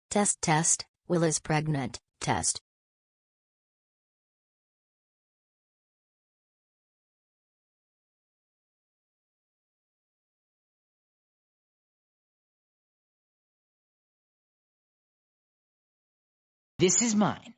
Test test, Will is pregnant, test. This is mine.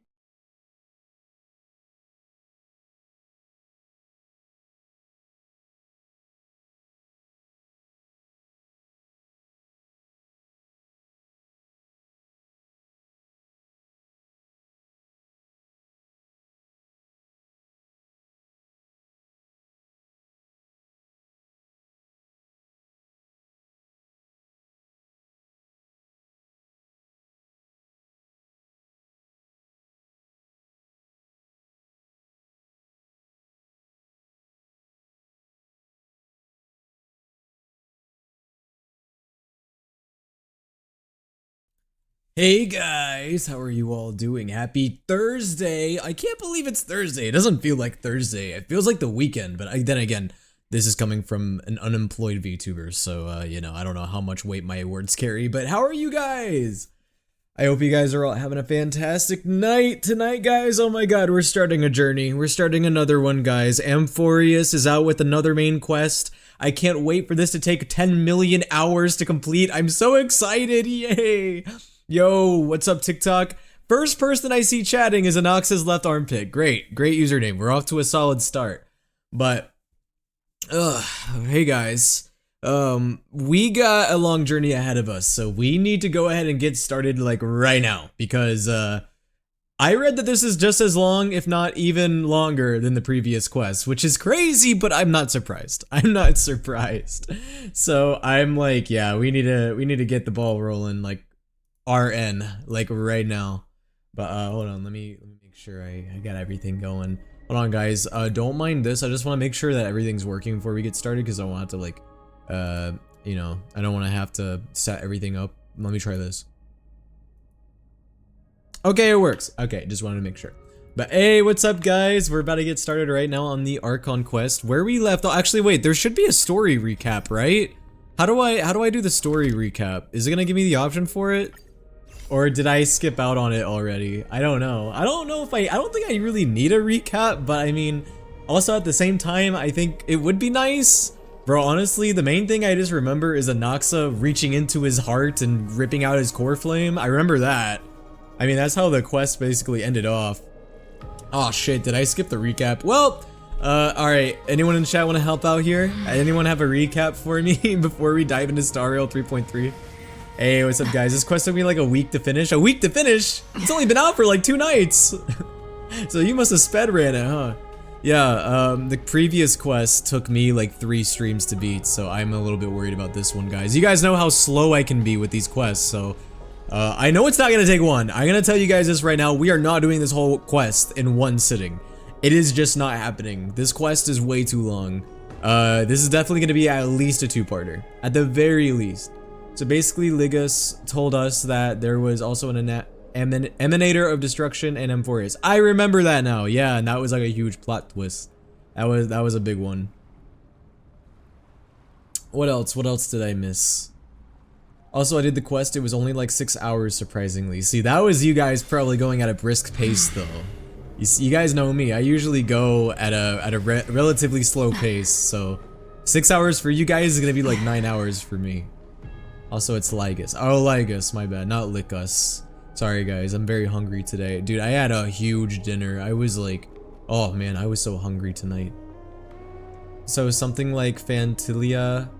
Hey guys, how are you all doing? Happy Thursday. I can't believe it's Thursday. It doesn't feel like Thursday. It feels like the weekend, but then again, this is coming from an unemployed VTuber, so you know, I don't know how much weight my words carry, but how are you guys? I hope you guys are all having a fantastic night tonight, guys. Oh my god, we're starting a journey. We're starting another one, guys. Amphorius is out with another main quest. I can't wait for this to take 10 million hours to complete. I'm so excited. Yay. Yo, what's up, TikTok? First person I see chatting is Anox's left armpit. Great username. We're off to a solid start. But, hey guys. We got a long journey ahead of us, so we need to go ahead and get started like right now because I read that this is just as long, if not even longer than the previous quest, which is crazy, but I'm not surprised. I'm not surprised. So I'm like, yeah, we need to get the ball rolling like RN like right now. But hold on, let me make sure I got everything going. Hold on, guys. Don't mind this. I just want to make sure that everything's working before we get started because I want to like you know, I don't want to have to set everything up. Let me try this. Okay, it works. Okay, just wanted to make sure. But hey, what's up, guys? We're about to get started right now on the Archon quest. Where we left off. Actually, wait, there should be a story recap, right? How do I do the story recap? Is it gonna give me the option for it? Or did I skip out on it already? I don't know. I don't know if I don't think I really need a recap, but I mean, also at the same time, I think it would be nice. Bro, honestly, the main thing I just remember is Anaxa reaching into his heart and ripping out his core flame. I remember that. I mean, that's how the quest basically ended off. Oh shit, did I skip the recap? Well, alright. Anyone in the chat want to help out here? Anyone have a recap for me before we dive into Star Rail 3.3? Hey, what's up, guys? This quest took me like a week to finish. A week to finish? It's only been out for like 2 nights. So you must have sped ran it, huh? Yeah, the previous quest took me like 3 streams to beat, so I'm a little bit worried about this one, guys. You guys know how slow I can be with these quests, so I know it's not gonna take one. I'm gonna tell you guys this right now. We are not doing this whole quest in one sitting. It is just not happening. This quest is way too long. This is definitely gonna be at least a 2-parter, at the very least. So basically, Ligus told us that there was also an Emanator of Destruction and Amphorius. I remember that now, yeah, and that was like a huge plot twist. That was a big one. What else? What else did I miss? Also, I did the quest. It was only like 6 hours, surprisingly. See, that was you guys probably going at a brisk pace, though. You guys know me. I usually go at a relatively slow pace, so 6 hours for you guys is gonna be like 9 hours for me. Also, it's Ligus. Oh, Ligus, my bad, not Lickus. Sorry, guys, I'm very hungry today. Dude, I had a huge dinner. I was like, oh man, I was so hungry tonight. So something like Fantilia.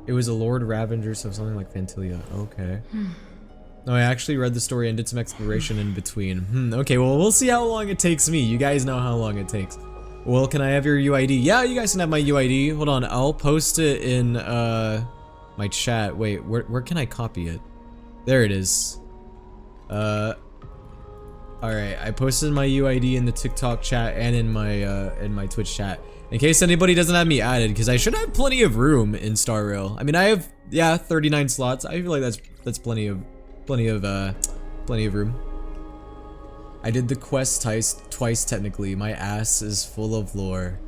It was a Lord Ravenger, so something like Fantilia. Okay. No, I actually read the story and did some exploration in between. Okay, well, we'll see how long it takes me. You guys know how long it takes. Well, can I have your UID? Yeah, you guys can have my UID. Hold on, I'll post it in, my chat. Wait, where can I copy it? There it is. Alright, I posted my UID in the TikTok chat and in my Twitch chat. In case anybody doesn't have me added, because I should have plenty of room in Star Rail. I mean, I have, yeah, 39 slots. I feel like that's plenty of room. I did the quest twice technically. My ass is full of lore.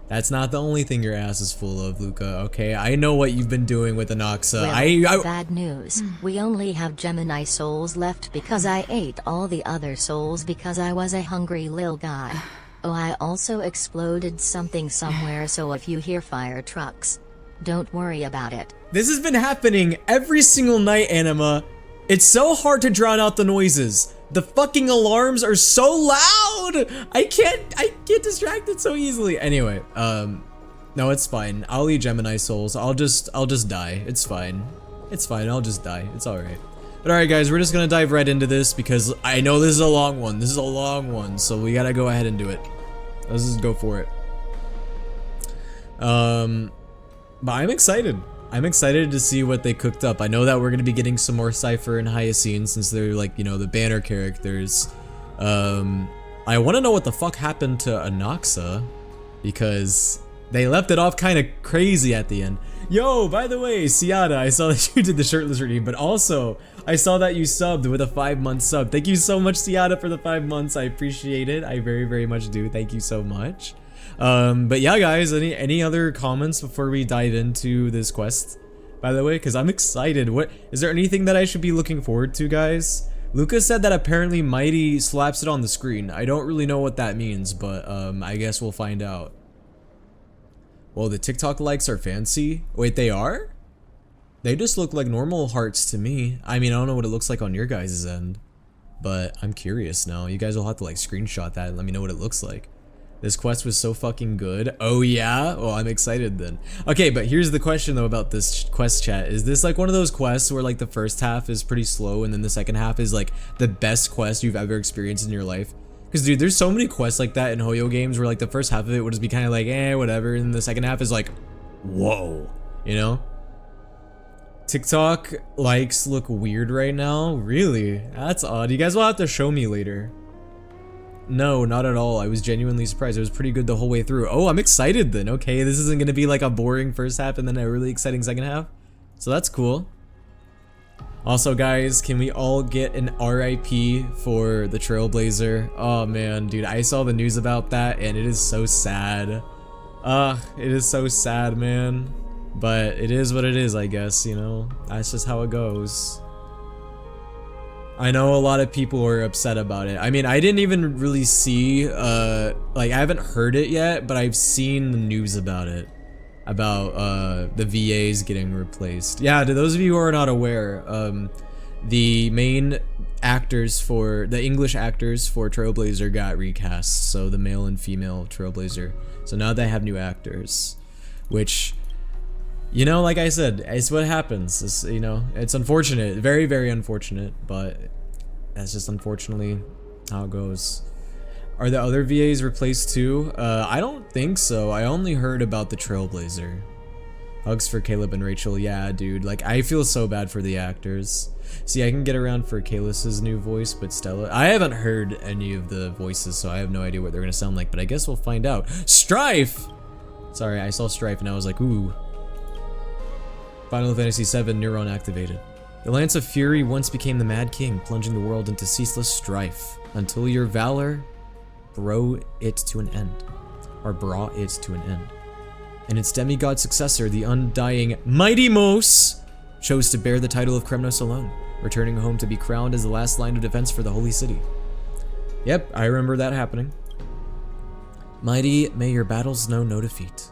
That's not the only thing your ass is full of, Luca, okay? I know what you've been doing with Anaxa. Well, bad news. We only have Gemini souls left because I ate all the other souls because I was a hungry lil guy. Oh, I also exploded something somewhere, so if you hear fire trucks, don't worry about it. This has been happening every single night, Anima. It's so hard to drown out the noises. The fucking alarms are so loud. I get distracted so easily. Anyway, no, it's fine. I'll eat Gemini souls. I'll just die. It's fine. It's fine. I'll just die. It's all right. But all right, guys, we're just gonna dive right into this because I know this is a long one. This is a long one, so we gotta go ahead and do it. Let's just go for it. But I'm excited. I'm excited to see what they cooked up. I know that we're gonna be getting some more Cypher and Hyacine since they're like, you know, the banner characters. I want to know what the fuck happened to Anaxa because they left it off kind of crazy at the end. Yo, by the way, Siada, I saw that you did the shirtless redeem, but also I saw that you subbed with a 5-month sub. Thank you so much, Siada, for the 5 months. I appreciate it. I very, very much do. Thank you so much. But yeah, guys, any other comments before we dive into this quest, by the way? Because I'm excited. What is there anything that I should be looking forward to, guys? Lucas said that apparently Mighty slaps it on the screen. I don't really know what that means, but I guess we'll find out. Well, the TikTok likes are fancy. Wait, they are? They just look like normal hearts to me. I mean, I don't know what it looks like on your guys' end, but I'm curious now. You guys will have to like screenshot that and let me know what it looks like. This quest was so fucking good. Oh yeah? Well, I'm excited then. Okay, but here's the question though about this quest chat. Is this like one of those quests where like the first half is pretty slow and then the second half is like the best quest you've ever experienced in your life? Because dude, there's so many quests like that in Hoyo games where like the first half of it would just be kind of like, eh, whatever. And the second half is like, whoa, you know? TikTok likes look weird right now? Really? That's odd. You guys will have to show me later. No, not at all. I was genuinely surprised. It was pretty good the whole way through. Oh, I'm excited then. Okay, this isn't going to be like a boring first half and then a really exciting second half. So that's cool. Also, guys, can we all get an RIP for the Trailblazer? Oh, man, dude, I saw the news about that and it is so sad. It is so sad, man. But it is what it is, I guess, you know? That's just how it goes. I know a lot of people are upset about it. I mean, I didn't even really see, like, I haven't heard it yet, but I've seen the news about it. About, the VAs getting replaced. Yeah, to those of you who are not aware, the main actors for, the English actors for Trailblazer got recast. So the male and female Trailblazer. So now they have new actors. Which, you know, like I said, it's what happens. It's, you know, it's unfortunate, very, very unfortunate, but that's just unfortunately how it goes. Are the other VAs replaced too? I don't think so. I only heard about the Trailblazer. Hugs for Caleb and Rachel. Yeah, dude, like I feel so bad for the actors. See, I can get around for Kalis's new voice, but Stella, I haven't heard any of the voices, so I have no idea what they're gonna sound like, but I guess we'll find out. Strife! Sorry, I saw Strife and I was like, ooh. Final Fantasy VII Neuron activated. The Lance of Fury once became the Mad King, plunging the world into ceaseless strife, until your valor brought it to an end. And its demigod successor, the undying Mighty Mos, chose to bear the title of Kremnos alone, returning home to be crowned as the last line of defense for the Holy City. Yep, I remember that happening. Mighty, may your battles know no defeat.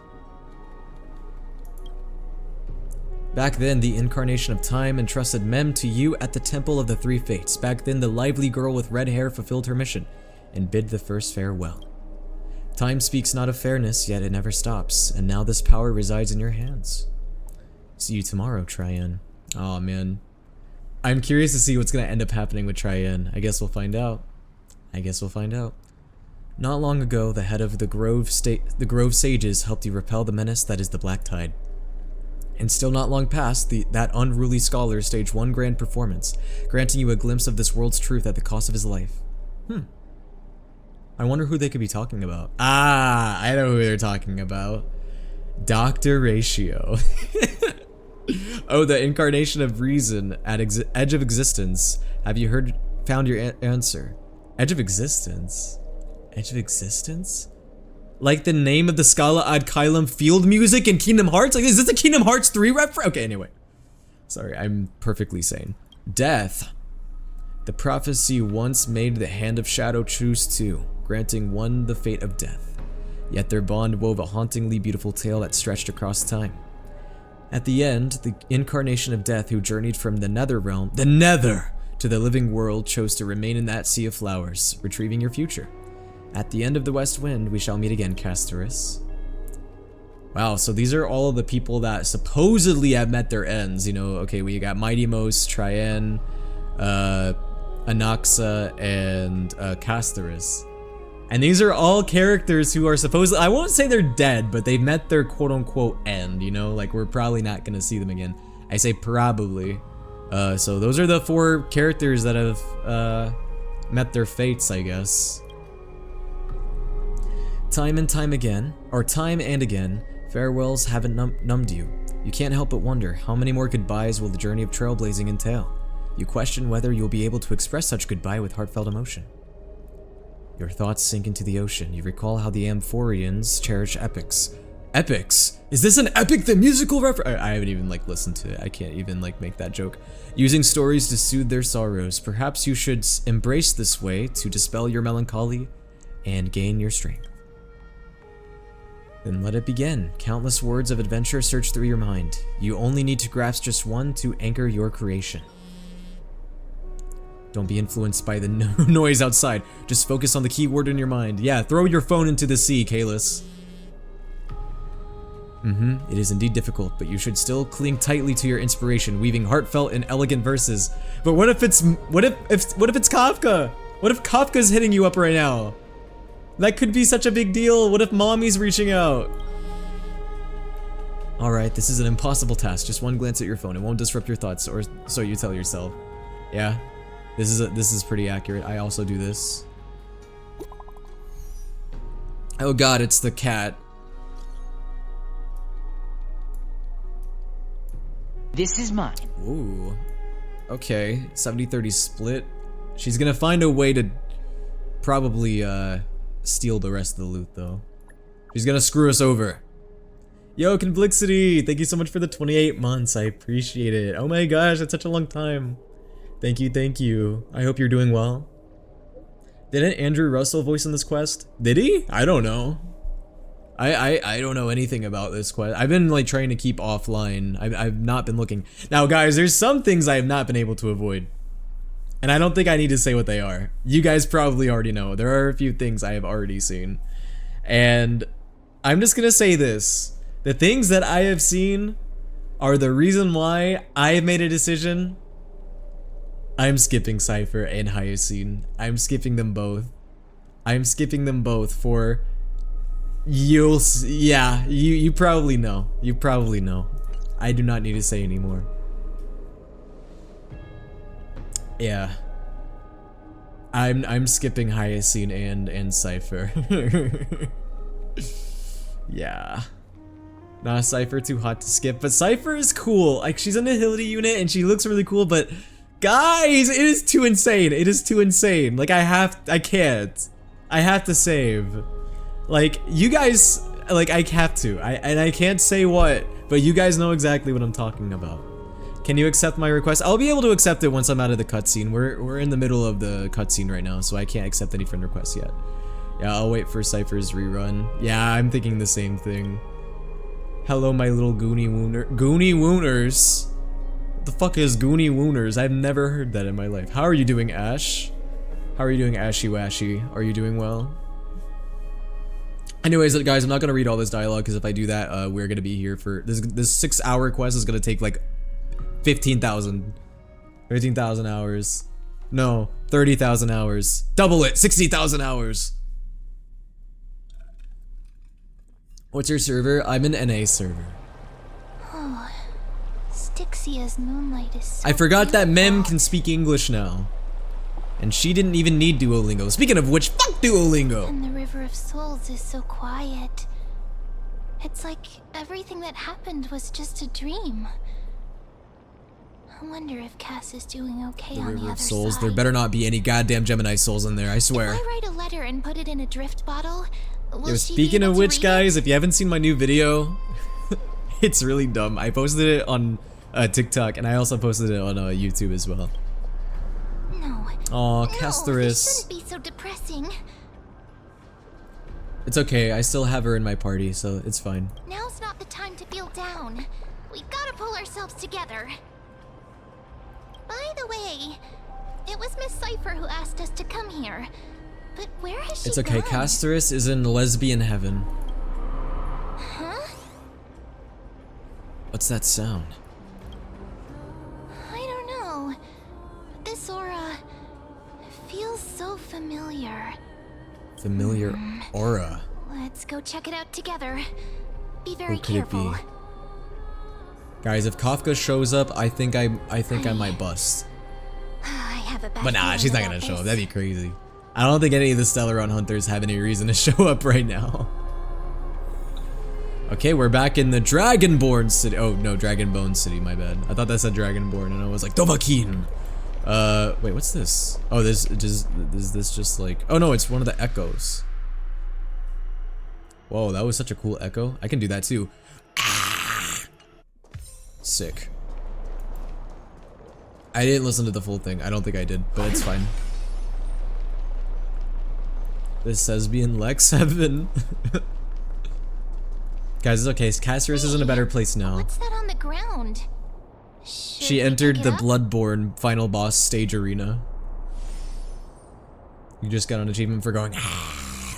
Back then, the incarnation of time entrusted Mem to you at the Temple of the Three Fates. Back then, the lively girl with red hair fulfilled her mission and bid the first farewell. Time speaks not of fairness, yet it never stops, and now this power resides in your hands. See you tomorrow, Trienne. Oh man. I'm curious to see what's gonna end up happening with Trienne. I guess we'll find out. Not long ago, the head of the Grove Sages helped you repel the menace that is the Black Tide. And still not long past, that unruly scholar staged one grand performance, granting you a glimpse of this world's truth at the cost of his life. I wonder who they could be talking about. Ah, I know who they're talking about. Dr. Ratio. Oh, the incarnation of reason at edge of existence. Have you found your answer? Edge of existence? Edge of existence? Like the name of the Scala ad Caelum field music in Kingdom Hearts? Like, is this a Kingdom Hearts 3 reference? Okay, anyway. Sorry, I'm perfectly sane. Death. The prophecy once made the hand of shadow choose two, granting one the fate of death. Yet their bond wove a hauntingly beautiful tale that stretched across time. At the end, the incarnation of death who journeyed from the nether realm, the nether, to the living world chose to remain in that sea of flowers, retrieving your future. At the end of the west wind, we shall meet again, Castorus. Wow, so these are all of the people that supposedly have met their ends. You know, okay, we got Mighty Most, Trienne, Anaxa, and Castorus. And these are all characters who are supposedly, I won't say they're dead, but they've met their quote-unquote end, you know? Like, we're probably not gonna see them again. I say probably. So those are the 4 characters that have met their fates, I guess. Time and again, farewells haven't numbed you. You can't help but wonder, how many more goodbyes will the journey of trailblazing entail? You question whether you'll be able to express such goodbye with heartfelt emotion. Your thoughts sink into the ocean. You recall how the Amphorians cherish epics. Epics? Is this an epic the musical reference? I haven't even like listened to it. I can't even like make that joke. Using stories to soothe their sorrows. Perhaps you should embrace this way to dispel your melancholy and gain your strength. Then let it begin. Countless words of adventure search through your mind. You only need to grasp just one to anchor your creation. Don't be influenced by the noise outside. Just focus on the key word in your mind. Yeah, throw your phone into the sea, Kalis. It is indeed difficult, but you should still cling tightly to your inspiration, weaving heartfelt and elegant verses. But what if it's Kafka? What if Kafka's hitting you up right now? That could be such a big deal. What if Mommy's reaching out? Alright, this is an impossible task. Just one glance at your phone. It won't disrupt your thoughts, or so you tell yourself. Yeah, this is pretty accurate. I also do this. Oh god, it's the cat. This is mine. Ooh. Okay, 70-30 split. She's gonna find a way to probably steal the rest of the loot though. She's gonna screw us over. Yo, Conflixity, thank you so much for the 28 months. I appreciate it. Oh my gosh, that's such a long time. Thank you, thank you. I hope you're doing well. Didn't Andrew Russell voice in this quest? Did he? I don't know. I don't know anything about this quest. I've been like trying to keep offline. I've not been looking. Now guys, there's some things I have not been able to avoid. And I don't think I need to say what they are. You guys probably already know. There are a few things I have already seen. And I'm just gonna say this. The things that I have seen are the reason why I have made a decision. I'm skipping Cypher and Hyacine. I'm skipping them both. I'm skipping them both for... Yeah, you probably know. You probably know. I do not need to say anymore. Yeah. I'm skipping Hyacine and Cypher. Yeah. Nah, Cypher too hot to skip, but Cypher is cool. Like, she's in the Hildy unit and she looks really cool, but guys, it is too insane. It is too insane. Like, I can't. I have to save. Like, you guys, like, I have to. I can't say what, but you guys know exactly what I'm talking about. Can you accept my request? I'll be able to accept it once I'm out of the cutscene. We're in the middle of the cutscene right now, so I can't accept any friend requests yet. Yeah, I'll wait for Cypher's rerun. Yeah, I'm thinking the same thing. Hello, my little Goonie Wooner. Goonie Wooners? What the fuck is Goonie Wooners? I've never heard that in my life. How are you doing, Ash? How are you doing, Ashy Washy? Are you doing well? Anyways, guys, I'm not gonna read all this dialogue because if I do that, we're gonna be here for this 6-hour quest is gonna take like 15,000 hours. No, 30,000 hours. Double it, 60,000 hours. What's your server? I'm an NA server. Oh, Styxia's moonlight is so I forgot that Mem beautiful. can speak English now. And she didn't even need Duolingo. Speaking of which, fuck Duolingo! And the River of Souls is so quiet. It's like everything that happened was just a dream. I wonder if Cass is doing okay The on the River other of Souls. side. There better not be any goddamn Gemini souls in there, I swear. If I write a letter and put it in a drift bottle, Will Yo, she be speaking able of to which, read guys, it? if you haven't seen my new video, it's really dumb. I posted it on TikTok, and I also posted it on YouTube as well. No. Aw, No, Castorus. this shouldn't be so depressing. It's okay, I still have her in my party, so it's fine. Now's not the time to feel down. We gotta pull ourselves together. By the way, it was Miss Cipher who asked us to come here. But where has she It's okay, gone? Castorus is in lesbian heaven. Huh? What's that sound? I don't know. This aura feels so familiar. Familiar aura. Let's go check it out together. Be very Who could it be? careful. Guys, if Kafka shows up, I think I might bust. I have a bad But nah, feeling she's not about gonna show up. this. That'd be crazy. I don't think any of the Stellaron hunters have any reason to show up right now. Okay, we're back in the Dragonborn city. Oh no, Dragonbone city. My bad. I thought that said Dragonborn, and I was like Dovahkiin. Wait, what's this? Oh, is this just like? Oh no, it's one of the echoes. Whoa, that was such a cool echo. I can do that too. Sick. I didn't listen to the full thing. I don't think I did, but it's fine. This says being Lex Heaven. Guys, it's okay. Castorus is in a better place now. What's that on the ground? She entered the Bloodborne final boss stage arena. You just got an achievement for going.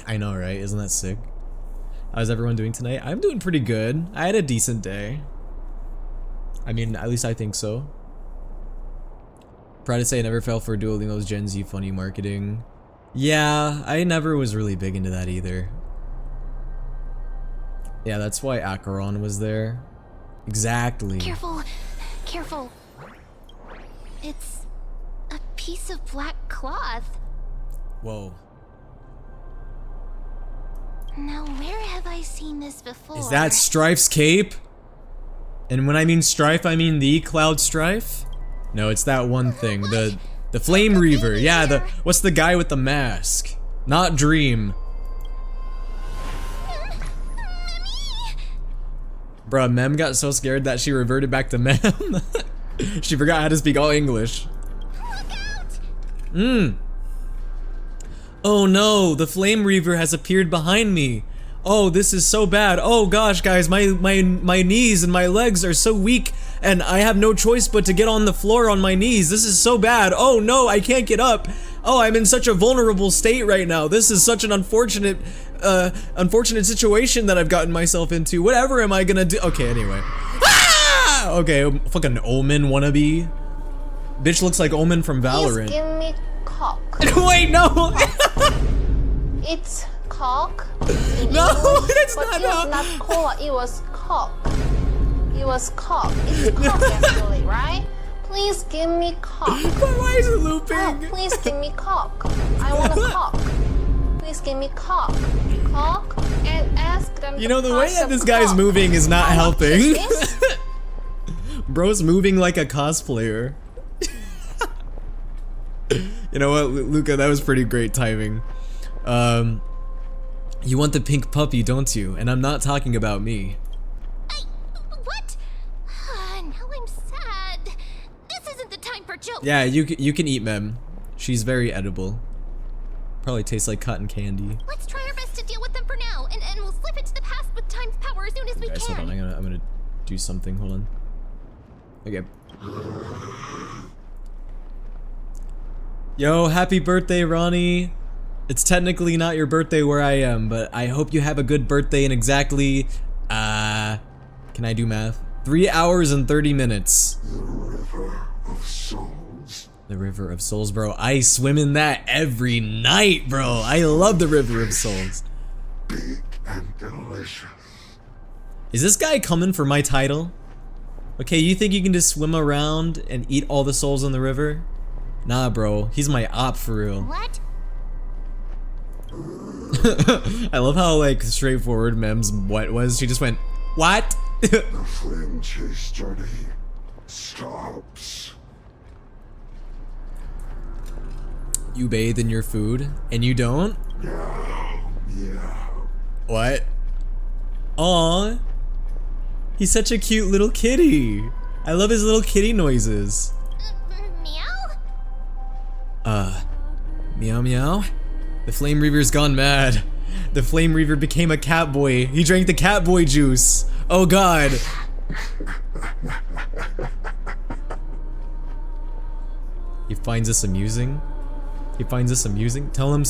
I know, right? Isn't that sick? How's everyone doing tonight? I'm doing pretty good. I had a decent day. I mean, at least I think so. Proud to say I never fell for Duolingo's Gen Z funny marketing. Yeah, I never was really big into that either. Yeah, that's why Acheron was there. Exactly. Careful, careful. It's a piece of black cloth. Whoa. Now, where have I seen this before? Is that Strife's cape? And when I mean Strife, I mean the Cloud Strife? No, it's that one thing. The Flame Reaver. Yeah, what's the guy with the mask? Not Dream. Bruh, Mem got so scared that she reverted back to Mem. She forgot how to speak all English. Oh no, the Flame Reaver has appeared behind me. Oh, this is so bad. Oh gosh, guys, my knees and my legs are so weak, and I have no choice but to get on the floor on my knees. This is so bad. Oh no, I can't get up. Oh, I'm in such a vulnerable state right now. This is such an unfortunate situation that I've gotten myself into. Whatever am I gonna do? Okay, anyway. Ah! Okay, fucking Omen wannabe. Bitch looks like Omen from Valorant. Please give me cock. Wait, no. It's cock. No, English, that's but not it how- was not cola. It was cock. It was cock. It's cock actually, right? Please give me cock. But why is it Oh, looping? please give me cock. I want a cock. Please give me cock. Cock and ask them. You know, the to way pass that the this guy's cock. moving is not How much helping. is this? Bro's moving like a cosplayer. You know what, Luca, that was pretty great timing. You want the pink puppy, don't you? And I'm not talking about me. What? Now I'm sad. This isn't the time for jokes. Yeah, you can eat Mem. She's very edible. Probably tastes like cotton candy. Let's try our best to deal with them for now, and we'll slip into the past with time's power as soon as we Guys, hold can. on, I'm gonna do something, hold on. Okay. Yo, happy birthday, Ronnie. It's technically not your birthday where I am, but I hope you have a good birthday in exactly, can I do math? 3 hours and 30 minutes. The River of Souls. The River of Souls, bro. I swim in that every night, bro. I love the River of Souls. Big and delicious. Is this guy coming for my title? Okay, you think you can just swim around and eat all the souls in the river? Nah, bro. He's my op for real. What? I love how, like, straightforward Mem's what was. She just went, what? The flame chase journey stops. You bathe in your food, and you don't? Yeah. What? Aw. He's such a cute little kitty. I love his little kitty noises. Meow? Meow meow. The Flame Reaver's gone mad. The Flame Reaver became a cat boy. He drank the cat boy juice. Oh god. He finds us amusing. He finds us amusing. Tell him,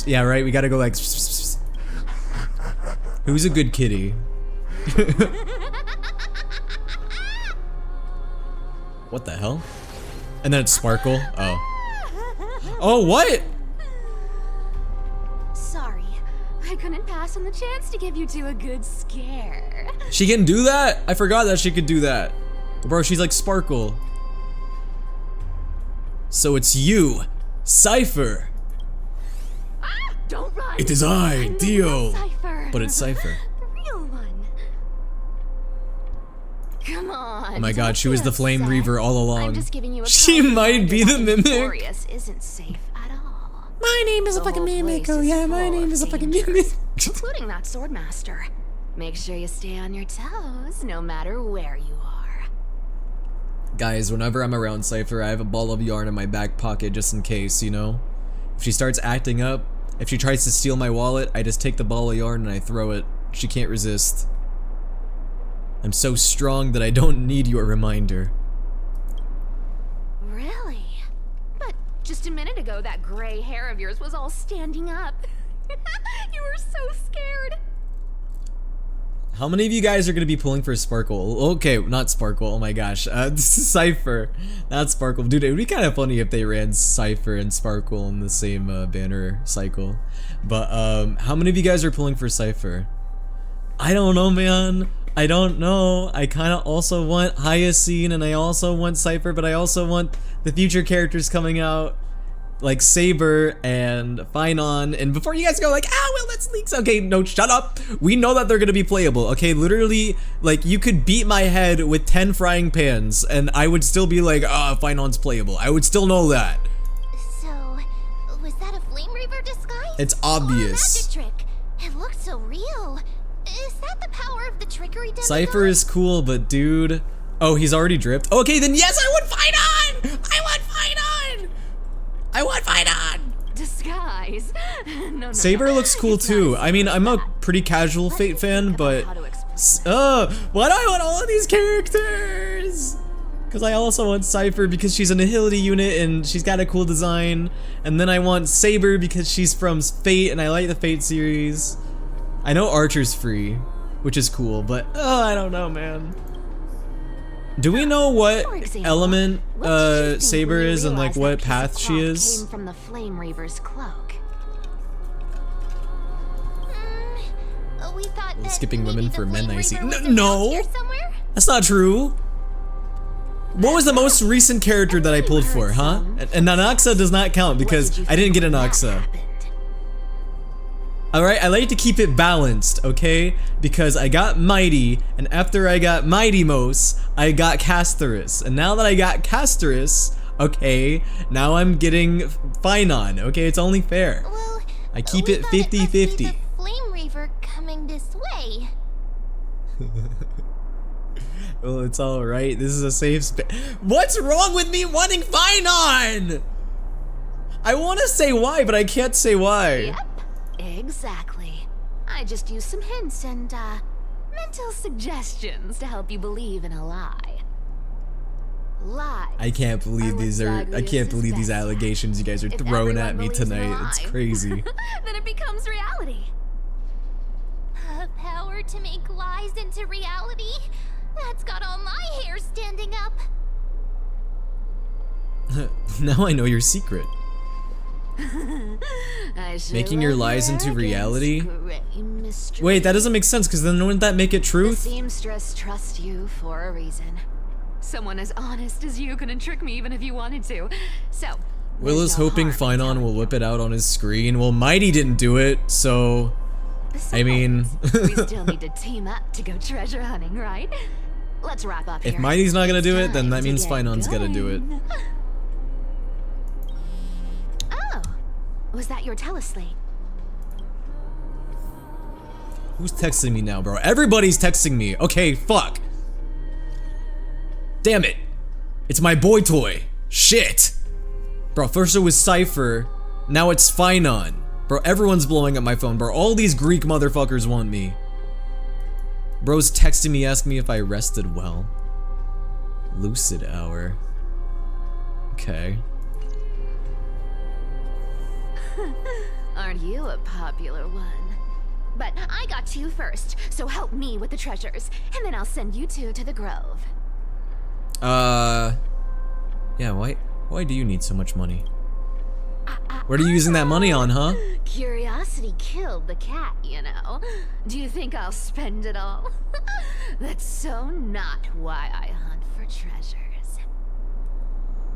yeah, right. We gotta go like. Who's a good kitty? What the hell? And then it's Sparkle. Oh. Oh, what? Sorry, I couldn't pass on the chance to give you two a good scare. She can do that? I forgot that she could do that. Bro, she's like Sparkle. So it's you, Cypher. Don't run! It is I, I'm the Dio. real Cypher. But it's Cypher. The real one. Come on. Oh my god, don't she was be the Flame upset. Reaver all along. I'm just giving you a She kind might reminder be the that mimic. Victorious isn't safe at all. My name is The a fucking whole mimic. place Oh is yeah, my full name of is a fucking dangers, mimic. including that swordmaster. Make sure you stay on your toes, no matter where you are. Guys, whenever I'm around Cypher, I have a ball of yarn in my back pocket just in case, you know? If she starts acting up, if she tries to steal my wallet, I just take the ball of yarn and I throw it. She can't resist. I'm so strong that I don't need your reminder. Really? But just a minute ago, that gray hair of yours was all standing up. You were so scared. How many of you guys are gonna be pulling for Sparkle? Okay, not Sparkle, oh my gosh. Cypher, not Sparkle. Dude, it would be kind of funny if they ran Cypher and Sparkle in the same banner cycle. But, how many of you guys are pulling for Cypher? I don't know, man. I don't know. I kind of also want Hyacine and I also want Cypher, but I also want the future characters coming out. Like Saber and Finon, and before you guys go like, ah, well, that's leaks. Okay, no, shut up. We know that they're gonna be playable. Okay, literally, like you could beat my head with 10 frying pans, and I would still be like, ah, Finon's playable. I would still know that. So, was that a Flame Reaver disguise? It's Or a obvious. magic trick? It looked so real. Is that the power of the trickery demigod? Cypher is cool, but dude, oh, he's already dripped. Okay, then yes, I want Finon. I want Finon. I want Finon. Disguise? No. Saber looks cool It's too. not I mean, I'm a that. pretty casual Let me Fate fan, think but about how to explain this. why do I want all of these characters? Because I also want Cypher because she's a Nihility unit and she's got a cool design. And then I want Saber because she's from Fate and I like the Fate series. I know Archer's free, which is cool, but I don't know, man. Do we know what For example, element what did you think Saber when you is and like realized what that piece of path she cloth is? Came from the Flame Reaver's cloak. We thought that Skipping maybe women the for men, Flame I see. Reaver was No. around here somewhere? That's not true. What was the most recent character that I pulled for, huh? And Anaxa does not count because What did you I didn't think get when that Anaxa. happened? Alright, I like to keep it balanced, okay? Because I got Mighty, and after I got Mighty Mos, I got Casterus. And now that I got Casterus, okay, now I'm getting Finon, okay? It's only fair. Well, I keep we it thought must be 50-50. the Flame Reaver coming this way. Well, it's alright. This is a safe space. What's wrong with me wanting Finon? I want to say why, but I can't say why. Yep, exactly. I just used some hints and, mental suggestions to help you believe in a lie. Lies. I can't believe these are. I can't believe these allegations you guys are If throwing everyone at me believes in a tonight. It's lie, crazy. then it becomes reality. A power to make lies into reality? That's got all my hair standing up. Now I know your secret. I sure Making your love lies into arrogance, reality? gray mystery. Wait, that doesn't make sense because then wouldn't that make it The truth? seamstress trusts you for a reason. Someone as honest as you couldn't trick me even if you wanted to. So, Will there's is no hoping harm in Finon telling will you. whip it out on his screen. Well, Mighty didn't do it, so I mean, Besides, we still need to team up to go treasure hunting, right? Let's wrap up if here. Mighty's not gonna It's do it, then time that to means get Finon's gotta do it. going. Oh, was that your teleslate? Who's texting me now, bro? Everybody's texting me. Okay, fuck. Damn it. It's my boy toy. Shit. Bro, first it was Cypher. Now it's Finon. Bro, everyone's blowing up my phone, bro. All these Greek motherfuckers want me. Bro's texting me, asking me if I rested well. Lucid hour. Okay. Aren't you a popular one? But I got to you first, so help me with the treasures, and then I'll send you two to the grove. Yeah, why do you need so much money? What are you using that money on, huh? Curiosity killed the cat, you know. Do you think I'll spend it all? That's so not why I hunt for treasures.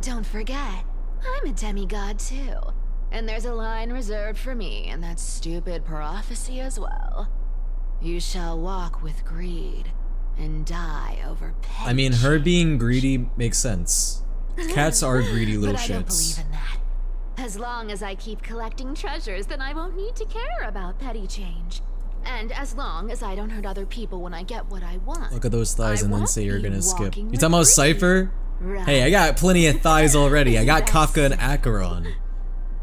Don't forget, I'm a demigod too. And there's a line reserved for me in that stupid prophecy as well. You shall walk with greed and die over petty. I mean, her being greedy makes sense. Cats are greedy little But I don't shits. believe in that. As long as I keep collecting treasures, then I won't need to care about petty change. And as long as I don't hurt other people when I get what I want. Look at those thighs I and then won't say you're be gonna skip. walking You with talking about greed. Cypher? Right. Hey, I got plenty of thighs already. I got That's Kafka and Acheron.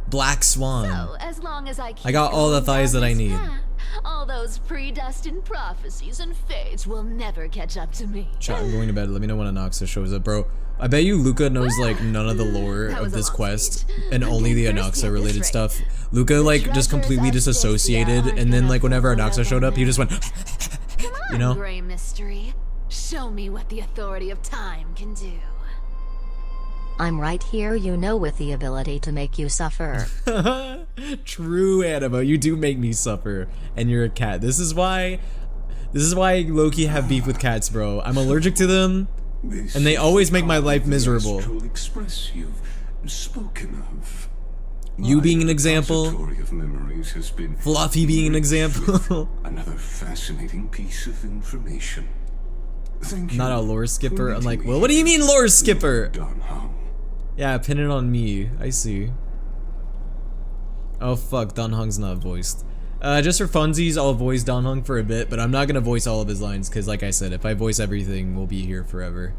Black Swan. So, as long as I keep I got all the going thighs down that I this need. path, all those predestined prophecies and fates will never catch up to me. Chat, I'm going to bed. Let me know when Anaxa shows up, bro. I bet you Luca knows like none of the lore That of was a this long quest speech. and I'm only the getting thirsty Anaxa at related this stuff. rate. Luca The like just treasures completely of disassociated, Scythia and then aren't like whenever gonna Anaxa showed up, he just went, Come on, you know? Gray Mystery. Show me what the authority of time can do. I'm right here, you know, with the ability to make you suffer. True, Anima, you do make me suffer, and you're a cat. This is why Loki have beef with cats, bro. I'm allergic to them, This and they is always the make my part life of the miserable. Astral Express you've spoken of. You My being an example, repository of memories has been Fluffy being an example. another fascinating piece of information. Thank you. Not a lore skipper. for I'm like, letting well, me what do you mean lore skipper? Don Hong. Yeah, pin it on me. I see. Oh fuck, Don Hong's not voiced. Just for funsies, I'll voice Don Hong for a bit, but I'm not gonna voice all of his lines, because like I said, if I voice everything, we'll be here forever.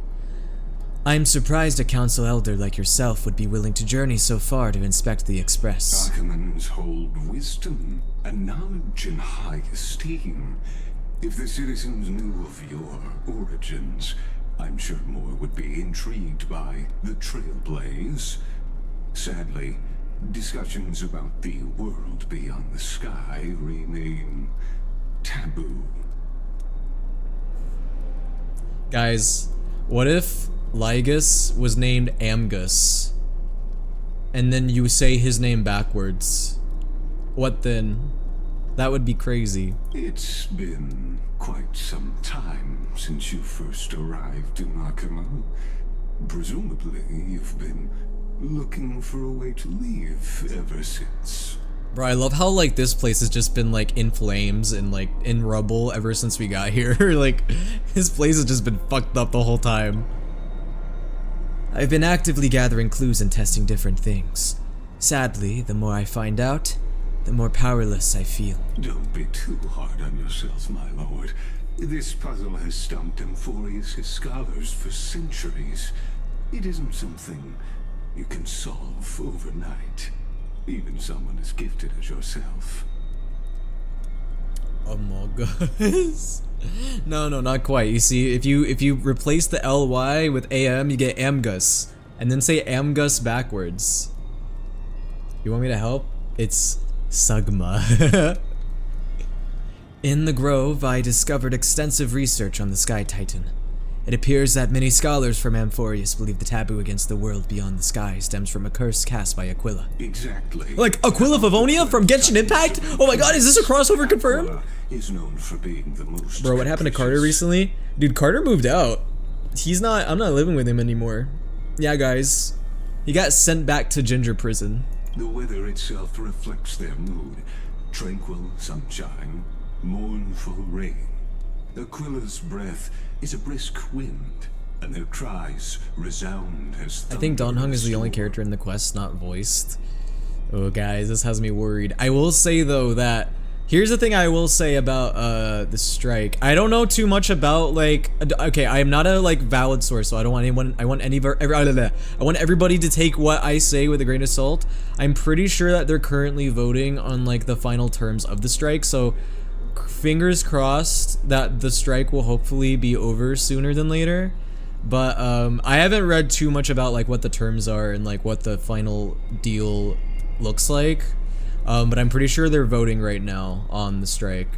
I'm surprised a council elder like yourself would be willing to journey so far to inspect the Express. Archimans hold wisdom and knowledge in high esteem. If the citizens knew of your origins, I'm sure more would be intrigued by the trailblaze. Sadly, discussions about the world beyond the sky remain taboo. Guys, what if Lygus was named Amgus, and then you say his name backwards? What then? That would be crazy. It's been quite some time since you first arrived in Akama. Presumably, you've been looking for a way to leave ever since. Bro, I love how like this place has just been like in flames and like in rubble ever since we got here. Like, this place has just been fucked up the whole time. I've been actively gathering clues and testing different things. Sadly, the more I find out, the more powerless I feel. Don't be too hard on yourself, my lord. This puzzle has stumped Amphorius' scholars for centuries. It isn't something you can solve overnight. Even someone as gifted as yourself. Oh my gosh. No, not quite. You see, if you replace the ly with am, you get Amgus, and then say Amgus backwards. You want me to help? It's Sugma. In the Grove, I discovered extensive research on the Sky Titan. It appears that many scholars from Amphorius believe the taboo against the world beyond the sky stems from a curse cast by Aquila. Exactly. Like Aquila Favonia from Genshin Impact? Oh my god, is this a crossover confirmed? Aquila is known for being the most Bro, what happened to Carter capricious. recently? Dude, Carter moved out. I'm not living with him anymore. Yeah, guys. He got sent back to Ginger Prison. The weather itself reflects their mood. Tranquil sunshine, mournful rain. Aquila's breath is a brisk wind, and their cries resound as I think Don Hung is the only character in the quest not voiced. Oh, guys, this has me worried. I will say, though, that Here's the thing I will say about the strike. I don't know too much about like. Okay, I am not a like valid source, so I don't want anyone. I want I want everybody to take what I say with a grain of salt. I'm pretty sure that they're currently voting on like the final terms of the strike. So fingers crossed that the strike will hopefully be over sooner than later. But I haven't read too much about like what the terms are and like what the final deal looks like. But I'm pretty sure they're voting right now on the strike.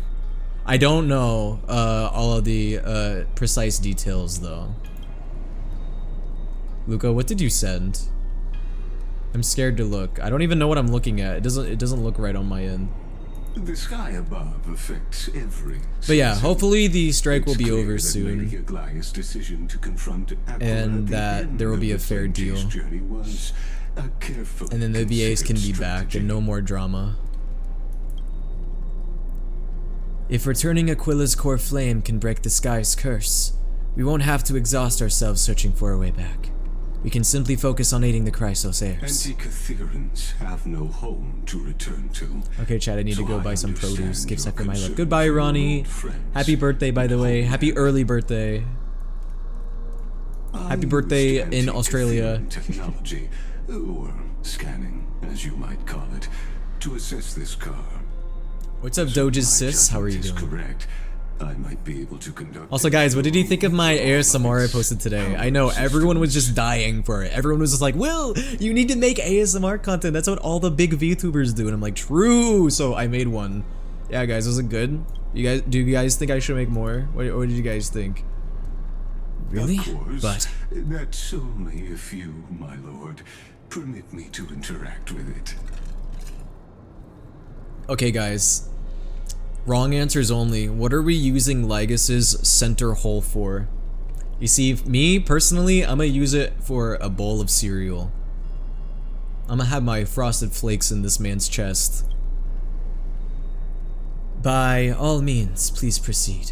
I don't know all of the precise details though. Luca, what did you send? I'm scared to look. I don't even know what I'm looking at. It doesn't look right on my end. The sky above affects every. But yeah, hopefully the strike will It's be clear over that soon, Lady Aglia's decision to confront Aquila and at the that end there will of be the a fair flame deal. chase journey was a carefully and then the VAs can be considered back strategy. and no more drama. If returning Aquila's core flame can break the sky's curse, we won't have to exhaust ourselves searching for a way back. We can simply focus on aiding the Chrysos heirs. Antikytherans have no home to return to. Okay, Chat, I need to So go I buy some understand produce. Gifts your after my love. concern Goodbye, for Ronnie. old friends. Happy birthday, by the way. Happy early birthday. Happy birthday I used in Australia. antikythera technology, or scanning, as you might call it, to assess this car. What's up, So Doge's my sis? How are you judgment is doing? Correct. I might be able to conduct. Also, guys, what did you think of my ASMR I posted today? I know everyone was just dying for it. Everyone was just like, "Will, you need to make ASMR content. That's what all the big VTubers do." And I'm like, "True." So I made one. Yeah, guys, was it good? Do you guys think I should make more? What did you guys think? Really? Of course, But that's only a few, my lord. Permit me to interact with it. okay, guys. Wrong answers only. What are we using Lygas's center hole for? You see, me personally, I'm gonna use it for a bowl of cereal. I'm gonna have my frosted flakes in this man's chest. By all means, please proceed.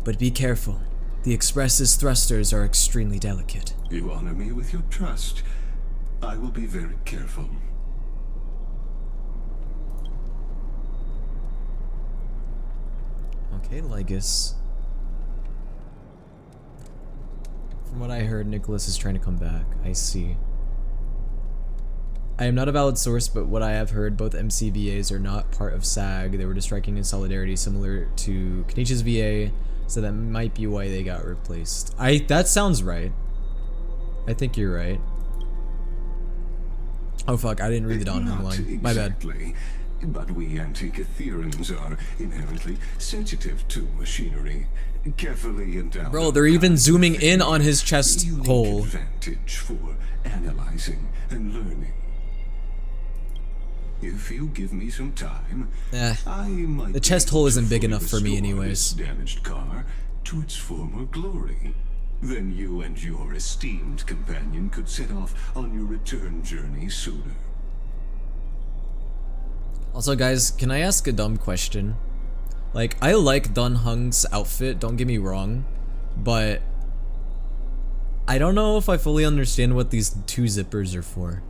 But be careful. The Express's thrusters are extremely delicate. You honor me with your trust. I will be very careful. Okay, Lygas. From what I heard, Nicholas is trying to come back. I see. I am not a valid source, but what I have heard, both MCVAs are not part of SAG. They were just striking in solidarity, similar to Kenichi's VA, so that might be why they got replaced. That sounds right. I think you're right. Oh fuck, I didn't read the Donham line. My bad. Exactly. But we Antikytherans are inherently sensitive to machinery. Carefully endowed. Bro, they're even zooming in on his chest unique hole. advantage for analyzing and learning. If you give me some time, I might The be chest able hole to isn't big fully enough for me restore anyways. this damaged car to its former glory. Then you and your esteemed companion could set off on your return journey sooner. Also, guys, can I ask a dumb question? Like, I like Dun Hung's outfit, don't get me wrong, but I don't know if I fully understand what these two zippers are for.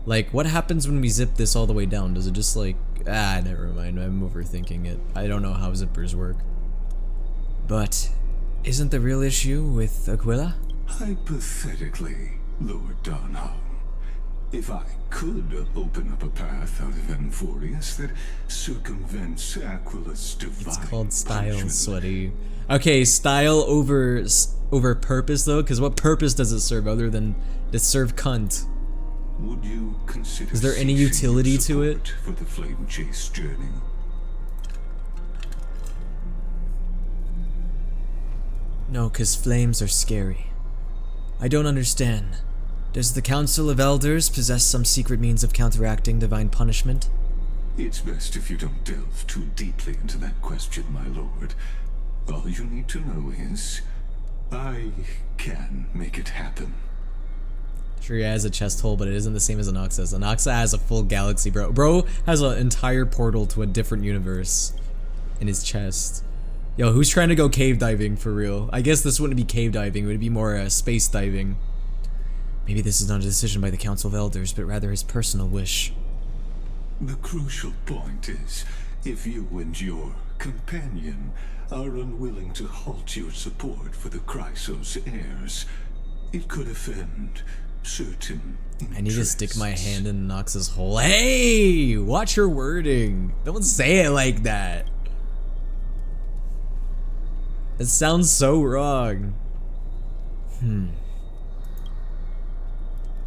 Like, what happens when we zip this all the way down? Does it just like... never mind, I'm overthinking it. I don't know how zippers work. But, isn't the real issue with Aquila? Hypothetically, Lord Donham, if I could open up a path out of Amphorius that circumvents Aquila's divine It's called style, punishment, sweaty. Okay, style over purpose though, because what purpose does it serve other than to serve cunt? would you consider Is there any ceasing utility your to it? support for the flame chase journey? No, cause flames are scary. I don't understand. Does the Council of Elders possess some secret means of counteracting divine punishment? It's best if you don't delve too deeply into that question, my lord. All you need to know is, I can make it happen. Sure, he has a chest hole, but it isn't the same as Anoxa's. Anoxa has a full galaxy, bro. Bro has an entire portal to a different universe in his chest. Yo, who's trying to go cave diving for real? I guess this wouldn't be cave diving, it would be more space diving. Maybe this is not a decision by the Council of Elders, but rather his personal wish. The crucial point is, If you and your companion are unwilling to halt your support for the Chrysos heirs, it could offend certain I need to stick my interests. hand in Nox's hole. Hey! Watch your wording. Don't say it like that. It sounds so wrong.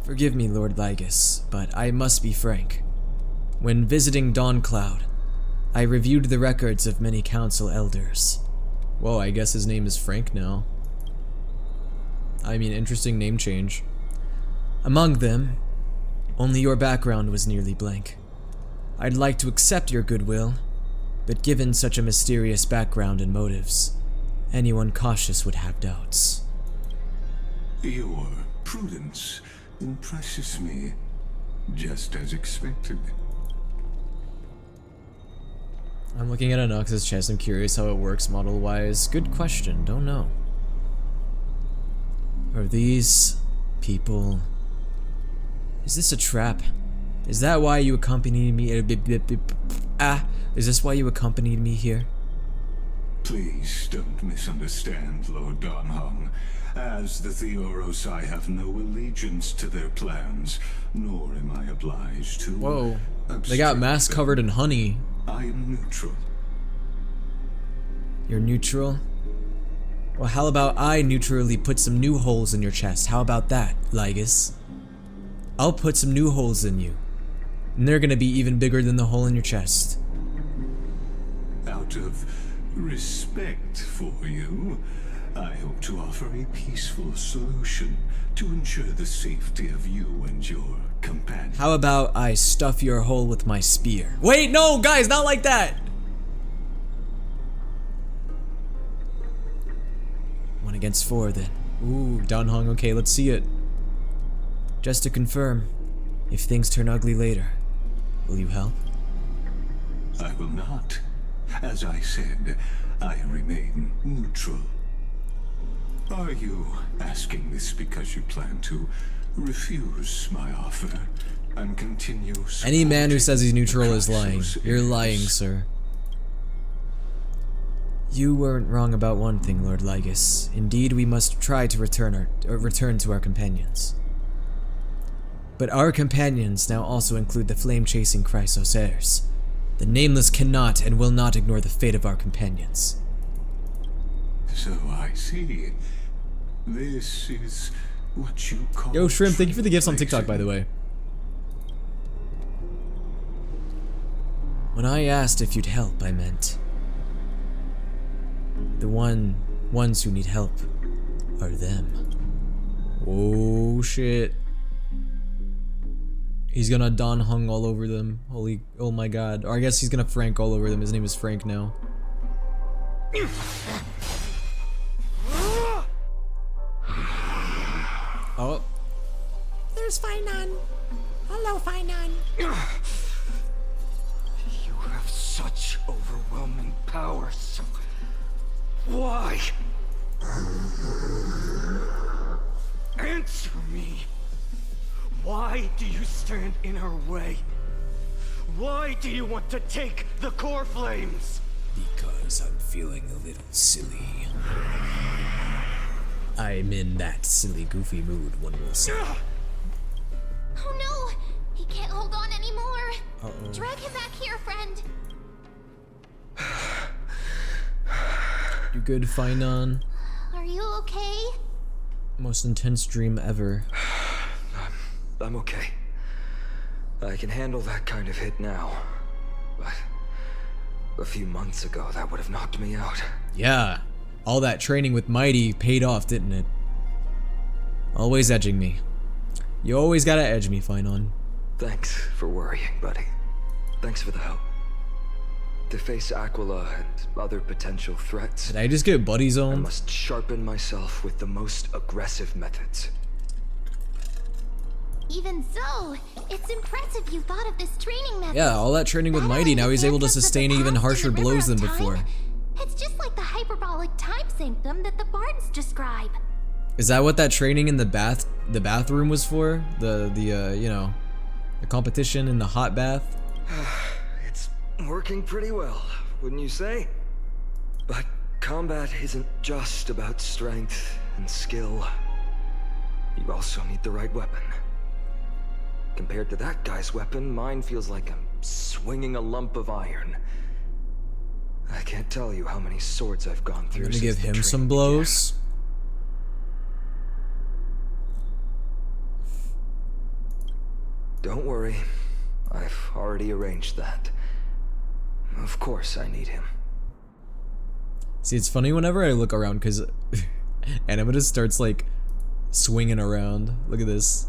Forgive me, Lord Lygus, but I must be frank. When visiting Dawncloud, I reviewed the records of many council elders. Whoa, I guess his name is Frank now. I mean, interesting name change. Among them, only your background was nearly blank. I'd like to accept your goodwill, but given such a mysterious background and motives, anyone cautious would have doubts. Your prudence impresses me, just as expected. I'm looking at Anox's chest. I'm curious how it works model-wise. Good question. Don't know. Are these people... Is this a trap? Is that why you accompanied me? Is this why you accompanied me here? Please don't misunderstand, Lord Donhong. As the Theoros, I have no allegiance to their plans, nor am I obliged to. Whoa. They got masks them. covered in honey. I am neutral. You're neutral? Well, how about I neutrally put some new holes in your chest? How about that, Lygus? I'll put some new holes in you. And they're gonna be even bigger than the hole in your chest. Out of respect for you, I hope to offer a peaceful solution to ensure the safety of you and your companion. How about I stuff your hole with my spear? Wait, no, guys, not like that! 1 against 4 then. Ooh, Donhong, okay, let's see it. Just to confirm, if things turn ugly later, will you help? I will not. As I said, I remain neutral. Are you asking this because you plan to refuse my offer and continue Any man who says he's neutral supporting is the lying. Chrysos You're heirs? lying, sir. You weren't wrong about one thing, Lord Lygus. Indeed, we must try to return to our companions. But our companions now also include the flame-chasing Chrysos heirs. The Nameless cannot and will not ignore the fate of our companions. So I see. This is what you call. Yo, Shrimp, thank you for the gifts on TikTok, by the way. When I asked if you'd help, I meant the ones who need help are them. Oh shit. He's gonna Donhong all over them. Holy, oh my god. Or I guess he's gonna Frank all over them. His name is Frank now. Oh. There's Fainan. Hello, Fainan. You have such overwhelming power, so why? Answer me. Why do you stand in her way? Why do you want to take the core flames? Because I'm feeling a little silly. I'm in that silly, goofy mood, one will say. Oh no! He can't hold on anymore! Uh-oh. Drag him back here, friend! You good, Fainan? Are you okay? Most intense dream ever. I'm okay. I can handle that kind of hit now. But a few months ago, that would have knocked me out. Yeah. All that training with Mighty paid off, didn't it? Always edging me. You always gotta edge me, Fainan. Thanks for worrying, buddy. Thanks for the help. To face Aquila and other potential threats, Did I just get buddy I zoned? must sharpen myself with the most aggressive methods. Even so, it's impressive you thought of this training method. Yeah, all that training with Not Mighty, only now he's able to advances the sustain even past harsher in the blows river than of before. time. It's just like the hyperbolic time sanctum that the bards describe. Is that what that training in the bathroom was for? The you know, the competition in the hot bath? It's working pretty well, wouldn't you say? But combat isn't just about strength and skill. You also need the right weapon. Compared to that guy's weapon, mine feels like I'm swinging a lump of iron. I can't tell you how many swords I've gone through. I'm gonna since give the him training some began. blows. Don't worry. I've already arranged that. Of course I need him. See, it's funny whenever I look around because Anima just starts like swinging around. Look at this.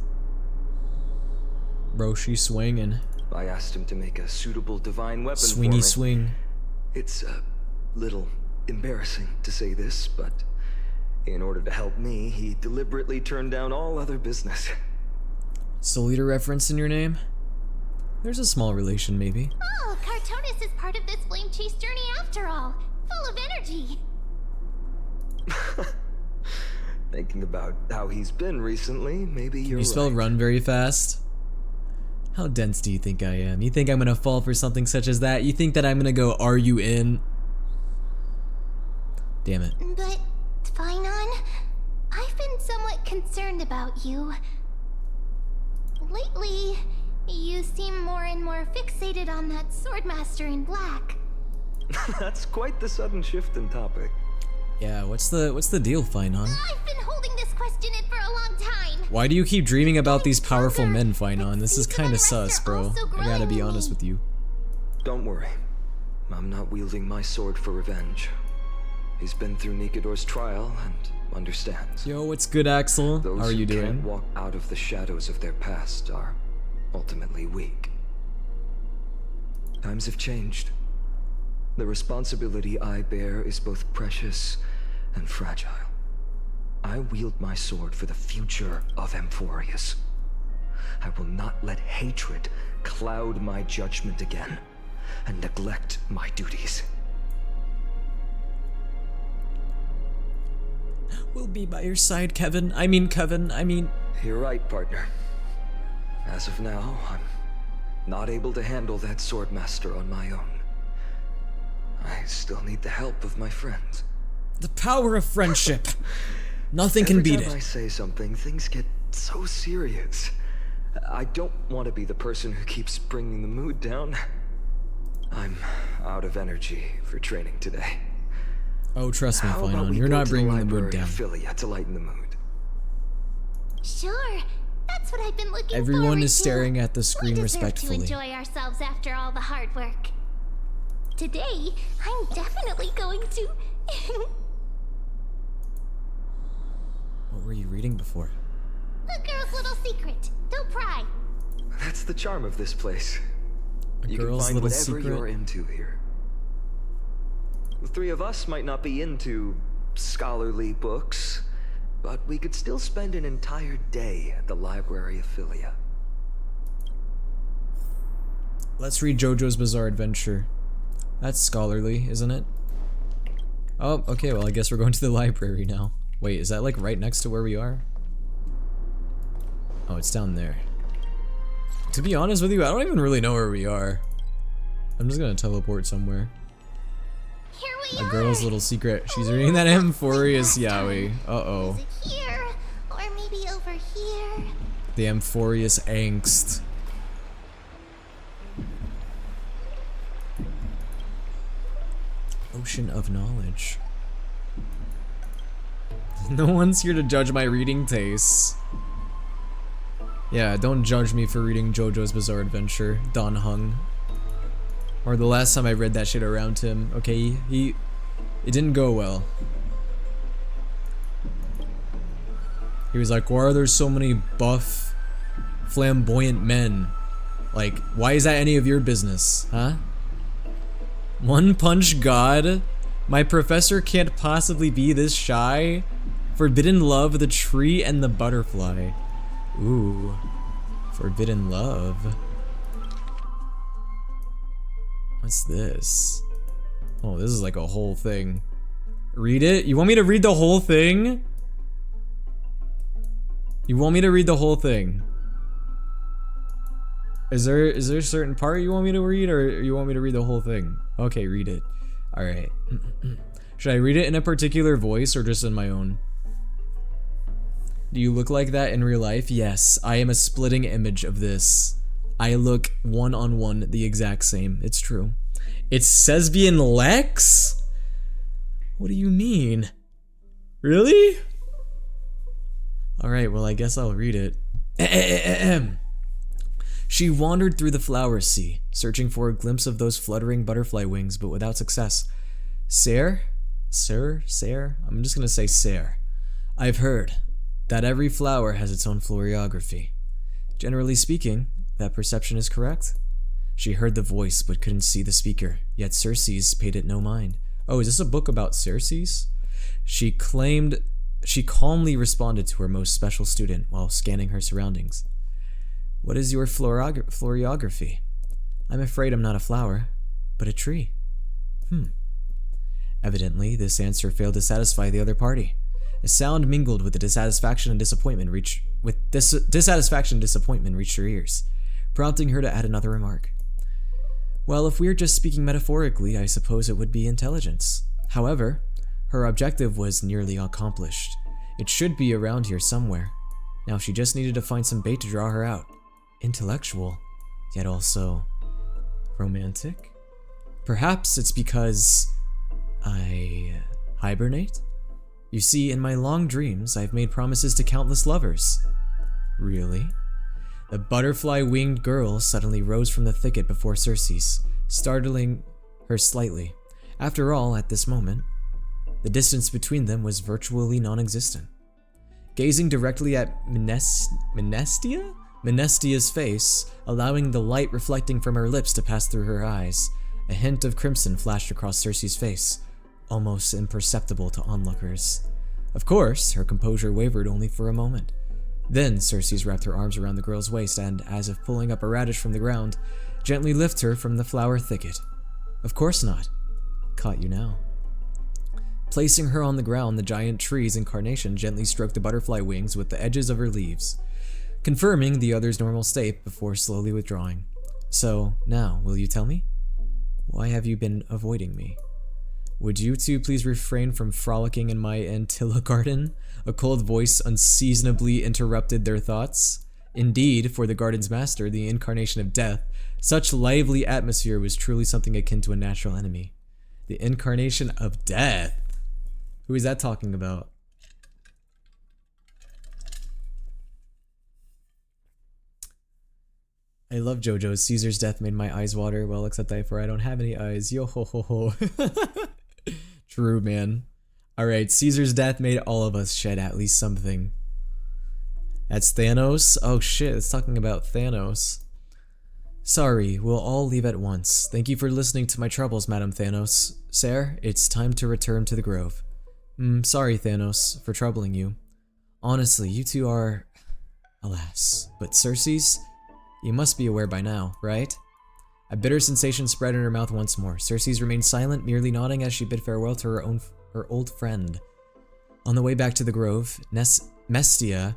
Bro, she's swinging. I asked him to make a suitable divine weapon for me. Swingy swing. It's a little embarrassing to say this, but in order to help me, he deliberately turned down all other business. Soul Eater reference in your name? There's a small relation, maybe. Oh, Cartonis is part of this flame chase journey after all. Full of energy. Thinking about how he's been recently, maybe Can you're you spell right. run very fast? How dense do you think I am? You think I'm gonna fall for something such as that? You think that I'm gonna go, are you in? Damn it. But, Finon, I've been somewhat concerned about you. Lately, you seem more and more fixated on that Swordmaster in black. That's quite the sudden shift in topic. Yeah, what's the deal, Finon? I've been holding this question in for a long time. Why do you keep dreaming about these powerful men, Finon? This is kinda sus, bro. I gotta be honest with you. Don't worry. I'm not wielding my sword for revenge. He's been through Nikador's trial and understands. Yo, what's good, Axel? Those How are you who doing? can't walk out of the shadows of their past are ultimately weak. Times have changed. The responsibility I bear is both precious and fragile. I wield my sword for the future of Amphorius. I will not let hatred cloud my judgment again and neglect my duties. We'll be by your side, Kevin. Kevin. You're right, partner. As of now, I'm not able to handle that swordmaster on my own. I still need the help of my friends. The power of friendship. Nothing can beat Every time I it. say something, things get so serious. I don't want to be the person who keeps bringing the mood down. I'm out of energy for training today. Oh, trust me, How about Finon. we You're go not to the bringing the mood library down. affiliate to lighten the mood? Sure, that's what I've been looking Everyone forward is to. staring at the We screen deserve respectfully. to enjoy ourselves after all the hard work. Today, I'm definitely going to. What were you reading before? A girl's little secret. Don't pry. That's the charm of this place. A You can girl's find little whatever secret? you're into here. The three of us might not be into scholarly books, but we could still spend an entire day at the library of Philia. Let's read JoJo's Bizarre Adventure. That's scholarly, isn't it? Oh, okay, well I guess we're going to the library now. Wait, is that like right next to where we are? Oh, it's down there. To be honest with you, I don't even really know where we are. I'm just gonna teleport somewhere. Here we A are. girl's little secret. She's reading that Amphorius Yaoi. Uh-oh. Is it here? Or maybe over here? The Amphorius Angst. Ocean of knowledge. No one's here to judge my reading tastes. Yeah, don't judge me for reading JoJo's Bizarre Adventure, Don Hung. Or the last time I read that shit around him. Okay, it didn't go well. He was like, why are there so many buff, flamboyant men? Like, why is that any of your business, huh? One Punch God? My professor can't possibly be this shy? Forbidden love, the tree, and the butterfly. Ooh. Forbidden love. What's this? Oh, this is like a whole thing. Read it? You want me to read the whole thing? You want me to read the whole thing? Is there a certain part you want me to read, or you want me to read the whole thing? Okay, read it. All right. Should I read it in a particular voice or just in my own? Do you look like that in real life? Yes, I am a splitting image of this. I look one-on-one the exact same. It's true. It's Sesbian Lex? What do you mean? Really? Alright, well I guess I'll read it. She wandered through the flower sea, searching for a glimpse of those fluttering butterfly wings, but without success. Sir? I'm just gonna say Sir. I've heard that every flower has its own floriography. Generally speaking, that perception is correct. She heard the voice but couldn't see the speaker, yet Circes paid it no mind. Oh, is this a book about Circes? She calmly responded to her most special student while scanning her surroundings. What is your floriography? I'm afraid I'm not a flower, but a tree. Evidently, this answer failed to satisfy the other party. A sound mingled with the dissatisfaction and disappointment reached her ears, prompting her to add another remark. Well, if we're just speaking metaphorically, I suppose it would be intelligence. However, her objective was nearly accomplished. It should be around here somewhere. Now she just needed to find some bait to draw her out. Intellectual, yet also romantic? Perhaps it's because I hibernate? You see, in my long dreams, I've made promises to countless lovers. Really? The butterfly-winged girl suddenly rose from the thicket before Circes, startling her slightly. After all, at this moment, the distance between them was virtually non-existent. Gazing directly at Menestia's face, allowing the light reflecting from her lips to pass through her eyes, a hint of crimson flashed across Circes' face, almost imperceptible to onlookers. Of course, her composure wavered only for a moment. Then Circes wrapped her arms around the girl's waist and, as if pulling up a radish from the ground, gently lifted her from the flower thicket. Of course not. Caught you now. Placing her on the ground, the giant tree's incarnation gently stroked the butterfly wings with the edges of her leaves, confirming the other's normal state before slowly withdrawing. So, now, will you tell me? Why have you been avoiding me? Would you two please refrain from frolicking in my Antilla garden? A cold voice unseasonably interrupted their thoughts. Indeed, for the garden's master, the incarnation of death, such lively atmosphere was truly something akin to a natural enemy. The incarnation of death? Who is that talking about? I love JoJo's. Caesar's death made my eyes water. Well, except for I don't have any eyes. Yo ho ho ho. True, man. Alright, Caesar's death made all of us shed at least something. That's Thanos? Oh shit, it's talking about Thanos. Sorry, we'll all leave at once. Thank you for listening to my troubles, Madam Thanos. Sir, it's time to return to the grove. Sorry, Thanos, for troubling you. Honestly, you two are... Alas. But Circes? You must be aware by now, right? A bitter sensation spread in her mouth once more. Circes remained silent, merely nodding as she bid farewell to her old friend. On the way back to the grove, Mestia...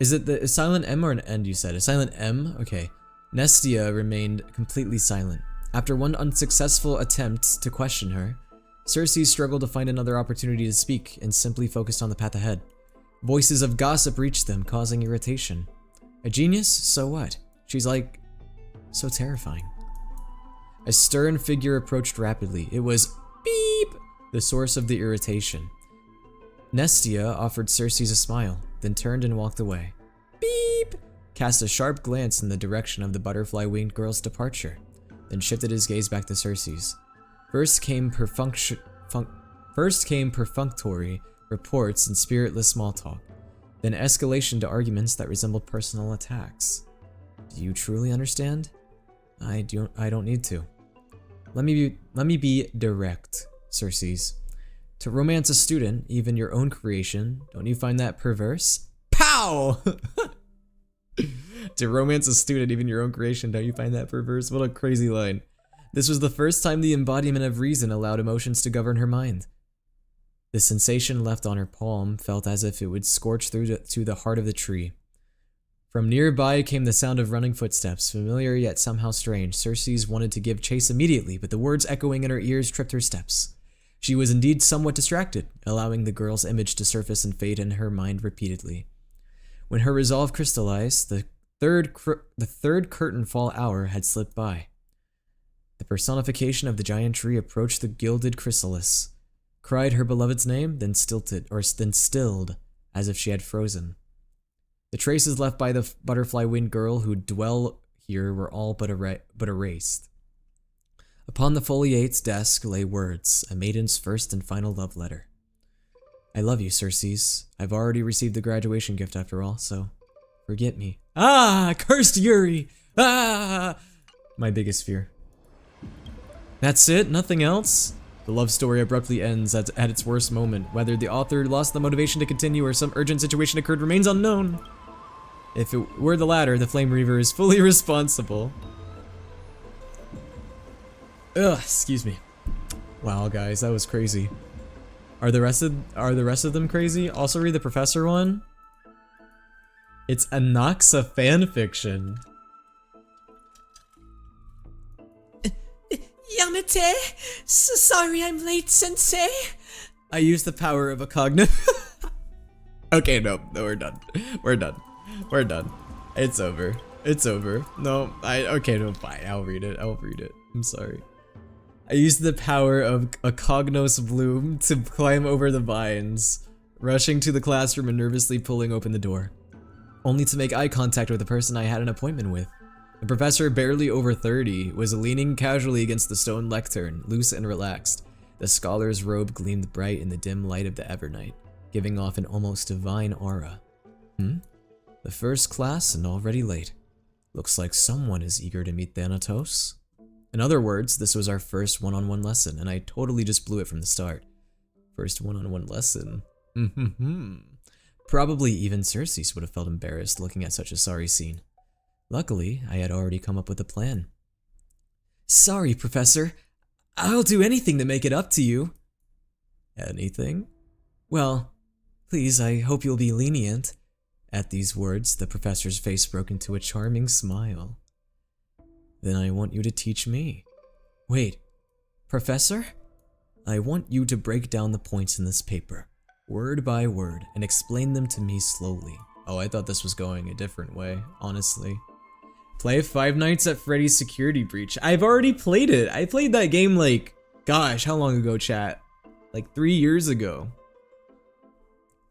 Is it a silent M or an N, you said? A silent M? Okay. Nestia remained completely silent. After one unsuccessful attempt to question her, Circes struggled to find another opportunity to speak and simply focused on the path ahead. Voices of gossip reached them, causing irritation. A genius? So what? She's like... so terrifying. A stern figure approached rapidly. It was beep, the source of the irritation. Nestia offered Circes a smile, then turned and walked away. Beep! Cast a sharp glance in the direction of the butterfly-winged girl's departure, then shifted his gaze back to Circes. First came perfunctory reports and spiritless small talk, then escalation to arguments that resembled personal attacks. Do you truly understand? I don't need to. Let me be direct, Circes. To romance a student, even your own creation, don't you find that perverse? Pow! To romance a student, even your own creation, don't you find that perverse? What a crazy line. This was the first time the embodiment of reason allowed emotions to govern her mind. The sensation left on her palm felt as if it would scorch through to the heart of the tree. From nearby came the sound of running footsteps, familiar yet somehow strange. Circes wanted to give chase immediately, but the words echoing in her ears tripped her steps. She was indeed somewhat distracted, allowing the girl's image to surface and fade in her mind repeatedly. When her resolve crystallized, the third curtain fall hour had slipped by. The personification of the giant tree approached the gilded chrysalis, cried her beloved's name, then stilled, as if she had frozen. The traces left by the butterfly-winged girl who dwell here were all but erased. Upon the foliate's desk lay words, a maiden's first and final love letter. I love you, Circes. I've already received the graduation gift after all, so forget me. Ah, cursed Yuri! Ah! My biggest fear. That's it? Nothing else? The love story abruptly ends at its worst moment. Whether the author lost the motivation to continue or some urgent situation occurred remains unknown. If it were the latter, the Flame Reaver is fully responsible. Ugh, excuse me. Wow, guys, that was crazy. Are the rest of them crazy? Also read the Professor one. It's Anaxa fanfiction. Yamete, sorry I'm late, Sensei. I used the power of a cognitive. Okay, no, we're done. We're done. We're done. It's over. It's over. No, okay, no, fine. I'll read it. I'll read it. I'm sorry. I used the power of a cognos bloom to climb over the vines, rushing to the classroom and nervously pulling open the door, only to make eye contact with the person I had an appointment with. The professor, barely over 30, was leaning casually against the stone lectern, loose and relaxed. The scholar's robe gleamed bright in the dim light of the Evernight, giving off an almost divine aura. The first class and already late. Looks like someone is eager to meet Thanatos. In other words, this was our first one-on-one lesson, and I totally just blew it from the start. First one-on-one lesson. Probably even Circes would have felt embarrassed looking at such a sorry scene. Luckily, I had already come up with a plan. Sorry, Professor. I'll do anything to make it up to you. Anything? Well, please, I hope you'll be lenient. At these words, the professor's face broke into a charming smile. Then I want you to teach me. Wait, Professor? I want you to break down the points in this paper, word by word, and explain them to me slowly. Oh, I thought this was going a different way, honestly. Play Five Nights at Freddy's Security Breach. I've already played it. I played that game like, gosh, how long ago, chat? Like 3 years ago.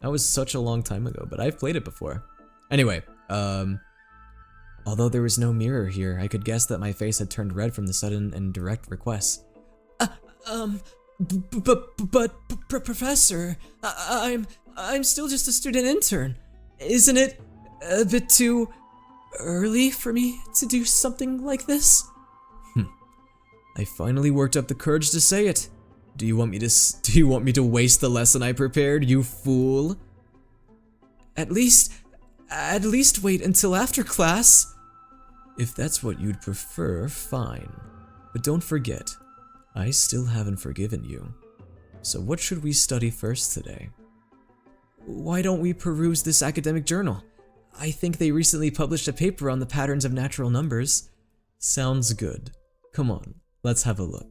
That was such a long time ago, but I've played it before. Anyway, although there was no mirror here, I could guess that my face had turned red from the sudden and direct request. But Professor, I'm still just a student intern. Isn't it a bit too early for me to do something like this? I finally worked up the courage to say it. Do you want me to waste the lesson I prepared, you fool? At least wait until after class. If that's what you'd prefer, fine. But don't forget, I still haven't forgiven you. So what should we study first today? Why don't we peruse this academic journal? I think they recently published a paper on the patterns of natural numbers. Sounds good. Come on, let's have a look.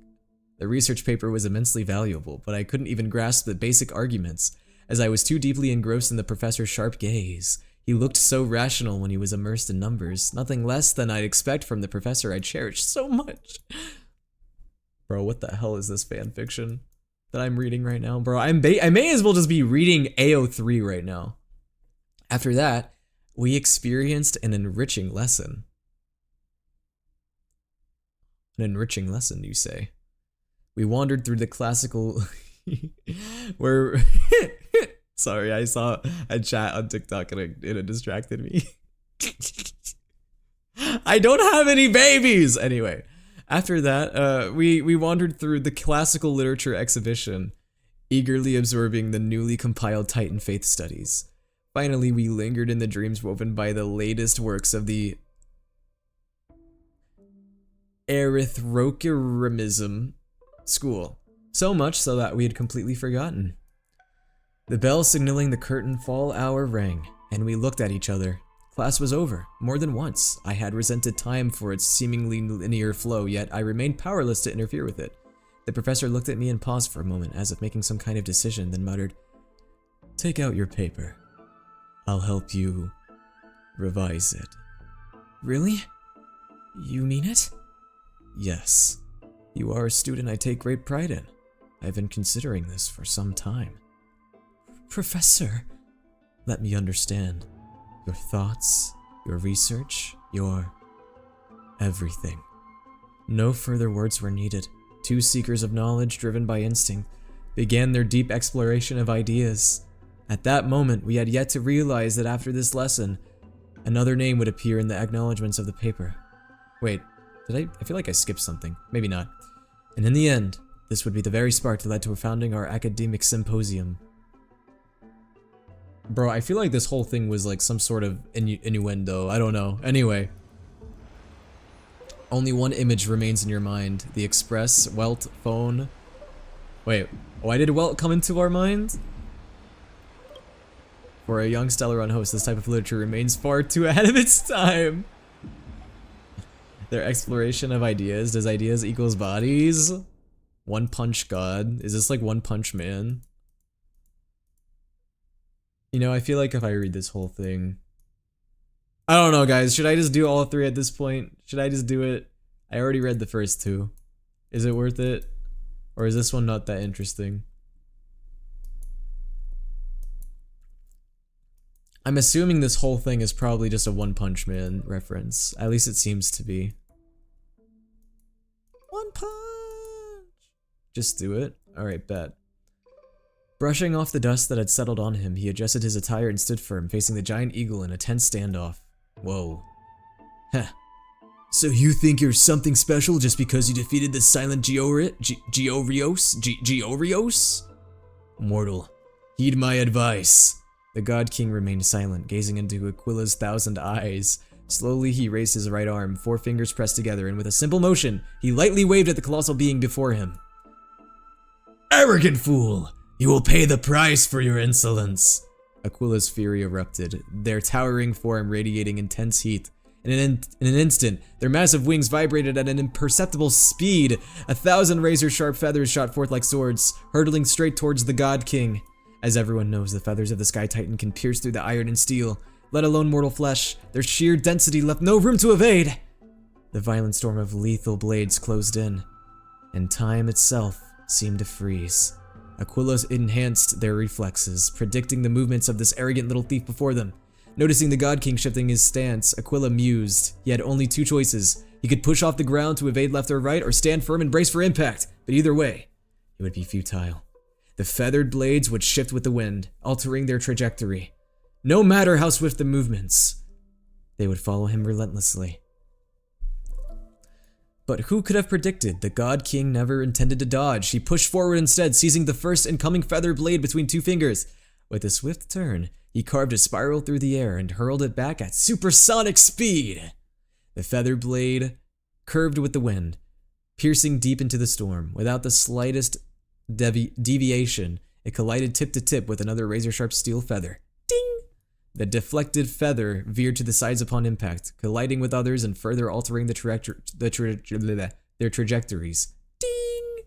The research paper was immensely valuable, but I couldn't even grasp the basic arguments, as I was too deeply engrossed in the professor's sharp gaze. He looked so rational when he was immersed in numbers, nothing less than I'd expect from the professor I cherished so much. Bro, what the hell is this fanfiction that I'm reading right now? Bro, I may as well just be reading AO3 right now. After that, we experienced an enriching lesson. An enriching lesson, you say? We wandered through the classical... where... Sorry, I saw a chat on TikTok and it distracted me. I don't have any babies! Anyway, after that, we wandered through the classical literature exhibition, eagerly absorbing the newly compiled Titan faith studies. Finally, we lingered in the dreams woven by the latest works of the Erythrochimism school, so much so that we had completely forgotten. The bell signaling the curtain fall hour rang, and we looked at each other. Class was over. More than once, I had resented time for its seemingly linear flow, yet I remained powerless to interfere with it. The professor looked at me and paused for a moment, as if making some kind of decision, then muttered, "Take out your paper. I'll help you revise it." Really? You mean it? Yes. You are a student I take great pride in. I've been considering this for some time. Professor. Let me understand. Your thoughts, your research, your everything. No further words were needed. Two seekers of knowledge, driven by instinct, began their deep exploration of ideas. At that moment, we had yet to realize that after this lesson, another name would appear in the acknowledgements of the paper. Wait, I feel like I skipped something. Maybe not. And in the end, this would be the very spark that led to founding our academic symposium. Bro, I feel like this whole thing was like some sort of innuendo. I don't know. Anyway. Only one image remains in your mind. The express Welt phone. Wait, why did Welt come into our mind? For a young Stellaron host, this type of literature remains far too ahead of its time. Their exploration of ideas. Does ideas equals bodies? One Punch God. Is this like One Punch Man? You know, I feel like if I read this whole thing... I don't know, guys. Should I just do all three at this point? Should I just do it? I already read the first two. Is it worth it? Or is this one not that interesting? I'm assuming this whole thing is probably just a One Punch Man reference. At least it seems to be. One Punch! Just do it? Alright, bet. Brushing off the dust that had settled on him, he adjusted his attire and stood firm, facing the giant eagle in a tense standoff. Whoa. Heh. So you think you're something special just because you defeated the silent Georios? Mortal, heed my advice. The God King remained silent, gazing into Aquila's 1,000 eyes. Slowly, he raised his right arm, 4 fingers pressed together, and with a simple motion, he lightly waved at the colossal being before him. Arrogant fool! You will pay the price for your insolence! Aquila's fury erupted, their towering form radiating intense heat. In an instant, their massive wings vibrated at an imperceptible speed. 1,000 razor-sharp feathers shot forth like swords, hurtling straight towards the God King. As everyone knows, the feathers of the Sky Titan can pierce through the iron and steel, let alone mortal flesh. Their sheer density left no room to evade. The violent storm of lethal blades closed in, and time itself seemed to freeze. Aquila enhanced their reflexes, predicting the movements of this arrogant little thief before them. Noticing the God King shifting his stance, Aquila mused. He had only 2 choices. He could push off the ground to evade left or right, or stand firm and brace for impact. But either way, it would be futile. The feathered blades would shift with the wind, altering their trajectory. No matter how swift the movements, they would follow him relentlessly. But who could have predicted? The God King never intended to dodge. He pushed forward instead, seizing the first incoming feather blade between 2 fingers. With a swift turn, he carved a spiral through the air and hurled it back at supersonic speed. The feather blade curved with the wind, piercing deep into the storm. Without the slightest deviation, it collided tip to tip with another razor-sharp steel feather. Ding! The deflected feather veered to the sides upon impact, colliding with others and further altering their trajectories. Ding!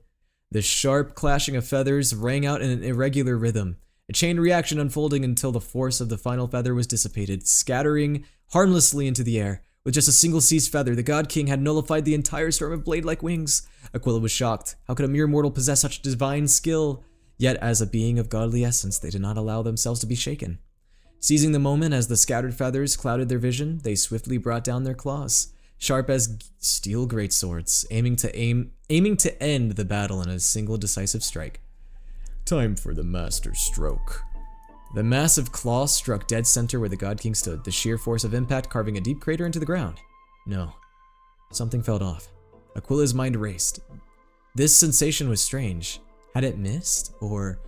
The sharp clashing of feathers rang out in an irregular rhythm, a chain reaction unfolding until the force of the final feather was dissipated, scattering harmlessly into the air. With just a single seized feather, the God King had nullified the entire storm of blade-like wings. Aquila was shocked. How could a mere mortal possess such divine skill? Yet, as a being of godly essence, they did not allow themselves to be shaken. Seizing the moment as the scattered feathers clouded their vision, they swiftly brought down their claws, sharp as steel greatswords, aiming to end the battle in a single decisive strike. Time for the master stroke. The massive claw struck dead center where the God King stood, the sheer force of impact carving a deep crater into the ground. No. Something felt off. Aquila's mind raced. This sensation was strange. Had it missed? Or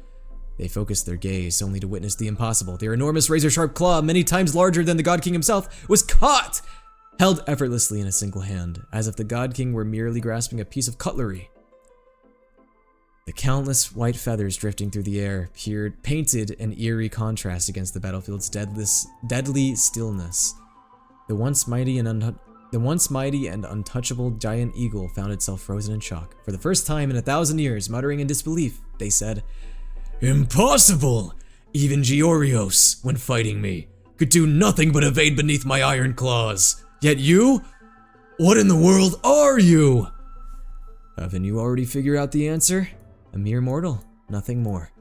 they focused their gaze only to witness the impossible. Their enormous razor-sharp claw, many times larger than the God King himself, was caught! Held effortlessly in a single hand, as if the God King were merely grasping a piece of cutlery. The countless white feathers drifting through the air painted an eerie contrast against the battlefield's deadly stillness. The once mighty and untouchable giant eagle found itself frozen in shock. For the first time in 1,000 years, muttering in disbelief, they said, "Impossible! Even Georios, when fighting me, could do nothing but evade beneath my iron claws. Yet you? What in the world are you?" Haven't you already figured out the answer? A mere mortal, nothing more.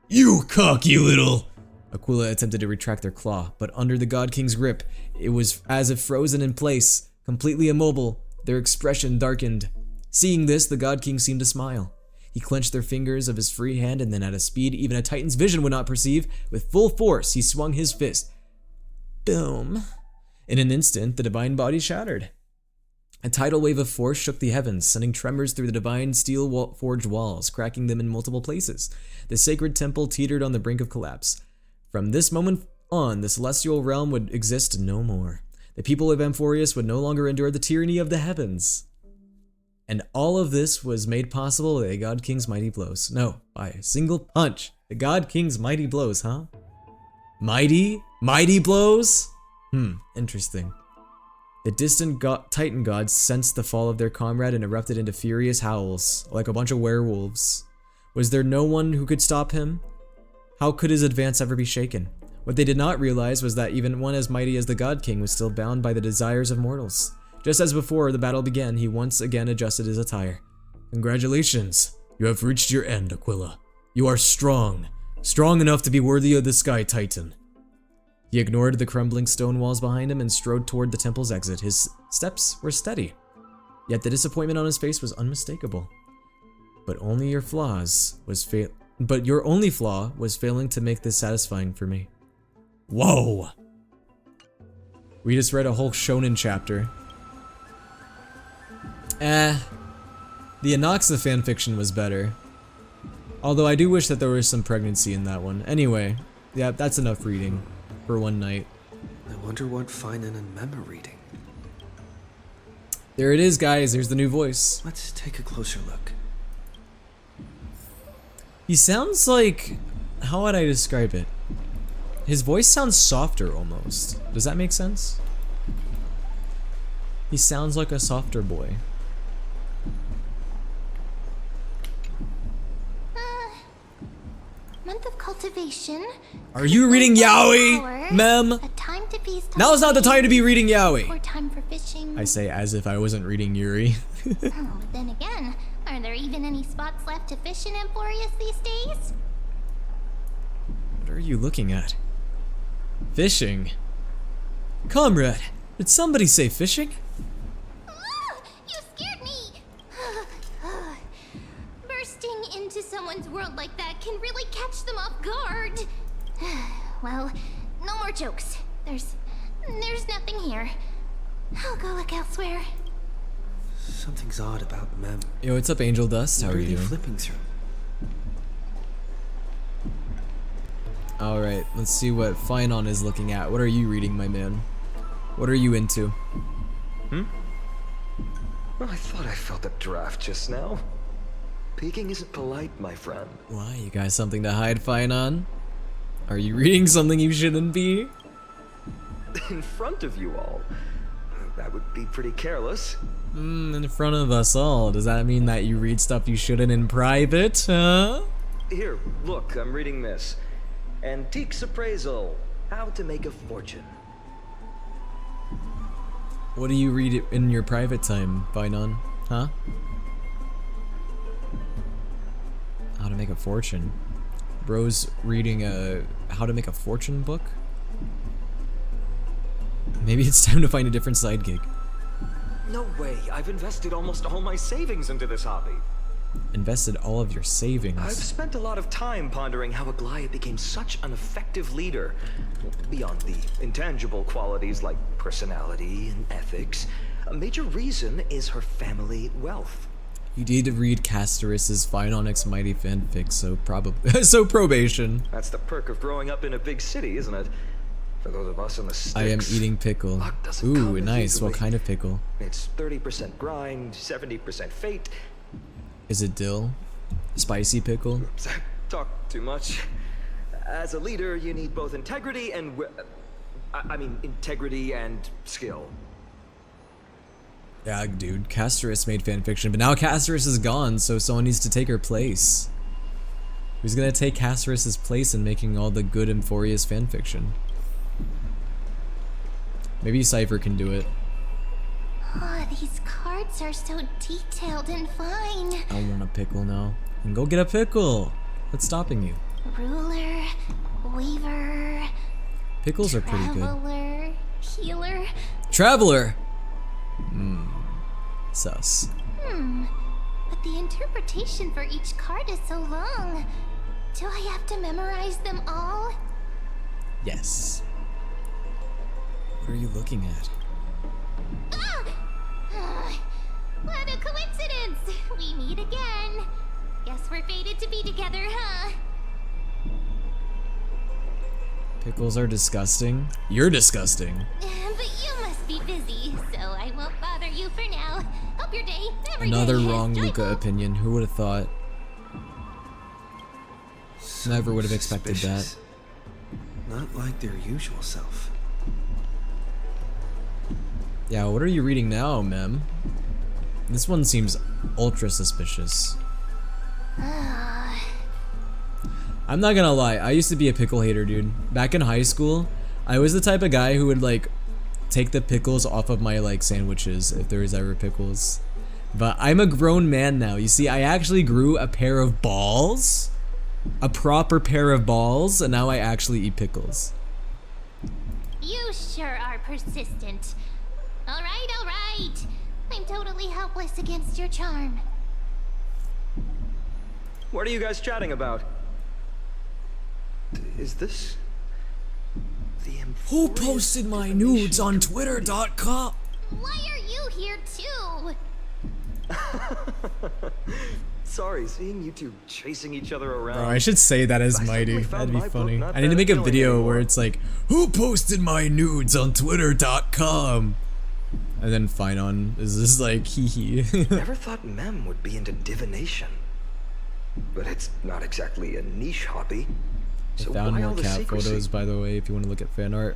"You cocky little..." Aquila attempted to retract their claw, but under the God King's grip, it was as if frozen in place, completely immobile. Their expression darkened. Seeing this, the God King seemed to smile. He clenched their fingers of his free hand, and then at a speed even a Titan's vision would not perceive, with full force he swung his fist. Boom. In an instant, the divine body shattered. A tidal wave of force shook the heavens, sending tremors through the divine steel-forged walls, cracking them in multiple places. The sacred temple teetered on the brink of collapse. From this moment on, the celestial realm would exist no more. The people of Amphorius would no longer endure the tyranny of the heavens. And all of this was made possible by the God King's mighty blows. No, by a single punch. The God King's mighty blows, huh? Mighty blows? Interesting. The distant Titan gods sensed the fall of their comrade and erupted into furious howls, like a bunch of werewolves. Was there no one who could stop him? How could his advance ever be shaken? What they did not realize was that even one as mighty as the God King was still bound by the desires of mortals. Just as before the battle began, he once again adjusted his attire. Congratulations, you have reached your end, Aquila. You are strong enough to be worthy of the Sky Titan. He ignored the crumbling stone walls behind him and strode toward the temple's exit. His steps were steady, yet the disappointment on his face was unmistakable. But your only flaw was failing to make this satisfying for me. Whoa! We just read a whole shonen chapter. The Anaxa fanfiction was better. Although I do wish that there was some pregnancy in that one. Anyway, yeah, that's enough reading for one night. I wonder what Finan and Mem are reading. There it is, guys. There's the new voice. Let's take a closer look. He sounds like... how would I describe it? His voice sounds softer almost. Does that make sense? He sounds like a softer boy. Month of cultivation. Are you reading Yaoi, Mem? A time to feast on Now's not the time to be reading or Yaoi. time for fishing. I say as if I wasn't reading Yuri. But then again, are there even any spots left to fish in Amphorius these days? What are you looking at? Fishing? Comrade, did somebody say fishing? You scared me! Bursting into someone's world like that can really catch them off guard. Well, no more jokes. There's nothing here. I'll go look elsewhere. Something's odd about Mem. Yo, what's up, Angel Dust? How What are are you they doing? flipping through? Alright, let's see what Finon is looking at. What are you reading, my man? What are you into? Well, I thought I felt a draft just now. Peeking isn't polite, my friend. Why, you got something to hide, Finon? Are you reading something you shouldn't be? In front of you all. That would be pretty careless. In front of us all. Does that mean that you read stuff you shouldn't in private, huh? Here, look, I'm reading this. Antiques Appraisal. How to Make a Fortune. What do you read in your private time, Finon? Huh? How to Make a Fortune. Bro's reading a How to Make a Fortune book? Maybe it's time to find a different side gig. No way, I've invested almost all my savings into this hobby. Invested all of your savings. I've spent a lot of time pondering how Aglaia became such an effective leader. Beyond the intangible qualities like personality and ethics, a major reason is her family wealth. You need to read Castoris's Finon X Mighty fanfic, so so probation. That's the perk of growing up in a big city, isn't it? For those of us in the sticks. I am eating pickle. Luck doesn't come Ooh, as nice. easily. What kind of pickle? It's 30% grind, 70% fate. Is it dill? Spicy pickle? Talk too much. As a leader, you need both integrity and I mean, integrity and skill. Yeah, dude, Casterus made fanfiction, but now Casterus is gone, so someone needs to take her place. Who's gonna take Casterus's place in making all the good Emphorius fanfiction? Maybe Cypher can do it. Oh, these cards are so detailed and fine. I want a pickle now. And go get a pickle! What's stopping you? Ruler, weaver, Pickles are pretty good. traveler, healer. Traveler! Sus. But the interpretation for each card is so long. Do I have to memorize them all? Yes. What are you looking at? What a coincidence! We meet again. Guess we're fated to be together, huh? Pickles are disgusting. You're disgusting. But you must be busy, so I won't bother you for now. Hope your day, every Another day is wrong joyful. Luca opinion. Who would have thought? Never would have expected that. Suspicious. Not like their usual self. Yeah, what are you reading now, Mem? This one seems ultra suspicious. I'm not gonna lie, I used to be a pickle hater, dude. Back in high school, I was the type of guy who would like take the pickles off of my like sandwiches if there was ever pickles. But I'm a grown man now. You see, I actually grew a pair of balls, a proper pair of balls, and now I actually eat pickles. You sure are persistent. All right. I'm totally helpless against your charm. What are you guys chatting about? Is this the Who Emphorius posted my divination nudes on community? Twitter.com? Why are you here too? Sorry, seeing you two chasing each other around. Bro, I should say that as I Mighty. simply found That'd be my book funny. not I need to that make a appealing video anymore. where it's like, who posted my nudes on Twitter.com? And then Finon is just like, hee hee. Never thought Mem would be into divination. But it's not exactly a niche hobby. I So found why more all the cat secrecy? photos, by the way, if you want to look at fan art.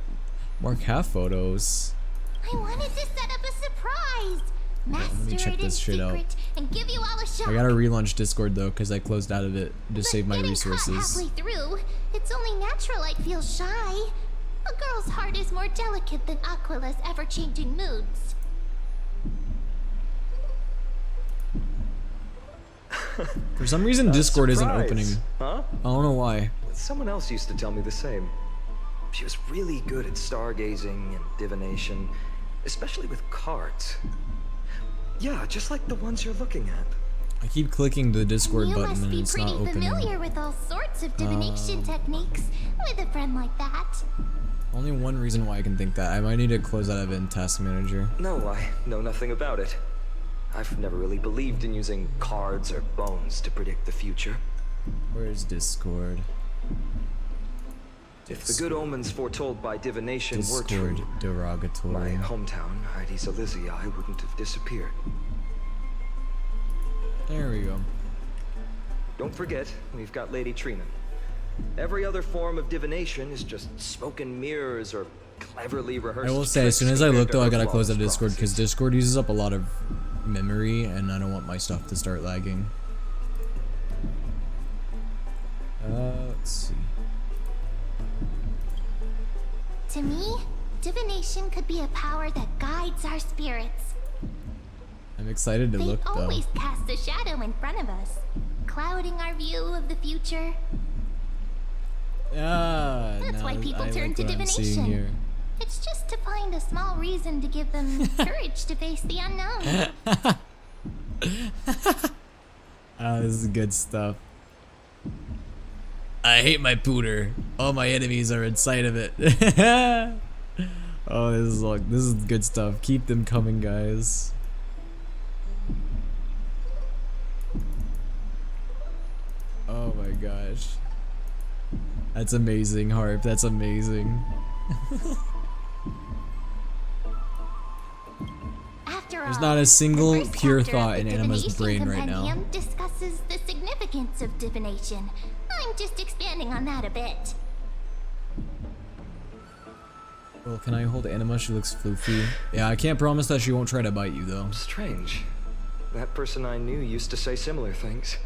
More cat photos. I wanted to set up a surprise. me Master check it in this shit out. secret and give you all a shot. I gotta relaunch Discord though, because I closed out of it to But save my getting resources. caught halfway through, it's only natural I'd feel shy. A girl's heart is more delicate than Aquila's ever-changing moods. For some reason, Discord isn't Surprise, opening. Huh? I don't know why. Someone else used to tell me the same. She was really good at stargazing and divination, especially with cards. Yeah, just like the ones you're looking at. I keep clicking the Discord You button must and be it's pretty not opening. familiar with all sorts of divination techniques with a friend like that. Only one reason why I can think that. I might need to close out of it in Task Manager. No, I know nothing about it. I've never really believed in using cards or bones to predict the future. Where's Discord? If the good omens foretold by divination were Discord true, derogatory. my hometown, Heidi's Elysiae, wouldn't have disappeared. There we go. Don't forget, we've got Lady Trina. Every other form of divination is just smoke and mirrors or cleverly rehearsed. I will say, as soon tricks as I compared look to though, I her gotta close out flawless Discord because promises. Discord uses up a lot of memory and I don't want my stuff to start lagging. Let's see. To me, divination could be a power that guides our spirits. I'm excited to They look though. always cast a shadow in front of us, clouding our view of the future. Yeah, That's why now people I turn like to what I'm seeing divination. here. It's just to find a small reason to give them courage to face the unknown. Oh, this is good stuff. I hate my pooter. All my enemies are inside of it. Oh, this is good stuff. Keep them coming, guys. Oh my gosh. That's amazing, Harp. That's amazing. After There's all, not a single the first pure chapter of thought the in Anima's Divination brain right now. Compendium discusses the significance of divination. I'm just expanding on that a bit. Well, can I hold Anima? She looks floofy. Yeah, I can't promise that she won't try to bite you, though. Strange. That person I knew used to say similar things.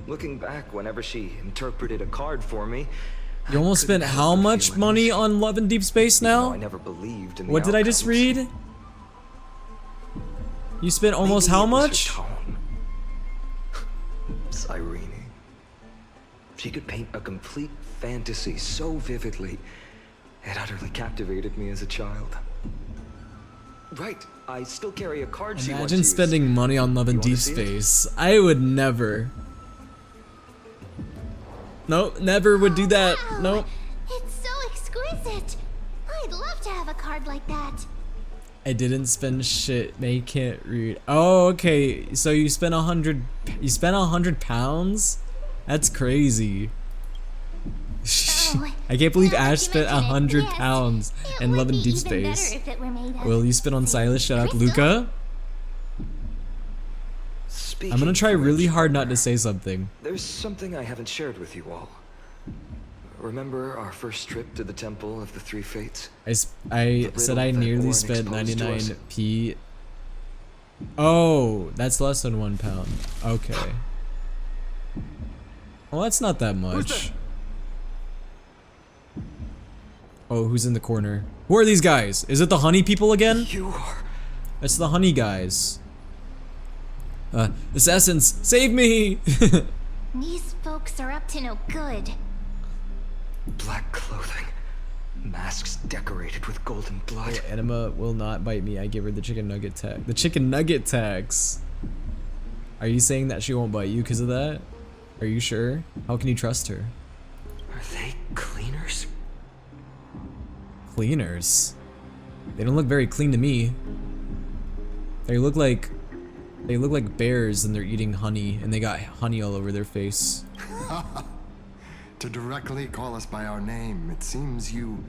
Looking back, whenever she interpreted a card for me, You almost spent how much money on Love in Deep Space now? I never believed in the What did I just outcomes. read? You spent almost Maybe how it was her much? tone. Cyrene. She could paint a complete fantasy so vividly, it utterly captivated me as a child. Right, I still carry a card she once Imagine used. spending money on Love in You wanna Deep see it? Space. I would never. Nope, never would do that. Wow, Nope. It's so exquisite. I'd love to have a card like that. I didn't spend shit. They can't read. Oh, okay. So you spent 100. You spent 100 pounds? That's crazy. I can't believe now that Ash you spent mention it, 100 yes, pounds it and would Love in be Deep even better Space. if it were made of Will you spit on Silas? Shut up, crystal. Luca. Speaking I'm gonna try of really which, hard not to say something. there's something I haven't shared with you all. Remember our first trip to the Temple of the Three Fates? I said I riddle that nearly Orin spent exposed to us. 99p. Oh, that's less than £1. Okay. Well, that's not that much. Oh, who's in the corner? Who are these guys? Is it the honey people again? You are It's the honey guys. Assassins, save me! These folks are up to no good. black clothing, masks decorated with golden blood. Anima will not bite me. I give her the chicken nugget tag. The chicken nugget tax. Are you saying that she won't bite you because of that? Are you sure? How can you trust her? Are they cleaners? Cleaners? They don't look very clean to me. They look like bears and they're eating honey and they got honey all over their face. To directly call us by our name, it seems you,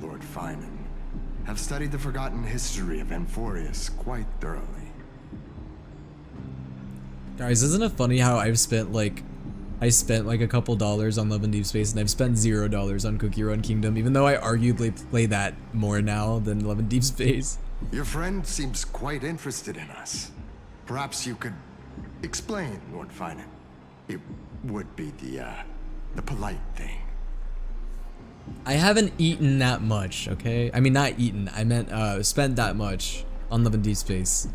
Lord Finan, have studied the forgotten history of Amphorius quite thoroughly. Guys, isn't it funny how I spent like a couple dollars on Love in Deep Space and I've spent $0 on Cookie Run Kingdom, even though I arguably play that more now than Love in Deep Space. Your friend seems quite interested in us. Perhaps you could explain, Lord Finan. It would be the polite thing. I haven't eaten that much, okay? I mean, not eaten. I meant spent that much on Love in Deep Space.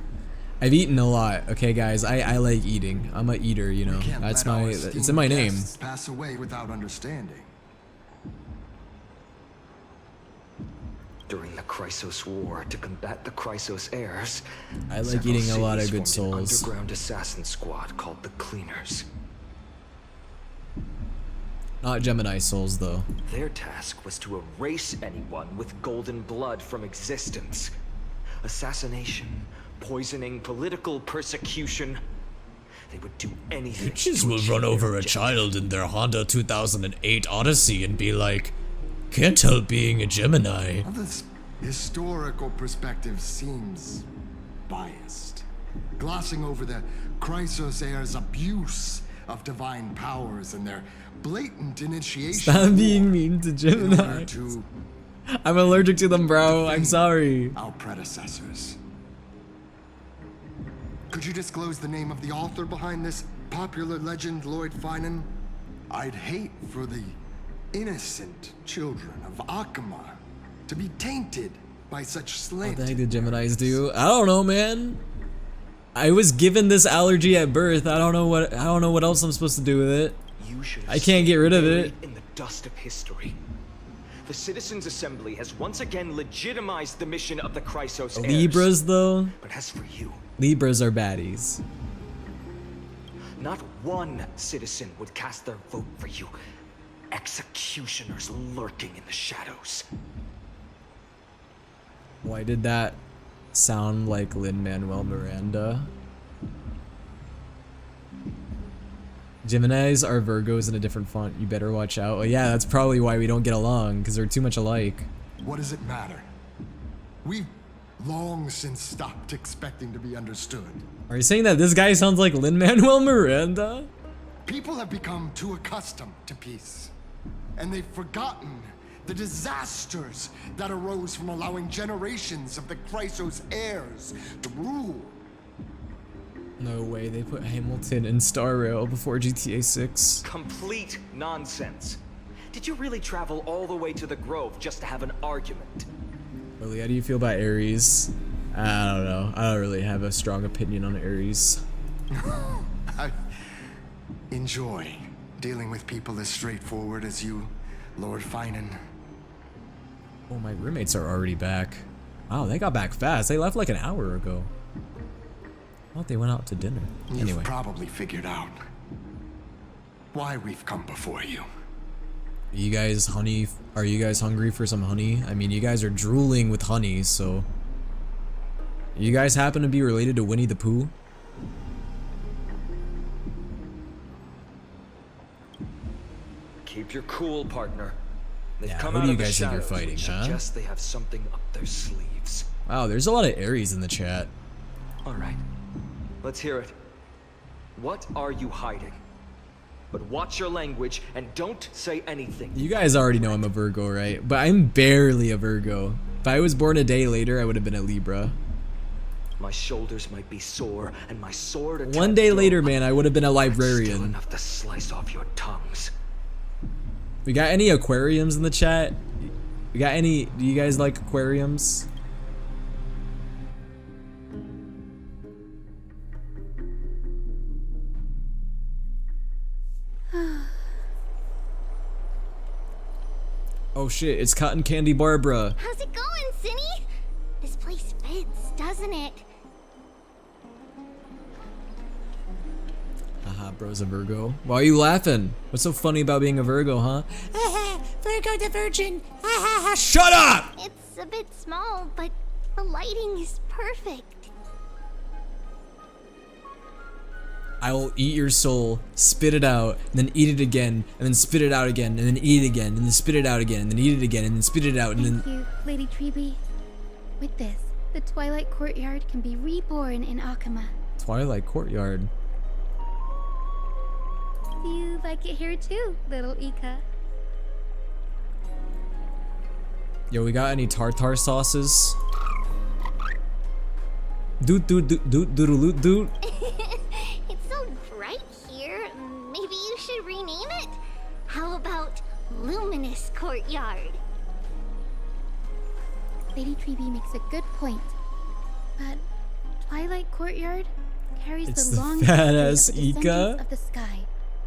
I've eaten a lot, okay, guys? I like eating. I'm a eater, you know. Can't That's let our it's in esteemed my name. guests pass away without understanding. During the Chrysos War, to combat the Chrysos heirs, I like several eating a lot of cities good formed an souls. underground assassin squad called the Cleaners. Not Gemini souls, though. Their task was to erase anyone with golden blood from existence. Assassination, poisoning, political persecution. They would do anything. Witches to will achieve run their over a objective. child in their Honda 2008 Odyssey and be like, can't help being a Gemini. Well, this historical perspective seems biased, glossing over the Chrysos heirs' abuse of divine powers and their blatant initiation. Stop being mean to in order Gemini. to I'm allergic to them, bro. I'm sorry. our predecessors. Could you disclose the name of the author behind this popular legend, Lord Finan? I'd hate for the innocent children of Akama to be tainted by such What slanted. the heck did Geminis do? I don't know, man. I was given this allergy at birth. I don't know what else I'm supposed to do with it. You should have I can't get rid of buried it. in the dust of history. The Citizens' Assembly has once again legitimized the mission of the Chrysos heirs. Libras, though. But as for you, Libras are baddies. not one citizen would cast their vote for you. Executioners lurking in the shadows. Why did that sound like Lin-Manuel Miranda? Geminis are Virgos in a different font. You better watch out. Well, yeah, that's probably why we don't get along, because they're too much alike. What does it matter? We've long since stopped expecting to be understood. Are you saying that this guy sounds like Lin-Manuel Miranda? People have become too accustomed to peace, and they've forgotten the disasters that arose from allowing generations of the Chrysos heirs to rule. No way, they put Hamilton in Star Rail before GTA 6. Complete nonsense. Did you really travel all the way to the Grove just to have an argument? Lily, how do you feel about Ares? I don't know. I don't really have a strong opinion on Ares. I enjoy dealing with people as straightforward as you, Lord Finan. Oh, my roommates are already back. Wow, they got back fast. They left like an hour ago. I thought they went out to dinner. You've Anyway. probably figured out why we've come before you. Are you guys hungry for some honey? I mean, you guys are drooling with honey, so... You guys happen to be related to Winnie the Pooh? Keep your cool, partner. They've Yeah, come who out do you of the guys think you're shadows, fighting, which huh? suggests they have something up their sleeves. Wow, there's a lot of Aries in the chat. All right, let's hear it. What are you hiding? But watch your language and don't say anything. You guys already know I'm a Virgo, right? But I'm barely a Virgo. If I was born a day later, I would have been a Libra. My shoulders might be sore, and my sword. a One tad day dull, later, man, I would have been a but still librarian. enough to slice off your tongues. We got any aquariums in the chat? We got any? Do you guys like aquariums? Oh shit, it's Cotton Candy Barbara. How's it going, Cinny? This place fits, doesn't it? Haha, bro's a Virgo. Why are you laughing? What's so funny about being a Virgo, huh? Virgo the Virgin. Shut up! It's a bit small, but the lighting is perfect. I will eat your soul, spit it out, and then eat it again, and then spit it out again, and then eat it again, and then spit it out again, and then eat it again, and then spit it out, and then... Thank you, Lady Treby. With this, the Twilight Courtyard can be reborn in Akama. Twilight Courtyard. Do you like it here too, little Ika? Yo, we got any tartar sauces? Doot doot doot doot doot doot. It's so bright here. Maybe you should rename it? How about Luminous Courtyard? Lady Treby makes a good point. But Twilight Courtyard carries It's the the long fat history ass of the Ika. descendants of the sky.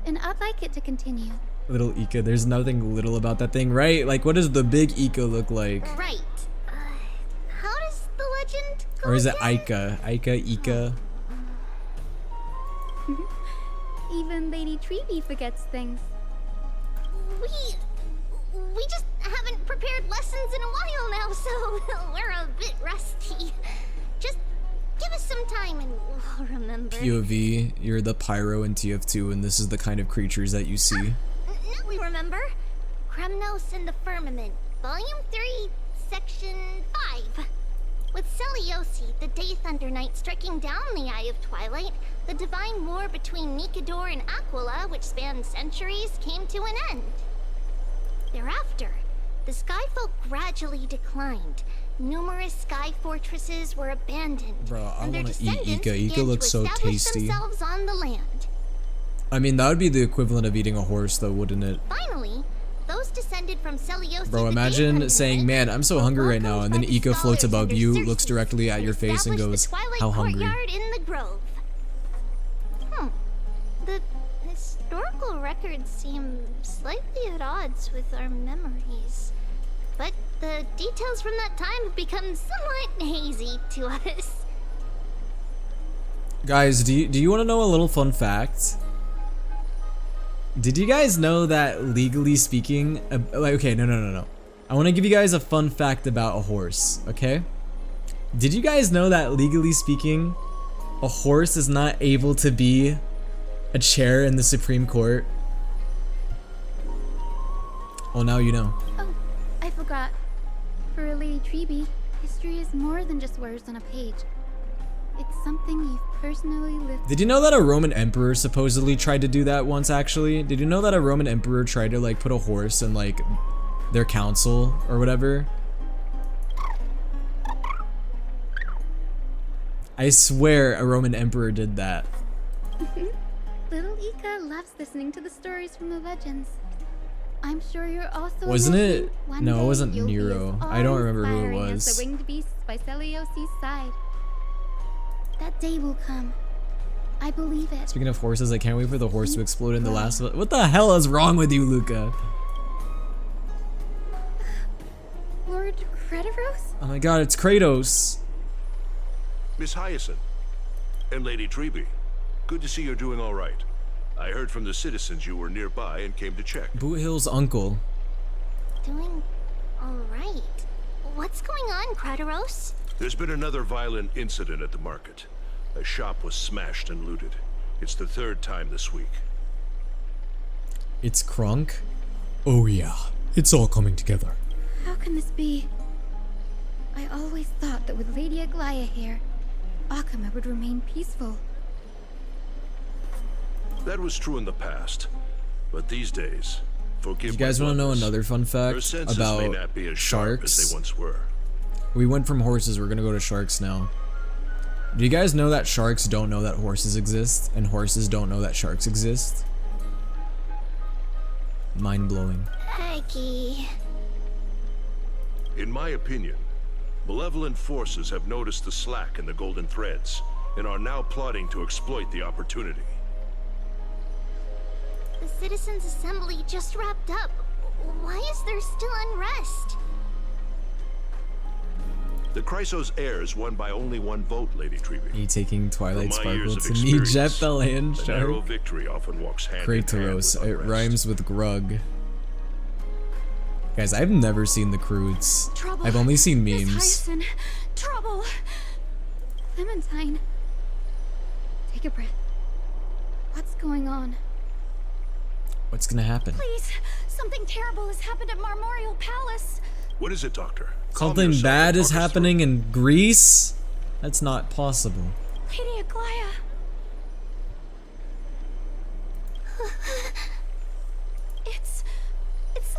And I'd like it to continue. Little Ika, there's nothing little about that thing, right? Like, what does the big Ika look like? Right. How does the legend go Or is it again? Ika? Ika? Even Lady Treby forgets things. We just haven't prepared lessons in a while now, so we're a bit rusty. Just give us some time and we'll remember. POV, you're the pyro in TF2, and this is the kind of creatures that you see. Now we remember. Kremnos and the Firmament, Volume 3, Section 5. With Celiosi, the Day Thunder Knight, striking down the Eye of Twilight, the divine war between Nikador and Aquila, which spanned centuries, came to an end. Thereafter, the Skyfolk gradually declined. Numerous sky fortresses were abandoned, Bro, I and their wanna eat descendants Ika. began Ika looks to so establish tasty. themselves on the land. I mean, that would be the equivalent of eating a horse, though, wouldn't it? Finally, those descended from Celiosi, Bro, the imagine Day saying, Thunder man, Knight, I'm so were hungry right now, welcomed and then by the Ika floats scholars above under you, Circe, looks directly at your face, and goes, established the Twilight how hungry? Courtyard in the grove. The historical records seem slightly at odds with our memories, but the details from that time have become somewhat hazy to us. Guys, do you want to know a little fun fact? Did you guys know that legally speaking, okay, no. I want to give you guys a fun fact about a horse, okay? Did you guys know that legally speaking, a horse is not able to be a chair in the Supreme Court? Well, now you know. Oh, I forgot. For a Lady Treby, history is more than just words on a page. It's something you've personally lived. Did you know that a Roman emperor supposedly tried to do that once, actually? Did you know that a Roman emperor tried to, like, put a horse in, like, their council or whatever. I swear a Roman emperor did that. Little Ika loves listening to the stories from the legends. I'm sure you're also Wasn't imagining it? one No, it day wasn't you'll be Nero. as I don't remember who it awe-inspiring as was. the winged beasts by Celiosi's side. That day will come. I believe it. Speaking of horses, I can't wait for the horse to explode in the last of it. What the hell is wrong with you, Luca? Lord Crediros? Oh my god, it's Kratos. Miss Hyacinth and Lady Treby, good to see you're doing all right. I heard from the citizens you were nearby and came to check. Boot Hill's uncle. Doing alright. What's going on, Crataros? There's been another violent incident at the market. A shop was smashed and looted. It's the third time this week. It's Krunk? Oh yeah, it's all coming together. How can this be? I always thought that with Lady Aglaya here, Akama would remain peaceful. That was true in the past, but these days, forgive You guys my want to know bluntness, another fun her fact senses may about not be as sharp as sharks? they once were. We went from horses, we're gonna go to sharks now. Do you guys know that sharks don't know that horses exist, and horses don't know that sharks exist? Mind blowing. Aggie. In my opinion, malevolent forces have noticed the slack in the golden threads and are now plotting to exploit the opportunity. The Citizens' Assembly just wrapped up. Why is there still unrest? The Chrysos heirs won by only one vote, Lady Treby. Me taking Twilight From my years Sparkle of to meet Jeff experience, the Land a narrow Shark. victory often walks hand in hand Kratos, with it unrest. rhymes with Grug. Guys, I've never seen the Croods. Trouble. I've only seen Miss memes. Hyacinth, trouble. Clementine. Take a breath. What's going on? What's gonna happen? Please, something terrible has happened at Marmorial Palace. What is it, Doctor? Calm Something yourself bad and is talk us happening in Greece? That's not possible. Lady Aglaya. It's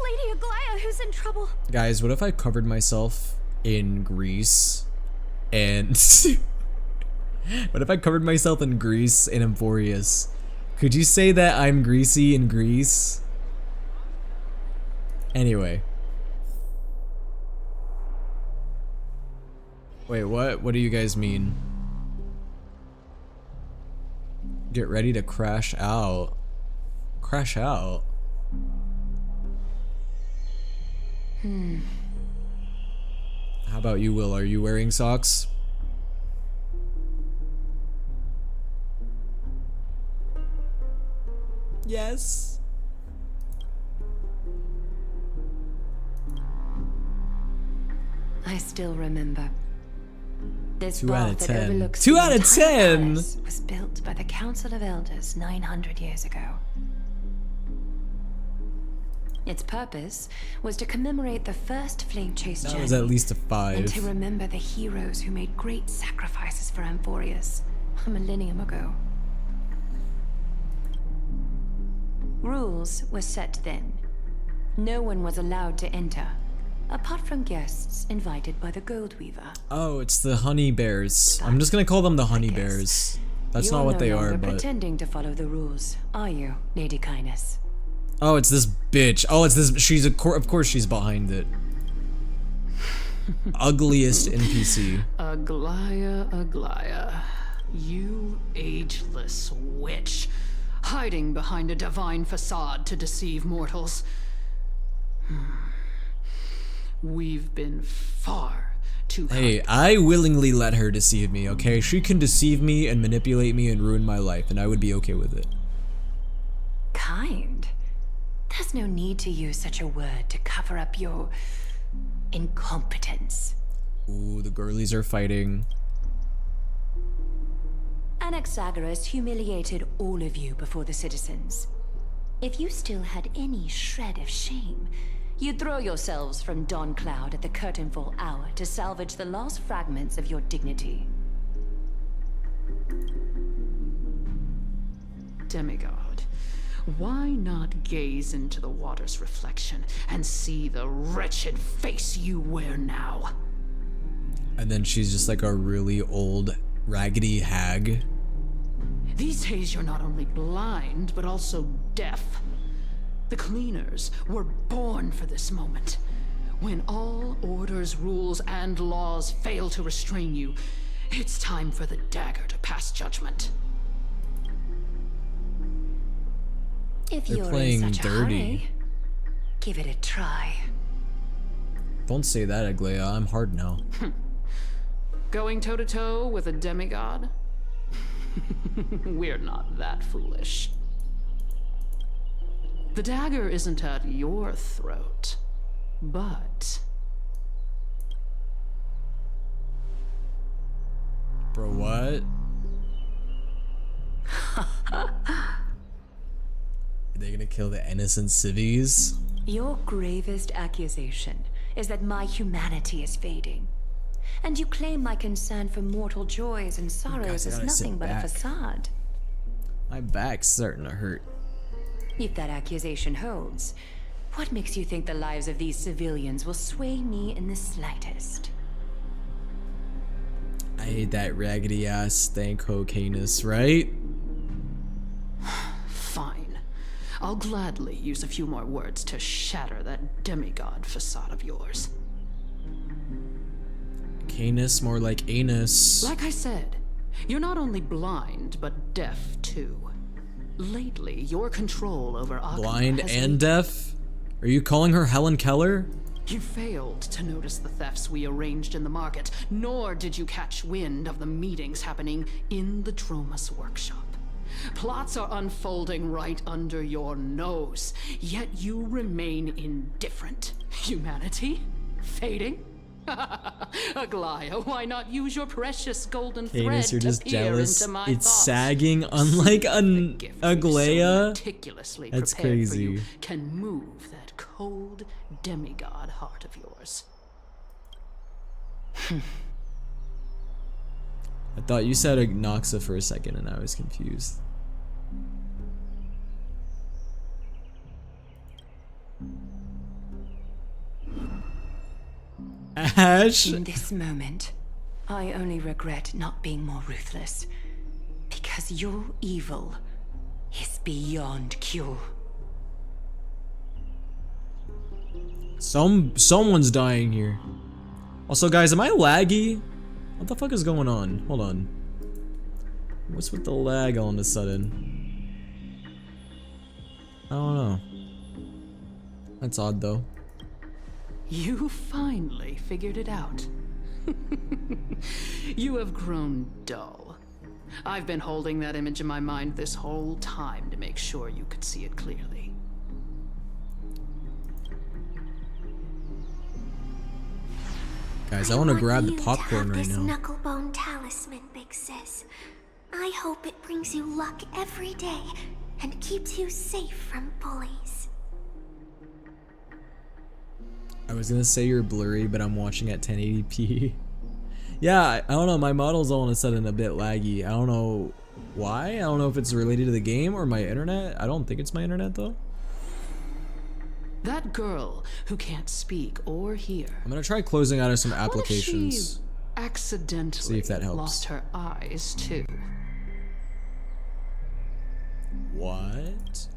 Lady Aglaya who's in trouble. Guys, what if I covered myself in grease and what if I covered myself in grease and Emporius? Could you say that I'm greasy in Greece? Anyway. Wait, what? What do you guys mean? Get ready to crash out. Crash out? How about you, Will? Are you wearing socks? Yes. I still remember. This 2 out of bath that 10. overlooks 2 the out of entire 10? palace was built by the Council of Elders 900 years ago. Its purpose was to commemorate the first flame chase That journey, was at least a and to 5. remember the heroes who made great sacrifices for Amphorius a millennium ago. Rules were set then. No one was allowed to enter, apart from guests invited by the Gold Weaver. Oh, it's the honey bears. I'm just gonna call them the honey bears. That's not what they are, You're but pretending to follow the rules, are you, Lady Kindness? oh, it's this bitch. Oh, it's this. She's of course she's behind it. Ugliest NPC. Aglaya, you ageless witch, hiding behind a divine facade to deceive mortals. We've been far too Hey, I willingly let her deceive me, okay? She can deceive me and manipulate me and ruin my life, and I would be okay with it. Kind? There's no need to use such a word to cover up your incompetence. Ooh, the girlies are fighting. Anaxagoras humiliated all of you before the citizens. If you still had any shred of shame, you'd throw yourselves from dawn cloud at the curtainfall hour to salvage the last fragments of your dignity. demigod. Why not gaze into the water's reflection and see the wretched face you wear now? And then she's just like a really old, raggedy hag. These days you're not only blind, but also deaf. The cleaners were born for this moment. When all orders, rules, and laws fail to restrain you, it's time for the dagger to pass judgment. If They're you're playing in such dirty. a hurry, give it a try. Don't say that, Aglaya. I'm hard now. Going toe-to-toe with a demigod? We're not that foolish. The dagger isn't at your throat, but... Bro, what? Are they gonna kill the innocent civvies? Your gravest accusation is that my humanity is fading. And you claim my concern for mortal joys and sorrows is gotta sit nothing but a back. facade. My back's starting to hurt. If that accusation holds, what makes you think the lives of these civilians will sway me in the slightest? I hate that raggedy ass stank cocainus, right? Fine. I'll gladly use a few more words to shatter that demigod facade of yours. Canis, more like anus. Like I said, you're not only blind, but deaf too. Lately, your control over Akuma Blind has and weakened. deaf? Are you calling her Helen Keller? You failed to notice the thefts we arranged in the market, nor did you catch wind of the meetings happening in the Dromus workshop. Plots are unfolding right under your nose, yet you remain indifferent. Humanity? Fading? Aglaya, why not use your precious golden thread Canis, you're to just peer jealous. into my It's thoughts? sagging, unlike an Aglaya. Meticulously That's prepared for crazy. you can move that cold demigod heart of yours. I thought you said Noxa for a second and I was confused. Ash? In this moment, I only regret not being more ruthless. Because your evil is beyond cure. Someone's dying here. Also, guys, am I laggy? What the fuck is going on? Hold on. What's with the lag all of a sudden? I don't know. That's odd, though. You finally figured it out. You have grown dull. I've been holding that image in my mind this whole time to make sure you could see it clearly. Guys, I want to grab the you popcorn to have right this now. knucklebone talisman, Big Sis. I hope it brings you luck every day and keeps you safe from bullies. I was gonna say you're blurry, but I'm watching at 1080p. Yeah, I don't know, my model's all of a sudden a bit laggy. I don't know why. I don't know if it's related to the game or my internet. I don't think it's my internet though. That girl who can't speak or hear. I'm gonna try closing out of some What if applications. she accidentally See if that helps. lost her eyes too? What?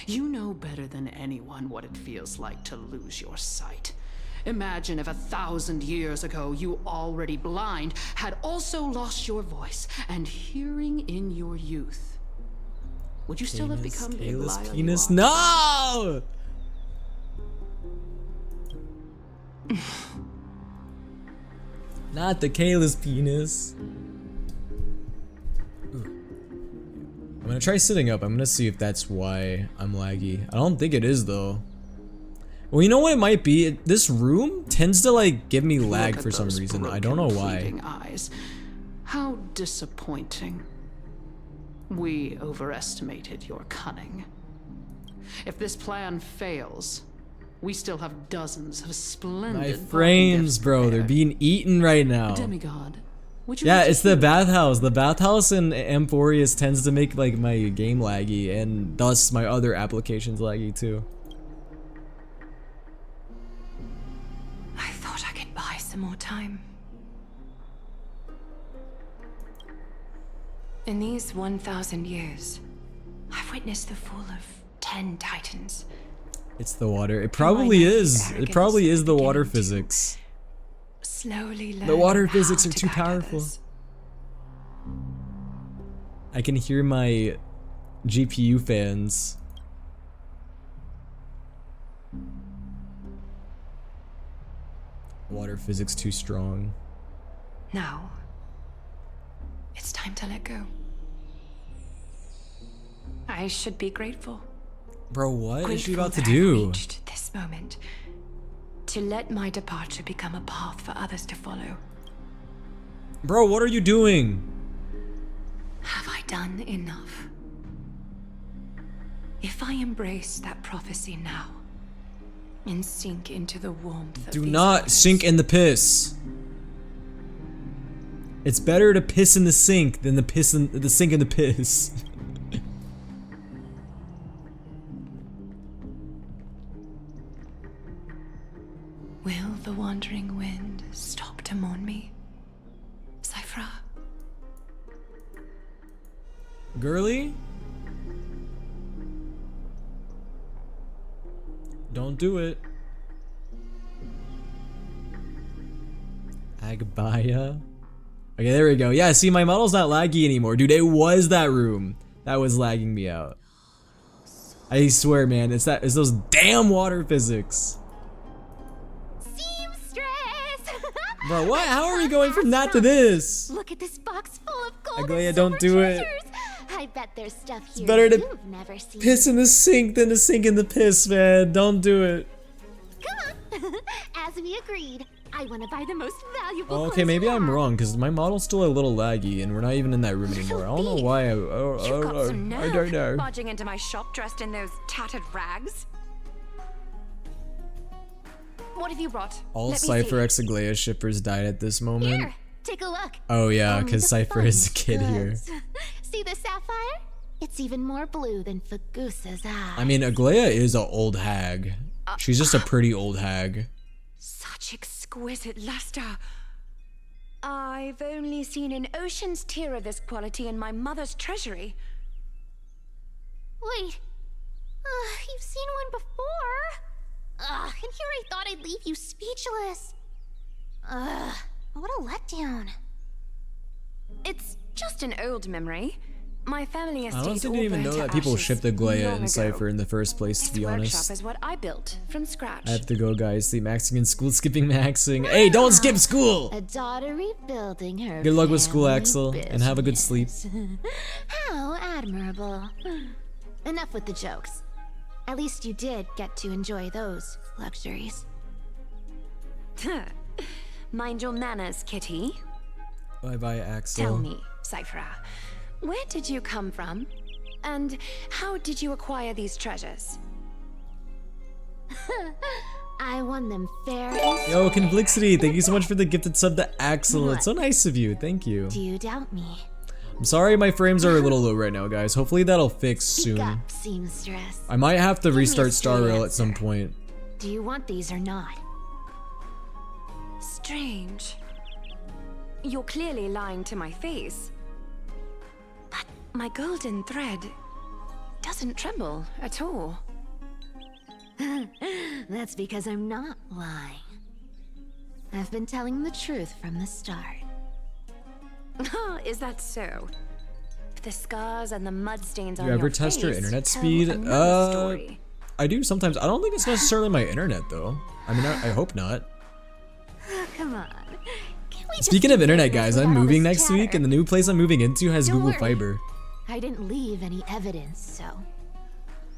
You know better than anyone what it feels like to lose your sight. Imagine if 1,000 years ago you, already blind, had also lost your voice and hearing in your youth. Would you still have become the Kayla's Aglaya you penis? are? No! Not the Kayla's penis. I'm gonna try sitting up. I'm gonna see if that's why I'm laggy. I don't think it is though. Well, you know what it might be? This room tends to like give me lag Look at for some those reason. I don't know broken, why. pleading eyes. How disappointing. We overestimated your cunning. If this plan fails, we still have dozens of splendid My parting frames, gifts bro, they're prepared. being eaten right now. Demigod, Would you Yeah, like to it's the hear? bathhouse. The bathhouse in Emporius tends to make like my game laggy, and thus my other applications laggy too. I thought I could buy some more time. In these 1,000 years, I've witnessed the fall of 10 titans. It's the water. It probably is. It probably is the water physics. Slowly learn The water how physics are to too guide powerful. others. I can hear my GPU fans. Water physics too strong. Now, it's time to let go. I should be grateful. Bro, what is she about to Grateful that I've do? reached this moment. To let my departure become a path for others to follow. Bro, what are you doing? Have I done enough? If I embrace that prophecy now and sink into the warmth of Do these not waters, sink in the piss. It's better to piss in the sink than the sink in the piss. will the wandering wind stop to mourn me? Cyphra? Girly? Don't do it. Agbaya. Okay, there we go. Yeah, see, my model's not laggy anymore. Dude, it was that room that was lagging me out. I swear, man, it's those damn water physics. Seamstress! Bro, what? How are we going from that to this? Look at this box full of gold Aglaya, and don't silver do it. treasures. I bet there's stuff here better to you've never seen. Piss in the sink than to sink in the piss, man. Don't do it. Come on. As we agreed, I want to buy the most valuable Oh, okay, clothes maybe you I'm have. wrong, because my model's still a little laggy, and we're not even in that room anymore. I don't know why I don't know. Barging into my shop dressed in those tattered rags. What have you brought? All Let me Cypher see. X Aglaya shippers died at this moment. Here, take a look. Oh yeah, Only because the Cypher is a finest kid here. goods. See the sapphire? It's even more blue than Fagusa's eye. I mean, Aglaya is an old hag. She's just a pretty old hag. Such exquisite luster. I've only seen an ocean's tear of this quality in my mother's treasury. Wait. You've seen one before. And here I thought I'd leave you speechless. What a letdown. It's just an old memory. My family I estate honestly all didn't even burnt know to that people ashes shipped Aglaya long and ago. Cypher in the first place, to This be workshop honest. is what I built from scratch. I have to go, guys. The maxing in school, skipping maxing. Hey, don't skip school! A daughter rebuilding her Good luck with school, family Axel, and have a good sleep. business. How admirable. Enough with the jokes. At least you did get to enjoy those luxuries. Mind your manners, kitty. Bye-bye, Axel. Tell me, Cyphra, where did you come from? And how did you acquire these treasures? I won them fair and Yo, square. Conflixity, thank you so much for the gifted sub to Axel. It's so nice of you. Thank you. Do you doubt me? I'm sorry my frames are a little low right now, guys. Hopefully that'll fix Speak soon. up, seamstress. I might have to Give me a restart straight Star Rail at answer. some point. Do you want these or not? Strange. You're clearly lying to my face. But my golden thread doesn't tremble at all. That's because I'm not lying. I've been telling the truth from the start. Is that so? The scars and the mud stains Do on you ever your test your face internet tell speed? another story. I do sometimes. I don't think it's necessarily my internet though. I mean, I hope not. Come on. Can we just Speaking do of internet, business guys, I'm without all moving this next week, chatter? and the new place I'm moving into has Don't Google worry. Fiber. I didn't leave any evidence, so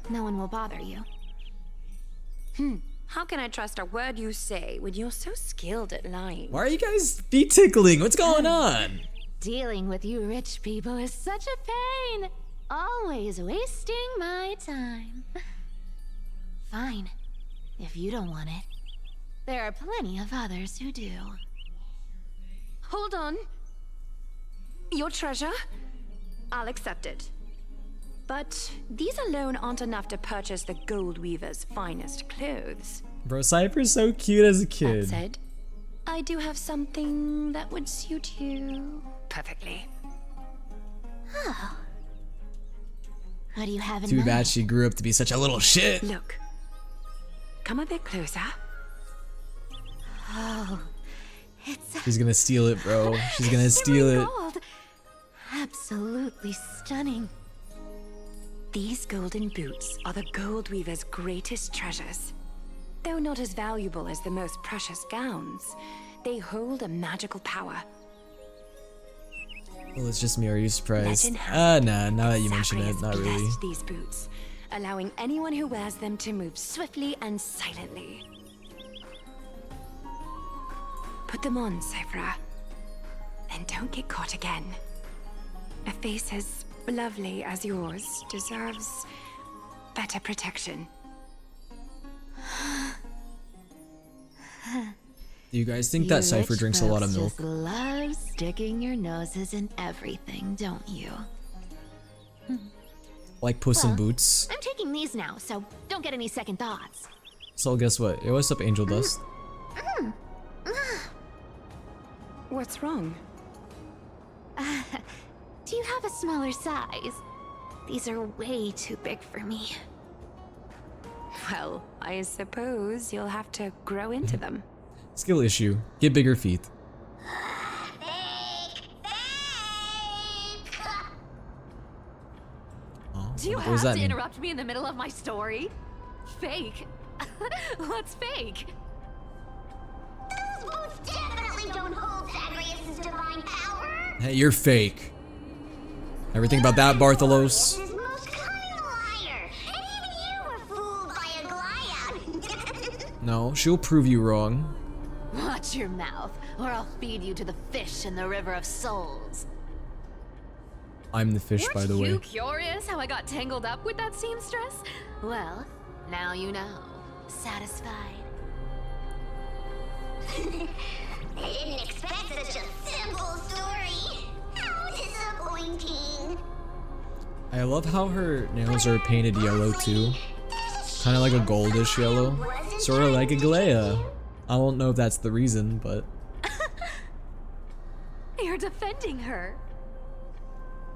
no one will bother you. How can I trust a word you say when you're so skilled at lying? Why are you guys feet tickling? What's going on? Dealing with you rich people is such a pain. Always wasting my time. Fine, if you don't want it. There are plenty of others who do. Hold on. Your treasure? I'll accept it. But these alone aren't enough to purchase the Gold Weaver's finest clothes. Bro, Cypher's so cute as a That kid. said, I do have something that would suit you perfectly. Oh. What do you have in Too mind? bad she grew up to be such a little shit. Look. Come a bit closer. Oh, it's She's gonna steal it, bro. She's gonna steal it. gold. Absolutely stunning. These golden boots are the Gold Weaver's greatest treasures. Though not as valuable as the most precious gowns, they hold a magical power. Well, it's just me. Are you surprised? Legend has Nah. Now that you mention it, Zacharias not really. blessed these boots, allowing anyone who wears them to move swiftly and silently. Put them on, Cypher. And don't get caught again. A face as lovely as yours deserves better protection. Do you guys think that Cypher rich drinks a lot of milk? folks just love sticking your noses in everything, don't you? Like Puss in Boots? I'm taking these now, so don't get any second thoughts. So guess what? Hey, what's up, Angel Dust? What's wrong? Do you have a smaller size? These are way too big for me. Well, I suppose you'll have to grow into them. Skill issue. Get bigger feet. Oh, Do you what have does to that mean? interrupt me in the middle of my story? Fake? What's fake? Those boots definitely don't hold Zagreus' divine power. Hey, you're fake. Everything about that, Bartholos? His most cunning liar. And even you were fooled by a Glyad. No, she'll prove you wrong. Watch your mouth, or I'll feed you to the fish in the River of Souls. I'm the fish, by the way. You curious how I got tangled up with that seamstress? Well, now you know. Satisfied? I didn't expect such a simple story. How disappointing. I love how her nails are painted yellow too. Kind of like a goldish yellow. Sort of like a Glea. I don't know if that's the reason, but... You're defending her.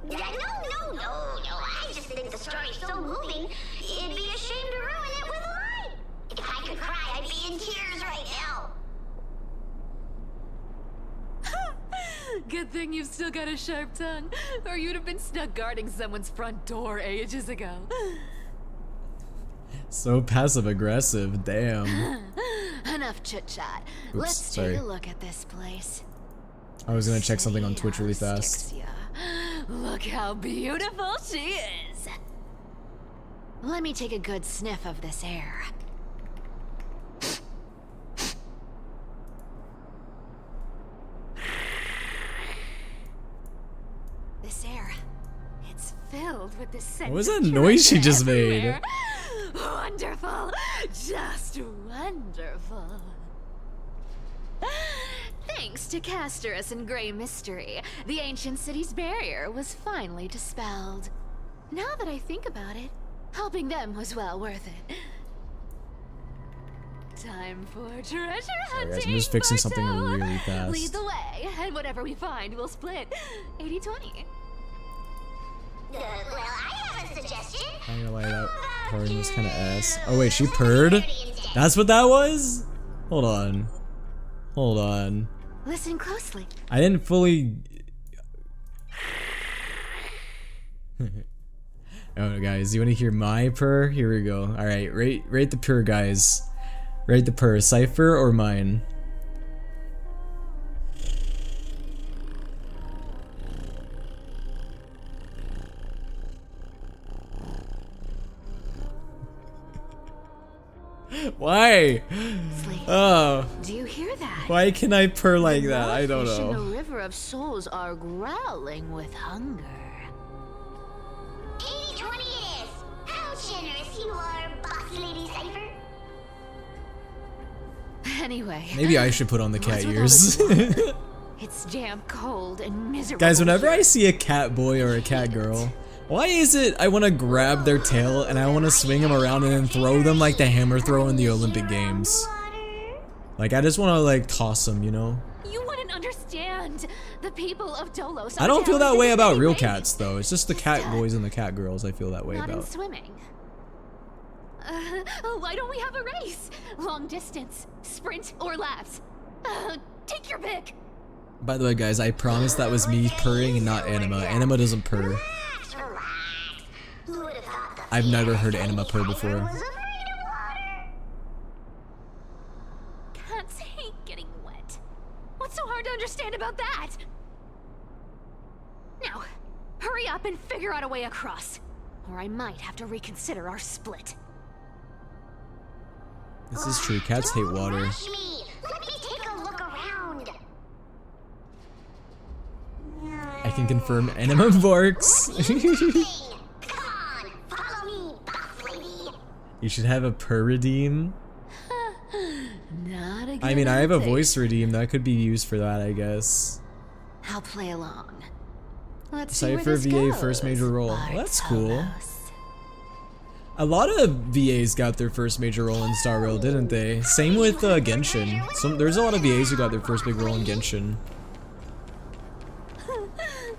No. I just think the story's so moving, it'd be a shame to ruin it with a lie. If I could cry, I'd be in tears right now. Good thing you've still got a sharp tongue, or you'd have been stuck guarding someone's front door ages ago. So passive-aggressive, damn. Enough chit-chat. Oops, Let's sorry. take a look at this place. I was gonna check something on Twitch really fast. Look how beautiful she is. Let me take a good sniff of this air. This air, it's filled with the scent. What was of that noise she treasure just made? everywhere. Wonderful, just wonderful. Thanks to Castorus and Grey Mystery, the ancient city's barrier was finally dispelled. Now that I think about it, helping them was well worth it. Time for treasure hunting. Sorry guys, I'm just fixing something Barto. really fast. Lead the way, and whatever we find, we'll split 80-20. Well, I have a suggestion. I'm gonna lie, that purring was kinda ass. Oh wait, she purred? That's what that was? Hold on. Hold on. Listen closely. I didn't fully... Oh guys, you wanna hear my purr? Here we go. Alright, rate the purr, guys. Rate the purr. Cypher or mine? Why? Oh. Do you hear that? Why can I purr like that? I don't Fish in know. the River of Souls are growling with hunger. 80-20 it is. How generous you are, boss lady Cypher. Anyway. Maybe I should put on the cat what's with all ears. this It's damp, cold, and miserable. Guys, whenever I see a cat boy or a cat girl, why is it I want to grab their tail and I want to swing them around and then throw them like the hammer throw in the Olympic Games? Like, I just want to like toss them, you know? You wouldn't understand. The people of Dolos. I don't feel that way about real anyway. cats, though. It's just the cat boys and the cat girls I feel that way Not in about. swimming. Why don't we have a race? Long distance, sprint, or laps? Take your pick. By the way, guys, I promise that was me purring and not Anima. Anima doesn't purr. I've never heard Anima purr before. Cats hate getting wet. What's so hard to understand about that? Now, hurry up and figure out a way across, or I might have to reconsider our split. This is true. Cats hate water. Rush me. Let me take a look around. I can confirm Anima barks. Come on, follow me, boss lady. You should have a purr redeem. Not a good I mean, I have a idea. voice redeem that could be used for that, I guess. I'll play along. Let's see where Cypher this VA goes, first major role. Well, that's cool. Bartolos. A lot of VAs got their first major role in Star Rail, didn't they? Same with Genshin. There's a lot of VAs who got their first big role in Genshin.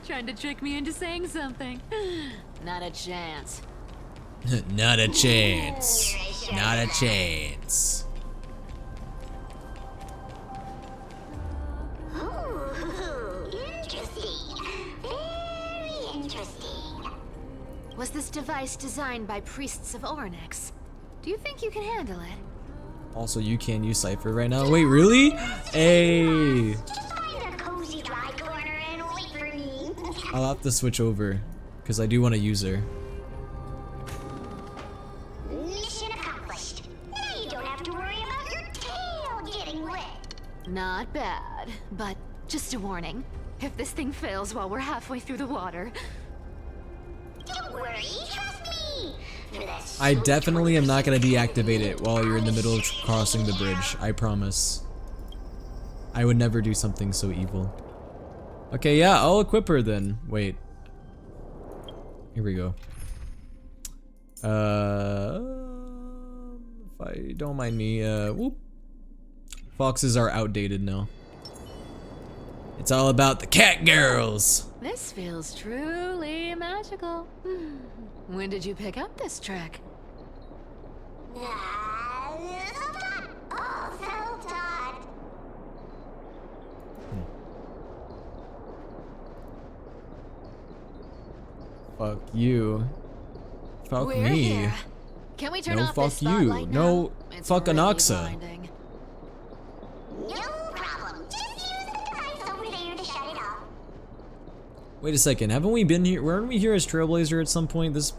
Trying to trick me into saying something. Not a chance. Not a chance. Not a chance. Ooh, interesting. Very interesting. Was this device designed by priests of Ornyx? Do you think you can handle it? Also, you can use Cypher right now. Wait, really? Hey! Just find a cozy dry corner and wait for me. I'll have to switch over, because I do want to use her. Mission accomplished. Now you don't have to worry about your tail getting wet. Not bad, but just a warning. If this thing fails while we're halfway through the water, Don't worry, trust me. For that I definitely am not going to deactivate it while you're in the middle of crossing the bridge. I promise. I would never do something so evil. Okay, yeah, I'll equip her then. Wait. Here we go. If I don't mind me, whoop. Foxes are outdated now. It's all about the cat girls. this feels truly magical. When did you pick up this trick? Oh, self-taught. Fuck you. Fuck We're me. here. Can we turn No, off fuck this you. spotlight No, now? It's fuck really Anaxa. blinding. No problem. Just use the device over there to shut it off. Wait a second, haven't we been here? Weren't we here as Trailblazer at some point? This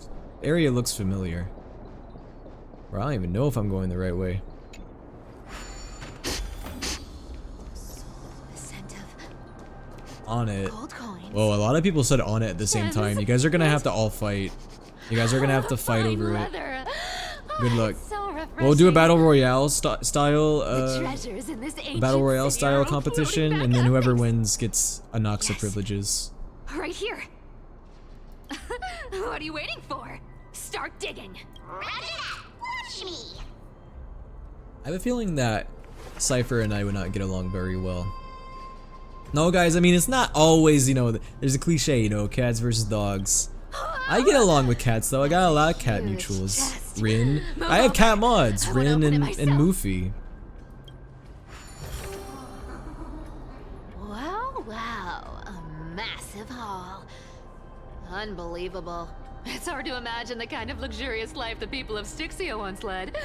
area looks familiar. Or I don't even know if I'm going the right way. The scent of On it. gold coins. Whoa, a lot of people said on it at the same time. You guys are gonna have to all fight. You guys are gonna have to fight Fine over it. leather. Good luck. So We'll do a refreshing. battle royale style, The treasures in this a ancient battle royale city are style competition, floating and then back up. whoever wins gets Anaxa privileges. Right here. What are you waiting for? Start digging. Roger that. Watch me. I have a feeling that Cypher and I would not get along very well. No, guys, I mean, it's not always, you know, there's a cliche, you know, cats versus dogs. I get along with cats, though. I got a lot of cat mutuals. Rin. I have cat mods. Rin and Moofy. Wow, wow. A massive haul. Unbelievable. It's hard to imagine the kind of luxurious life the people of Styxia once led.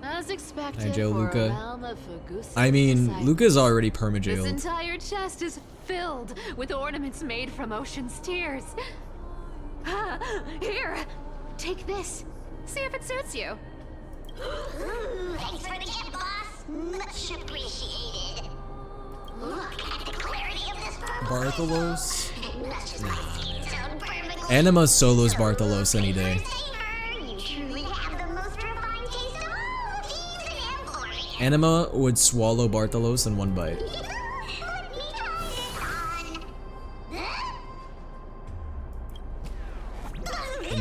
As expected Hi, Joe, for Luca. a realm of Fagusian I mean, society. Luca's already This permajailed. entire chest is filled with ornaments made from ocean's tears. Here, take this. See if it suits you. Ooh, thanks for the gift, boss. Much appreciated. Look at the clarity of this purple. Bartholos? That's just my skin tone perfectly. Anima solos Bartholos any day. You truly have the most refined taste of all thieves in Emploria. Anima would swallow Bartholos in one bite. What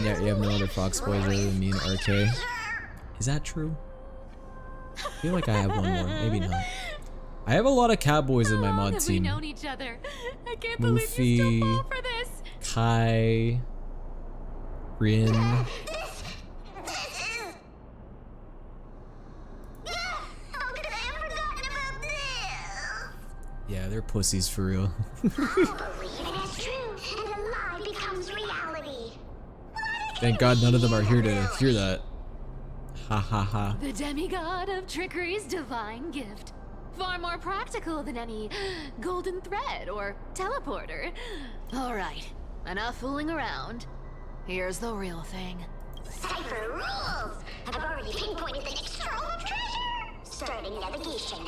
Yeah, you have no other fox boys other than me and RK. Is that true? I feel like I have one more. Maybe not. I have a lot of cat boys in my mod Have we team. known each other? I can't believe you still fall for this. Kai, Rin. Yeah, they're pussies for real. Thank God none of them are here to hear that. Ha ha ha. The demigod of trickery's divine gift. Far more practical than any golden thread or teleporter. Alright, enough fooling around. Here's the real thing. Cipher rules! I've already pinpointed the next trove of treasure! Starting navigation.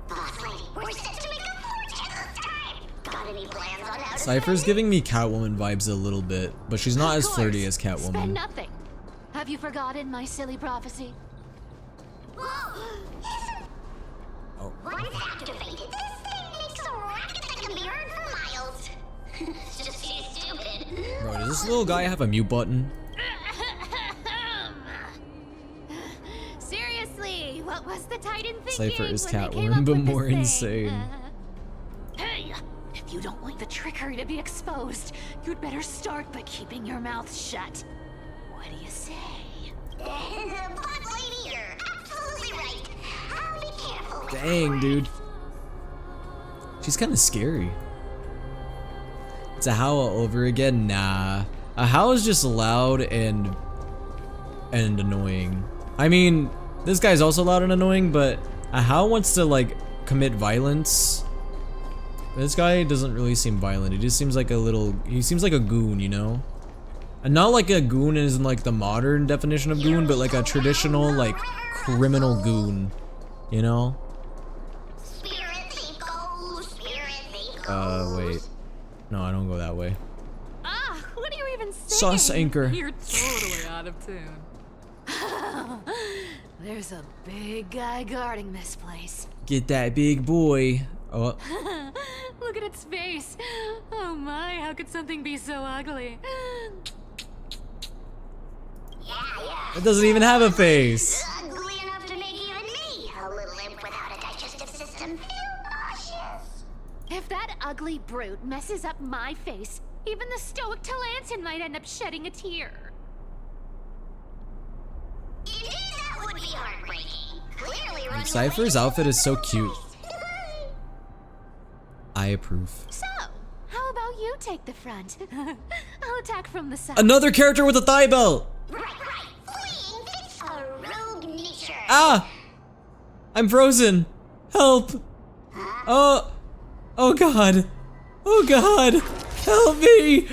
Boss lady, we're set to make a fortune this time! Got any plans on how to Cypher's giving me Catwoman vibes a little bit, but she's not Of as flirty course. as Catwoman. Spend nothing. Have you forgotten my silly prophecy? Once activated, this thing makes a racket that can be heard for miles. It's just too stupid. Bro, does this little guy have a mute button? Seriously, what was the Titan thinking? Cypher is when they came Catwoman, up but with this more thing? insane. Hey, if you don't want the trickery to be exposed, you'd better start by keeping your mouth shut. What do you say? Boss lady, you're absolutely right. I'll be careful. Dang, dude. She's kind of scary. It's a howl over again? Nah. A howl is just loud and annoying. I mean, this guy's also loud and annoying, but a howl wants to like commit violence. This guy doesn't really seem violent. He just seems like he seems like a goon, you know? And not like a goon is in like the modern definition of goon, but like a traditional like criminal goon, you know? Wait. No, I don't go that way. Ah, what are you even saying? Sauce anchor. You're totally out of tune. There's a big guy guarding this place. Get that big boy. Oh, Look at its face. Oh my, how could something be so ugly? it doesn't even have a face. Ugly enough to make even me, a little imp without a digestive system, feel nauseous. If that ugly brute messes up my face, even the stoic Talantin might end up shedding a tear. Indeed, that would be heartbreaking. Clearly running Cypher's outfit is so cute. I approve. So, how about you take the front? I'll attack from the side. Another character with a thigh belt. Fleeing fits a rogue nature. Ah! I'm frozen. Help. Oh. Oh god. Oh god. Help me.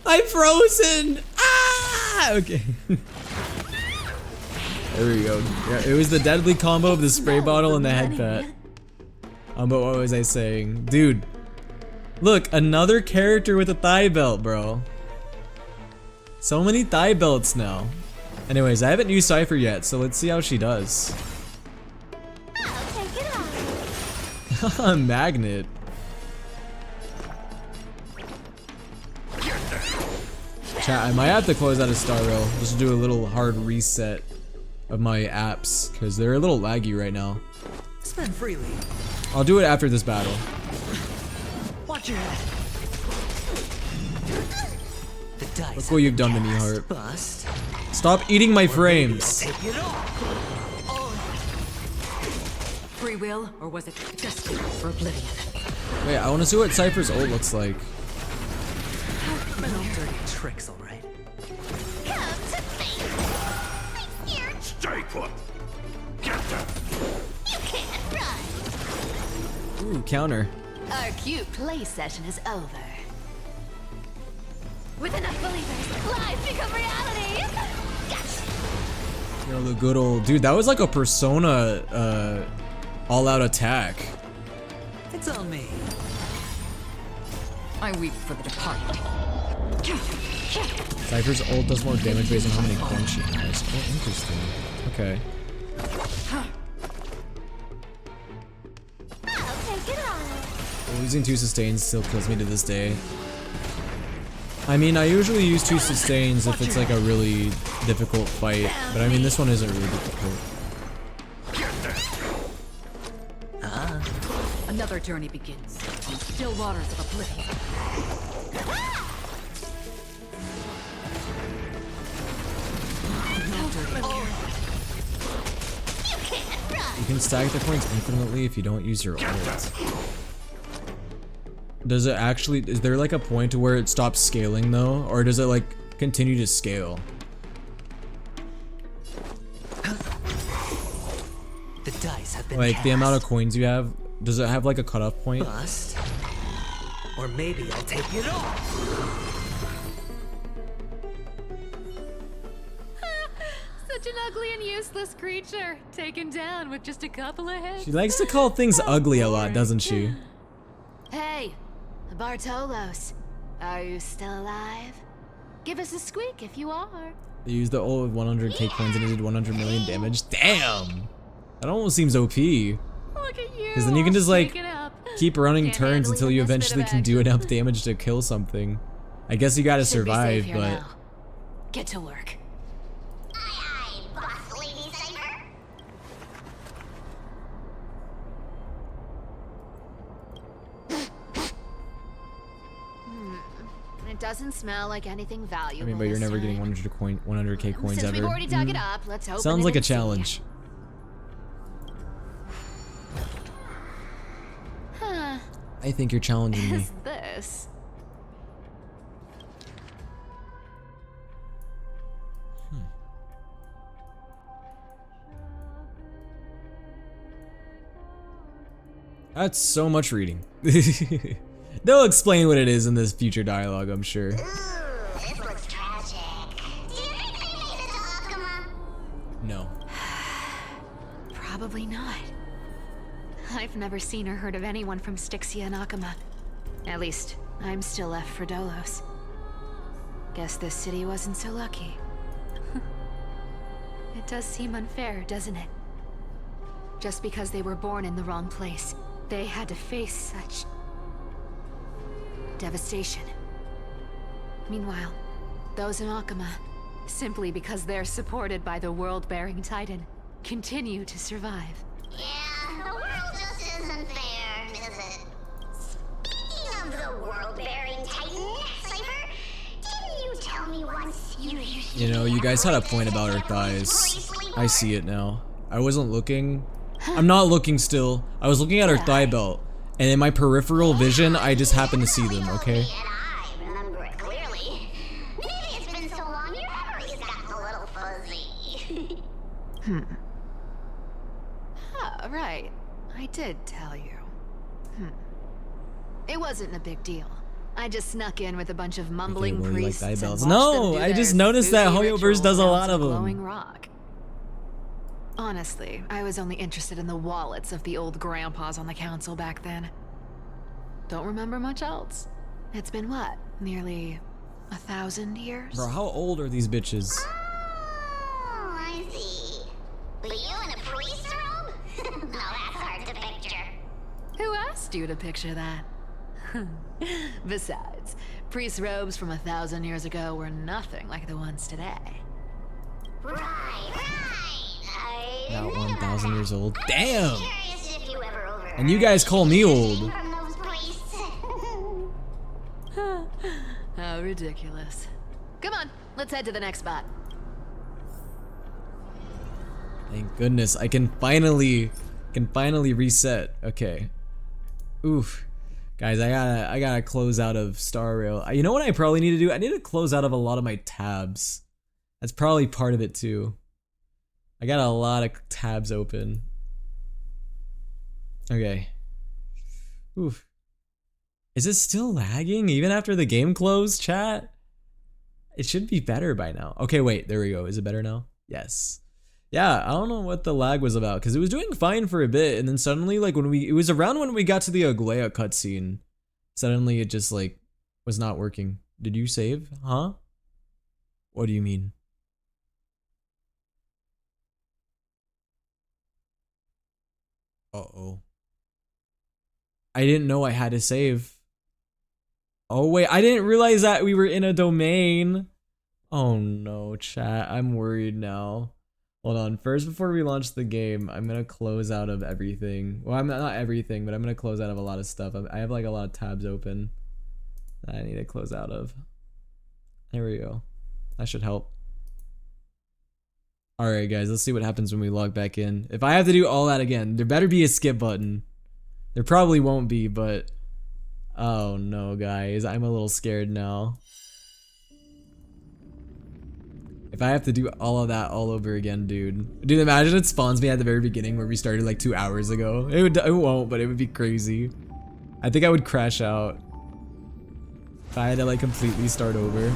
I'm frozen. Ah! Okay. There we go. Yeah, it was the deadly combo of the spray bottle and the head pat. But what was I saying? Dude. Look, another character with a thigh belt, bro. So many thigh belts now. Anyways, I haven't used Cypher yet, so let's see how she does. Magnet. Chat, I might have to close out of Star Rail just to do a little hard reset of my apps, because they're a little laggy right now. Spend freely. I'll do it after this battle. Watch your head. The dice. Look what you've done to me, Heart. Bust. Stop eating my frames. Take it all. Free will, or was it destiny for oblivion? Wait, I want to see what Cypher's ult looks like. No dirty tricks, all right. Stay put. Get them. You can't run. Ooh, counter. Our cute play session is over. With enough believers, lies become reality. Gotcha. You know, the good old dude. That was like a Persona all-out attack. It's on me. I weep for the departed. Cypher's ult does more damage based on how many coins she has. Oh, interesting. Okay. I'll take it all. Losing 2 sustains still kills me to this day. I mean, I usually use 2 sustains if it's like a really difficult fight, but I mean, this one isn't really difficult. Another journey begins on still waters of oblivion. You can stack the coins infinitely if you don't use your ult. Does it actually, is there like a point to where it stops scaling though? Or does it like continue to scale? The dice have been Like cast. the amount of coins you have, does it have like a cutoff point? Bust. Or maybe I'll take it all. Such an ugly and useless creature, taken down with just a couple of hits. She likes to call things ugly a lot, doesn't she? Hey, Bartolos, are you still alive? Give us a squeak if you are. They used the ult with 100k coins and it did 100 million damage. Damn! That almost seems OP. Look at you. Because then you can just like keep running Can't turns handle until even you this bit eventually of can do enough damage to kill something. I guess you gotta Should be safe survive, here but now. Get to work. It doesn't smell like anything I valuable. mean, but you're this never time. getting 100k coins Since ever. we've already dug it up, let's open Sounds it like a and see. challenge. Huh. I think you're challenging me. Is this? That's so much reading. They'll explain what it is in this future dialogue, I'm sure. This looks tragic. Do you think they made it to Akuma? No. Probably not. I've never seen or heard of anyone from Styxia and Akuma. At least, I'm still left for Dolos. Guess this city wasn't so lucky. It does seem unfair, doesn't it? Just because they were born in the wrong place, they had to face such devastation. Meanwhile, those in Akuma, simply because they're supported by the world-bearing Titan, continue to survive. Yeah, the world just isn't fair, is it? Speaking of the world-bearing Titan, Cypher, didn't you tell me once you used You know, you guys had a point about her thighs. I see it now. I wasn't looking. I'm not looking still. I was looking at her thigh belt. And in my peripheral vision, I just happened to see them, okay? I remember it clearly. Maybe it's been so long your memory's gotten a little fuzzy. Ah, right. I did tell you. It wasn't a big deal. I just snuck in with a bunch of mumbling well, you like priests thigh and belts. watched No, them do I just their noticed that spooky Hoyoverse rituals does a around lot some of them. glowing rock. Honestly, I was only interested in the wallets of the old grandpas on the council back then. Don't remember much else. It's been what? Nearly 1,000 years? Bro, how old are these bitches? Oh, I see. But you in a priest robe? No, that's hard to picture. Who asked you to picture that? Besides, priest robes from 1,000 years ago were nothing like the ones today. Right. About 1,000 years old. Damn! Curious if you ever overheard And you guys call me old. from those priests. How ridiculous. Come on, let's head to the next spot. Thank goodness, I can finally reset. Okay. Oof. Guys, I gotta close out of Star Rail. You know what I probably need to do? I need to close out of a lot of my tabs. That's probably part of it too. I got a lot of tabs open. Okay. Oof. Is it still lagging even after the game closed, chat? It should be better by now. Okay, wait, there we go. Is it better now? Yes. Yeah, I don't know what the lag was about because it was doing fine for a bit and then suddenly like it was around when we got to the Aglaya cutscene. Suddenly it just like was not working. Did you save? Huh? What do you mean? Uh-oh. I didn't know I had to save. Oh wait, I didn't realize that we were in a domain. Oh no, chat. I'm worried now. Hold on. First, before we launch the game, I'm gonna close out of everything. Well, I'm not everything, but I'm gonna close out of a lot of stuff. I have like a lot of tabs open that I need to close out of. There we go. That should help. Alright guys, let's see what happens when we log back in. If I have to do all that again, there better be a skip button. There probably won't be, but... Oh no guys, I'm a little scared now. If I have to do all of that all over again, dude. Dude, imagine it spawns me at the very beginning where we started like 2 hours ago. It won't, but it would be crazy. I think I would crash out if I had to like completely start over.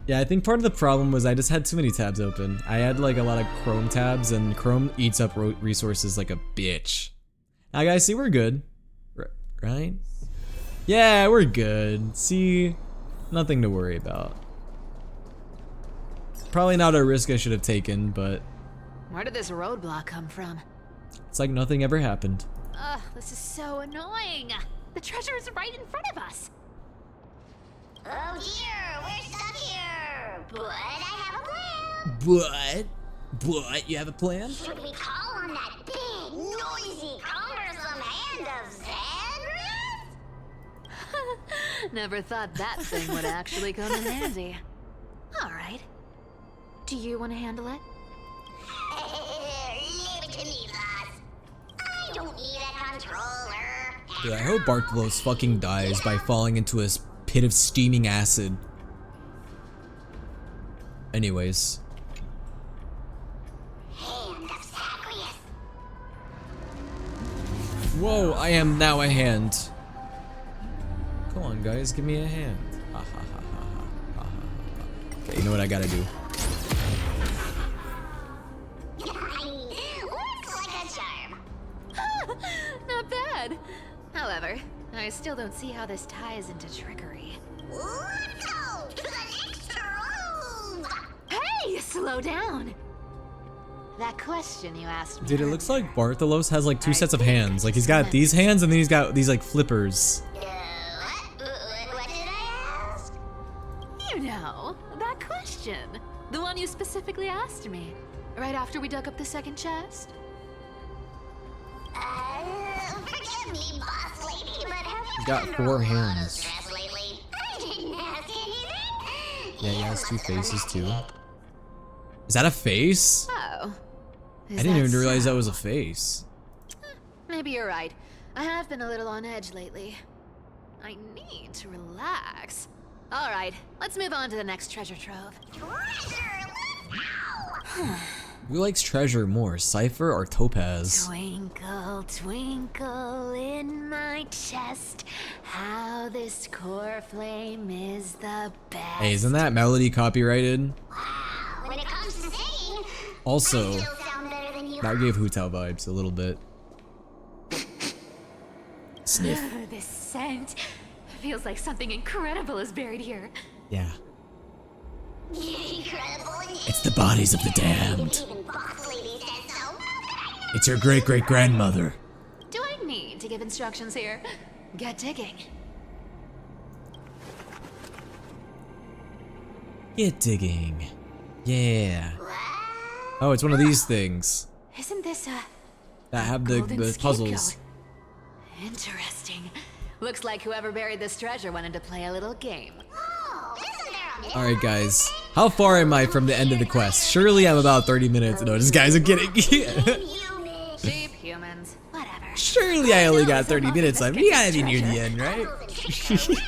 Yeah, I think part of the problem was I just had too many tabs open. I had like a lot of Chrome tabs, and Chrome eats up resources like a bitch. Now guys, see, we're good. Right? Yeah, we're good. See? Nothing to worry about. Probably not a risk I should have taken, but... Where did this roadblock come from? It's like nothing ever happened. Ugh, this is so annoying. The treasure is right in front of us. Oh dear, we're stuck here. But I have a plan. But you have a plan? Should we call on that big, noisy, cumbersome hand of Xandris? Never thought that thing would actually come in handy. Alright. Do you want to handle it? Leave it to me, boss. I don't need a controller. Dude, I hope Bartholos fucking dies by falling into a pit of steaming acid. Anyways. Hand of Zagreus. Whoa, I am now a hand. Come on, guys, give me a hand. Ha, ha, ha, ha, ha, ha, ha. Okay, you know what I gotta do. Looks like a charm. Not bad. However, I still don't see how this ties into trickery. Let's go to the next room. Hey, slow down. That question you asked me. Dude, it looks like Bartholos has like 2 sets of hands. Like he's got these hands and then he's got these like flippers. What did I ask? You know, that question. The one you specifically asked me. Right after we dug up the second chest. Forgive me, boss lady, but have you He's got been 4 under a lot of hands. stress lately? I didn't ask anything. Yeah, he has 2 faces too. Is that a face? Oh. I didn't even realize that was a face. Maybe you're right. I have been a little on edge lately. I need to relax. All right, let's move on to the next treasure trove. Treasure, let's go. Who likes treasure more, Cypher or Topaz? Twinkle, twinkle in my chest, how this core flame is the best. Hey, isn't that melody copyrighted? When it comes to singing, Also, I still sound better than you. that gave Hu Tao vibes a little bit. Sniff. This scent feels like something incredible is buried here. Yeah. Incredible. It's the bodies of the damned. Even boss lady says so. It's your great-great-grandmother. Do I need to give instructions here? Get digging. Get digging. Yeah. Oh, it's one of these things Isn't this a that have the golden puzzles. scapegoat? Interesting. Looks like whoever buried this treasure wanted to play a little game. Oh, isn't there a Alright guys, how far am I from the end of the quest? Surely I'm about 30 minutes. No, just guys, I'm kidding. Cheap humans. Whatever. Surely I only got 30 minutes left. We gotta be near the end, right? Just leave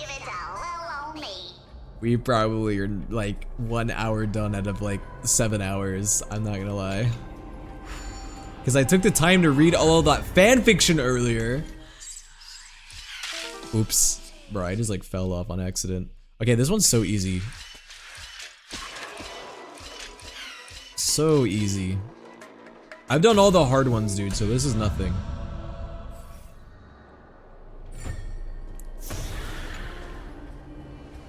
it to me. We probably are like 1 hour done out of like 7 hours. I'm not gonna lie. Because I took the time to read all of that fan fiction earlier. Oops. Bro, I just like fell off on accident. Okay, this one's so easy. So easy. I've done all the hard ones, dude, so this is nothing.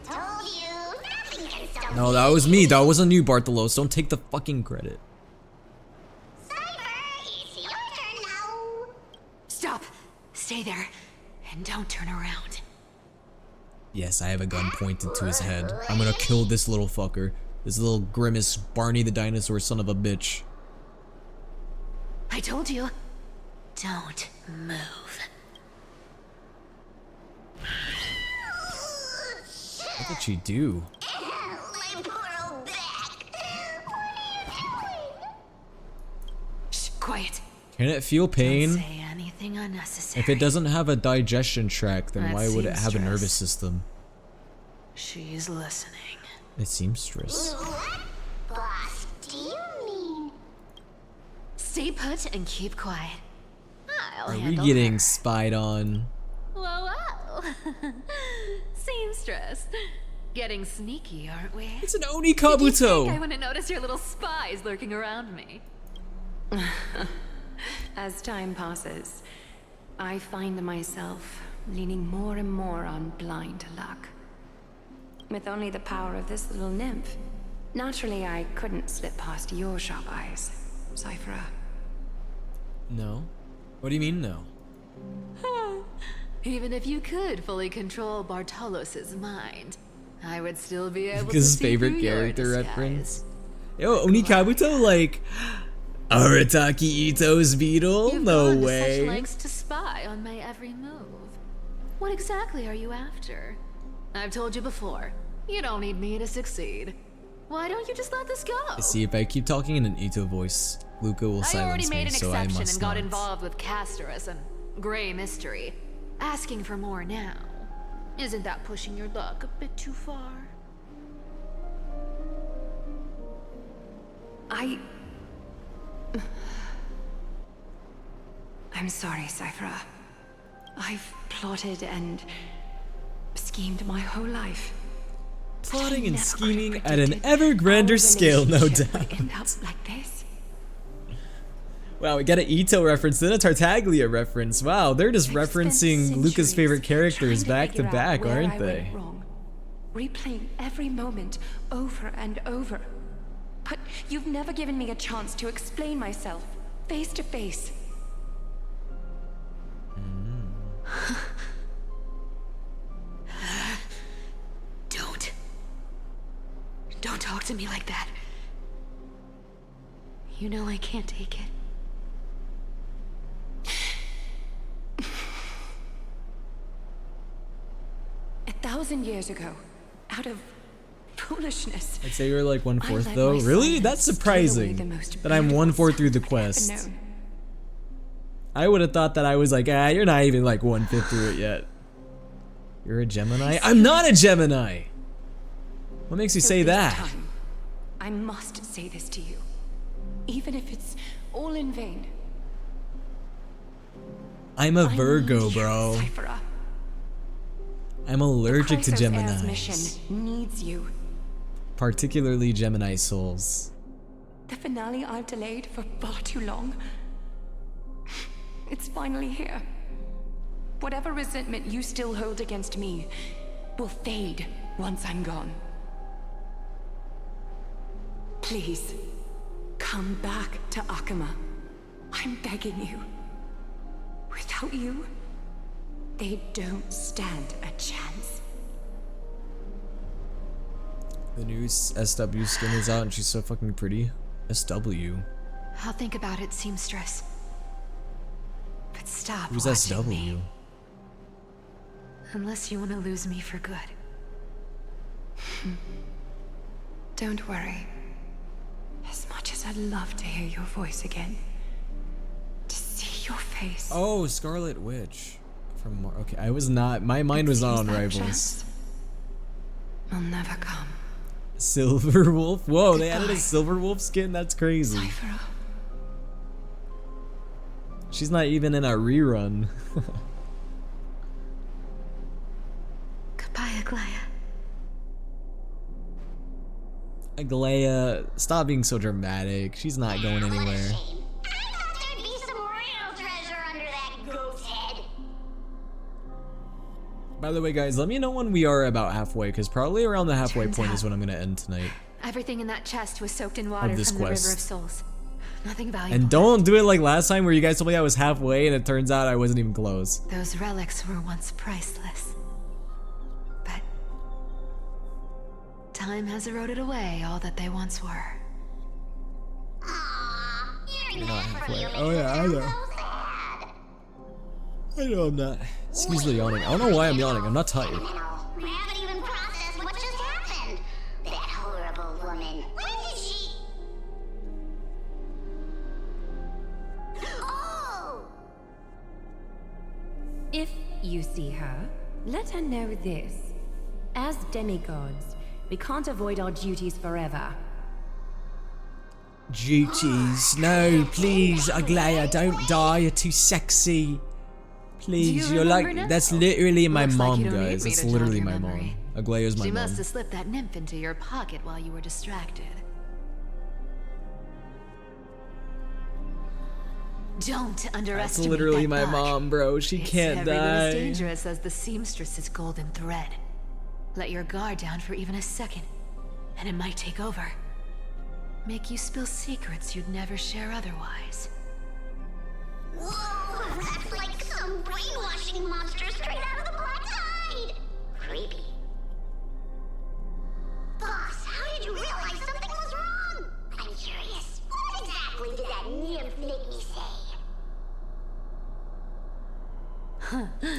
Told you, nothing can stop No, that was me. That wasn't you, Bartholos. Don't take the fucking credit. Cypher, it's your turn now. Stay there, and don't turn around. Yes, I have a gun pointed to his head. I'm gonna kill this little fucker. This little grimace Barney the dinosaur son of a bitch. I told you, don't move. What did she do? Shh, quiet. Can it feel pain? Don't say anything unnecessary. If it doesn't have a digestion tract, then why would it have a nervous system? She's listening. It seems stress. Boss, do you mean? Stay put and keep quiet. I'll Are we handle getting her. spied on? Whoa, whoa. Seamstress. Getting sneaky, aren't we? It's an Oni Did you think I Kabuto! wouldn't notice your little spies lurking around me? As time passes, I find myself leaning more and more on blind luck. With only the power of this little nymph, naturally I couldn't slip past your sharp eyes, Cyphera. No. What do you mean no? Even if you could fully control Bartolos's mind, I would still be able to His see favorite through your character disguise. reference. Yo, Oni Kabuto, like Arataki Ito's beetle? You've No gone to way. such lengths to spy on my every move. What exactly are you after? I've told you before, you don't need me to succeed. Why don't you just let this go? See, if I keep talking in an Ito voice, Luca will I already silence made me, an so I exception must and got not. involved with Castorus and Grey Mystery. Asking for more now. Isn't that pushing your luck a bit too far? I'm sorry, Cyphera. I've plotted and schemed my whole life. Plotting and scheming at an ever grander scale, no doubt. End up like this. Wow, we got an Ito reference, then a Tartaglia reference. Wow, they're just referencing Luca's favorite characters back to back, aren't they? Replaying every moment over and over. But you've never given me a chance to explain myself, face to face. Don't talk to me like that. You know I can't take it. 1,000 years ago, out of foolishness, I'd say you're like 1/4 let though. my Really? silence That's steal away surprising the most that I'm 1/4 through the I've ever quest. known. I would have thought that I was like, you're not even like 1/5 through it yet. You're a Gemini? I'm not a Gemini! What makes you So say this that? time, I must say this to you, even if it's all in vain. I'm a I Virgo, need you, bro. Cyphera. I'm allergic to Chrysos Heir's Geminis. mission needs you. Particularly Gemini souls. The finale I've delayed for far too long. It's finally here. Whatever resentment you still hold against me will fade once I'm gone. Please, come back to Akama. I'm begging you. Without you, they don't stand a chance. The new SW skin is out and she's so fucking pretty. SW. I'll think about it, seamstress. But stop Who's watching SW? me. Unless you want to lose me for good. Don't worry. As much as I'd love to hear your voice again, to see your face. Oh, Scarlet Witch. From okay, I was not. My mind was not on That Rivals. chance will never come. Silver Wolf. Whoa, they added a Goodbye. Silver Wolf skin. That's crazy. Cyphera. She's not even in a rerun. Goodbye, Aglaya. Aglaya, stop being so dramatic. She's not going anywhere. There'd be some real treasure under that goat's head. By the way, guys, let me know when we are about halfway, because probably around the halfway Turns point is out- when I'm gonna end tonight. Everything in that chest was soaked in water this from the River quest. of Souls. Nothing valuable. And don't do it like last time where you guys told me I was halfway and it turns out I wasn't even close. Those relics were once priceless. But time has eroded away all that they once were. You're not halfway. Oh yeah, I know. I know I'm not. Excuse the yawning. I don't know why I'm yawning. I'm not tired. We haven't even processed what just happened. That horrible woman. When did she... Oh! If you see her, let her know this. As demigods, we can't avoid our duties forever. Duties. No, please, Aglaya, don't die. You're too sexy. Please, you're like, that's literally my Looks like mom, you don't need guys. me That's to jog literally your my memory. mom. Aglaya's my She mom. must have slipped that nymph into your pocket while you were distracted. Don't underestimate That's literally that my bug. mom, bro. She It's can't every bit as die. dangerous as the seamstress's golden thread. Let your guard down for even a second, and it might take over. Make you spill secrets you'd never share otherwise. Whoa, that's like some brainwashing monster straight out of the Black Tide! Creepy. Boss, how did you realize something was wrong? I'm curious. What exactly did that nymph make me say?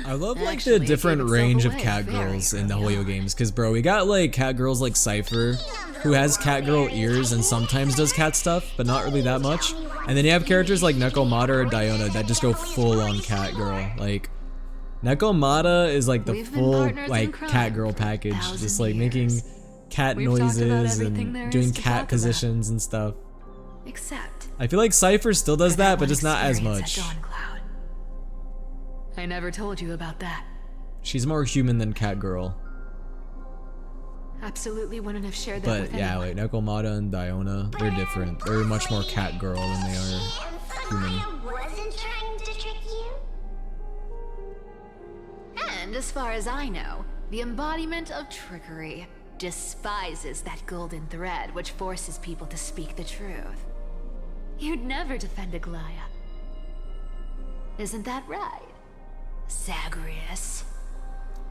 I love like Actually, the it different gave range of itself cat away very girls in the early Hoyo on. games, cause bro, we got like cat girls like Cypher, who has cat girl ears and sometimes does cat stuff, but not really that much. And then you have characters like Nekomata or Diona that just go full on cat girl. Like Nekomata is like the We've been full partners in like crime cat girl for package, 1,000 just like making years. cat We've talked about noises everything there and is doing to cat talk about. positions and stuff. Except I feel like Cypher still does for that, but one just not as experience much. at Dawncloud. I never told you about that. She's more human than cat girl. Absolutely wouldn't have shared that But with yeah, anyone. like Nekomata and Diona, they're different. They're much more cat girl than they are human. I wasn't trying to trick you. And as far as I know, the embodiment of trickery despises that golden thread which forces people to speak the truth. You'd never defend Aglaya. Isn't that right, Zagreus?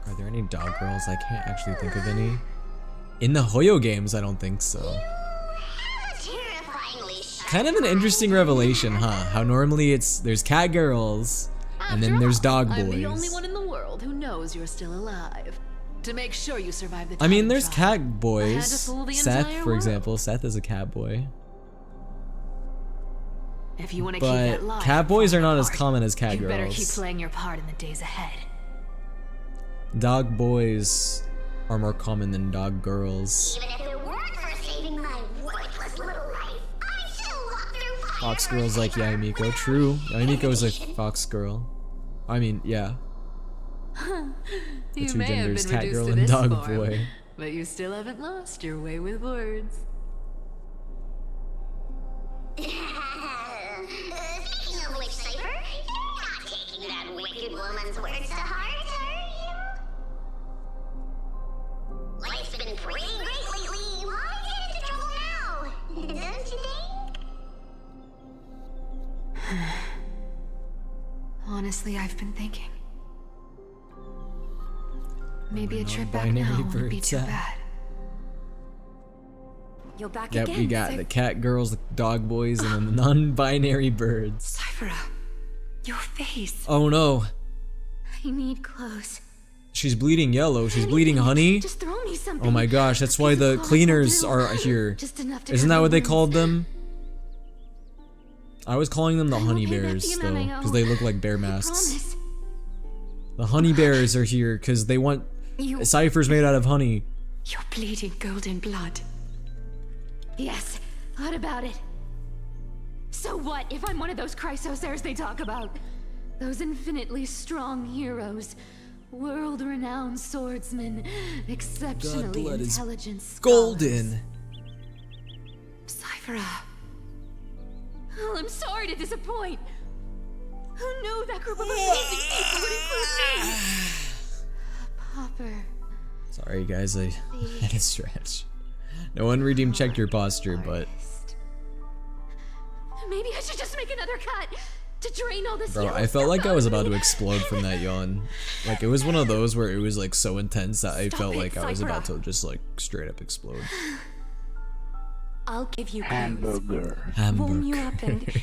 Are there any dog girls? I can't actually think of any. In the Hoyo games, I don't think so. Kind of an interesting revelation, huh? How normally there's cat girls, and then there's dog I'm the only boys. one in the world who knows you're still alive. To make sure you survive the I mean, time there's trial, cat I had to boys. fool the Seth, entire for world. example. Seth is a cat boy. If you want to keep But that lie cat from boys are falling not as apart, common as cat you better keep girls. playing your part in the days ahead. Dog boys are more common than dog girls. Even if it weren't for saving my worthless little life, I'd still walk through fire. Fox girls like Yaimiko. True. Yaimiko is a fox girl. I mean, yeah. The You two may have genders, been cat reduced girl to and this dog form, boy. but you still haven't lost your way with words. Speaking of which, Cypher, you're not taking that wicked woman's words to heart, are you? Life's been pretty great lately. Why get into trouble now? Don't you think? Honestly, I've been thinking. Maybe a trip back non-binary now wouldn't be birds, too huh? bad. You're back Yep, again. we got so the cat girls, the dog boys, and then the non-binary birds. Cyphera, your face. Oh no. I need clothes. She's bleeding yellow. She's bleeding honey. Just throw me something. Oh my gosh, that's why the cleaners are here. Just enough to Isn't that cover what they wounds. called them? I was calling them the honey pay back bears the though, amount I owe. because they look like bear masks. Promise. The honey bears are here because they want ciphers made out of honey. You're bleeding golden blood. Yes, what about it? So what if I'm one of those chrysosairs they talk about? Those infinitely strong heroes, world-renowned swordsmen, exceptionally blood is intelligent scholars. Golden. Cyphera. Oh, I'm sorry to disappoint. Who knew that group of amazing people would include me? Popper. Sorry guys, I had to stretch. No one redeem checked your posture, but Maybe another cut to drain all this Bro, yellow I felt stuff like I out was of about me. to explode from that yawn. Like, it was one of those where it was like so intense that I Stop felt it, like I was Cypher. about to just like straight up explode. I'll give you clues. Hamburger. Warm you up and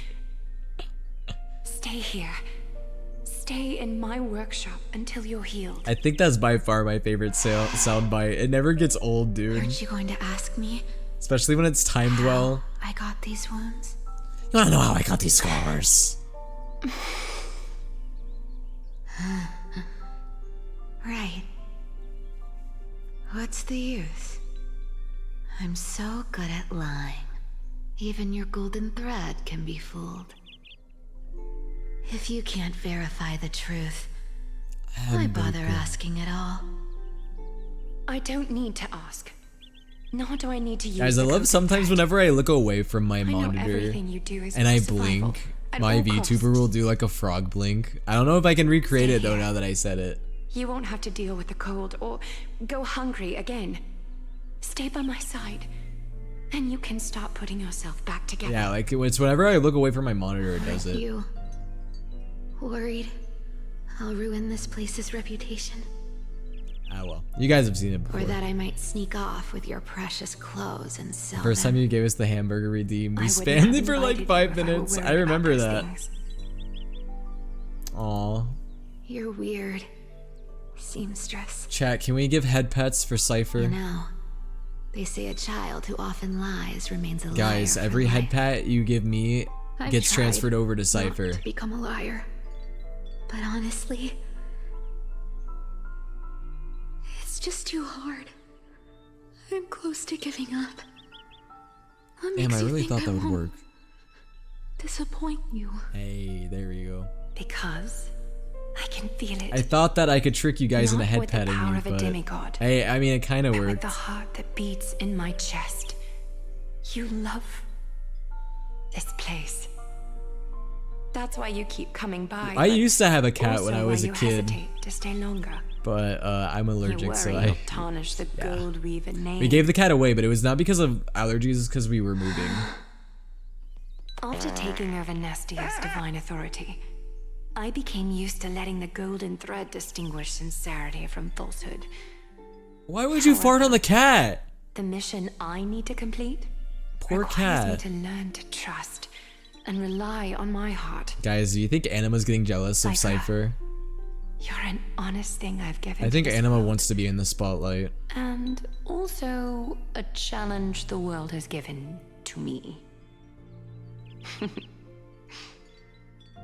stay here. Stay in my workshop until you're healed. I think that's by far my favorite soundbite. It never gets old, dude. Aren't you going to ask me? Especially when it's timed well. I got these wounds. You wanna know how I got these scars? Right. What's the use? I'm so good at lying. Even your golden thread can be fooled. If you can't verify the truth, why bother asking at all? I don't need to ask. Nor do I need to use Guys, I the love sometimes whenever I look away from my know monitor everything you do is and for I survival, blink, at my all VTuber will do like a frog blink. I don't know if I can recreate it though now that I said it. You won't have to deal with the cold or go hungry again. Stay by my side, and you can start putting yourself back together. Yeah, like it's whenever I look away from my monitor, it does it. You worried I'll ruin this place's reputation? Ah well, you guys have seen it before. Or that I might sneak off with your precious clothes and sell First them? time you gave us the hamburger redeem, we I wouldn't spammed have it for like invited 5 you if I were minutes. worried I remember about that. those things. Aw. You're weird, seamstress. Chat, can we give head pets for Cypher? You know, they say a child who often lies remains a Guys, liar for every life. head pat you give me I've gets tried transferred over to not Cypher. to become a liar, but honestly, it's just too hard. I'm close to giving up. What Damn, makes I you really think thought I that would won't work. disappoint you? Hey, there we go. Because I can feel it. I thought that I could trick you guys into Not head with the patting power you, of a but demigod, hey, I mean, it kind of but with worked. the heart that beats in my chest. You love this place. That's why you keep coming by. I but used to have a cat when also I was why a you kid, hesitate to stay longer. but I'm You allergic, worry so you'll tarnish the yeah. gold we've named. We gave the cat away, but it was not because of allergies, it's because we were moving. After taking over Nestia's divine authority, I became used to letting the golden thread distinguish sincerity from falsehood. Why would you fart on the cat? The mission I need to complete Poor requires me cat. to learn to trust and rely on my heart. Guys, do you think Anima's getting jealous of Cypher? You're an honest thing I've given I think to this Anima world, wants to be in the spotlight. and also a challenge the world has given to me.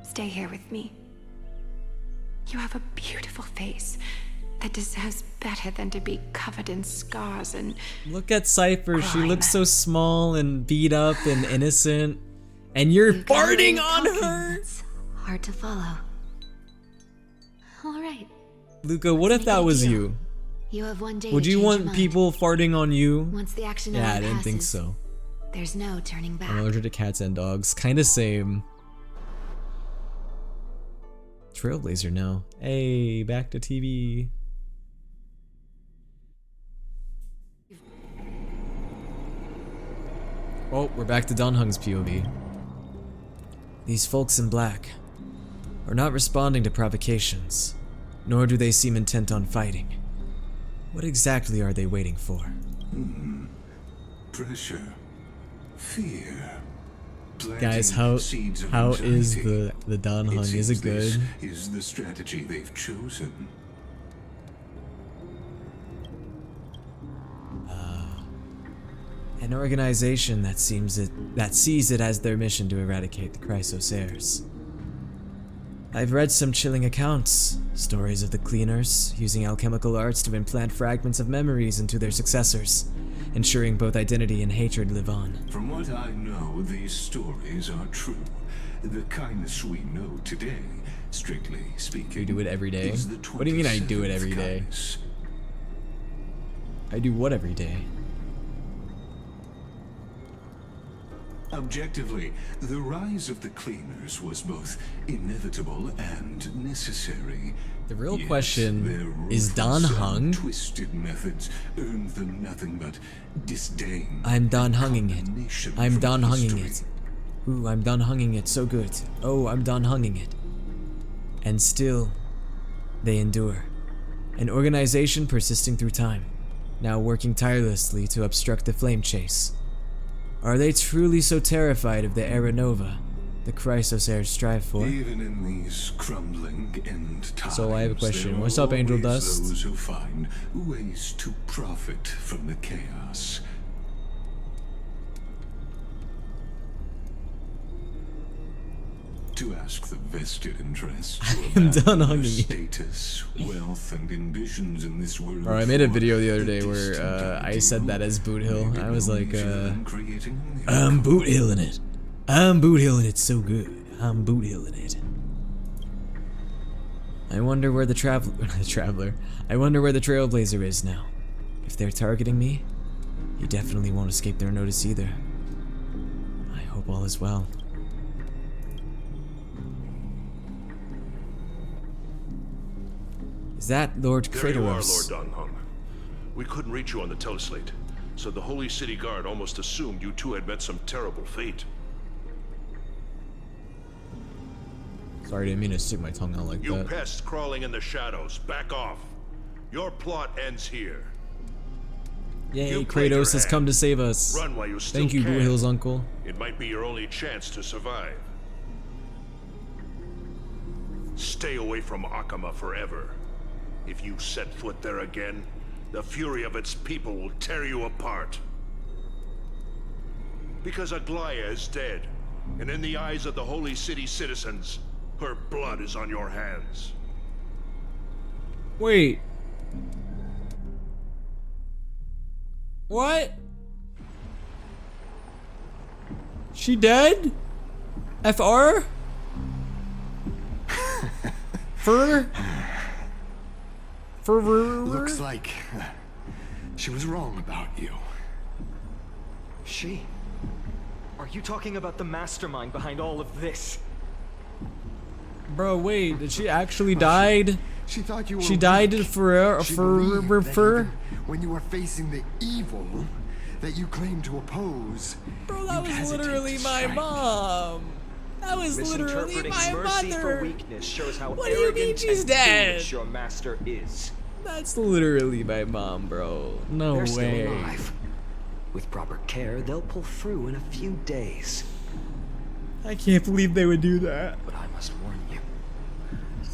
Stay here with me. You have a beautiful face that deserves better than to be covered in scars and Look at Cypher, she crime. looks so small and beat up and innocent. And you're farting on her! Hard to follow. All right, Luca, what if that was you? you have one day Would to you change your want mind. people farting on you? Once the action Yeah, I hour didn't think passes, so. There's no turning back. I'm allergic to cats and dogs. Kinda same. Trailblazer now. Hey, back to TV. Oh, we're back to Don Hung's POV. These folks in black are not responding to provocations, nor do they seem intent on fighting. What exactly are they waiting for? Pressure. Fear. Guys, Planting seeds of how is anxiety. the Don Hung? Is seems it good? This is the strategy they've chosen. An organization that sees it as their mission to eradicate the Chrysosairs. I've read some chilling accounts, stories of the cleaners using alchemical arts to implant fragments of memories into their successors, ensuring both identity and hatred live on. From what I know, these stories are true. The kindness we know today, strictly speaking, You do it every day? is the What do you mean I do it every 27th day? kindness. I do what every day? Objectively, the rise of the cleaners was both inevitable and necessary. The real Yet question their is Don ruthless and Hung? twisted methods earned them nothing but disdain. I'm Don and Hunging it. condemnation I'm from Don Hunging history. it. Ooh, I'm done hunging it, so good. Oh, I'm done hunging it. And still, they endure. An organization persisting through time, now working tirelessly to obstruct the flame chase. Are they truly so terrified of the Era Nova the Chrysosairs strive for? Even in these crumbling end times, So I have a question. there What's are up, Angel always Dust? those who find ways to profit from the chaos. To ask the vested interests I'm about done their hunging it. status, wealth, and ambitions in this world. Or I made a for video the other day the where distant I said that as Boot Hill. I was like, creating the I'm Boot Hilling it. I'm Boot Hilling it so good. I'm Boot Hilling it. I wonder where the traveler. I wonder where the Trailblazer is now. If they're targeting me, he definitely won't escape their notice either. I hope all is well. Is that Lord There you are, Lord Kratos? Donghung. We couldn't reach you on the teleslate, so the Holy City Guard almost assumed you two had met some terrible fate. Sorry, I didn't mean to stick my tongue out like You that. pests crawling in the shadows, back off. Your plot ends here. Yay, You played your Kratos has hand. come to save us. Run while you still Thank you, can. Blue Hill's uncle. It might be your only chance to survive. Stay away from Akama forever. If you set foot there again, the fury of its people will tear you apart. Because Aglaya is dead, and in the eyes of the Holy City citizens, her blood is on your hands. Wait. What? She dead? FR? Fur? Looks like she was wrong about you. She? Are you talking about the mastermind behind all of this? Bro, wait, did she actually died? She thought you were She died weak. for She believed that for even when you were facing the evil that you claimed to oppose. Bro, that you was hesitated literally to my strike. mom. That was literally Misinterpreting my mercy for mother. weakness shows how What do you mean arrogant she's and dead? foolish your master is. That's literally my mom, bro. No They're way. still alive. With proper care, they'll pull through in a few days. I can't believe they would do that. But I must warn you.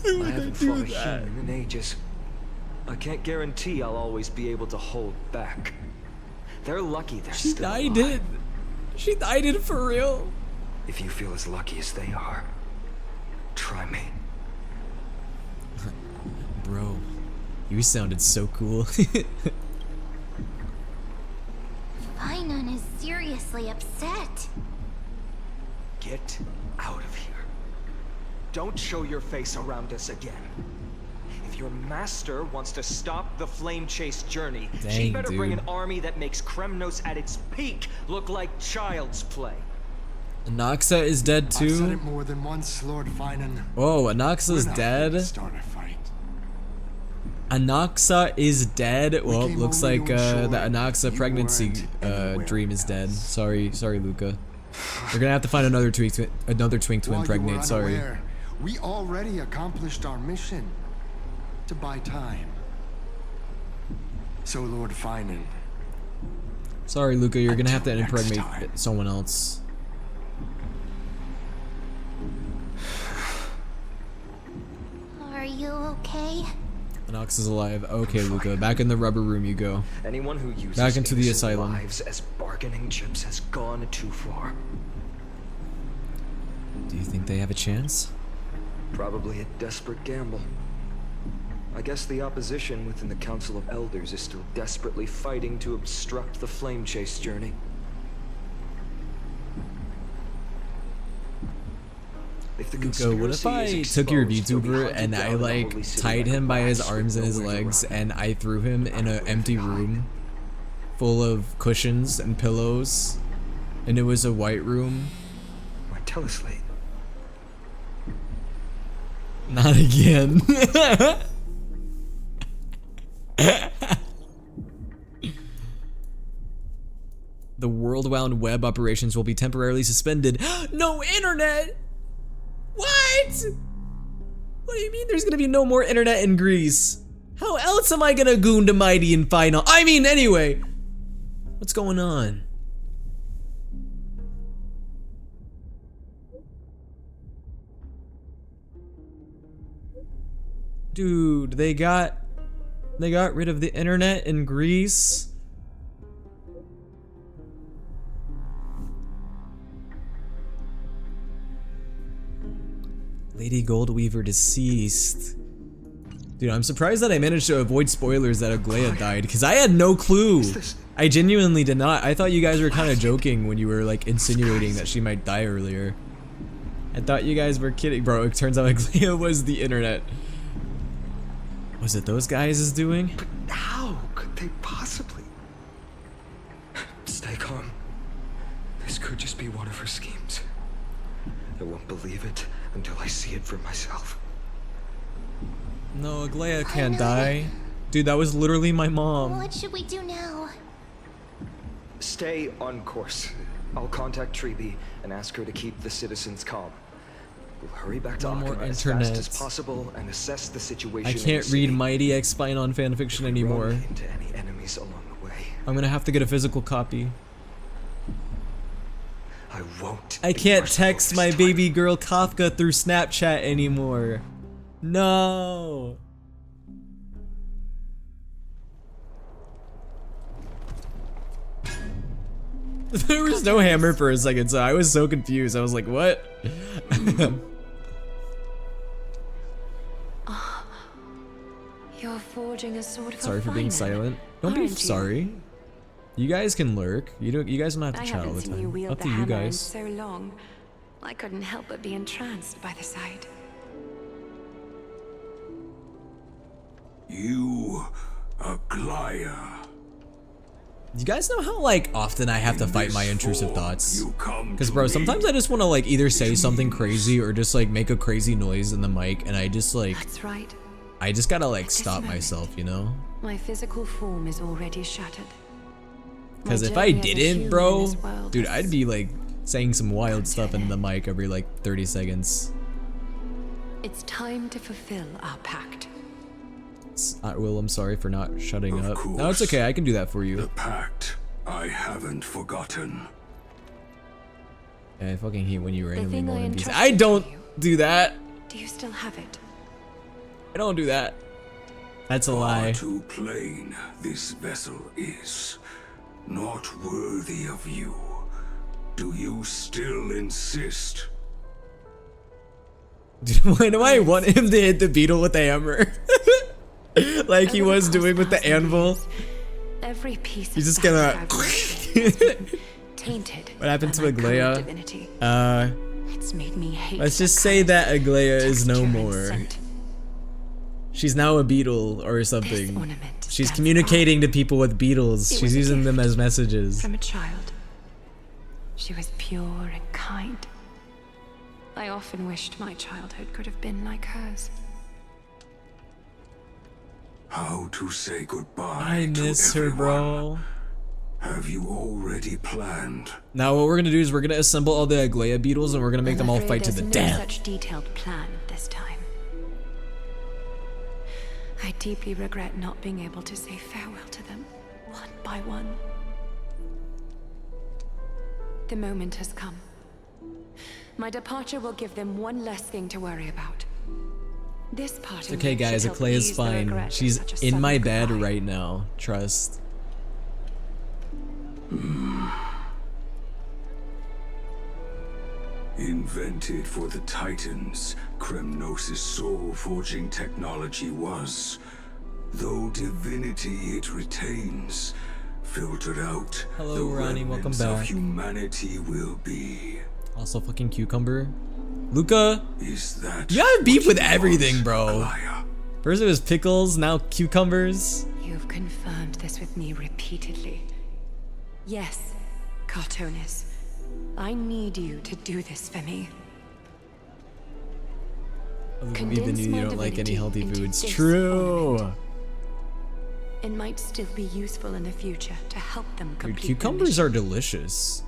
Why I would they haven't do fought a that? human in ages. I can't guarantee I'll always be able to hold back. They're lucky they're She still died alive. it. She died it for real. If you feel as lucky as they are, try me. Bro, you sounded so cool. Finon is seriously upset. Get out of here. Don't show your face around us again. If your master wants to stop the flame chase journey, she Dang, better bring dude. an army that makes Kremnos at its peak look like child's play. Anaxa is dead I've said too. it more than once, Lord Finan. Whoa, Anaxa's We're not here to dead. Start a fight. Anaxa is dead. Well, came looks only like to ensure the Anaxa you pregnancy weren't anywhere dream is dead. Sorry, Luca. We're gonna have to find another twink to While you impregnate. were Sorry. unaware, we already accomplished our mission to buy time. So, Lord Finan, Sorry, Luca. You're gonna have to Until next impregnate time. someone else. Are you okay? Anax is alive. Okay, Luca. Back in the rubber room you go. Anyone who uses Back into the innocent asylum. lives as bargaining chips has gone too far. Do you think they have a chance? Probably a desperate gamble. I guess the opposition within the Council of Elders is still desperately fighting to obstruct the flame chase journey. If the Luca, what if I took your VTuber and I like tied him by his arms and his legs and I threw him in an empty room full of cushions and pillows and it was a white room? My teleslate. Not again. The The World Wide Web operations will be temporarily suspended. No internet! What? What do you mean there's gonna be no more internet in Greece? How else am I gonna goon to Mighty and final? I mean, anyway. What's going on? Dude, they got rid of the internet in Greece. Lady Goldweaver deceased. Dude, I'm surprised that I managed to avoid spoilers that Aglaia died, because I had no clue. I genuinely did not. I thought you guys were kind of joking when you were like insinuating that she might die earlier. I thought you guys were kidding, bro. It turns out Aglaia was the internet. Was it those guys is doing? But how could they possibly? Stay calm. This could just be one of her schemes. I won't believe it until I see it for myself. No, Aglaia can't die. Dude, that was literally my mom. What should we do now? Stay on course. I'll contact Treeby and ask her to keep the citizens calm. We'll hurry back to Akama as fast as possible and assess the situation. I can't read Mighty X Spinon fanfiction anymore. Into any enemies along the way. I'm gonna have to get a physical copy. I won't. I can't text my baby girl Kafka through Snapchat anymore. No. There was no hammer for a second, so I was so confused. I was like, what? You're forging a sword for Sorry for being silent. Don't be sorry. You guys can lurk. You guys don't have to chat all the time. Up to you guys. So long, I couldn't help but be entranced by the sight. You, Aglaia. You guys know how like often I have to fight my intrusive thoughts? Cause bro, sometimes I just want to like either say something crazy or just like make a crazy noise in the mic, and I just like. That's right. I just gotta like stop myself, you know? My physical form is already shattered. Cause if I didn't, bro, dude, I'd be like saying some wild stuff in the mic every like 30 seconds. It's time to fulfill our pact. Will, I'm sorry for not shutting up. Course, no, it's okay. I can do that for you. The pact, I haven't forgotten. Yeah, I fucking hate when you randomly moan in peace. I don't do that. Do you still have it? I don't do that. That's a lie. Too plain this vessel is. Not worthy of you. Do you still insist? Why do I want him to hit the beetle with the hammer? Like he was doing with the anvil. Every piece He's just gonna tainted. What happened to Aglaia? It's made me hate. Let's just say that Aglaia is no more. She's now a beetle or something. She's communicating to people with beetles. She's using them as messages. From a child. She was pure and kind. I often wished my childhood could have been like hers. How to say goodbye? I miss her, bro. Have you already planned? Now what we're gonna do is we're gonna assemble all the Aglaia beetles and we're gonna make them all fight to the death. Such detailed plan this time. I deeply regret not being able to say farewell to them, one by one. The moment has come. My departure will give them one less thing to worry about. This part it's okay, guys. Aglaia's fine. She's in my bed right now. Trust. Invented for the Titans, Kremnos' soul-forging technology was, though divinity it retains, filtered out. Hello, Ronnie. Welcome back. Of humanity will be. Also, fucking cucumber. Luca, is that you have beef with everything, bro. First it was pickles, now cucumbers. You've confirmed this with me repeatedly. Yes, Cartonis. I need you to do this for me. Even you don't like any healthy foods. True. It might still be useful in the future to help them Dude, complete cucumbers are delicious.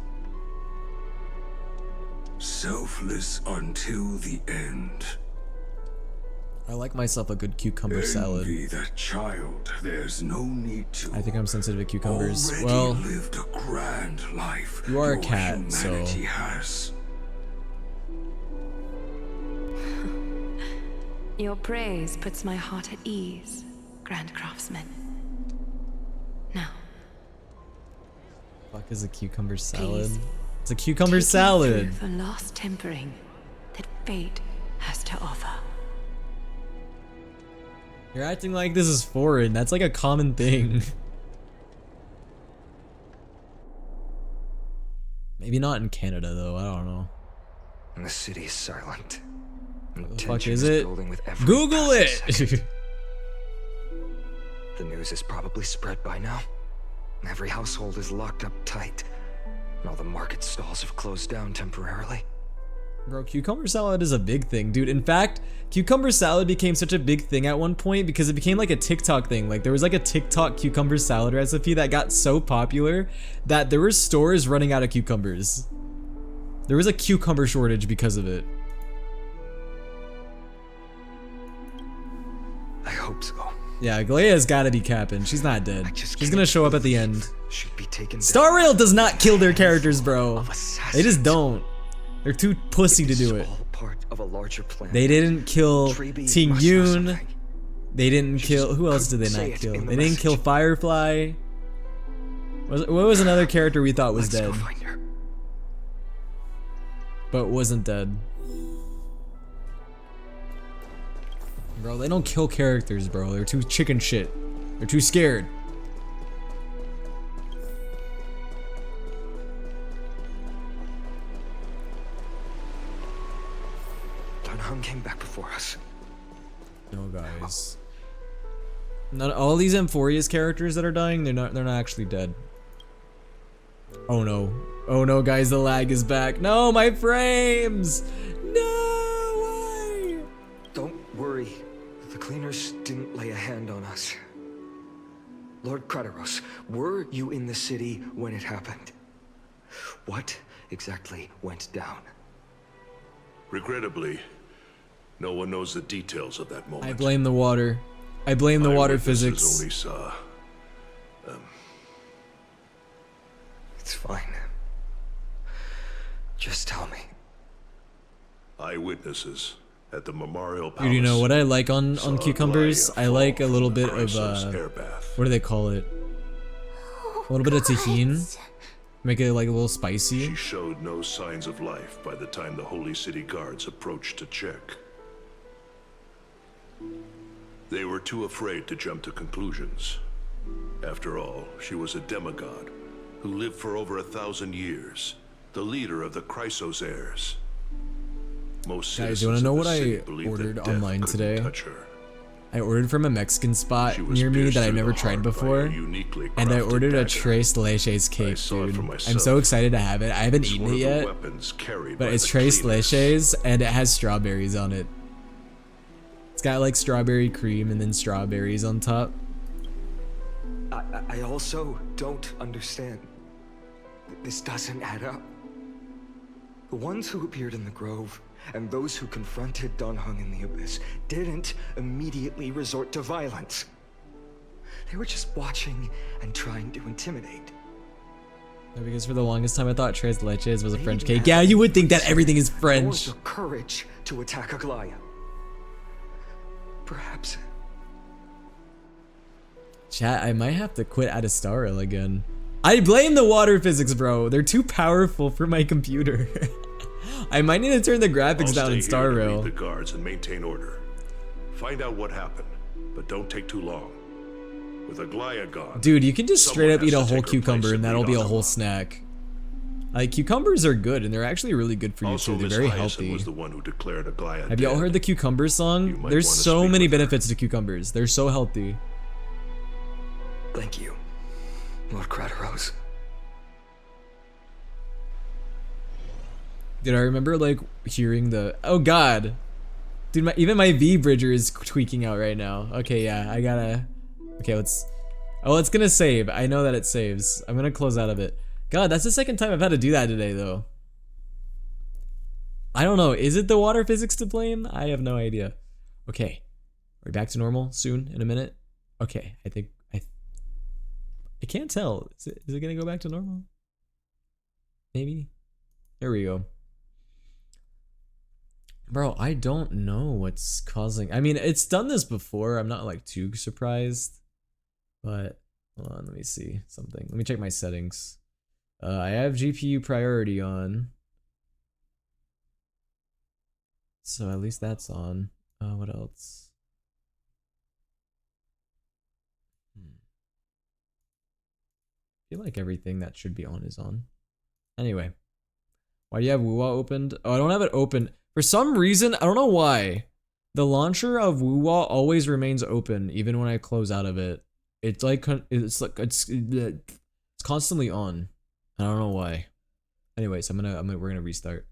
Selfless until the end. I like myself a good cucumber salad. Envy that child. There's no need to. I think I'm sensitive to cucumbers. Already Well, lived a grand life. you are a Your cat, so humanity has. Your praise puts my heart at ease, Grand Craftsman. Now, fuck is a cucumber salad? Please, It's a cucumber take me salad. through the lost tempering that fate has to offer. You're acting like this is foreign. That's like a common thing. Maybe not in Canada though. I don't know. And the city is silent. What the fuck is it? Google it! The news is probably spread by now. Every household is locked up tight. And all the market stalls have closed down temporarily. Bro, cucumber salad is a big thing, dude. In fact, cucumber salad became such a big thing at one point because it became like a TikTok thing. Like there was like a TikTok cucumber salad recipe that got so popular that there were stores running out of cucumbers. There was a cucumber shortage because of it. I hope so. Yeah, Galea's gotta be capping. She's not dead. She's gonna show up at the end. Should be taken Star Rail does not kill their characters, bro. They just don't. They're too pussy to do it. Part of a larger plan. They didn't kill Ting must know Yoon. something. They didn't kill. Who else did they say not it kill? in the They didn't kill Firefly. What was another character we thought was dead? But wasn't dead. Bro, they don't kill characters, bro. They're too chicken shit. They're too scared. Dan Heng came back before us. No, guys. Not all these Emphoria's characters that are dying. They're not actually dead. Oh no. Oh no, guys. The lag is back. No, my frames. No way. Don't worry. The cleaners didn't lay a hand on us. Lord Krateros, were you in the city when it happened? What exactly went down? Regrettably, no one knows the details of that moment. I blame the water. I blame the water Eyewitnesses physics. only saw. It's fine. Just tell me. Eyewitnesses at the memorial palace. Dude, you know what I like on cucumbers? I like a little bit of Chrysos air bath. what do they call it? A little bit of tahini. Make it like a little spicy. She showed no signs of life by the time the Holy City guards approached to check. They were too afraid to jump to conclusions. After all, she was a demigod who lived for over 1,000 years, the leader of the Chrysos heirs. Most Guys, you wanna know citizens of what the I city believed ordered that death online couldn't today? touch her. I ordered from a Mexican spot She was near me pierced that I through never the tried heart by a before, uniquely and I crafted ordered a dagger. tres leches cake, saw it dude. for I'm myself. so excited to have it. I haven't It's eaten one it of the yet, weapons carried but by it's the tres cleaners. leches, and it has strawberries on it. It's got like strawberry cream and then strawberries on top. I also don't understand. This doesn't add up. The ones who appeared in the grove and those who confronted Dan Heng in the abyss didn't immediately resort to violence. They were just watching and trying to intimidate. No, because for the longest time I thought tres leches was a They French didn't cake. have Yeah, you would think that reason everything is Or French. the courage to attack Aglaya. Perhaps. Chat, I might have to quit out of Star Rail again. I blame the water physics, bro. They're too powerful for my computer. I might need to turn the graphics I'll down stay in Star here to Rail. lead the guards and maintain order. Find out what happened, but don't take too long. With Aglaya gone, Dude, you can just straight up someone eat a has to whole take her cucumber place and and that'll lead be a on whole them. snack. Like, cucumbers are good and they're actually really good for you Also, too. They're Miss very Hyacinth healthy. was the one who declared Aglaya Have y'all dead. heard the cucumber song? might There's wanna so speak many with her. benefits to cucumbers. They're so healthy. Thank you, Lord Krateros. Dude, I remember like hearing the, oh god. Dude, even my V bridger is tweaking out right now. Okay, yeah, I gotta, okay, let's Oh, it's gonna save. I know that it saves. I'm gonna close out of it. God, that's the second time I've had to do that today, though. I don't know. Is it the water physics to blame? I have no idea. Okay. Are we back to normal soon in a minute? Okay. I think I can't tell. Is it gonna go back to normal? Maybe. There we go. Bro, I don't know what's causing. I mean, it's done this before. I'm not like too surprised. But hold on, let me see something. Let me check my settings. I have GPU priority on. So at least that's on. What else? I feel like everything that should be on is on. Anyway. Why do you have WooWa opened? Oh, I don't have it open. For some reason, I don't know why. The launcher of WooWa always remains open, even when I close out of it. It's constantly on. I don't know why. Anyways, we're gonna restart.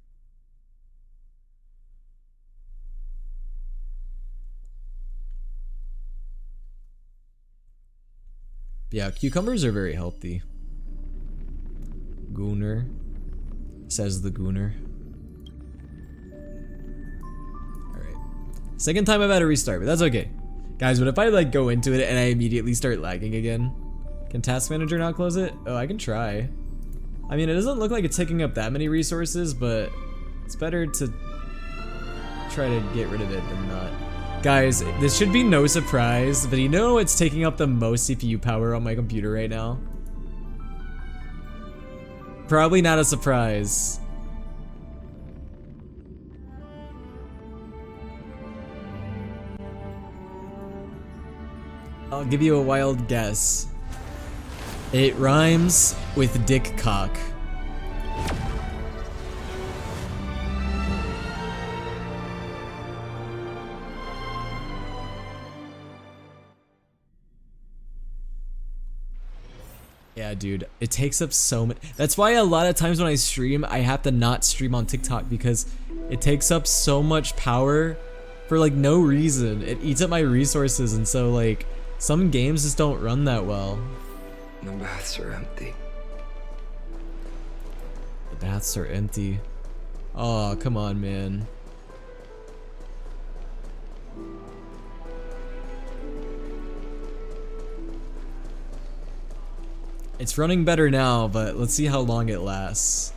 Yeah, cucumbers are very healthy. Gooner, says the Gooner. Alright. Second time I've had to restart, but that's okay. Guys, but if I like go into it and I immediately start lagging again, can Task Manager not close it? Oh, I can try. I mean, it doesn't look like it's taking up that many resources, but it's better to try to get rid of it than not. Guys, this should be no surprise, but you know what's taking up the most CPU power on my computer right now? Probably not a surprise. I'll give you a wild guess. It rhymes with dick cock. Yeah, dude, it takes up so much. That's why a lot of times when I stream, I have to not stream on TikTok because it takes up so much power for like no reason. It eats up my resources, and so like some games just don't run that well. The baths are empty. The baths are empty. Oh, come on, man. It's running better now, but let's see how long it lasts.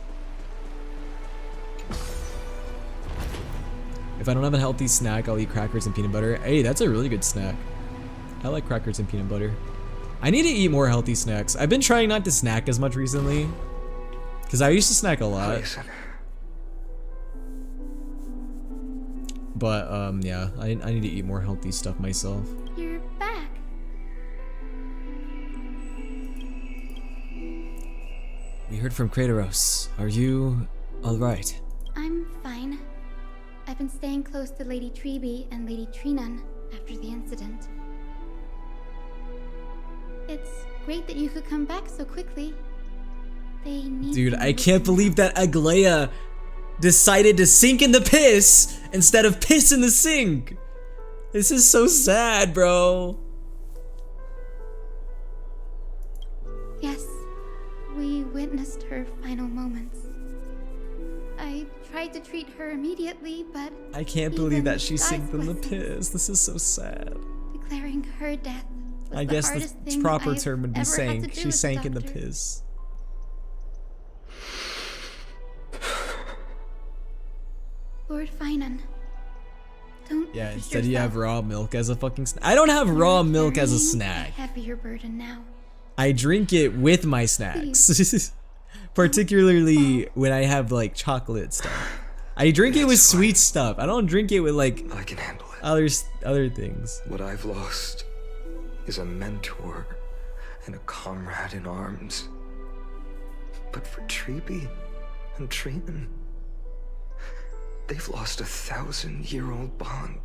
If I don't have a healthy snack, I'll eat crackers and peanut butter. Hey, that's a really good snack. I like crackers and peanut butter. I need to eat more healthy snacks. I've been trying not to snack as much recently, because I used to snack a lot. But yeah, I need to eat more healthy stuff myself. You're back. We heard from Kratos. Are you alright? I'm fine. I've been staying close to Lady Treeby and Lady Trinan after the incident. It's great that you could come back so quickly. They need Dude, I can't believe that Aglaia decided to sink in the piss instead of piss in the sink. This is so sad, bro. Yes, we witnessed her final moments. I tried to treat her immediately, but I can't believe that she sank in the piss. This is so sad. declaring her death was I the guess hardest the thing proper I've term would be ever had to sank. do She as a sank in the doctor. piss. Lord Finan, don't Yeah, push instead you yourself. have raw milk as a fucking snack. I don't have raw milk as a snack. Heavier burden now. I drink it with my snacks. Particularly when I have like chocolate stuff. I drink it with sweet stuff. I don't drink it with like I can handle it. other things. What I've lost is a mentor and a comrade in arms. But for Treeby and Trinan, they've lost a 1,000-year-old bond.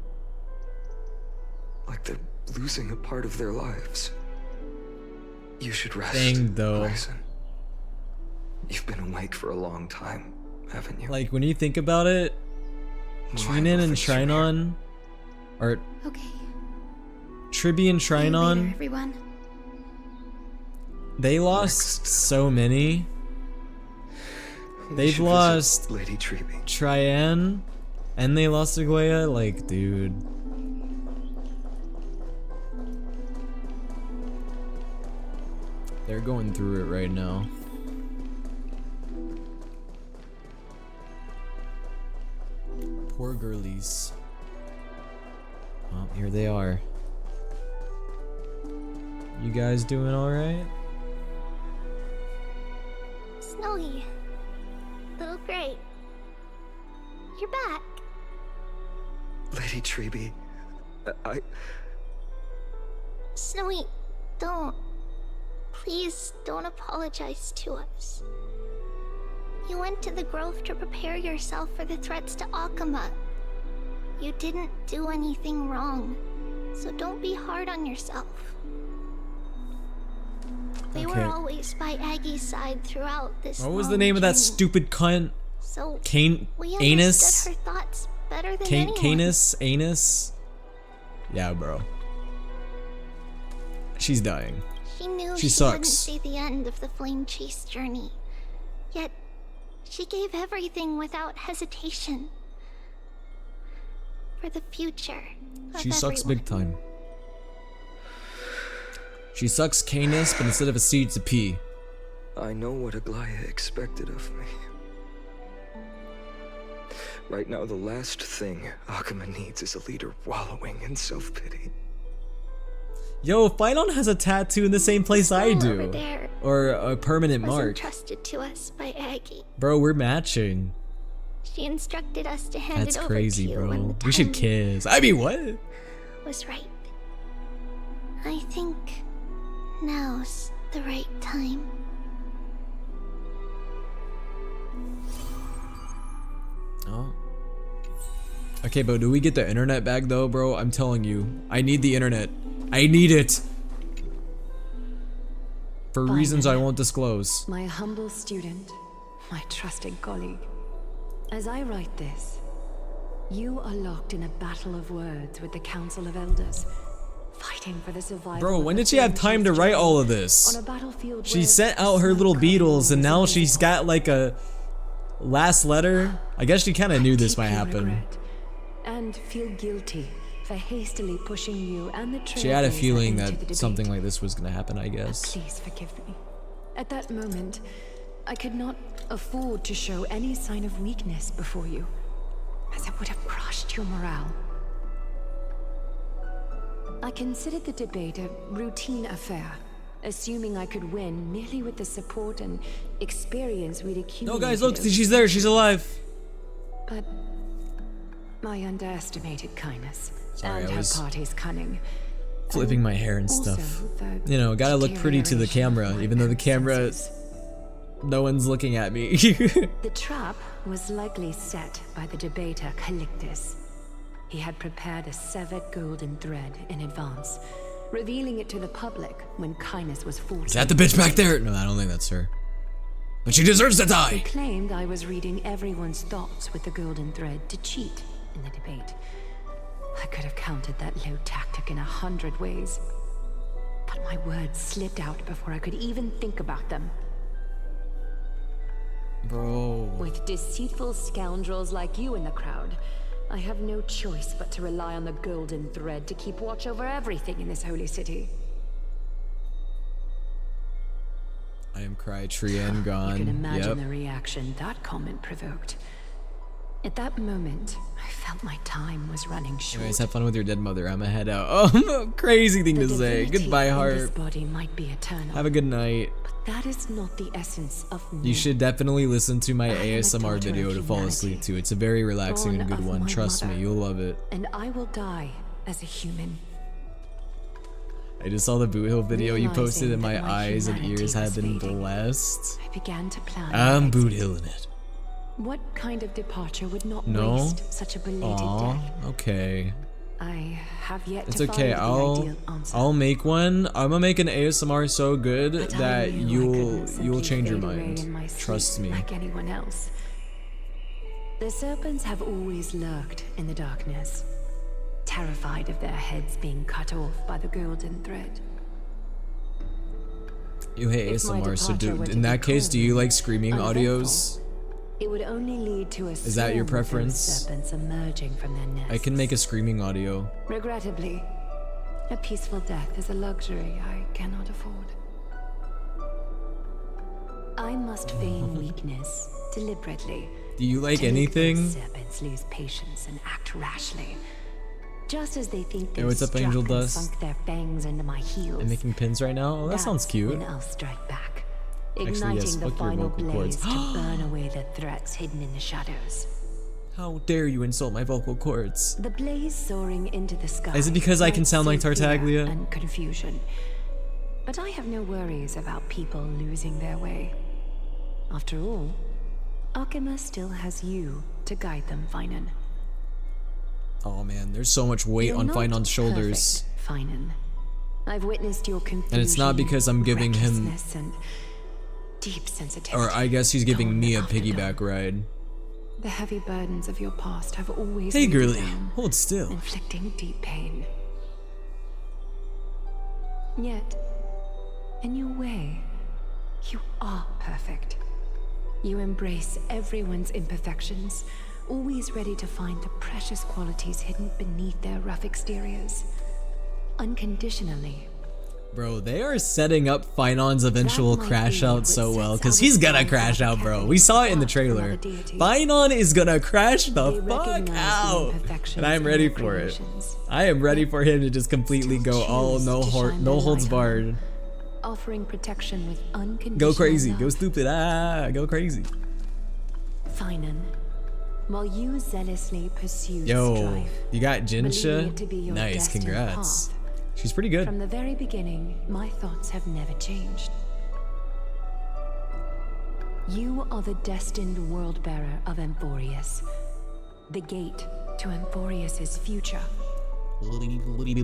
Like they're losing a part of their lives. You should rest. Dang, though. Horizon. You've been awake for a long time, haven't you? Like when you think about it, Trinan and Trinon, or Okay. Tribby and See you later, Trinon, everyone. They lost so many. They've lost Lady Treby, Trienne, and they lost Aguaya. Like, dude. They're going through it right now. Poor girlies. Oh, here they are. You guys doing alright? Snowy. Little Gray. You're back. Lady Treby, I... Snowy, don't. Please don't apologize to us. You went to the Grove to prepare yourself for the threats to Akama. You didn't do anything wrong, so don't be hard on yourself. We were always by Aggie's side throughout this. What was the name of that stupid cunt? So we Anus? understood her thoughts better than anyone. Anus? Yeah, bro. She's dying. She knew she wouldn't sucks. see the end of the flame chase journey. Yet, she gave everything without hesitation. For the future of She sucks everyone. big time. She sucks Canis, but instead of a C, it's a P. I know what Aglaya expected of me. Right now, the last thing Akama needs is a leader wallowing in self-pity. Yo, Phynon has a tattoo in the same place I Over do. there Or a permanent was mark. entrusted to us by Aggie. Bro, we're matching. She instructed us to hand That's it over crazy, to you when bro. the We should time kiss. I mean, what? was right. I think now's the right time. Oh. Okay, but do we get the internet back though, bro? I'm telling you. I need the internet. I need it. For reasons I won't disclose. My humble student, my trusted colleague. As I write this, you are locked in a battle of words with the Council of Elders, fighting for the survival. Bro, when did she have time to write all of this? On a battlefield She where sent out her little beetles and now she's got like a last letter. I guess she kind of knew this might happen. and feel guilty for hastily pushing you and the She had a trailblazer feeling into the that debate. something like this was gonna happen, I guess. Please forgive me. At that moment, I could not afford to show any sign of weakness before you, as it would have crushed your morale. I considered the debate a routine affair, assuming I could win merely with the support and experience we'd accumulated. No, guys, look, over she's there. She's alive. But I underestimated kindness Sorry, and I her was party's cunning. Flipping my hair and Also, stuff. the You know, gotta look pretty to the camera, even though the camera, no one's looking at me. The trap was likely set by the debater Calictus. He had prepared a severed golden thread in advance, revealing it to the public when Kindness was 14. Is that the bitch back there? No, I don't think that's her. But she deserves to He die. claimed I was reading everyone's thoughts with the golden thread to cheat in the debate. I could have countered that low tactic in 100 ways, but my words slipped out before I could even think about them. Bro. With deceitful scoundrels like you in the crowd, I have no choice but to rely on the golden thread to keep watch over everything in this holy city. I am Trienne gone. You can imagine the Yep. reaction that comment provoked. At that moment, I felt my time was running short. Anyways, have fun with your dead mother. I'ma head out. Oh, crazy thing to say. Goodbye, This heart. body might be eternal. Have a good night. That is not the essence of me. You should definitely listen to my I am a ASMR daughter video of to fall humanity, asleep to. It's a very relaxing and born good of one. my Trust me, mother. you'll love it. And I will die as a human. I just saw the Boot Hill video you posted and my Realizing that my eyes and humanity ears have was been fading, blessed. I began to plan. I'm my Boot exit. Hill in it. What kind of departure would not No? waste such a belated Aw, death? okay. I have yet It's to okay. find the I'll ideal answer. I'll make one. I'm gonna make an ASMR so good But I that knew I you'll couldn't simply change your fade away in my mind. sleep Trust me. like anyone else. The serpents have always lurked in the darkness, terrified of their heads being cut off by the golden thread. You hate If my ASMR, so departure were to in that be case, do you like screaming uneventful, audios? It would only lead to a Is that your swarm of those preference? serpents emerging from their nests. I can make a screaming audio. Regrettably, a peaceful death is a luxury I cannot afford. I must feign weakness deliberately. Do you like to make anything? those serpents lose patience and act rashly. Just as they think Hey, they've what's up, struck Angel and Dust? sunk their fangs into my heels. I'm making pins right now? Oh, that sounds That's cute. when I'll strike back, Actually, igniting yes, the fuck your final vocal blaze cords. to burn away the threats hidden in the shadows. How dare you insult my vocal cords? The blaze soaring into the sky. Is it because I can might sound like sow fear Tartaglia? and confusion. But I have no worries about people losing their way. After all, Akima still has you to guide them, Finan. Oh man, there's so much weight You're on not Finon's shoulders. perfect, Finan. I've witnessed your confusion, And it's not because I'm giving him, recklessness, and deep sensitivity. or I guess he's giving me a piggyback ride. The heavy burdens of your past have always Hey weighed you girly, down, hold still. inflicting deep pain. Yet, in your way, you are perfect. You embrace everyone's imperfections, always ready to find the precious qualities hidden beneath their rough exteriors. Unconditionally. Bro, they are setting up Finon's eventual That might crash be out what so well, sets because our he's gonna spies crash out out, bro. carrying We saw it in the apart from trailer. other deities. Finon is gonna crash the They fuck recognize the out. imperfections And I'm in ready their for it. creations. I am ready for him to just completely go all choose no to shine no their holds light on barred. Offering protection with unconditional Go crazy, love. go stupid, go crazy. Finan, while you zealously pursue Yo, strife, you got believing Jinsha? it to be your Nice, destined congrats. path. She's pretty good. From the very beginning, my thoughts have never changed. You are the destined world bearer of Emphorius, the gate to Emphorius's future. Complete the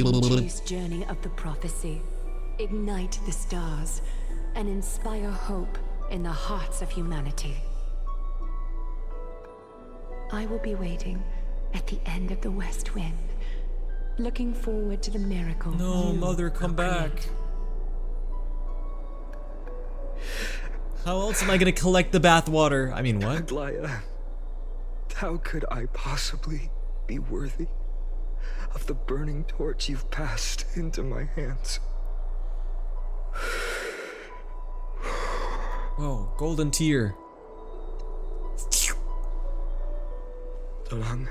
flame-chased journey of the prophecy. Ignite the stars and inspire hope in the hearts of humanity. I will be waiting at the end of the West Wind, looking forward to the miracle. No, you mother, come will back. create. How else am I gonna collect the bathwater? I mean, what? Aglaya, how could I possibly be worthy of the burning torch you've passed into my hands? Whoa, golden tear. Dolang,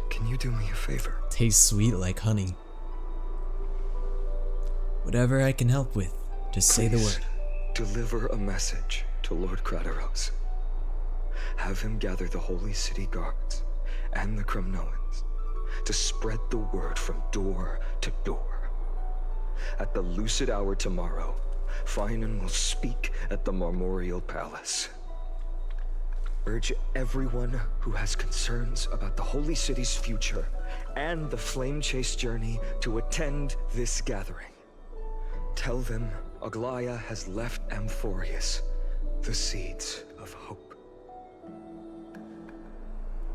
can you do me a favor? Tastes sweet like honey. Whatever I can help with, just say the word. Deliver a message to Lord Krateros. Have him gather the Holy City guards and the Kremnoans to spread the word from door to door. At the lucid hour tomorrow, Finan will speak at the Marmorial Palace. Urge everyone who has concerns about the Holy City's future and the Flame Chase journey to attend this gathering. Tell them Aglaya has left Amphorius the seeds of hope.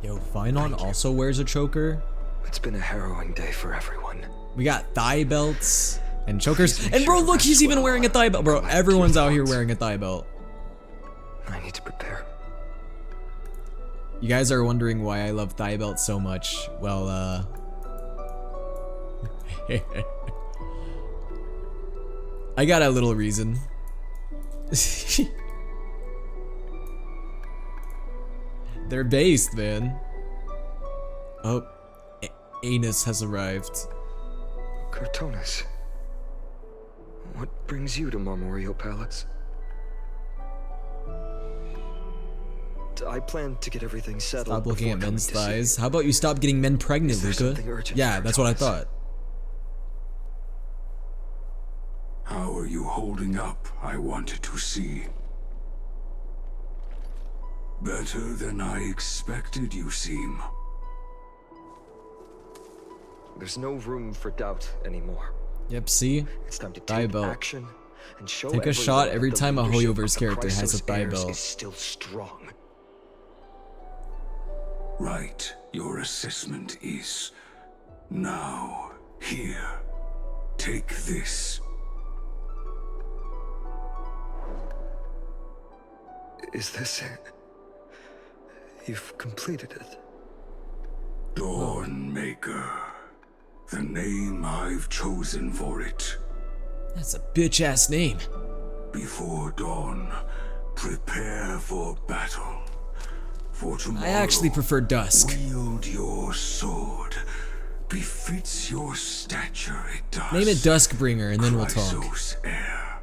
Yo, Finon also wears a choker. It's been a harrowing day for everyone. We got thigh belts and chokers. And bro, look, he's even wearing a thigh belt. Bro, everyone's out here wearing a thigh belt. I need to prepare. You guys are wondering why I love thigh belts so much. Well, I got a little reason. They're based, man. Oh, Anus has arrived. Cartonis, what brings you to Marmorial Palace? I plan to get everything settled. Stop looking before at coming men's to see thighs. How about you stop getting men pregnant, Is there Luca? something urgent Yeah, for that's what I Thomas? thought. How are you holding up, I wanted to see. Better than I expected, you seem. There's no room for doubt anymore. Yep, see? It's time to Thigh take belt. action and show Take a shot everyone every that the time a leadership of Hoyover's the character has a Chrysos thigh heirs belt. is still strong. Right, your assessment is now here. Take this. Is this it? You've completed it. Dawnmaker. The name I've chosen for it. That's a bitch-ass name. Before dawn, prepare for battle. For tomorrow, I actually prefer dusk. Wield your sword. Befits your stature, it does. Name it Duskbringer, and then we'll talk. Chrysos heir.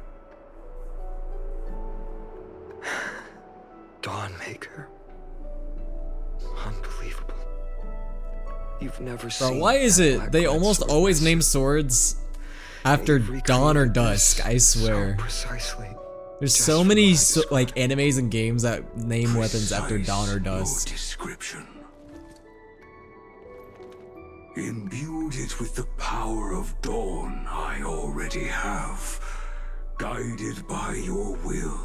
Dawnmaker. Unbelievable. You've never Bro, seen. why is it that they black almost sword always this. name swords after dawn or dusk? I swear. So precisely. There's just so for many my like animes and games that name weapons after dawn or dusk. Description. Imbued it with the power of dawn I already have. Guided by your will,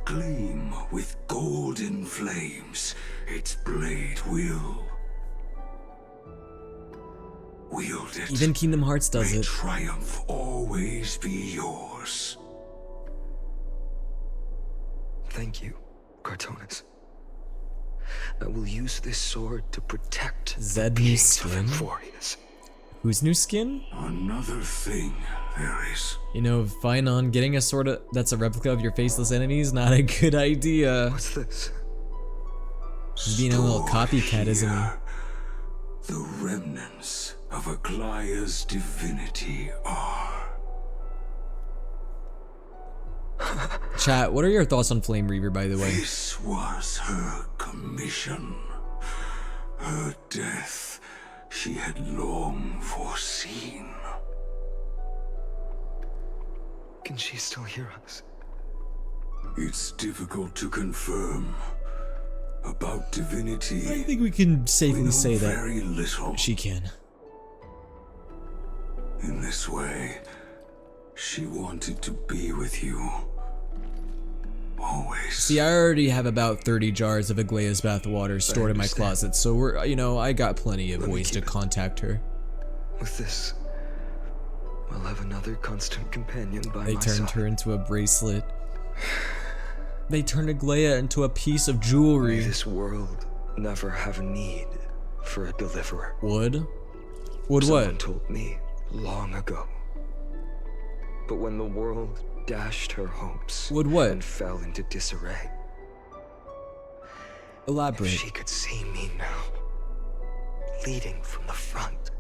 gleam with golden flames, its blade will. Wield it. Even Kingdom Hearts does May it. triumph always be yours. Thank you, Cartonis. I will use this sword to protect Zed the new beings of skin? Amphorius. Whose new skin? Another thing there is. You know, Finon, getting a sword that's a replica of your faceless enemy is not a good idea. What's this? He's being a little copycat, isn't he? The remnants of Aglaya's divinity are. Chat, what are your thoughts on Flame Reaver, by the way? This was her commission. Her death she had long foreseen. Can she still hear us? It's difficult to confirm. About divinity, I think we can safely say that very little. she can. In this way, she wanted to be with you. Always. See, I already have about 30 jars of Aglaya's bathwater stored in my closet, so we're, you know, I got plenty of ways to contact her. With this, I'll have another constant companion by They my turned side. her into a bracelet. They turned Aglaya into a piece of jewelry. May this world never have a need for a deliverer. Would? Would Someone what? told me long ago. But when the world dashed her hopes Would what? and fell into disarray, Elaborate. if she could see me now, leading from the front,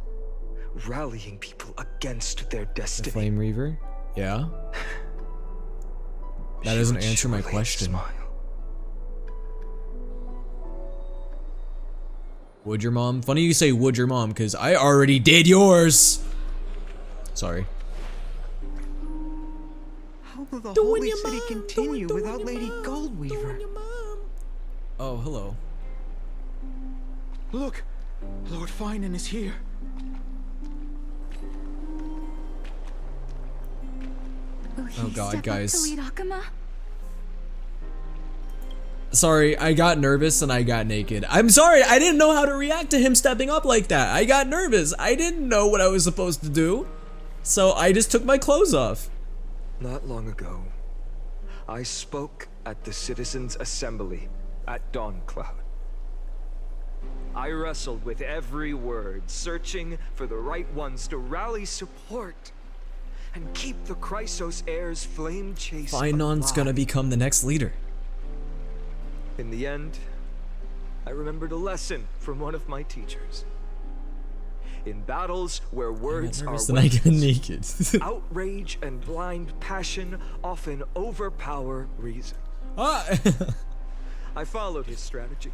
rallying people against their The destiny. Flame Reaver? Yeah? That doesn't answer my question. Would your mom? Funny you say would your mom, because I already did yours! Sorry. How will the holy city continue without Lady Goldweaver? Oh, hello. Look, Lord Finan is here. Oh god, guys. To lead Akama? Sorry, I got nervous and I got naked. I'm sorry, I didn't know how to react to him stepping up like that. I got nervous. I didn't know what I was supposed to do. So I just took my clothes off. Not long ago, I spoke at the Citizens' Assembly at Dawncloud. I wrestled with every word, searching for the right ones to rally support and keep the Chrysos heirs' flame chase Finon's alive. gonna become the next leader. In the end, I remembered a lesson from one of my teachers. In battles where words are nervous and I got weapons, naked. outrage and blind passion often overpower reason. I followed his strategy.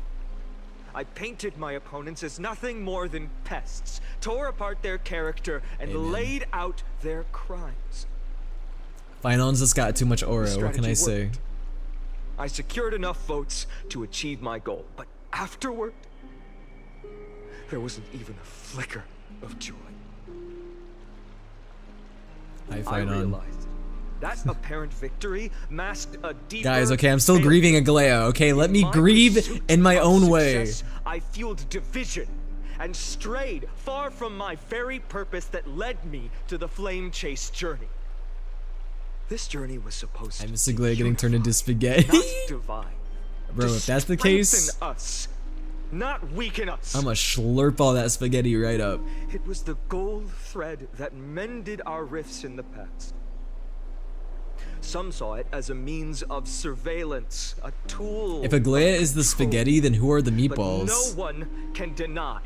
I painted my opponents as nothing more than pests, tore apart their character, and Amen. laid out their crimes. Finon's just got too much aura, The what can I say? strategy I secured enough votes to achieve my goal, but afterward, there wasn't even a flicker of joy. Hi, I Finon. realized that apparent victory masked a deeper Guys, okay, I'm still failure. grieving Aglaya, okay? Let me grieve in my own way. Success, I fueled division and strayed far from my very purpose that led me to the flame chase journey. This journey was supposed I'm to Siglea getting turned into spaghetti. not divide. Bro, if that's the case, Strengthen us, not weaken us. I'm gonna slurp all that spaghetti right up. It was the gold thread that mended our rifts in the past. Some saw it as a means of surveillance, a tool. If Aglaia is the spaghetti, then who are the But meatballs? no one can deny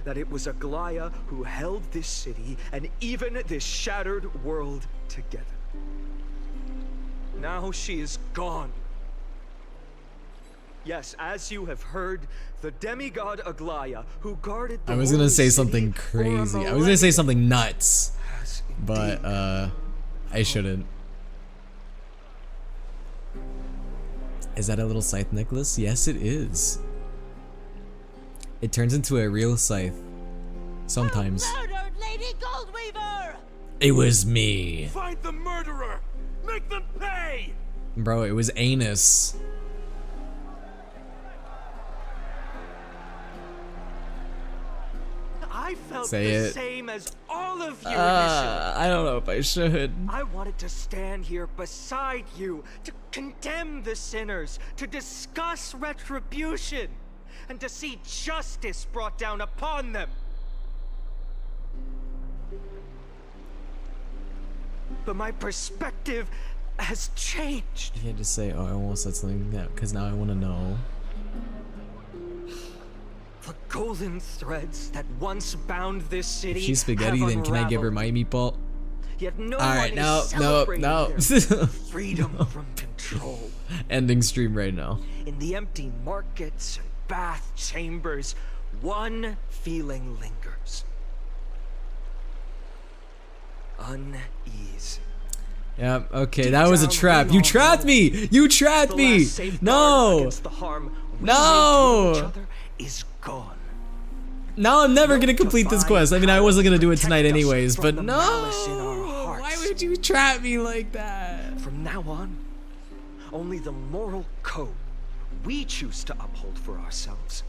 that it was Aglaia who held this city and even this shattered world together. Now she is gone. Yes, as you have heard, the demigod Aglaia, who guarded the I was gonna holy say city something for a crazy. I was gonna say millennium, something nuts, has but I shouldn't. Is that a little scythe necklace? Yes, it is. It turns into a real scythe. Sometimes. Murdered Lady Goldweaver! It was me. Find the murderer! Make them pay! Bro, it was anus. I felt Say the it. same as all of you initially. I don't know if I should. I wanted to stand here beside you, to condemn the sinners, to discuss retribution, and to see justice brought down upon them. But my perspective has changed. You can't just say, oh, I almost said something, yeah, because now I want to know. The golden threads that once bound this city If she's spaghetti, have then can I give her unraveled. my meatball? Yet no Alright, one no, is no, celebrating no. their freedom from control. Ending stream right now. In the empty markets and bath chambers, one feeling lingers. Unease. Yeah, okay, that was a trap. You trapped me! You trapped me! No! No! Is gone. Now I'm never gonna complete this quest. I mean, I wasn't gonna do it tonight anyways, but no! Why would you trap me like that? From now on, only the moral code we choose to uphold for ourselves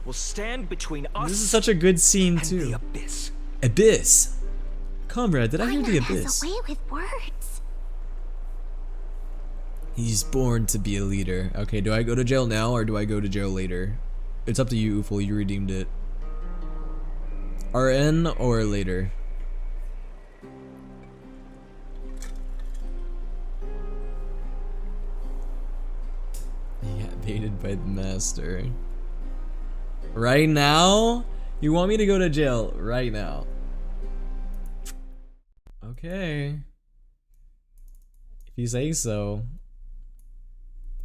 will stand between us. This is such a good scene and too. the abyss. Abyss. Comrade, did I hear the abyss? Has a way with words. He's born to be a leader. Okay, do I go to jail now or do I go to jail later? It's up to you, Uful. You redeemed it. RN or later? He got baited by the master. Right now? You want me to go to jail right now? Okay. If you say so.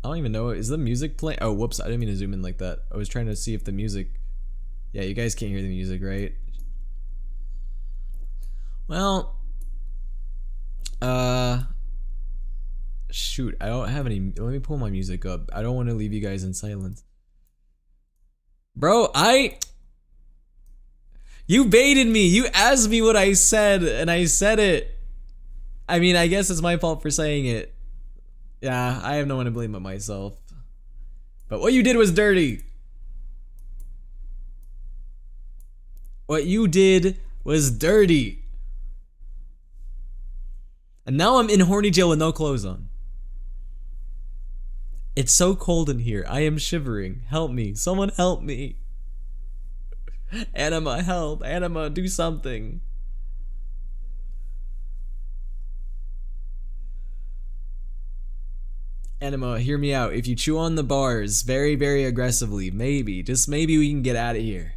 I don't even know. Is the music playing? Oh, whoops. I didn't mean to zoom in like that. I was trying to see if the music... Yeah, you guys can't hear the music, right? Well... Shoot, I don't have any... Let me pull my music up. I don't want to leave you guys in silence. Bro, You baited me! You asked me what I said, and I said it! I mean, I guess it's my fault for saying it. Yeah, I have no one to blame but myself. But what you did was dirty! What you did was dirty! And now I'm in horny jail with no clothes on. It's so cold in here. I am shivering. Help me. Someone help me. Anima, help. Anima, do something. Anima, hear me out. If you chew on the bars very, very aggressively, maybe, just maybe we can get out of here.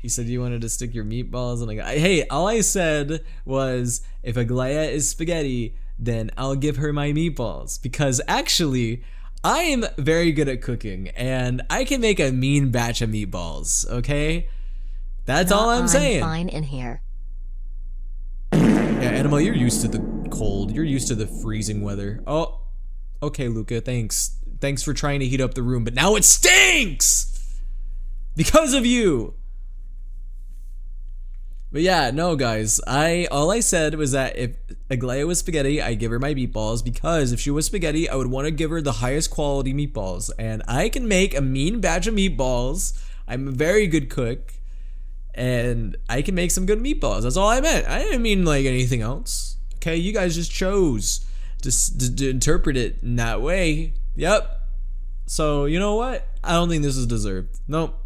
He said you wanted to stick your meatballs in a guy. Hey, all I said was if Aglaia is spaghetti, then I'll give her my meatballs. Because actually, I am very good at cooking, and I can make a mean batch of meatballs, okay? That's all I'm saying. Fine in here. Yeah, Animal, you're used to the cold. You're used to the freezing weather. Oh, okay, Luca, thanks. Thanks for trying to heat up the room, but now it stinks! Because of you! But yeah, no guys, all I said was that if Aglaia was spaghetti, I'd give her my meatballs, because if she was spaghetti, I would want to give her the highest quality meatballs. And I can make a mean batch of meatballs. I'm a very good cook. And I can make some good meatballs. That's all I meant. I didn't mean like anything else. Okay, you guys just chose to interpret it in that way. Yep. So, you know what? I don't think this is deserved. Nope.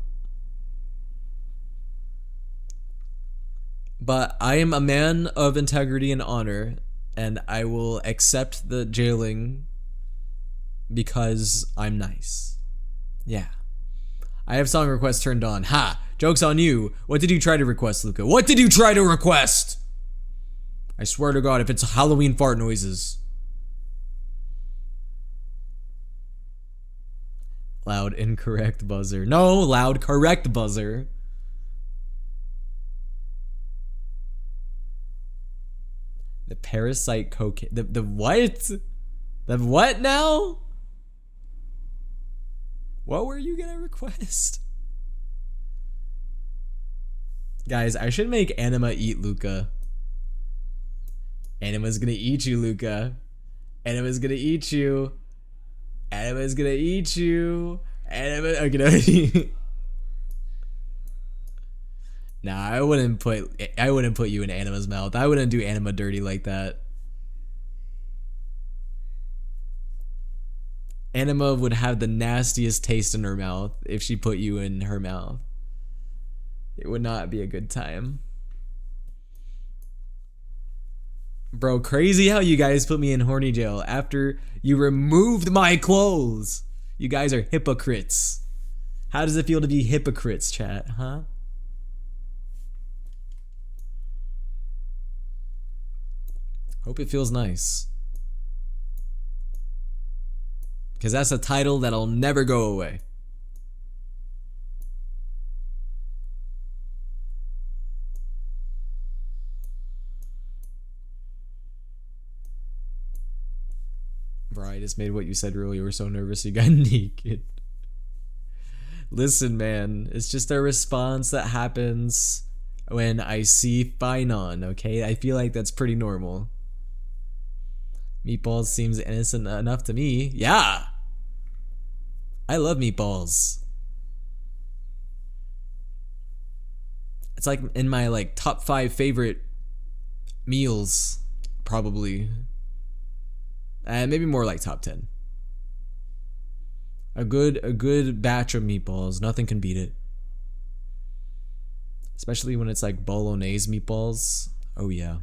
But I am a man of integrity and honor, and I will accept the jailing because I'm nice. Yeah. I have song requests turned on. Ha! Joke's on you. What did you try to request, Luca? What did you try to request? I swear to God, if it's Halloween fart noises. Loud incorrect buzzer. No, loud correct buzzer. The parasite cocaine. The what? The what now? What were you gonna request? Guys, I should make Anima eat Luca. Anima's gonna eat you, Luca. Anima's gonna eat you. Anima's gonna eat you. Anima. Okay, nah, I wouldn't put you in Anima's mouth. I wouldn't do Anima dirty like that. Anima would have the nastiest taste in her mouth if she put you in her mouth. It would not be a good time. Bro, crazy how you guys put me in horny jail after you removed my clothes. You guys are hypocrites. How does it feel to be hypocrites, chat, huh? Hope it feels nice. Because that's a title that'll never go away. Bro, I just made what you said earlier. You were so nervous you got naked. Listen, man. It's just a response that happens when I see Finon, okay? I feel like that's pretty normal. Meatballs seems innocent enough to me. Yeah! I love meatballs. It's like in my like top 5 favorite meals, probably. Maybe more like top 10. A good batch of meatballs. Nothing can beat it. Especially when it's like bolognese meatballs. Oh yeah.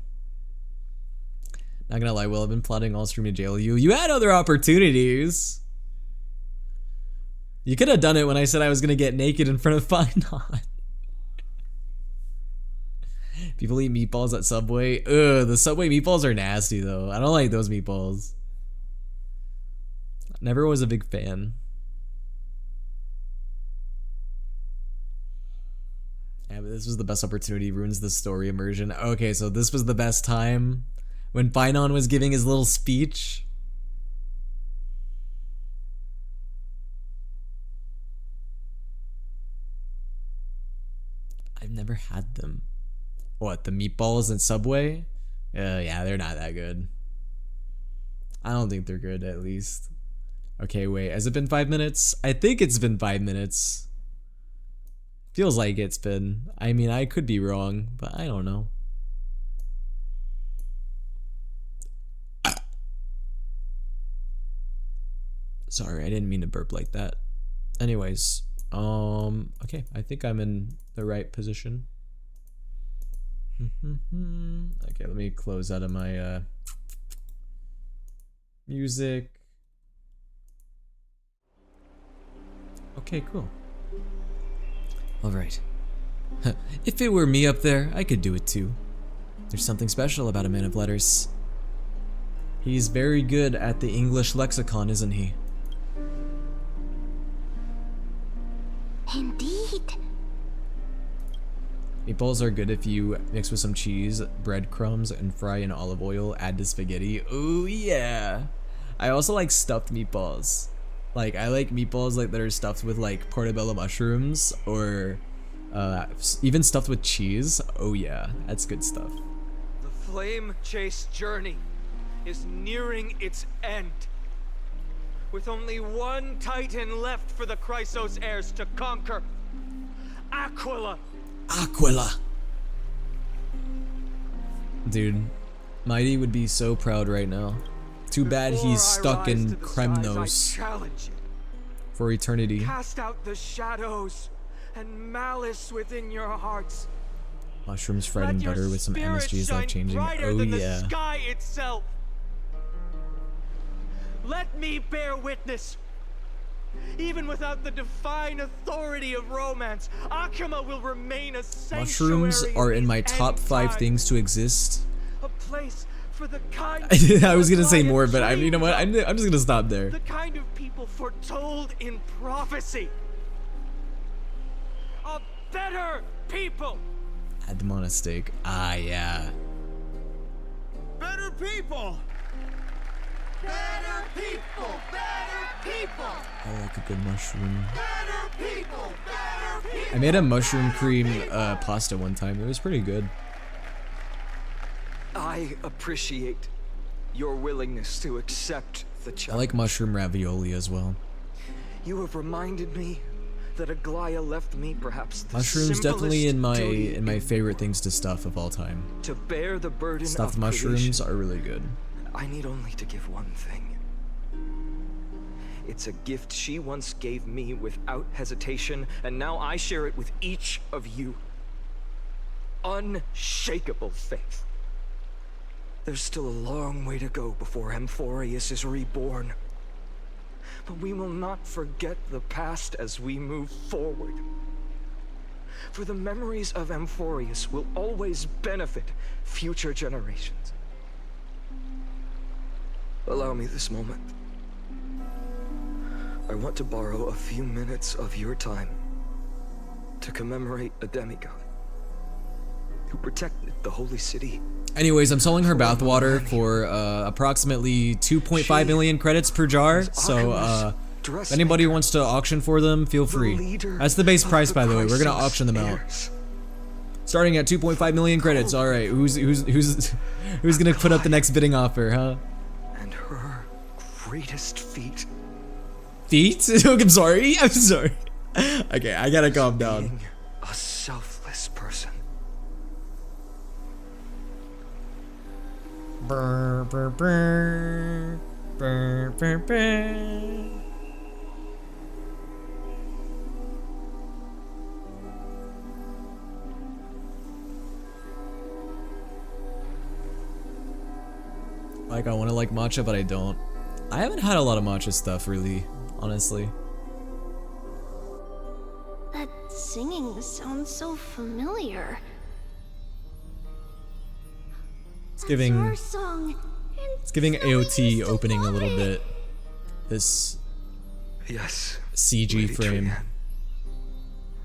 Not gonna lie, Will, I've been plotting all stream to jail you. You had other opportunities. You could have done it when I said I was gonna get naked in front of Finon. People eat meatballs at Subway. Ugh, the Subway meatballs are nasty though. I don't like those meatballs. Never was a big fan. Yeah, but this was the best opportunity. Ruins the story immersion. Okay, so this was the best time when Finon was giving his little speech. I've never had them. What, the meatballs in Subway? Yeah, they're not that good. I don't think they're good, at least. Okay, wait, has it been 5 minutes? I think it's been 5 minutes. Feels like it's been. I mean, I could be wrong, but I don't know. Sorry, I didn't mean to burp like that. Anyways, okay, I think I'm in the right position. Okay, let me close out of my music. Okay, cool. Alright. If it were me up there, I could do it too. There's something special about a man of letters. He's very good at the English lexicon, isn't he? Indeed. Meatballs are good if you mix with some cheese, breadcrumbs, and fry in olive oil, add to spaghetti. Ooh, yeah. I also like stuffed meatballs. Like, I like meatballs like that are stuffed with like portobello mushrooms or Even stuffed with cheese. Oh yeah, that's good stuff. The flame chase journey is nearing its end. With only one Titan left for the Chrysos heirs to conquer. Aquila! Aquila! Dude, Mighty would be so proud right now. Too bad he's stuck in Kremnos for eternity. Cast out the shadows and malice within your hearts. Mushrooms fried in butter with some MSG is life changing. Oh yeah. The sky itself. Let me bear witness. Even without the divine authority of romance, Akuma will remain a sanctuary. Mushrooms are in my top 5 things to exist. A place for the kind I was gonna say more, but you know what? I'm just gonna stop there. The kind of people foretold in prophecy. A better people. Add them on a steak. Ah, yeah. Better people. Better people. Better people. I like a good mushroom. Better people. Better people. I made a mushroom cream pasta one time. It was pretty good. I appreciate your willingness to accept the challenge. I like mushroom ravioli as well. You have reminded me that Aglaya left me perhaps the Mushrooms definitely in duty my favorite things to stuff of all time. to bear the burden Stuffed of mushrooms creation. are really good. I need only to give one thing. It's a gift she once gave me without hesitation, and now I share it with each of you. Unshakable faith. There's still a long way to go before Amphorius is reborn. But we will not forget the past as we move forward. For the memories of Amphorius will always benefit future generations. Allow me this moment. I want to borrow a few minutes of your time to commemorate a demigod who protected the holy city. Anyways, I'm selling her bathwater for approximately 2.5 million credits per jar. So if anybody wants to auction for them, feel free. That's the base price, by the way. We're gonna auction them out. Starting at 2.5 million credits. All right, who's gonna put up the next bidding offer, huh? And her greatest feat. Feet? I'm sorry. I'm sorry. Okay, I gotta calm down. Being a selfless person. Brr, brr, brr. Brr, brr, brr. Like, I want to like matcha, but I don't. I haven't had a lot of matcha stuff, really, honestly. That singing sounds so familiar. It's giving Your song. It's giving AOT opening a little bit. This Yes, CG Lady frame. Trian.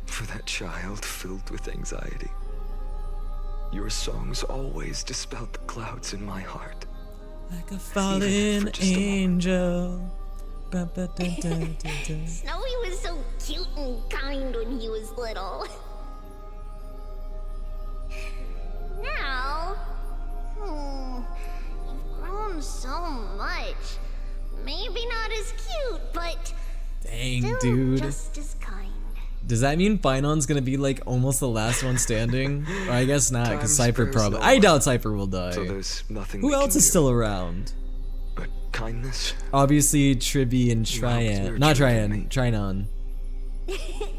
For that child filled with anxiety. Your songs always dispelled the clouds in my heart. Like a fallen angel. Snowy was so cute and kind when he was little. Now, you've grown so much. Maybe not as cute, but Dang, still dude. just as kind. Does that mean Finon's gonna be like almost the last one standing? Or I guess not, because Time Cypher spares probably. no I one, doubt Cypher will die. So there's nothing Who we else can is do. still around? But kindness. Obviously, Tribby and You helped Trian. nurture Not me. Trian, Trinon.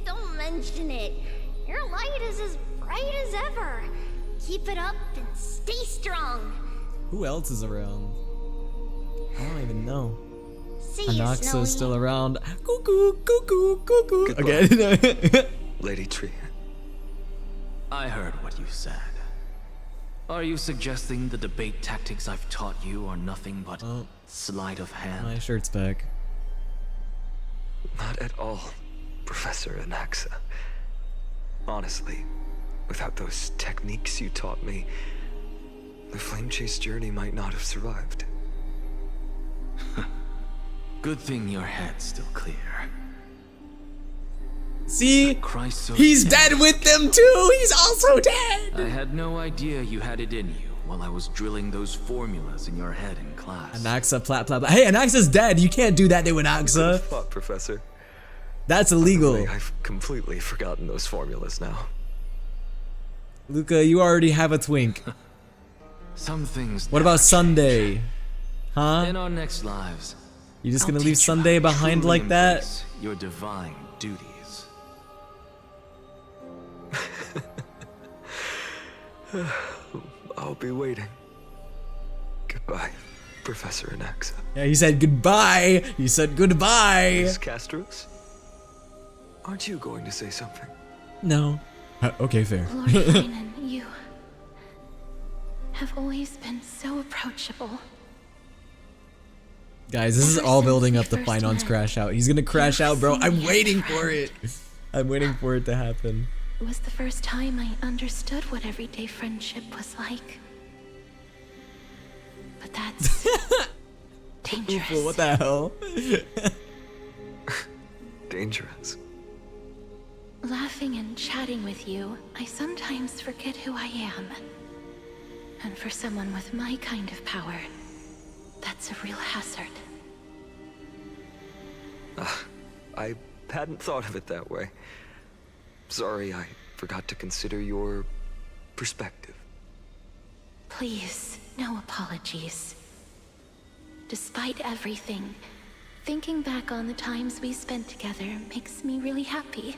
Don't mention it. Your light is as bright as ever. Keep it up and stay strong. Who else is around? I don't even know. See you, Snowy. Anaxa's still around. Cuckoo, cuckoo, cuckoo. Goodbye. Okay. Lady Trian. I heard what you said. Are you suggesting the debate tactics I've taught you are nothing but sleight of hand? My shirt's back. Not at all, Professor Anaxa. Honestly, without those techniques you taught me, the flame chase journey might not have survived. Good thing your head's still clear. See? Chrysos He's heirs. dead with them too! He's also dead! I had no idea you had it in you while I was drilling those formulas in your head in class. Anaxa, plat, plat, plat. Hey, Anaxa's dead. You can't do that to Anaxa. What, Professor? That's illegal. I've completely forgotten those formulas now. Luca, you already have a twink. Some things. What about Sunday? Huh? In our next lives, You just gonna leave Sunday behind like that? your divine duties. I'll be waiting. Goodbye, Professor Anaxa. Yeah, he said goodbye. He said goodbye. Miss Castros? Aren't you going to say something? No. Okay, fair. Lord Finan, you have always been so approachable. Guys, this is all building up to Finon's crash out. He's gonna crash out, bro. I'm waiting for it. I'm waiting for it to happen. It was the first time I understood what everyday friendship was like. But that's dangerous. What the hell? Dangerous. Laughing and chatting with you, I sometimes forget who I am. And for someone with my kind of power, that's a real hazard. I hadn't thought of it that way. Sorry, I forgot to consider your perspective. Please, no apologies. Despite everything, thinking back on the times we spent together makes me really happy.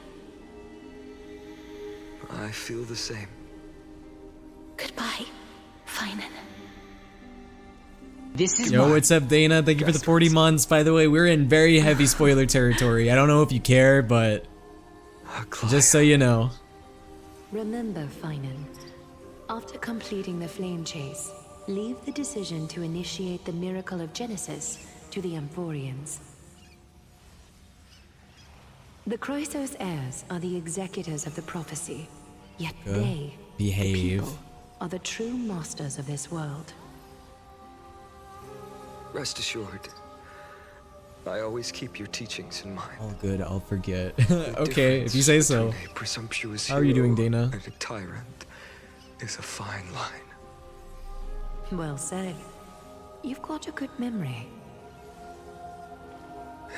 I feel the same. Goodbye, Finan. This is Yo, what's up, Dana? Thank you for the 40 months. By the way, we're in very heavy spoiler territory. I don't know if you care, but just so you know. Remember, Finan, after completing the flame chase, leave the decision to initiate the miracle of Genesis to the Amphorians. The Chrysos heirs are the executors of the prophecy, yet they, behave. the people, are the true masters of this world. Rest assured, I always keep your teachings in mind. All good, I'll forget. Okay, if you say so. A presumptuous How are you doing, Dana? and a tyrant is a fine line. Well said. You've got a good memory.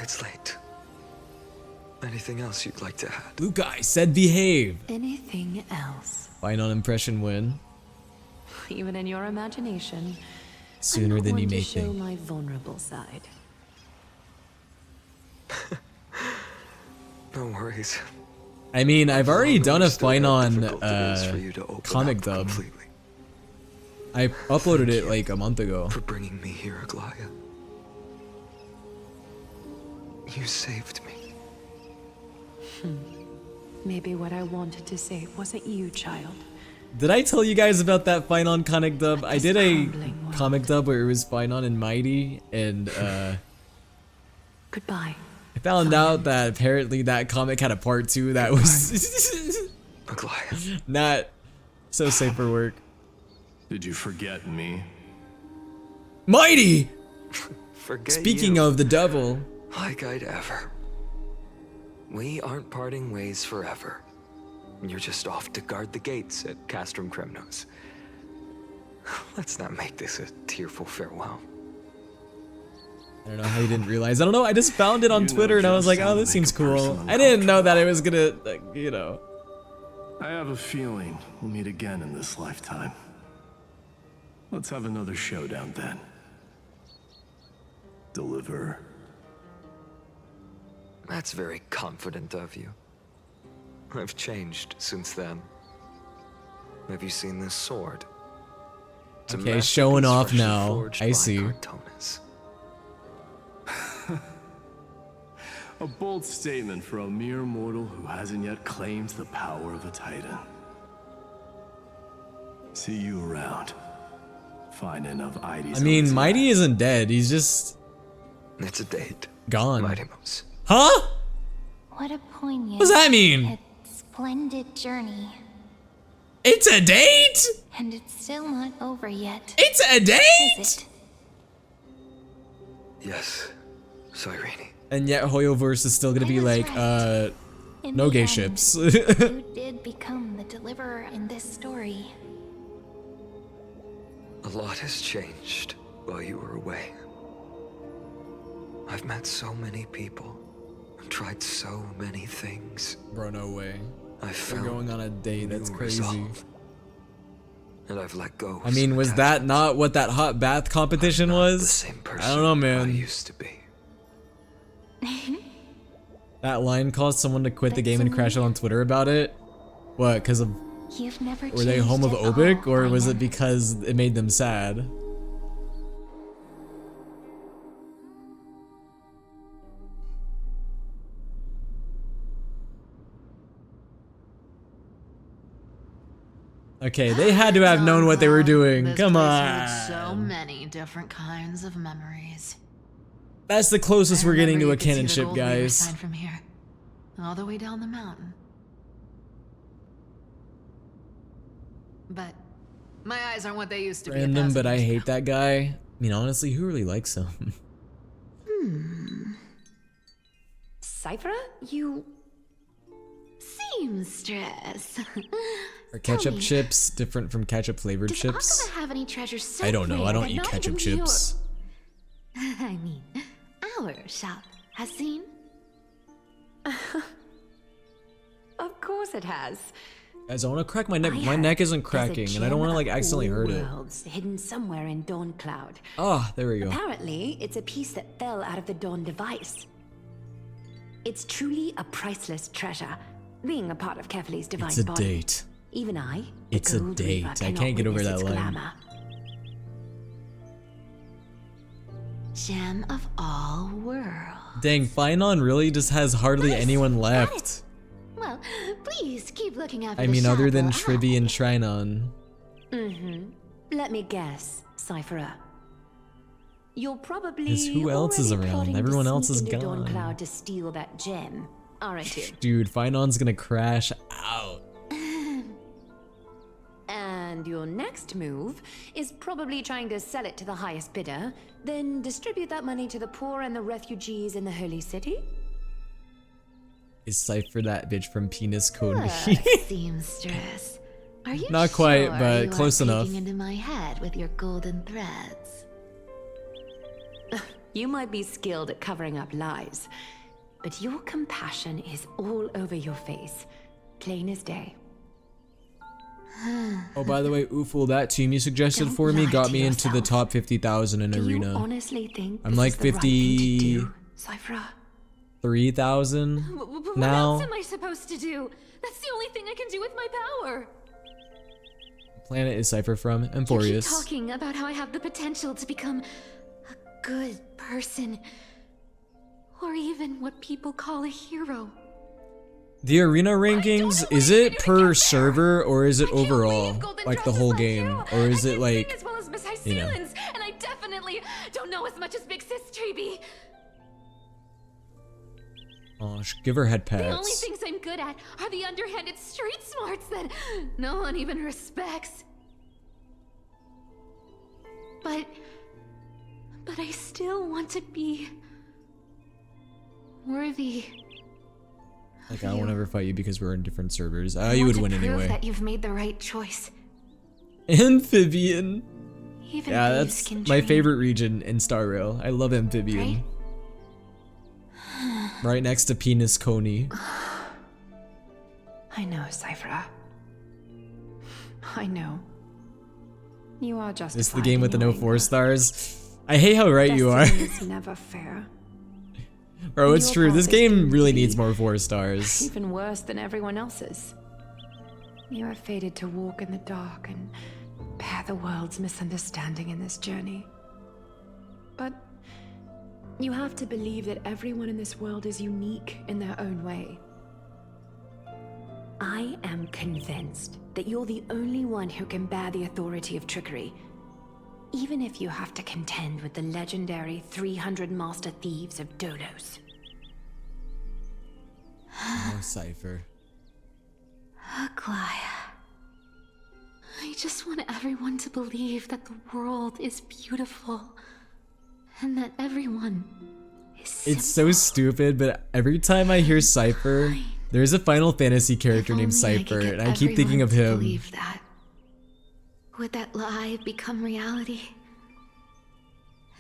It's late. Anything else you'd like to add? Luca, I said behave. Anything else? Final impression win. Even in your imagination, Sooner than you may to show think. my vulnerable side. No worries. I mean, I've already done a Still how Finon difficult it is for you to open comic up dub. completely. I uploaded it like a month ago. For bringing me here, Aglaya. You saved me. Maybe what I wanted to say wasn't you, child. Did I tell you guys about that Finon comic dub? I did a comic dub where it was Finon and Mighty, and Goodbye. I found out that apparently that comic had a part 2 that was not so safe for work. Did you forget me? Mighty! Forget Speaking you. of the devil. Like I'd ever. We aren't parting ways forever. You're just off to guard the gates at Castrum Kremnos. Let's not make this a tearful farewell. I don't know how you didn't realize. I don't know, I just found it on Twitter and I was like, oh, this seems cool. I didn't know that it was gonna, like, you know. I have a feeling we'll meet again in this lifetime. Let's have another showdown then. Deliver. That's very confident of you. I've changed since then. Have you seen this sword? It's a Okay, showing masterpiece off freshly now. forged I by see. Cartonis. A bold statement for a mere mortal who hasn't yet claimed the power of a titan. See you around. Finan of Ides. I mean, Mighty isn't dead, he's just It's a date. gone. Mightymouse. Huh? What a poignant, What does that mean? yet splendid journey. It's a date? And it's still not over yet. It's a date? Is it? Yes, Cyrene. And yet Hoyoverse is still gonna be like, In No the gay end, ships. you did become the deliverer in this story. A lot has changed while you were away. I've met so many people and tried so many things. Bro, no way. I We're found going on a date. That's new crazy. resolve. And I've let go. I mean, was that not what that hot bath competition was? I don't know, man. I used to be. That line caused someone to quit the game and crash out on Twitter about it. What? Because of You've never were they changed homophobic, at all, or was it Raymond. because it made them sad? Okay, they had to have known what they were doing. This Come place on. holds so many different kinds of memories. That's the closest we're getting to a You could see the canon ship, gold leader guys. sign from here, all the way down the mountain. But my eyes aren't what they used to be. Random, but I hate that guy. I mean, honestly, who really likes him? Cypher, you seamstress. Are ketchup chips different from ketchup flavored Does chips? Akuma have any treasures so I don't know. I rare don't that eat not ketchup even your- chips. I mean, our shop has seen. Of course it has. Guys, I want to crack my neck. I My heard neck isn't there's a cracking, and I don't want to like gem of accidentally all hurt it. worlds hidden somewhere in Dawn Cloud. Ah, there we go. Apparently, it's a piece that fell out of the Dawn device. It's truly a priceless treasure, being a part of Kefali's divine It's a body. date. Even I, the It's a Gold date. Reaver, I cannot can't get over witness that its line. glamour. Gem of all worlds. Dang, Finon really just has hardly anyone left. Well, please keep looking after I the mean, other shop, than or Trivy and Trinon. Let me guess, Cypherer. You're probably 'Cause who else is already around? plotting to Everyone else sneak is into Dawn gone. Cloud to steal that gem, aren't you? Dude, Finon's gonna crash out. And your next move is probably trying to sell it to the highest bidder, then distribute that money to the poor and the refugees in the Holy City? Is Cypher that bitch from Penis Cone? Look, seamstress. Are you Not quite, sure but you close aren't enough. peeking into my head with your golden threads? You might be skilled at covering up lies, but your compassion is all over your face, plain as day. Oh, by the way, Ooful, that team you suggested Don't for me lie got to me into the yourself. top 50,000 in Do you Arena. honestly think I'm this like is the right thing to do, 53,000 What now. else am I supposed to do? That's the only thing I can do with my power. Planet is Cypher from You keep Emphorius. talking about how I have the potential to become a good person, or even what people call a hero. The arena rankings, is it per server or is it overall? Like the whole game? Or is it like, As well as Miss High you know? Ceilings, and I definitely don't know as much as Big Sis Treeby. Oh, give her head The only pats. things I'm good at are the underhanded street smarts that no one even respects. But I still want to be worthy. Like, I won't ever fight you because we're in different servers. I You want would to win prove anyway. that you've made the right choice. Amphibian. Even Yeah, thieves that's can my dream. favorite region in Star Rail. I love Amphibian. Right next to Penis Coney. I know, Cypher. I know. You are just. This is the game with the no 4 stars. I hate how right you are. It's never fair. Bro, it's Your true. path This is game doomed really to be needs more 4 stars. Even worse than everyone else's. You are fated to walk in the dark and bear the world's misunderstanding in this journey. But you have to believe that everyone in this world is unique in their own way. I am convinced that you're the only one who can bear the authority of trickery, even if you have to contend with the legendary 300 master thieves of Dolos. Oh, Cypher. Aglaya. I just want everyone to believe that the world is beautiful and that everyone is It's so stupid, but every time I hear Cypher, There's a Final Fantasy character named Only I could Cypher, get and I keep thinking of everyone to him. believe that. Would that lie become reality?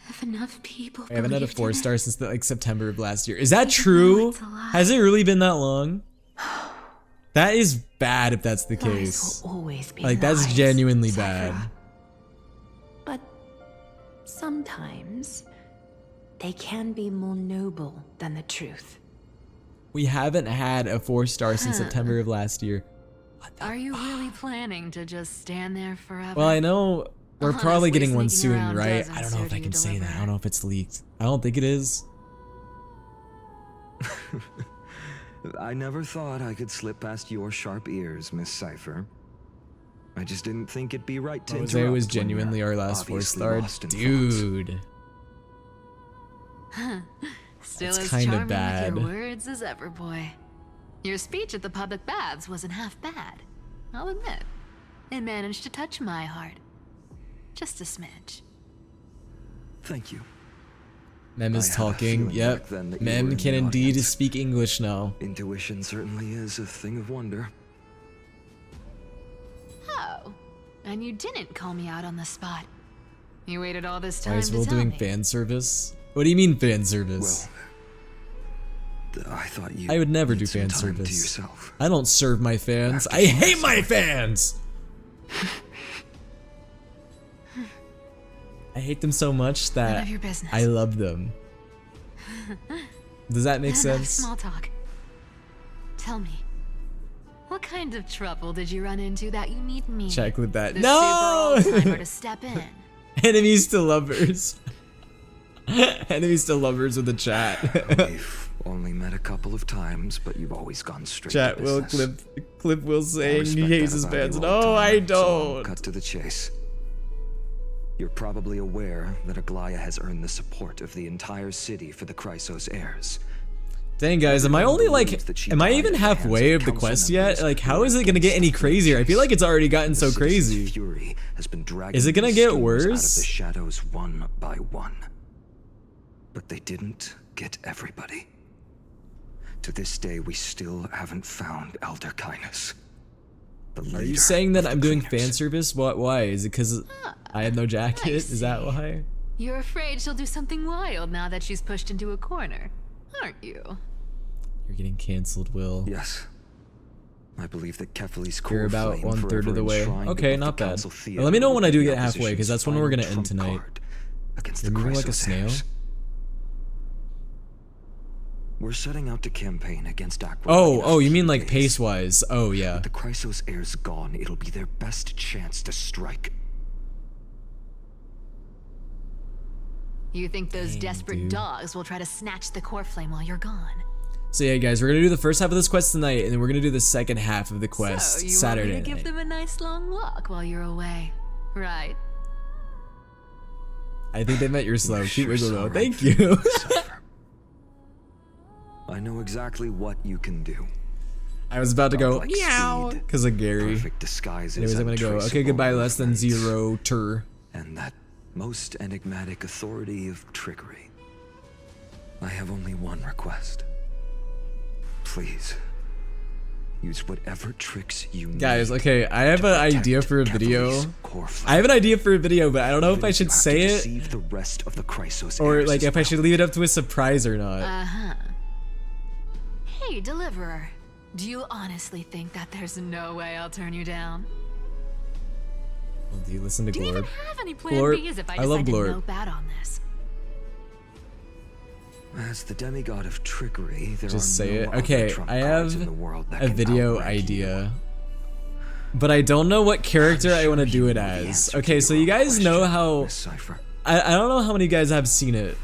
If enough people I haven't had a believed in 4-star since like September of last year. Is that true? Has it really been that long? That is bad if that's the case. will always be Like that's lies, genuinely Cypher. bad. But sometimes they can be more noble than the truth. We haven't had a 4-star since Huh. September of last year. Are you really planning to just stand there forever? Well, I know we're probably Honestly, getting one sneaking soon, around right? doesn't I don't know if serve I you can say that. I deliver. don't know if it's leaked. I don't think it is. I never thought I could slip past your sharp ears, Miss Cypher. I just didn't think it'd be right to Jose interrupt was when genuinely you're our last obviously 4-star. lost in thoughts. Dude. Still That's as kinda charming bad. with your words as ever, boy. Your speech at the public baths wasn't half bad. I'll admit. It managed to touch my heart. Just a smidge. Thank you. Mem is I had a talking. feeling Yep. back then that you were Mem in can the indeed audience. speak English now. Intuition certainly is a thing of wonder. Oh, and you didn't call me out on the spot. You waited all this time Why is to Will tell doing me. fan service? What do you mean fan service? I thought you. I would never do need some fan time to service. yourself. I don't serve my fans. After I hate my fans! I hate them so much None that of your business. I love them. Does that make Enough sense? Small talk. Tell me, what kind of trouble did you run into that you need me? Check with that. The No! super old-timer to step in. Enemies to lovers. Enemies to lovers with the chat. We've only met a couple of times, but you've always gone straight Chat to will business. clip Will I saying he respect hates that his about you, fans. old No, timer, I so I'll don't. cut to the chase. You're probably aware that Aglaya has earned the support of the entire city for the Chrysos heirs. Dang guys, am I only like, am I even halfway of the quest yet? Like, how is it gonna get any crazier? I feel like it's already gotten so crazy. Fury has been dragging Is it gonna these get schemes out of worse? the shadows one by one. But they didn't get everybody. To this day, we still haven't found Elder Kindness. Are you saying that I'm doing fan service? What? Why? Is it because I have no jacket? Is that why? You're afraid she'll do something wild now that she's pushed into a corner, aren't you? You're getting canceled, Will. Yes. I believe that Kefali's You're core about flame 1/3 forever of the way. enshrined Okay, above not the bad. council Well, theater let me know when I do will be get the halfway, because that's when we're gonna end opposition's final tonight. trump card against You're the moving like a Chrysos snail. heirs. We're setting out to campaign against Aqua. Oh, you mean like pace-wise? Oh, yeah. With the Chrysos heirs gone, it'll be their best chance to strike. You think those desperate dogs will try to snatch the core flame while you're gone? So yeah, guys, we're gonna do the first half of this quest tonight, and then we're gonna do the second half of the quest So you Saturday want me to give night. them a nice long walk while you're away, right? I think they met your slow. Cute sure wiggle so, though. right? Thank you. I know exactly what you can do. I was about to go Like meow speed, because of Gary. perfect disguises, Anyways, I'm gonna go. Okay, untraceable goodbye. Less than movements, 0 tur. and that most enigmatic authority of trickery. I have only one request. Please, use whatever tricks you need. Guys, okay, I have an idea for a video. I have an idea for a video, but I don't know if I should say it Deceive the rest of the Chrysos or heirs like as if I well. should leave it up to a surprise or not. Uh-huh. Hey, Deliverer. Do you honestly think that there's no way I'll turn you down? Well, do you listen to Do you even Glorb? have any plan Glorb, B's if I I love decide to Glorb. no bat on this? As the demigod of trickery, there Just are say no it. other Okay, trump I cards have in the world that a can video outrank idea. But I don't know what character I want to do it as. Okay, so you guys know how... I don't know how many of you guys have seen it.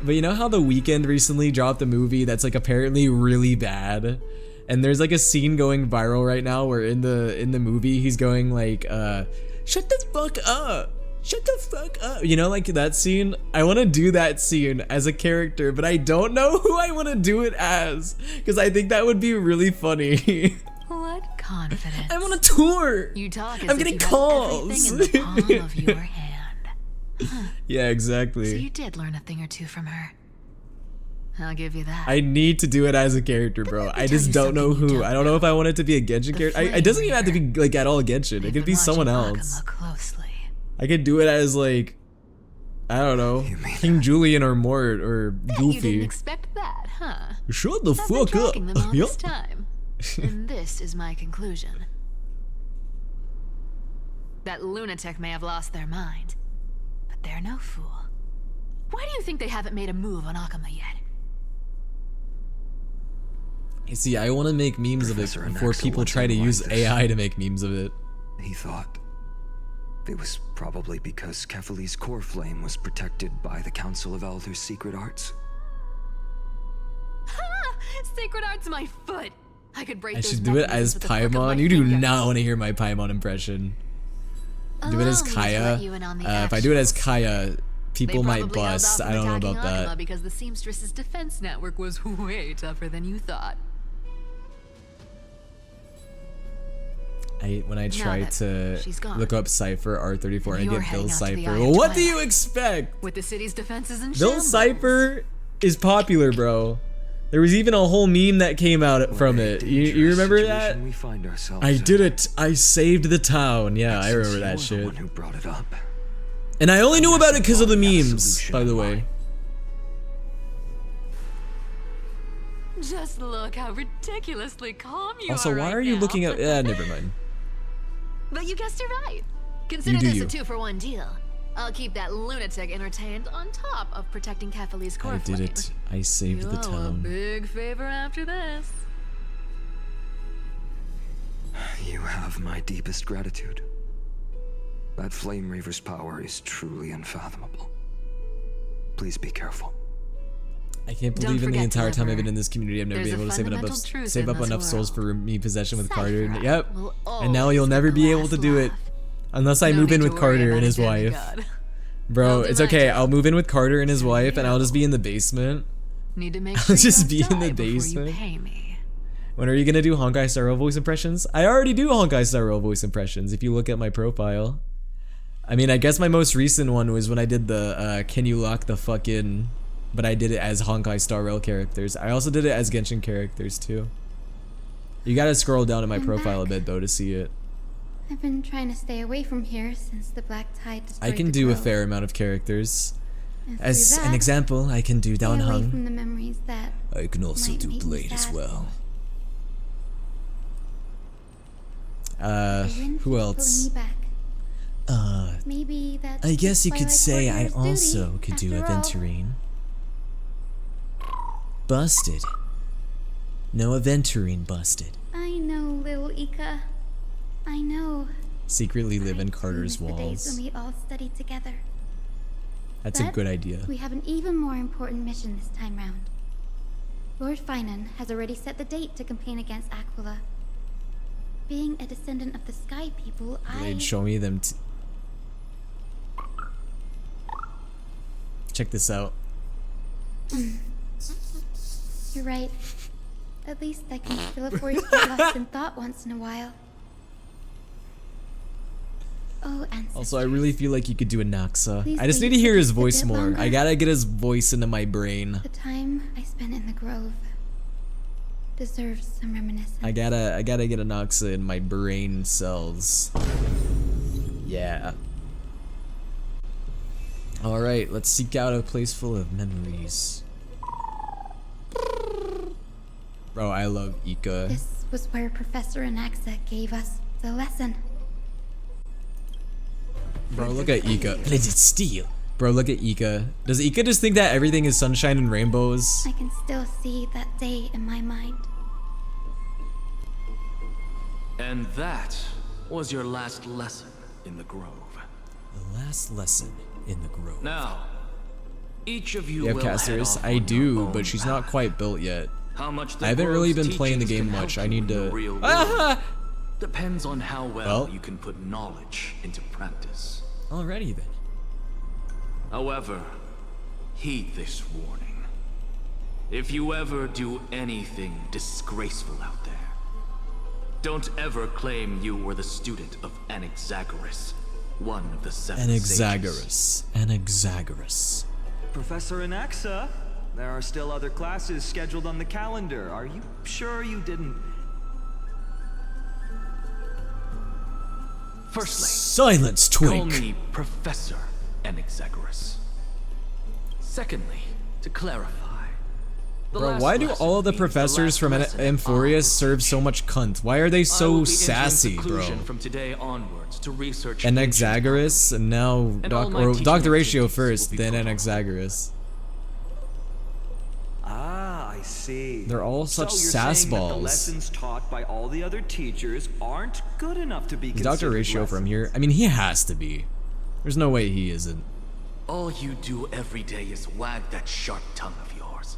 But you know how The Weeknd recently dropped a movie that's like apparently really bad? And there's like a scene going viral right now where in the movie he's going like, shut the fuck up! Shut the fuck up! You know, like that scene? I want to do that scene as a character, but I don't know who I want to do it as. Because I think that would be really funny. What confidence. I'm on a tour! You talk as I'm if getting you have calls! everything in the palm of your hand. Huh. Yeah, exactly. So you did learn a thing or two from her. I'll give you that. I need to do it as a character, bro. I just don't know who. I don't know if I want it to be a Genshin character. It doesn't even have to be like at all Genshin. It could be someone else. I could do it as like, I don't know, King Julian or Mort or Goofy. You didn't expect that, huh? Shut the I've been fuck up. tracking them all this time. And this is my conclusion. That lunatic may have lost their mind, but they're no fool. Why do you think they haven't made a move on Akuma yet? You see, I want to make memes of it before people try to use AI to make memes of it. He thought it was probably because Kefali's core flame was protected by the Council of Elders' secret arts. Ha! Sacred art's my foot. I could break I those should do it as mechanisms with the flick of my Paimon. You do finger. not want to hear my Paimon impression. Do it as Allow me to Kaya. let you in on the If I do it as Kaya, They people might probably held bust. off I don't know attacking about Akuma that. because the Seamstress's defense network was way tougher than you thought. When I try that to she's gone, look up Cypher R34 and I you're get heading Bill out to the Cypher. Eye Well, of what do you Twilight. expect? With the city's defenses in Bill shambles. Cypher is popular, bro. There was even a whole meme that came out from it. You remember that? We find ourselves I in. did it. I saved the town. Yeah, I remember that You're the one shit. who brought it up. And I only knew about it because of the memes, by the way. Just look how ridiculously calm you Also, are why right are you now. looking at? Yeah, never mind. But you guessed it right. Consider do this you. a 2-for-1 deal. I'll keep that lunatic entertained on top of protecting Kefali's core I did flame. it. I saved the You'll owe a town. big favor after this. You have my deepest gratitude. That Flame Reaver's power is truly unfathomable. Please be careful. I can't Don't believe in the forget, entire time I've been Clever, in this community, I've never there's been a able to save fundamental enough, truth save in up this enough souls world. for me possession with Carter. Cypher Yep. will And now you'll always never be be the able to last do it. laugh. Unless I No move in need with to worry Carter about and a his wife. demigod. Bro, I'll do it's my okay. job. I'll move in with Carter and his wife, and I'll just be in the basement. Need to make I'll sure you just don't be in the die before you basement. pay me. When are you gonna do Honkai Star Rail voice impressions? I already do Honkai Star Rail voice impressions if you look at my profile. I mean, I guess my most recent one was when I did the Can You Lock the Fuck In, but I did it as Honkai Star Rail characters. I also did it as Genshin characters too. You gotta scroll down in my profile a bit though to see it. I've been trying to stay away from here since the Black Tide destroyed I can the do a grove. fair amount of characters. And As through an that, example, I can do stay away Downhung. from the memories that I can also might do make me Blade as sad. well. Who else? Pulling me back. Maybe that's I guess you just could Twilight say I Warrior's duty, also could do after all. Aventurine. Busted. No Aventurine busted. I know, little Ika. I know. Secretly live in I Carter's miss the days walls. when we all studied together. That's a But good idea. We have an even more important mission this time round. Lord Finan has already set the date to campaign against Aquila. Being a descendant of the Sky People, Blade, show me them. Check this out. You're right. At least I can still afford to get lost in thought once in a while. Oh, and Also, I really feel like you could do a Naxa. Please I just need wait to hear his just a voice bit more. longer. I gotta get his voice into my brain. the time I spent in the grove deserves some reminiscence. I gotta get a Naxa in my brain cells. Yeah. Alright, let's seek out a place full of memories. Bro, I love Ika. This was where Professor Anaxa gave us the lesson. Bro, look at Ika. Blade steel. Bro, look at Ika. Does Ika just think that everything is sunshine and rainbows? I can still see that day in my mind. And that was your last lesson in the Grove. The last lesson in the Grove. Now, each of you You have will casters? head off I on your do, own but she's path. not quite built yet. How much the I haven't really Grove's been playing the teachings game can much. help I you need in the to. real Ah! world depends on how well you can put knowledge into practice. Alrighty then. However, heed this warning. If you ever do anything disgraceful out there, don't ever claim you were the student of Anaxagoras, one of the seven sages. Anaxagoras. Anaxagoras. Professor Anaxa, There are still other classes scheduled on the calendar. Are you sure you didn't... Firstly, silence, call Twink. me Professor Anaxagoras. Secondly, to clarify, the Bro, last why do lesson all of the means professors the from last lesson Amphorius serve so much cunt? Why are they I will so be entering sassy, bro? seclusion from today onwards to research Anaxagoras, and now And all my teaching Dr. Ratio activities first, will be then put on Anaxagoras. Ah, I see. They're all such so you're sass saying that the balls. lessons taught by all the other teachers aren't good enough to be Is Dr. considered Ratio from lessons. here? I mean, he has to be. There's no way he isn't. All you do every day is wag that sharp tongue of yours.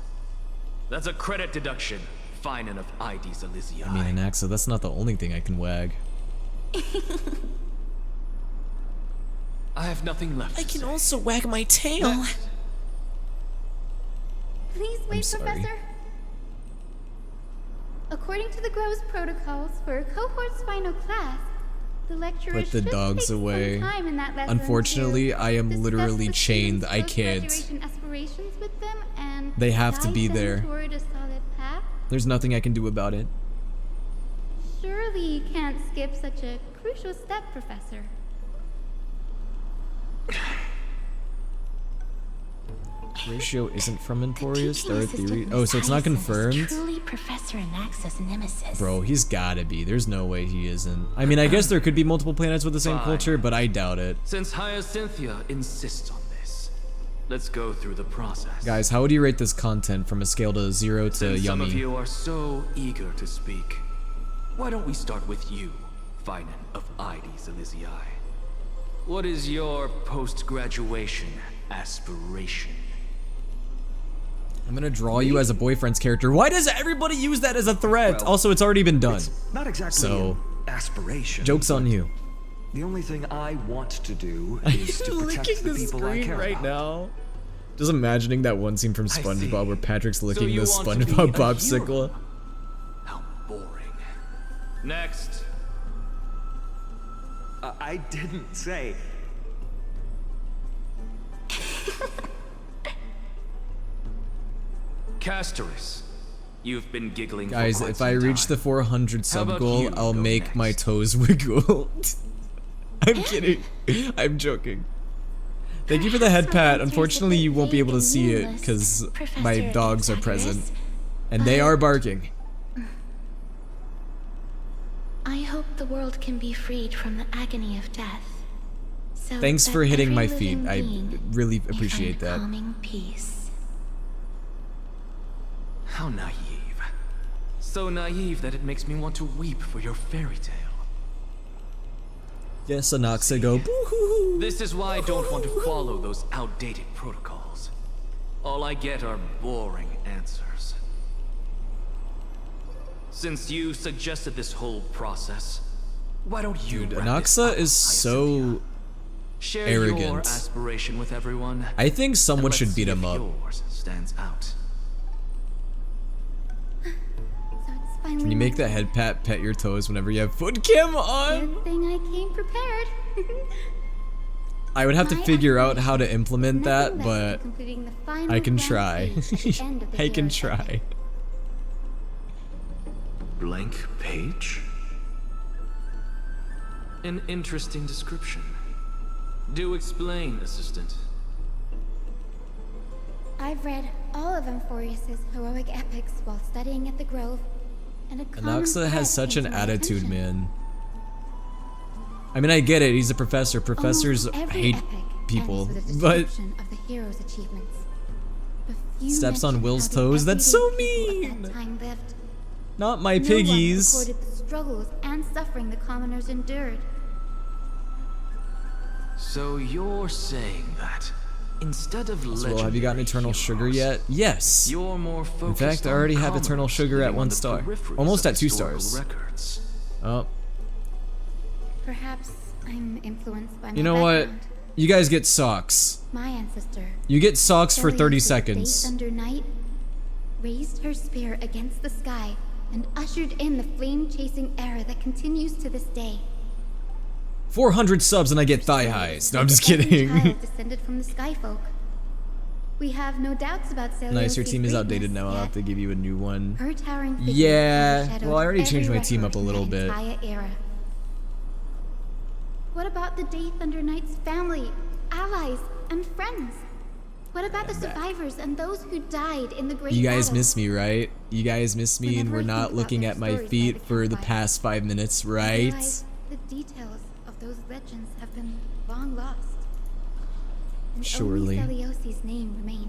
That's a credit deduction, fine enough IDs Elysia. I mean, Anaxa, that's not the only thing I can wag. I have nothing left. I can also wag my tail. Please wait, sorry. Professor. According to the Grove's protocols for a cohort's final class, the lecturer Put the should dogs take some away. time in that lesson Unfortunately, to I am discuss literally the chained. students' I can't. post-graduation aspirations with them and They have to guide be them there. toward a solid path. There's nothing I can do about it. Surely you can't skip such a crucial step, Professor. Ratio isn't from Amphorius. Teaching There are assistant theories. Miss Oh, so it's not Hyacinth is confirmed? truly Professor Anaxa's nemesis. Bro, he's gotta be. There's no way he isn't. I mean, I guess there could be multiple planets with the same Fine. culture, but I doubt it. Since Hyacinthia insists on this, let's go through the process. Guys, how would you rate this content from a scale to 0 to Since some of yummy? you are so eager to speak, why don't we start with you, Finan of IDs Elysiae? What is your post-graduation aspiration? I'm gonna draw you as a boyfriend's character. Why does everybody use that as a threat? Well, Also, it's already been done. It's not exactly So, an aspiration. joke's on but you. The only thing I want to do is to protect the people I care about. now. Just imagining that one scene from see. SpongeBob where Patrick's licking you the want to be SpongeBob a popsicle. hero. How boring. Next. I didn't say. Castoris, you've been giggling Guys, for quite if I some reach time. the 400 How sub about goal, you I'll go make my next? toes wiggle. I'm kidding. I'm joking. Thank you for the head pat. Unfortunately, you won't be able to see it because my dogs are present. And they are barking. I hope the world can be freed from the agony of death. So Thanks that for hitting every my feet. living I being really may appreciate find that. calming peace. How naive. So naive that it makes me want to weep for your fairy tale. Yes, Anaxa, go boo-hoo-hoo. This is why I don't want to follow those outdated protocols. All I get are boring answers. Since you suggested this whole process, why don't you Dude, wrap this Anaxa up, is so Share your arrogant. aspiration with everyone. I think someone and let's should beat see him if up. Yours stands out. So it's finally Can you make the head pet your toes whenever you have foot cam on? Good thing I came prepared. I would have to My figure out how to implement that, Nothing less but than completing the final I can blank try. page at the end of the I can hero's try. Blank page? An interesting description. Do explain, assistant. I've read all of Amphorius's heroic epics while studying at the Grove, and a common Anaxa thread has such came an to my attitude, attention. man. I mean, I get it. He's a professor. Professors Almost every hate epic people, ends with a but description of the hero's achievements. But few steps on mention Will's how the toes. That's so everyday people of mean. that time lived. Not my No one piggies. recorded the struggles and suffering the commoners endured. So you're saying that instead of So, have you gotten Eternal Sugar yet? Yes. You're more In focused fact, I on already have commoners Eternal Sugar at living on 1 the star. peripheries Almost of at 2 historical stars. records. Oh. Perhaps I'm influenced by my You know what? background. You guys get socks. My ancestor, You get socks for 30 Celius' seconds. Day Thunder Night, raised her spear against the sky and ushered in the flame-chasing era that continues to this day. 400 subs and I get thigh highs. No, I'm just Second kidding. child descended from the Sky Folk. We have no doubts about Celios's Nice, your team is outdated greatness now. I'll yet. have to give you a new one. Her towering figure Yeah, overshadowed well, I already every changed my team up a record in little that bit. entire era. What about the Day Thunder Knight's family, allies, and friends? What about the survivors and those who died in the Great You guys Battle? miss me, right? You guys miss me, and Whenever we're I think not about looking their at my stories by feet the for the campfire, past 5 minutes, I right? realize the details of those legends have been long lost. And Surely. only Celios's name remains.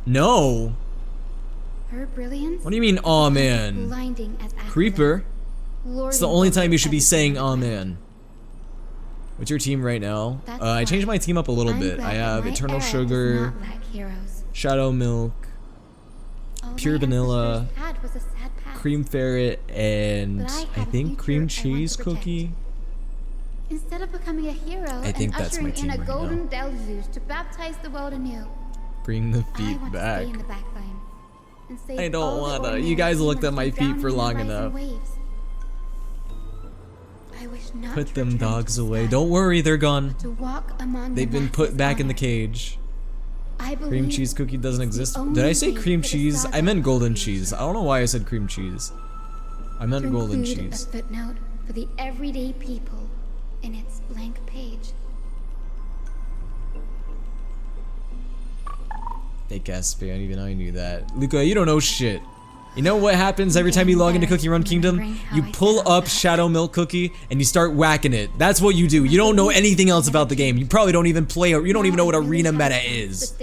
No! Her brilliance. What do you mean, aw man? Blinding as Aquila. Creeper? It's the only time you should be everything saying aw man. What's your team right now? That's I changed my team up a little I'm bit. glad I that have my Eternal era does Sugar, not lack heroes. Shadow Milk, All Pure my Vanilla, ancestors had was a sad past. Cream Ferret, and But I I have a think future Cream I want Cheese to protect. Cookie. Instead of becoming a hero I think and that's my ushering team in a right golden now. Delzus to baptize the world anew, Bring the I feet want back. to stay in the back line and save I don't all the wanna. ordinary You guys looked at humans my from feet for drowning in the long rising enough. waves. I wish not Put to them return to dogs the away. sky, Don't worry, they're gone. to walk among They've the been put masses back in the honored. cage. I Cream believe cheese cookie doesn't it's the exist. only Did I say way cream for the cheese? I saga meant of golden creation. cheese. I don't know why I said cream cheese. I meant To golden include cheese. a footnote for the everyday people in its blank page. Fake ass fan, even I knew that. Luca, you don't know shit. You know what happens every time you log into Cookie Run Kingdom? You pull up Shadow Milk Cookie and you start whacking it. That's what you do. You don't know anything else about the game. You probably don't even play, or you don't even know what arena meta is.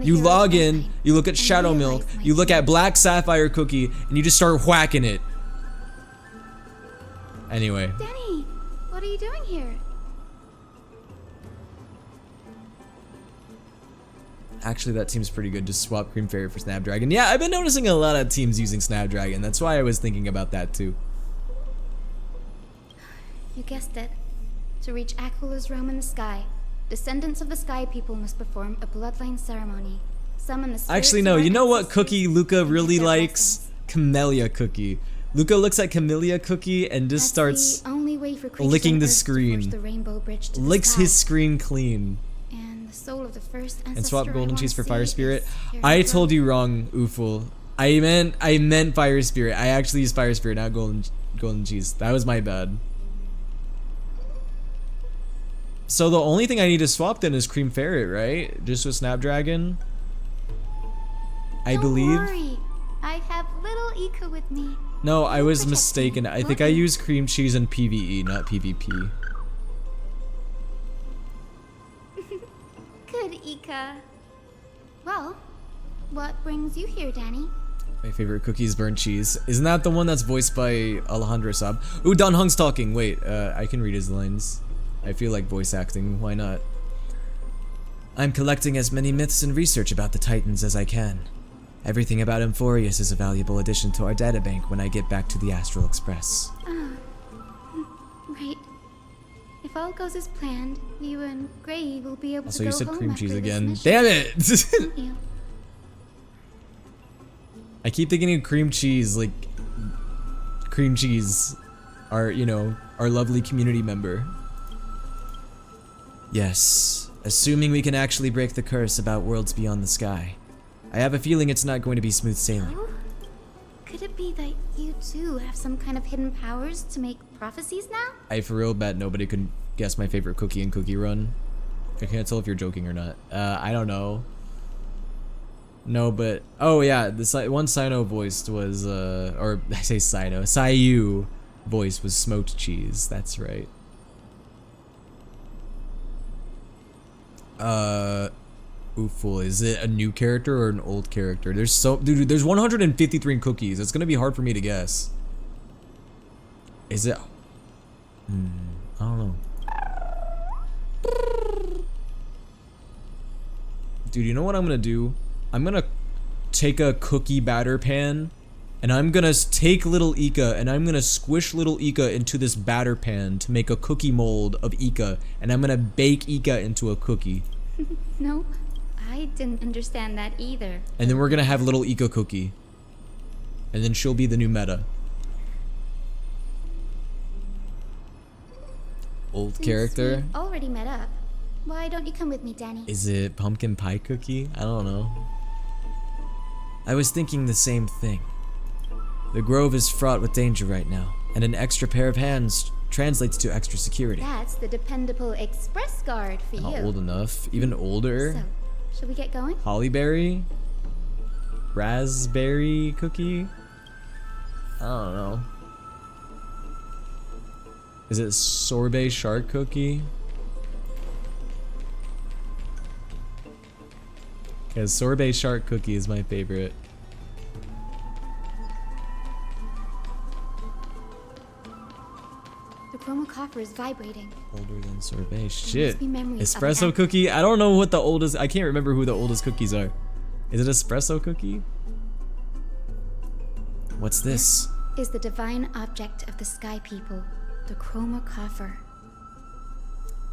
You log in, you look at Shadow Milk, you look at Black Sapphire Cookie, and you just start whacking it. Anyway. Danny, what are you doing here? Actually, that seems pretty good to swap Cream Fairy for Snapdragon. Yeah, I've been noticing a lot of teams using Snapdragon. That's why I was thinking about that too. You guessed it. To reach Aquila's realm in the sky, descendants of the Sky People must perform a bloodline ceremony. Summon the spirits Actually, of no. our You know what ancestors cookie Luca really their likes? Camellia Cookie. Luca looks at Camellia Cookie and just starts the only way for creatures licking on the Earth to screen. forge the rainbow bridge to the Licks sky. his screen clean. And the soul of the first ancestor And swap I golden wanna cheese for see Fire is Spirit. here I in told front. you wrong, Ooful. I meant Fire Spirit. I actually used Fire Spirit, not golden cheese. That was my bad. So the only thing I need to swap then is Cream Ferret, right? Just with Snapdragon. I believe. Don't worry. I have little Ika with me. No, I was Protect me, mistaken. I think I won't you? used cream cheese in PvE, not PvP. Good, Ika. Well, what brings you here, Danny? My favorite cookie is burnt cheese. Isn't that the one that's voiced by Alejandro Saab? Ooh, Don Hung's talking. Wait, I can read his lines. I feel like voice acting. Why not? I'm collecting as many myths and research about the Titans as I can. Everything about Emphorius is a valuable addition to our databank when I get back to the Astral Express. Right. If all goes as planned, you and Gray will be able Also, to you go said home cream after cheese this again. mission. Damn it! Didn't you? I keep thinking of cream cheese, like cream cheese, our lovely community member. Yes, assuming we can actually break the curse about worlds beyond the sky. I have a feeling it's not going to be smooth sailing. Oh? Could it be that you too have some kind of hidden powers to make prophecies now? I for real bet nobody could guess my favorite cookie in Cookie Run. I can't tell if you're joking or not. I don't know. No, but oh yeah, the one Sino voiced was or I say Sino, Sayu voice was smoked cheese. That's right. Ooful, is it a new character or an old character? Dude, there's 153 cookies. It's gonna be hard for me to guess. Is it? I don't know. Dude, you know what I'm gonna do? I'm gonna take a cookie batter pan, and I'm gonna take little Ika, and I'm gonna squish little Ika into this batter pan to make a cookie mold of Ika, and I'm gonna bake Ika into a cookie. No, I didn't understand that either. And then we're gonna have little Ika cookie. And then she'll be the new meta. Old Since character. we've already met up, Why don't you come with me, Danny? Is it pumpkin pie cookie? I don't know. I was thinking the same thing. The grove is fraught with danger right now, and an extra pair of hands translates to extra security. That's the dependable express guard for Not you. old enough. Even older. So, shall we get going? Hollyberry? Raspberry cookie? I don't know. Is it sorbet shark cookie? Yeah, sorbet shark cookie is my favorite. The chroma coffer is vibrating. Older than sorbet. Shit. be memories of an Espresso cookie? I don't know what the oldest. I can't remember who the oldest cookies are. Is it espresso cookie? What's this? Is the divine object of the sky people, the chroma coffer.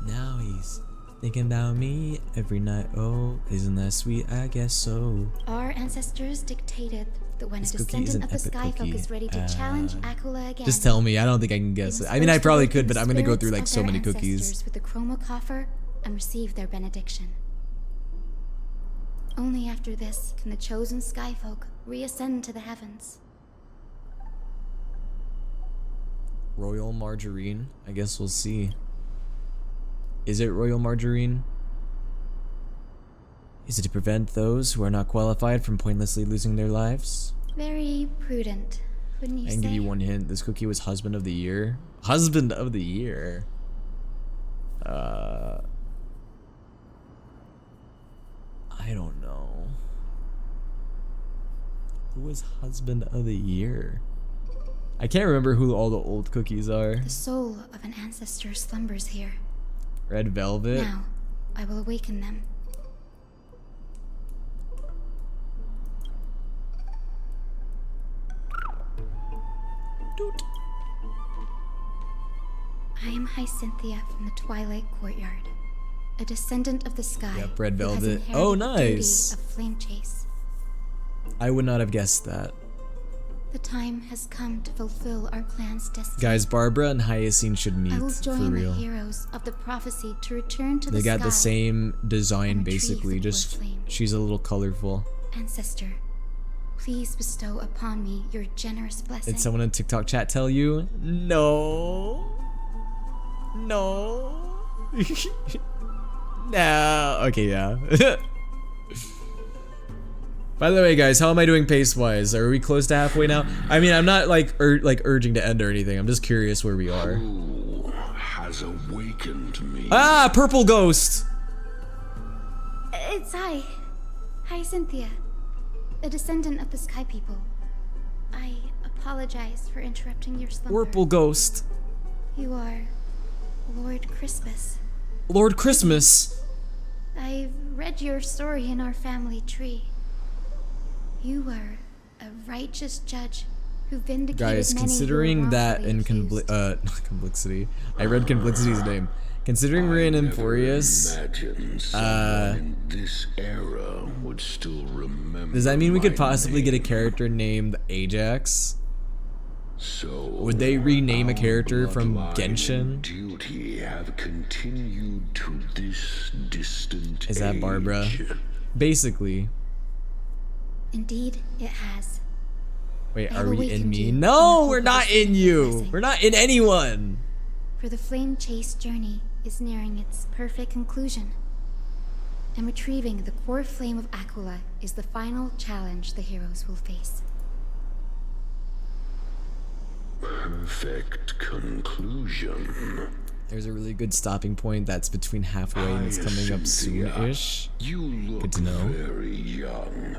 Now he's thinking about me every night. Oh, isn't that sweet? I guess so. Our ancestors dictated that when This a cookie is descendant an of the epic sky folk cookie. is ready to challenge Aquila again. Just tell me. I don't think I can guess it. I mean, I probably could, but I'm gonna go through like so many cookies. Ancestors with the chroma coffer and receive their benediction. Only after this can the chosen sky folk reascend to the heavens. Royal margarine? I guess we'll see. Is it royal margarine? Is it to prevent those who are not qualified from pointlessly losing their lives? Very prudent, wouldn't you I can say? give you one hint. This cookie was husband of the year. Husband of the year. I don't know. Who was husband of the year? I can't remember who all the old cookies are. The soul of an ancestor slumbers here. Red velvet. Now, I will awaken them. I am Hyacinthia from the Twilight Courtyard, a descendant of the sky. Yep, red who has velvet. inherited Oh, the duty nice. of flame chase. I would not have guessed that. The time has come to fulfill our clan's destiny. Guys, Barbara and Hyacinth should meet I will for join real. the heroes of the prophecy to return to They the got sky. the same design and retrieve basically, the just poor flame. she's a little colorful. Ancestor, please bestow upon me your generous blessing. Did someone in TikTok chat tell you? No. No. No. Okay, yeah. By the way, guys, how am I doing pace-wise? Are we close to halfway now? I mean, I'm not like urging to end or anything. I'm just curious where we are. Who has awakened me? Ah, purple ghost. It's Hyacinthia, a descendant of the Sky People. I apologize for interrupting your slumber. Purple ghost. You are Lord Crispus. Lord Christmas. I've read your story in our family tree. You were a righteous judge who vindicated Guys, many considering who were that wrongfully in accused. Complexity, I read Complexity's name. Considering we're in Emporius, in this era would still remember. does that mean we could my possibly get a name. character named Ajax? So Would they rename a character from bloodline Genshin? and duty have continued to this distant Is that Barbara? age. Basically. Indeed, it has. Wait, I are have we in awakened me? you in No, the hope we're of not receiving in your you. blessing. We're not in anyone. For the flame chase journey is nearing its perfect conclusion. And retrieving the core flame of Aquila is the final challenge the heroes will face. Perfect conclusion. There's a really good stopping point that's between halfway and it's coming up soon-ish. You look Good to know. very young,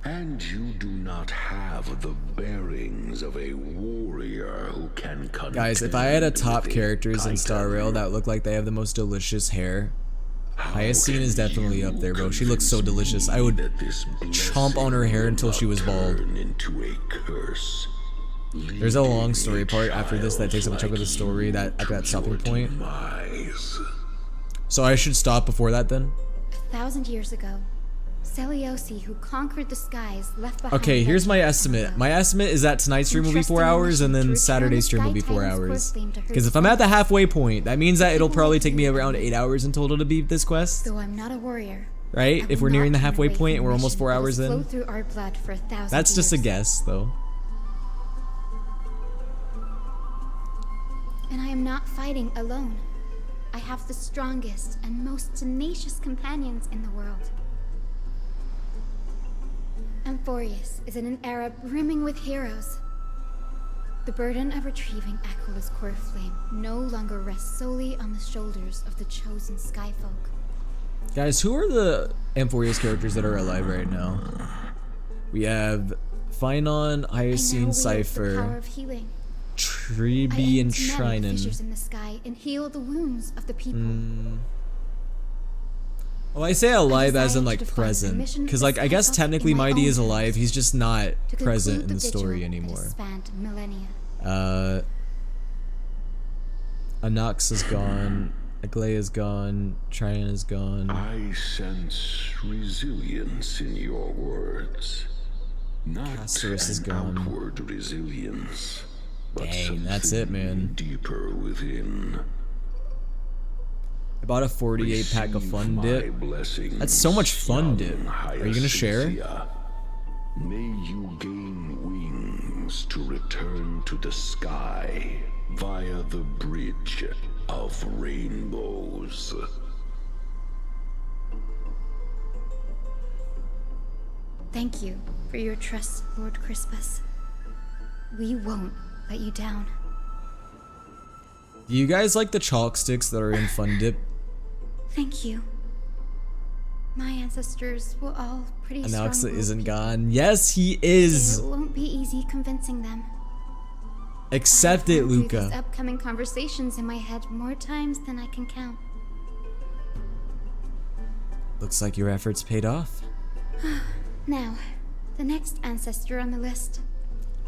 and you do not have the bearings of a warrior who can contend. Guys, if I had a top with a characters in Star Titan. Rail that look like they have the most delicious hair, Hyacinth is definitely up there, bro. She looks so delicious. I would chomp on her hair until she was bald. Turn into a curse. There's a long story part after this that takes up a chunk of the story that at that stopping point. So I should stop before that then? 1,000 years ago, Seliosi, who conquered the skies, left behind. Okay, here's my estimate. My estimate is that tonight's stream will be 4 hours and then Saturday's stream will be 4 hours. Because if I'm at the halfway point, that means that it'll probably take me around 8 hours in total to beat this quest. Though I'm not a warrior. Right? If we're nearing the halfway point and we're almost 4 hours in. Through our blood for 1,000 That's just a years. guess, though. And I am not fighting alone. I have the strongest and most tenacious companions in the world. Amphorius is in an era brimming with heroes. The burden of retrieving Aquala's core flame no longer rests solely on the shoulders of the chosen skyfolk. Guys, who are the Amphorius characters that are alive right now? We have Phynon, Hyacine, Cypher, Treby, and Fissures Shrinen. in the sky and heal the wounds of the people. Oh, I say alive as in like present, because like I guess technically Mighty is alive. He's just not present in the story anymore. Spanned millennia. Anox is gone. Aglaya is gone. Tryon is gone. I sense resilience in your words. Not Castorus is gone. outward resilience, but Dang, that's it, man. deeper within. I bought a 48 pack of Fun Dip. That's so much Fun Dip. Are you gonna share? May you gain wings to return to the sky via the bridge of rainbows. Thank you for your trust, Lord Crispus. We won't let you down. Do you guys like the chalk sticks that are in Fun Dip? Thank you. My ancestors were all pretty strong. Anox isn't gone. Yes, he is. It won't be easy convincing them. Accept it, These Luca. upcoming conversations in my head more times than I can count. Looks like your efforts paid off. Now, the next ancestor on the list.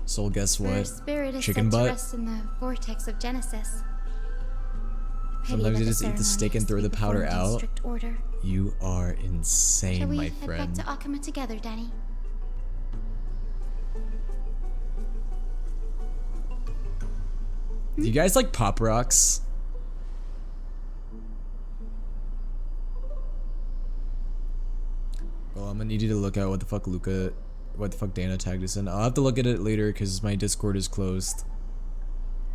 Soul, guess Her what? spirit is Chicken set to butt. rest in the vortex of Genesis. Pity Sometimes that you the just eat the steak and throw ceremony the has to be powder performed in out. strict order. You are Shall insane, we my head friend. back to Akama together, Danny? Do you guys like Pop Rocks? Well, I'm gonna need you to look at what the fuck Dana tagged us in. I'll have to look at it later because my Discord is closed.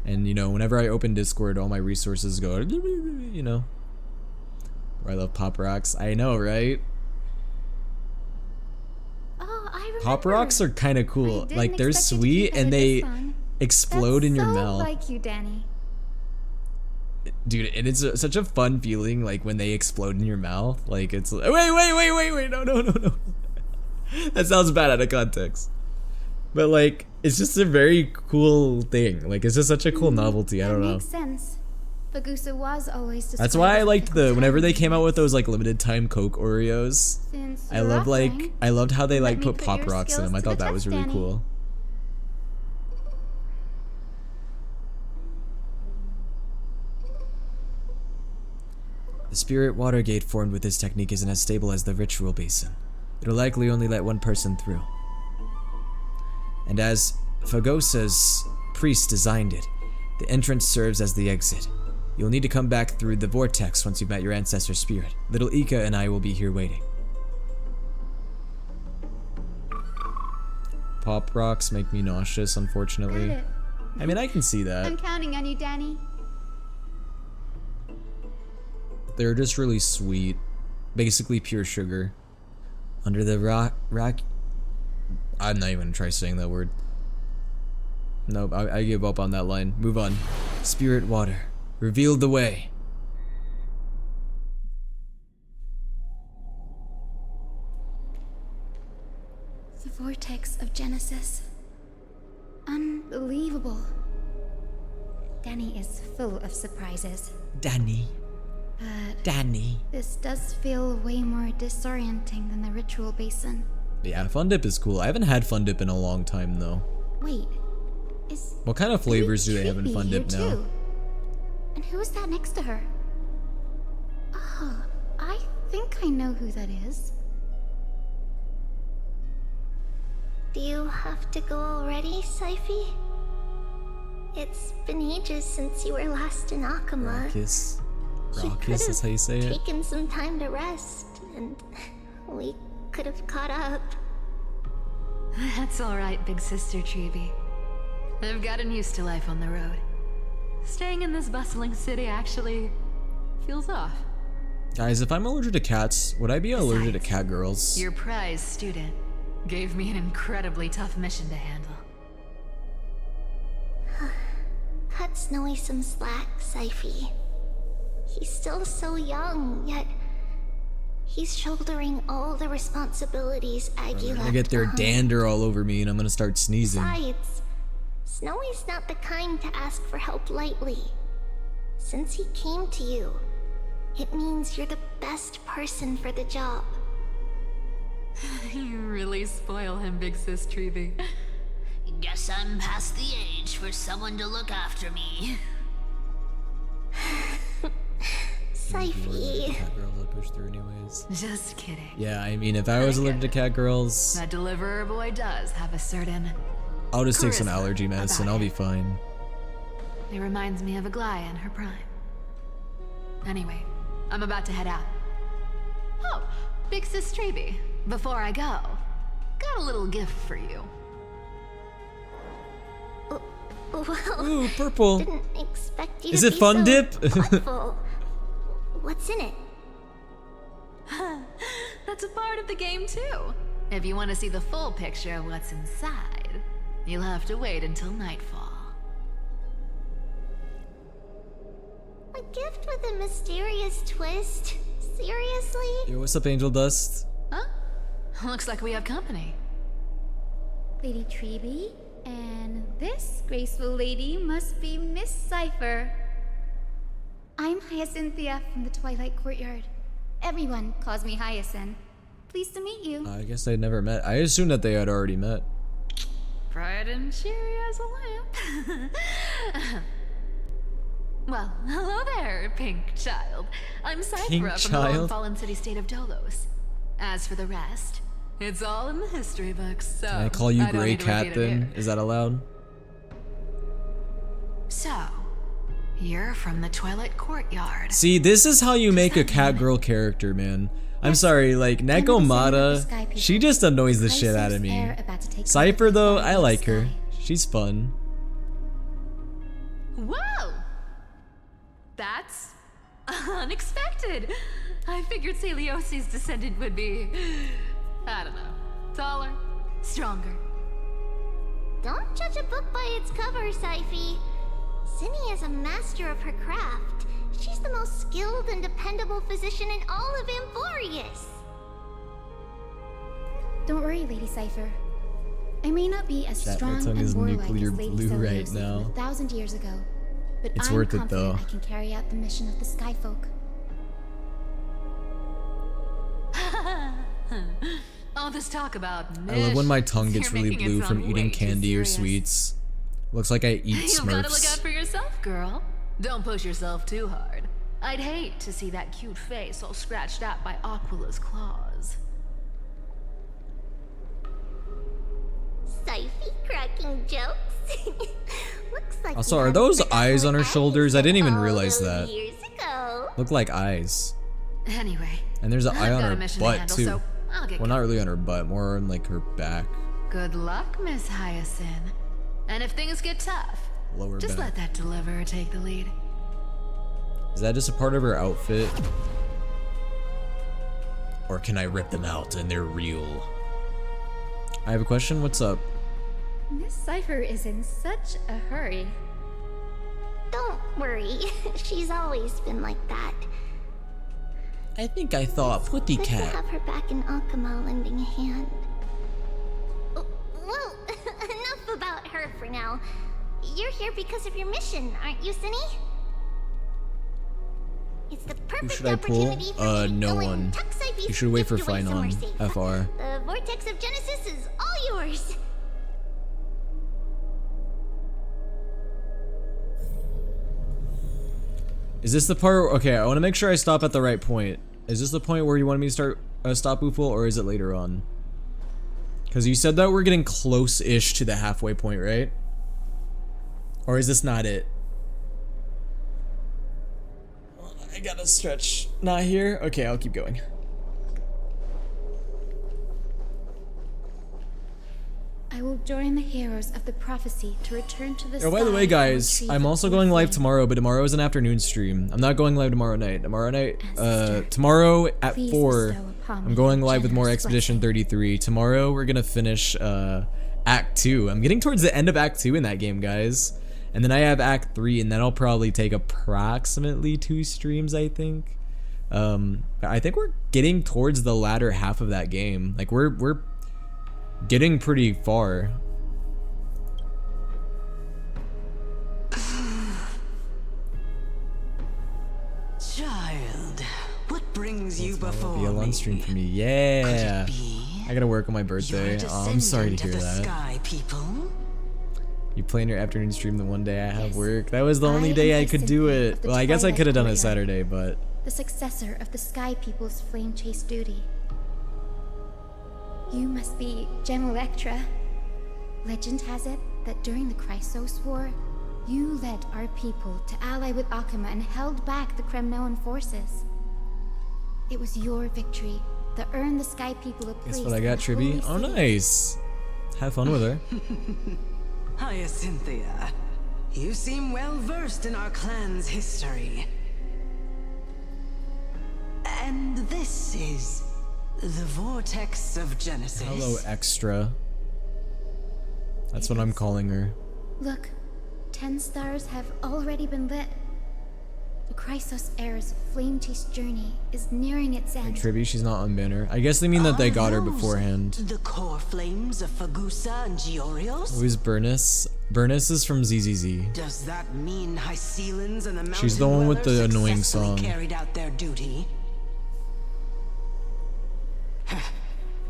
And you know, whenever I open Discord, all my resources go, you know. I love Pop Rocks. I know, right? Oh, I remember. Pop Rocks are kind of cool. didn't Like they're expect you to sweet keep that and at they this song. explode in your so mouth. like you, Danny. Dude, and it's such a fun feeling, like when they explode in your mouth. Like it's wait, no. That sounds bad out of context. But like, it's just a very cool thing. Like it's just such a cool novelty. I don't know. Makes sense. Bagusa was always That's why I liked whenever they came out with those like limited time Coke Oreos. Since I you're love offering, I loved how they like me put put Pop your Rocks in skills them. I to thought the that was test, really Danny. cool. The spirit water gate formed with this technique isn't as stable as the ritual basin. It'll likely only let one person through. And as Fagosa's priest designed it, the entrance serves as the exit. You'll need to come back through the vortex once you've met your ancestor's spirit. Little Ika and I will be here waiting. Pop Rocks make me nauseous, unfortunately. Got it. I mean, I can see that. I'm counting on you, Danny. They're just really sweet. Basically pure sugar. Under the rock... I'm not even gonna try saying that word. Nope, I give up on that line. Move on. Spirit water. Revealed the way. The vortex of Genesis. Unbelievable. Danny is full of surprises. Danny. But Danny. this does feel way more disorienting than the ritual basin. Yeah, Fun Dip is cool. I haven't had Fun Dip in a long time, though. Wait, is What kind of flavors do they have in Treby Fun here Dip now? too? And who is that next to her? Oh, I think I know who that is. Do you have to go already, Syphi? It's been ages since you were last in Akama. Raucous. You Raucous, that's how you say it. taken some time to rest, and we could have caught up. That's alright, big sister Treevy. I've gotten used to life on the road. Staying in this bustling city actually feels off. Guys, if I'm allergic to cats, would I be allergic to cat girls? Your prize student gave me an incredibly tough mission to handle. Cut Snowy some slack, Syphi. He's still so young, yet he's shouldering all the responsibilities Aggie I'm left gonna get their behind. dander all over me and I'm gonna start sneezing. Besides, Snowy's not the kind to ask for help lightly. Since he came to you, it means you're the best person for the job. You really spoil him, big sis Treevy. Guess I'm past the age for someone to look after me. Syphi. Cat girls I push through anyways. Just kidding. Yeah, I mean, if I was allergic to cat girls, That deliverer boy does have a certain... I'll just take some charisma allergy medicine. about I'll be it. fine. It reminds me of Aglaya in her prime. Anyway, I'm about to head out. Oh, big sis Treevy, before I go, got a little gift for you. Well, Ooh, purple. Didn't expect you Is to it be Fun so Dip? thoughtful. What's in it? That's a part of the game too. If you want to see the full picture of what's inside, you'll have to wait until nightfall. A gift with a mysterious twist? Seriously? Yo, what's up, Angel Dust? Huh? Looks like we have company. Lady Treevy, and this graceful lady must be Miss Cypher. I'm Hyacinthia from the Twilight Courtyard. Everyone calls me Hyacinth. Pleased to meet you. I guess they never met. I assumed that they had already met. Bright and cheery as a lamp. Well, hello there, pink child. I'm Pink Cyphra from the long child? fallen city-state of Dolos. As for the rest, it's all in the history books, so Can I call you don't Gray need to Cat repeat it then? here. Is that allowed? So, you're from the Twilight Courtyard. See, this is how you make a cat girl character, man. I'm sorry, like, Nekomata, she just annoys the shit out of me. Cypher, though, I like her. She's fun. Whoa! That's unexpected. I figured Celiosi's descendant would be, I don't know, taller, stronger. Don't judge a book by its cover, Syphi. Zinni is a master of her craft. She's the most skilled and dependable physician in all of Amborius. Don't worry, Lady Cypher. I may not be as Chat, my strong tongue and is warlike nuclear as Lady blue right Celios now. 1,000 years ago, but It's I'm worth it, confident though. I can carry out the mission of the Skyfolk. All this talk about I love when my missions, tongue gets you're really making it blue from sound eating way too candy or serious. sweets. Looks like I eat You've gotta look out Smurfs. for yourself, girl. Don't push yourself too hard. I'd hate to see that cute face all scratched out by Aquila's claws. Syphi cracking jokes. Looks like Also, you are haven't those forgotten eyes what on her I shoulders? I said didn't even all realize those that. Years ago. Look like eyes. Anyway, And there's an eye I've on got a her mission to butt, handle, too. so I'll get Well, not really on her butt, more on like her back. good luck, Miss Hyacinth. And if things get tough, Lower just back. let that deliverer take the lead. Is that just a part of her outfit? Or can I rip them out and they're real? I have a question. What's up? Miss Cypher is in such a hurry. Don't worry. She's always been like that. I think I thought Putty Good to Cat. have her back in Akama lending a hand. Oh, well, enough about her for now. You're here because of your mission, aren't you, Zinni? It's the Who perfect should I pull? opportunity for me to No go and one. tuck Syphi's You should wait for gift away somewhere Finon. safe. FR. The Vortex of Genesis is all yours. Is this the part? Okay, I want to make sure I stop at the right point. Is this the point where you want me to start stop Oofle, or is it later on? Because you said that we're getting close-ish to the halfway point, right? Or is this not it? I gotta stretch. Not here? Okay, I'll keep going. I will join the heroes of the prophecy to return to the Oh, by the way, guys, I'm also going live tomorrow, but tomorrow is an afternoon stream. I'm not going live tomorrow night. Tomorrow at 4, I'm going live with more Expedition 33. Tomorrow, we're gonna finish Act 2. I'm getting towards the end of Act 2 in that game, guys. And then I have Act 3, and that'll probably take approximately 2 streams, I think. I think we're getting towards the latter half of that game. Like, we're getting pretty far. Child, what brings you before Be a lunch stream for me. Yeah. I gotta work on my birthday. Oh, I'm sorry to hear that. Sky people? You plan your afternoon stream the one day I have work. That was the only day I could do it. Well, I guess I could have done it Saturday, but the successor of the Sky People's flame chase duty. You must be Gem Electra. Legend has it that during the Chrysos War, you led our people to ally with Akama and held back the Kremnoan forces. It was your victory that earned the Sky People a place. guess what I got, Tribby? Oh, nice. Have fun with her. Hyacinthia, you seem well versed in our clan's history. And this is the Vortex of Genesis. Hello, Extra. That's what I'm calling her. Look, 10 stars have already been lit. The Chrysos Heir's flame chase journey is nearing its end. Tribby, she's not on banner. I guess they mean that they got her beforehand. The core flames of Fagusa and Giorios? Who's Burnus? Burnus is from ZZZ. Does that mean Hycelans and the Mountain She's the one with the Dwellers annoying successfully song. carried out their duty?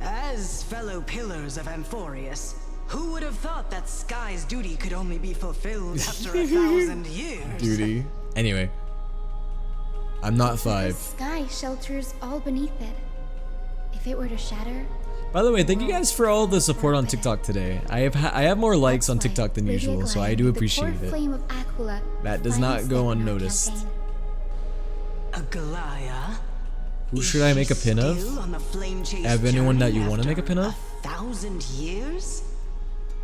As fellow pillars of Amphorius, who would have thought that Sky's duty could only be fulfilled after 1,000 years? Duty. Anyway. I'm not The 5. sky shelters all beneath it. If it were to shatter, By the way, thank you guys for all the support on TikTok today. I have more likes on TikTok than usual, so I do appreciate it. flame of Aquila That does not go unnoticed. A Galia? Who should I make a pin of? Still on the flame chase Have anyone that journey you want to make a after pin of? 1,000 years?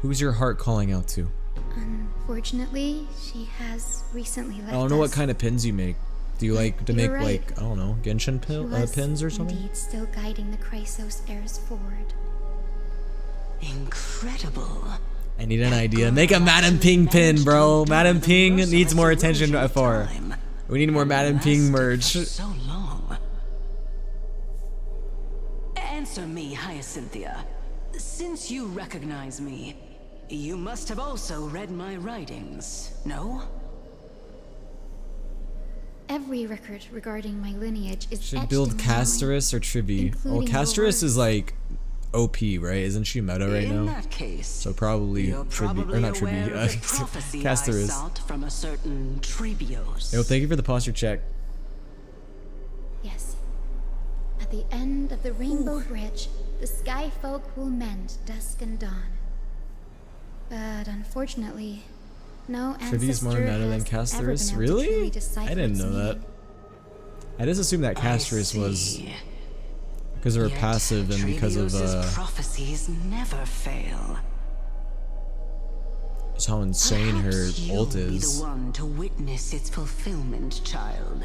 Who's your heart calling out to? Unfortunately, she has recently left I don't know what us. kind of pins you make. Do you like to You're make right. like, I don't know, Genshin She was pins or something? indeed still guiding the Chrysos heirs forward. Incredible. I need an idea. Make a Madam Ping pin, bro. Madam Ping needs more attention afar. We need more Madam Ping merch. So long. Answer me, Hyacinthia. Since you recognize me, you must have also read my writings, no? Every record regarding my lineage is Should etched build in memory. Casterus or Tribby. Well, including Casterus your is like OP, right? Isn't she meta right In now? that case, So probably you're Tribby, or probably not aware Tribby, of the prophecy I Casterus. sought from a certain Trebios. Yo, thank you for the posture check. Yes. At the end of the Rainbow Bridge, the Sky Folk will mend dusk and dawn. But unfortunately, no Tribby's more ancestor meta than has ever been Casterus? able to Really? truly decipher I didn't its know that. meaning. I just assumed that Casterus was because of her Yet passive and because of Trebios's prophecies never fail. just how insane her Perhaps ult you'll be is. the one to witness its fulfillment, child.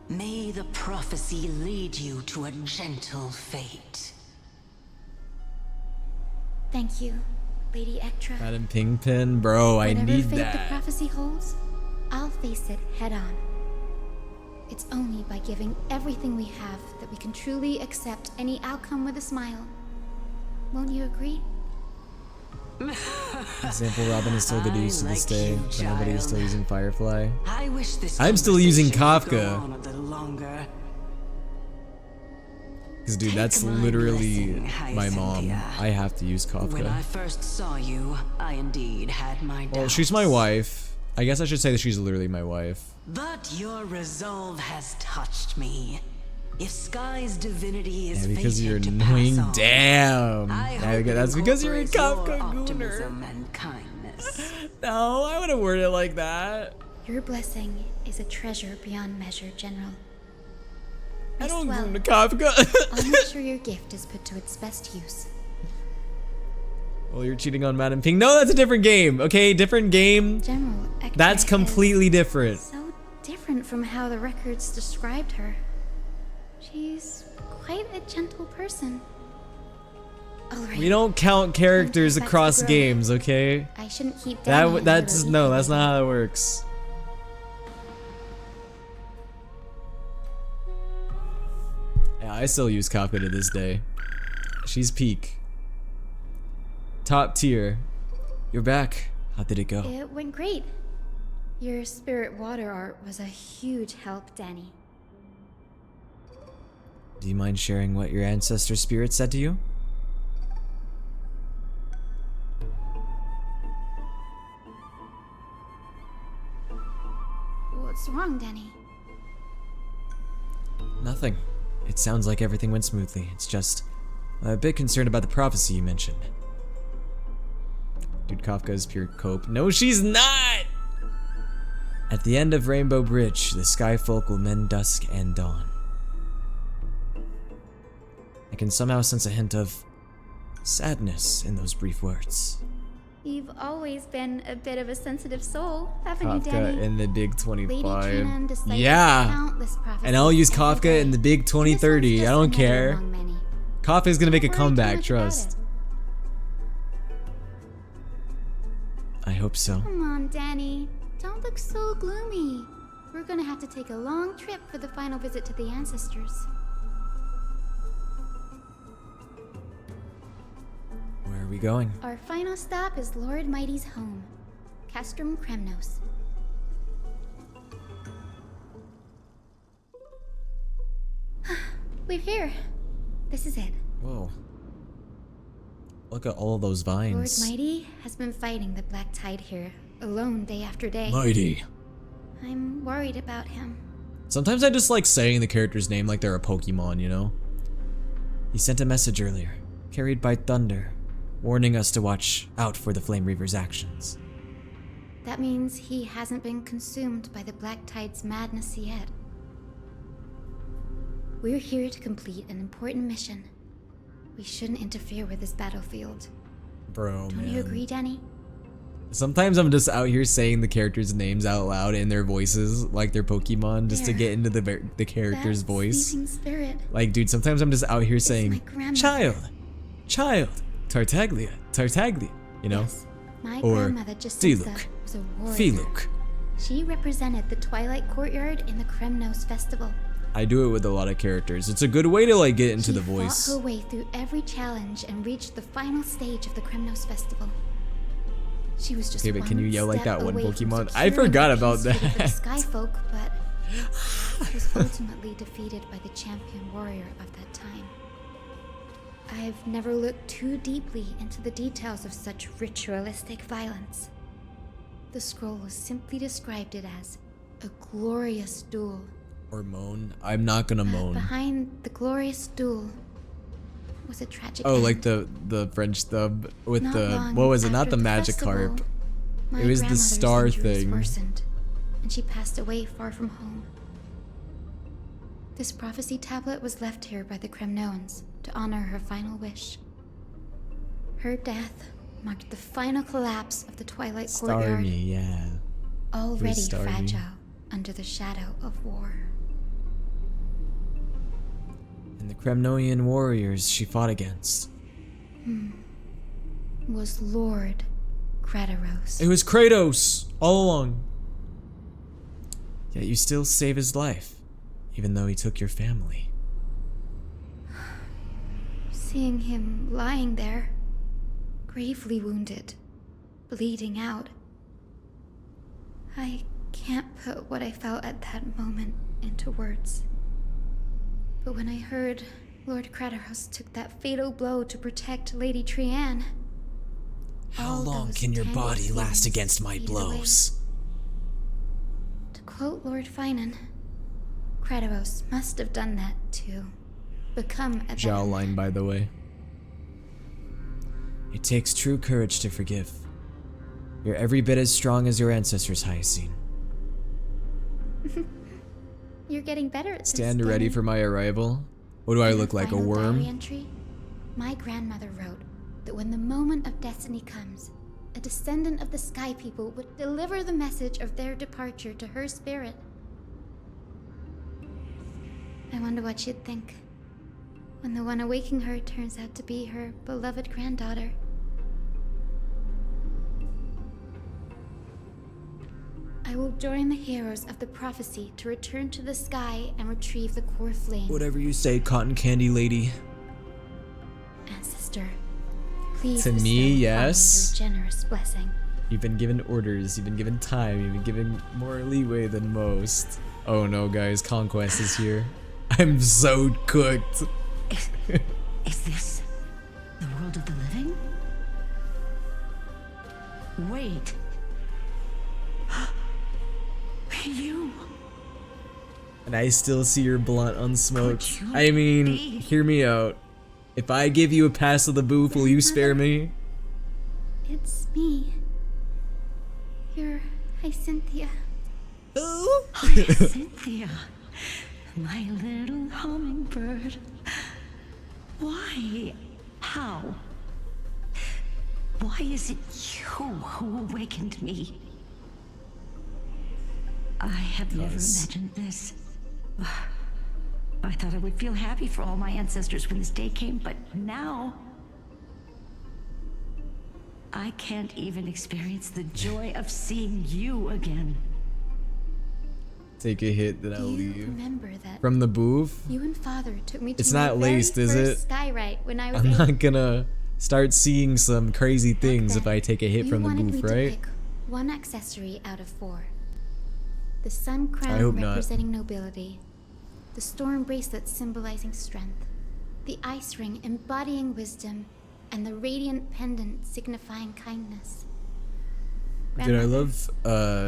May the prophecy lead you to a gentle fate. Thank you, Lady Ektra. Madam Ping pin, bro, I Whatever need fate the that. prophecy holds, I'll face it head on. It's only by giving everything we have that we can truly accept any outcome with a smile. Won't you agree? Example, Robin is still good use to this day, but nobody is still using Firefly. I wish this I'm still using conversation could go Kafka. on a little longer. Because dude, Take that's my literally blessing, my mom. Hyacinthia. I have to use When I Kafka. first saw you, I indeed had my doubts. Well, she's my wife. I guess I should say that she's literally my wife. But your resolve has touched me. If Sky's divinity is because you're fated to annoying. pass on, Damn. I Yeah, hope it that's because you're a incorporates your Kafka optimism gooner. and kindness. No, I wouldn't word it like that. Your blessing is a treasure beyond measure, General. I don't Rest well. goon to Kafka. I'll make sure your gift is put to its best use. Well, you're cheating on Madam Ping. No, that's a different game. Okay, different game. General Ekpe That's completely is different. so different from how the records described her. She's quite a gentle person. Alright. We don't count characters Back to across the grove. games, okay? I shouldn't keep Danny in That's little no, eco that's baby. not how that works. Yeah, I still use Kafka to this day. She's peak. Top tier. You're back. How did it go? It went great. Your spirit water art was a huge help, Danny. Do you mind sharing what your ancestor spirit said to you? What's wrong, Danny? Nothing. It sounds like everything went smoothly. It's just a bit concerned about the prophecy you mentioned. Dude, Kafka is pure cope. No, she's not! At the end of Rainbow Bridge, the sky folk will mend dusk and dawn. I can somehow sense a hint of sadness in those brief words. You've always been a bit of a sensitive soul, haven't you, Danny? Kafka in the Big Lady 25. Trinan deciphered Yeah! countless prophecies And I'll use every Kafka day. in the Big 2030. I just don't another care. among many. Kafka's gonna make a Don't worry too comeback, much about trust. I hope so. Come on, Danny. Don't look so gloomy. We're gonna have to take a long trip for the final visit to the ancestors. Where are we going? Our final stop is Lord Mighty's home, Castrum Kremnos. We're here. This is it. Whoa. Look at all those Lord vines. Mighty has been fighting the Black Tide here, alone day after day. Mighty. I'm worried about him. Sometimes I just like saying the character's name like they're a Pokemon, you know? He sent a message earlier, carried by thunder, warning us to watch out for the Flame Reaver's actions. That means he hasn't been consumed by the Black Tide's madness yet. We're here to complete an important mission. We shouldn't interfere with this battlefield. Bro, Don't man. you agree, Danny? Sometimes I'm just out here saying the characters' names out loud in their voices, like they're Pokemon, just to There. get into the character's That voice. sleeping spirit. Like, dude, sometimes I'm just out here saying, grandmother. child, Tartaglia, you know? My or grandmother Jacinta Diluc, was a warrior. Filuc. She represented the Twilight Courtyard in the Kremnos Festival. I do it with a lot of characters. It's a good way to like get into She the voice. fought her way through every challenge and reached the final stage of the Kremnos Festival. She was just Okay, but can you one yell like step that one away from Pokemon? I securing forgot the about peace treaty for the that. Skyfolk, but was ultimately defeated by the champion warrior of that time. I've never looked too deeply into the details of such ritualistic violence. The scroll simply described it as a glorious duel. Or moan. I'm not gonna moan. Behind the glorious duel was a tragic Oh, end. like the French dub with Not the long what was it? Not after the Magikarp. my It was the grandmother's star injuries thing. worsened, and she passed away far from home. This prophecy tablet was left here by the Kremnoans to honor her final wish. Her death marked the final collapse of the Twilight Courtyard, Starmie, yeah. already Starmie. fragile under the shadow of war. And the Kremnoian warriors she fought against. Was Lord Kratos. It was Kratos all along. Yet you still save his life, even though he took your family. Seeing him lying there, gravely wounded, bleeding out. I can't put what I felt at that moment into words. But when I heard Lord Kratos took that fatal blow to protect Lady Trianne, How all long those can your tender body last feelings against my faded away. blows? To quote Lord Finan, Kratos must have done that to become a better Jawline, by the way. It takes true courage to forgive. You're every bit as strong as your ancestors, Hyacinth. You're getting better at this. Stand ready for my arrival. What do I look like, a Final worm? diary entry, my grandmother wrote that when the moment of destiny comes, a descendant of the Sky People would deliver the message of their departure to her spirit. I wonder what she'd think when the one awaking her turns out to be her beloved granddaughter. I will join the heroes of the prophecy to return to the sky and retrieve the core flame. Whatever you say, cotton candy lady. Ancestor, please To me, bestow upon yes. your generous blessing. You've been given orders, you've been given time, you've been given more leeway than most. Oh no, guys, Conquest is here. I'm so cooked. Is this the world of the living? Wait. You. And I still see your blunt unsmoked. I mean, hear me out. If I give you a pass of the booth, will you spare me? It's me. You're Hyacinthia. Oh, Hyacinthia, my little hummingbird. Why? How? Why is it you who awakened me? I have never imagined this. I thought I would feel happy for all my ancestors when this day came, but now I can't even experience the joy of seeing you again. Take a hit, then I'll Do you leave. remember that From the booth? you and Father took me to It's my not very laced, is first it? skyride when I was I'm 8. not gonna start seeing some crazy things if I take a hit You from the wanted booth, me to right? pick one accessory out of 4. The sun I crown hope not. representing nobility, the storm bracelet symbolizing strength, the ice ring embodying wisdom, and the radiant pendant signifying kindness. Dude, I love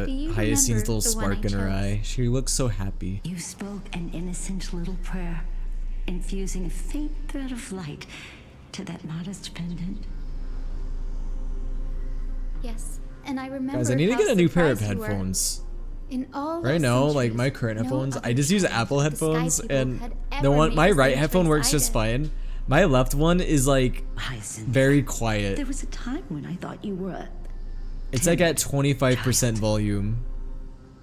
you Hyacinth's remember little the one I spark in her chose? eye. She looks so happy. You spoke an innocent little prayer, infusing a faint thread of light to that modest pendant. Yes, and I remember Guys, I need to how get a new pair of surprised you were. headphones. In all Right those now, like centuries, my current no headphones, other I just use child Apple of the Sky headphones, People and had the ever one, made my the right same headphone choice works I just did. fine. My left one is like very quiet. There was a time when I thought you were a... It's like at 25% volume.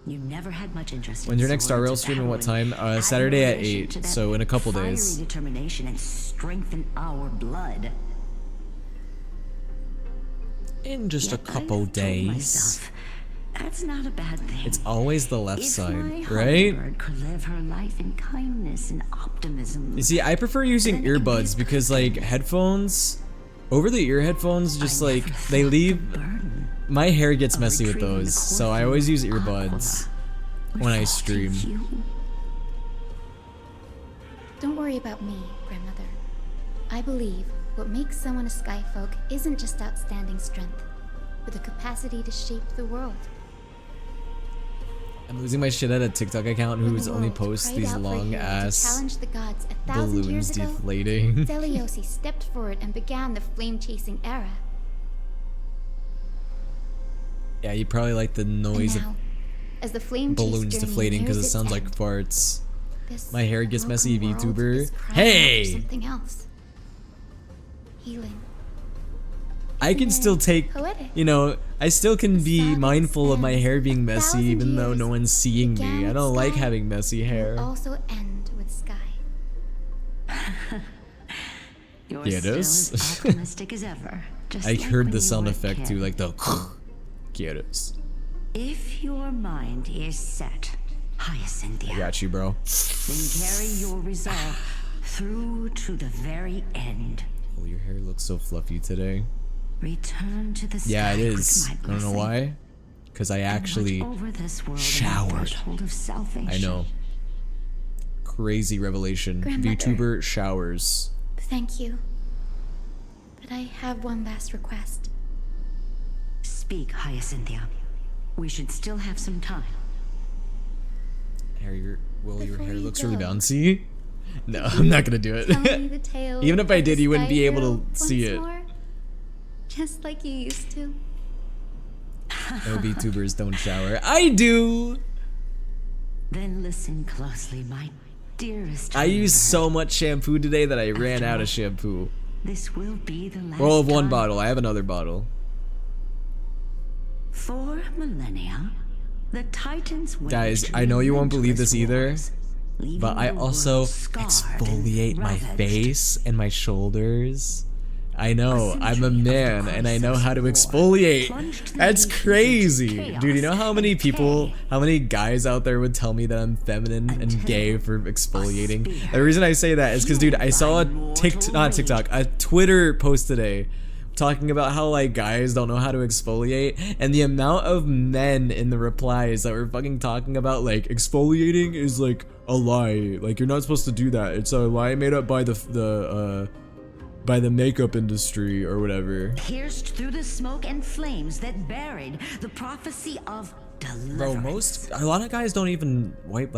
You never had much interest When's your in next Star swords Rail or stream and what battling. time? Had no Saturday at relation 8, to that so in a couple fiery days. determination and strength in our blood. In just a Yet couple I've told days. myself, that's not a bad thing. It's always the left If side, my right? hummingbird could live her life in kindness and optimism. You see, I prefer using earbuds because like headphones, over the ear headphones, just like they leave, my hair gets messy with those, so I always use earbuds when I stream. Don't worry about me, grandmother. I believe what makes someone a skyfolk isn't just outstanding strength, but the capacity to shape the world. I'm losing my shit at a TikTok account When who's the only world posts cried these out for a long hero to ass challenge the gods 1,000 years balloons ago, deflating. Zeliosi stepped forward and began the flame-chasing era. Yeah, you probably like the noise And now, as the flame of balloons deflating because it sounds like farts. My hair gets messy, VTuber. Hey! Something else. Healing. I can still take, poetic? you know, I still can be mindful of my hair being messy even though no one's seeing me. I don't like having messy hair. Also end with sky. You're Gyarados? still as optimistic as ever. Just I like heard when the you sound were a effect kid. too, like the Gyarados. If your mind is set, Hyacinthia, I got you, bro. then carry your resolve through to the very end. Oh, your hair looks so fluffy today. Return to the sky Yeah, it with is. my I don't know blessing, why. Because I and actually watch over this world on the showered. threshold of salvation. I know. Crazy revelation. Grandmother. VTuber showers. Thank you. But I have one last request. Speak, Hyacinthia. We should still have some time. Hair, Will, your Before hair you looks go, really bouncy. No, I'm not gonna do tell me it. the tale Even if I of did, the you wouldn't Sky be able Girl to see once it. more? Just like you used to. No VTubers don't shower. I do. Then listen closely, my dearest. I used Hummingbird. so much shampoo today that I ran out of shampoo. This will be the last Well, of one time. bottle. I have another bottle. For millennia, the Titans Guys, waged I know you won't believe this relentless either, wars, but I leaving the also world scarred exfoliate and my ravaged. face and my shoulders. I know, I'm a man and I know how to exfoliate. That's crazy. Dude, you know how many people, how many guys out there would tell me that I'm feminine and gay for exfoliating? The reason I say that is because, dude, I saw a a Twitter post today talking about how like guys don't know how to exfoliate, and the amount of men in the replies that were fucking talking about like exfoliating is like a lie. Like you're not supposed to do that. It's a lie made up by the makeup industry or whatever. Pierced through the smoke and flames that buried the prophecy of deliverance. Bro, a lot of guys don't even wipe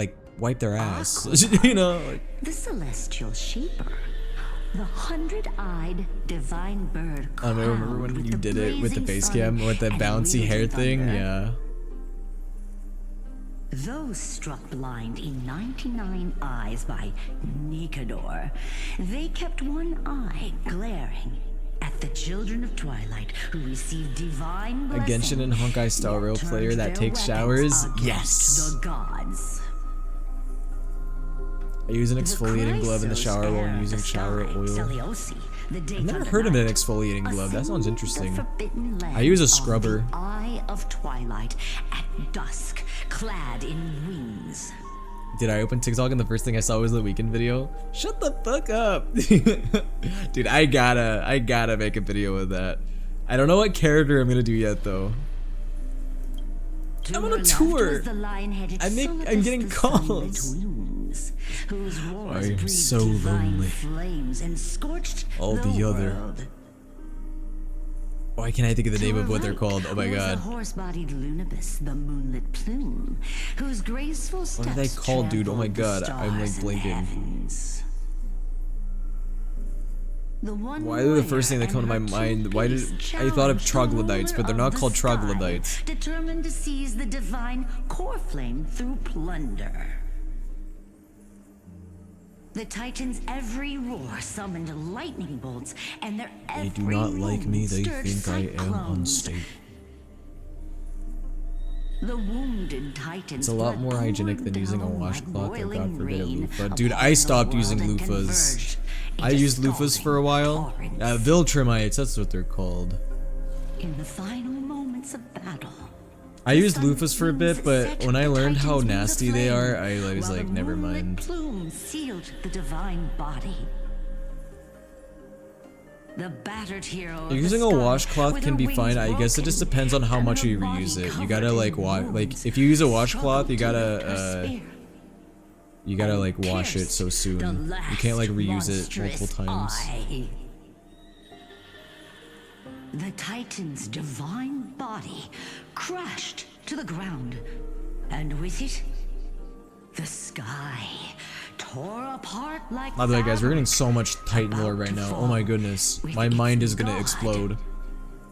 their ass. You know, like, The celestial sheeper, the 100-eyed divine bird. I don't know, remember when you did it with the face cam with the bouncy hair thing? Yeah. Those struck blind in 99 eyes by Nikador, they kept one eye glaring at the children of Twilight who received divine A Genshin and Honkai style role player that takes showers? Yes. The gods. I use an exfoliating glove in the shower while I'm using shower oil. I've never heard of an exfoliating glove. That sounds interesting. I use a scrubber. Eye of Twilight at dusk, clad in wings. Did I open TikTok and the first thing I saw was the Weekend video? Shut the fuck up. Dude, I gotta make a video with that. I don't know what character I'm gonna do yet though. I'm on a tour. I'm getting calls. I am so lonely. All the other. Why can't I think of the name of what they're called? Oh my god. The horse-bodied Lunibus, the moonlit plume, whose graceful steps What are they called, dude? Oh my god, I'm like blinking. Why are the first thing that come to my mind? Why did I thought of troglodytes, but they're not called troglodytes. Determined to seize the divine core flame through plunder. The Titans' every roar summoned lightning bolts, and their They every do not like me, move they stirred think I am cyclones. unstable. The wounded Titans. It's a lot more hygienic than using a down washcloth like or God boiling forbid a rain loofah. Dude, upon I the stopped world using and loofahs. converged I into used loofahs for a while. Viltrumites, that's what they're called. In the final moments of battle, I used loofahs for a bit, but when I learned how nasty they are, I was like, never mind. plume sealed the divine body. The battered hero of the Using a sky, washcloth with can her be wings fine. I guess it just broken depends on how and much her you body reuse it. You covered gotta like in if you use a washcloth, you struggled to gotta lift her spear. you gotta like wash it so soon. You can't like reuse it multiple monstrous times. eye. The Titan's divine body crashed to the ground, and with it, the sky tore apart like By the way, guys, we're getting so much Titan lore right now. Oh my goodness, my mind is gonna explode.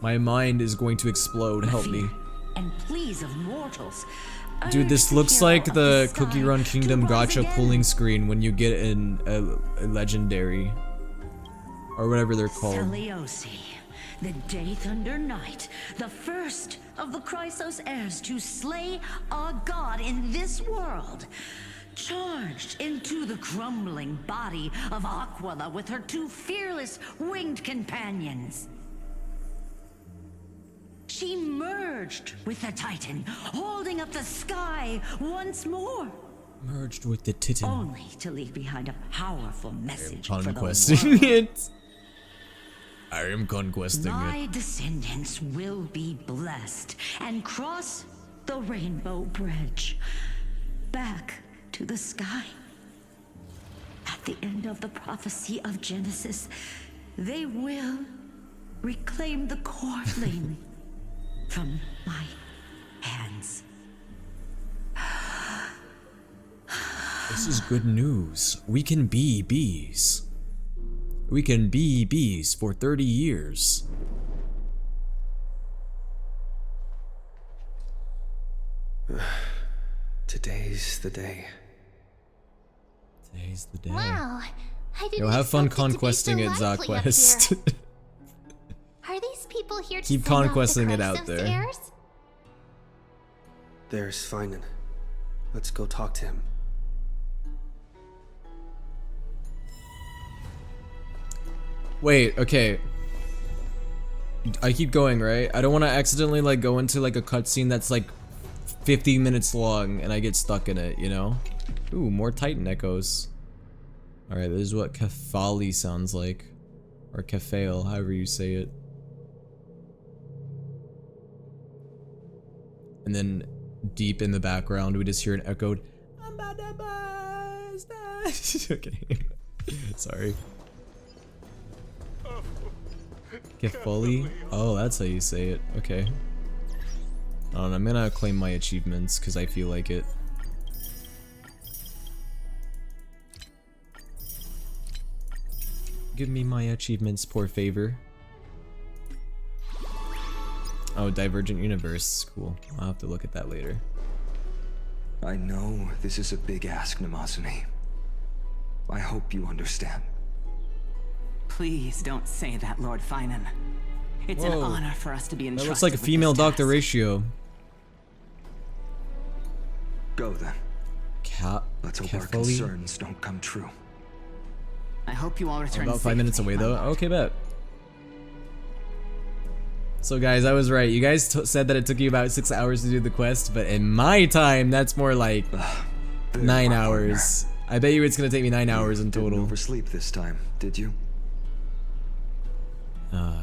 My mind is going to explode. Help me. and pleas of mortals. Dude, this looks like the Cookie Run Kingdom gacha pulling screen when you get a legendary. Or whatever they're called. Seliosi, the Day Thunder Knight, the first of the Chrysos heirs to slay a god in this world, charged into the crumbling body of Aquila with her two fearless winged companions. She merged with the Titan, holding up the sky once more, Merged with the Titan. only to leave behind a powerful message for the Conquesting world. it. I am conquesting My it. descendants will be blessed and cross the rainbow bridge back to the sky. At the end of the prophecy of Genesis, they will reclaim the core flame from my hands. This is good news. We can be bees. We can be bees for 30 years. Today's the day. Today's the day. Wow. I didn't Yo, have fun expect it to be conquesting so it, lively up ZaQuest. here. Are these people here to Keep send off the conquesting it out Chrysos there. heirs? There's Finan. Let's go talk to him. Wait, okay. I keep going, right? I don't want to accidentally like go into like a cutscene that's like 50 minutes long and I get stuck in it, you know? Ooh, more Titan echoes. Alright, this is what Kefali sounds like. Or Kefail, however you say it. And then deep in the background, we just hear an echoed. Okay. Sorry. Kefali? Oh, that's how you say it. Okay. I don't know, I'm gonna claim my achievements because I feel like it. Give me my achievements, poor favor. Oh, Divergent Universe. Cool. I'll have to look at that later. I know this is a big ask, Namazune. I hope you understand. Please don't say that, Lord Finan. It's an Whoa. honor for us to be entrusted That looks like a with female this doctor task. ratio. Go then. Let's hope our Kefali? concerns don't come true. I hope you all return About 5 minutes safely, away my though. lord. Okay, bet. So guys, I was right. You guys said that it took you about 6 hours to do the quest, but in my time, that's more like 9 hours. I bet you it's gonna take me 9 hours in total. Didn't oversleep this time, did you? A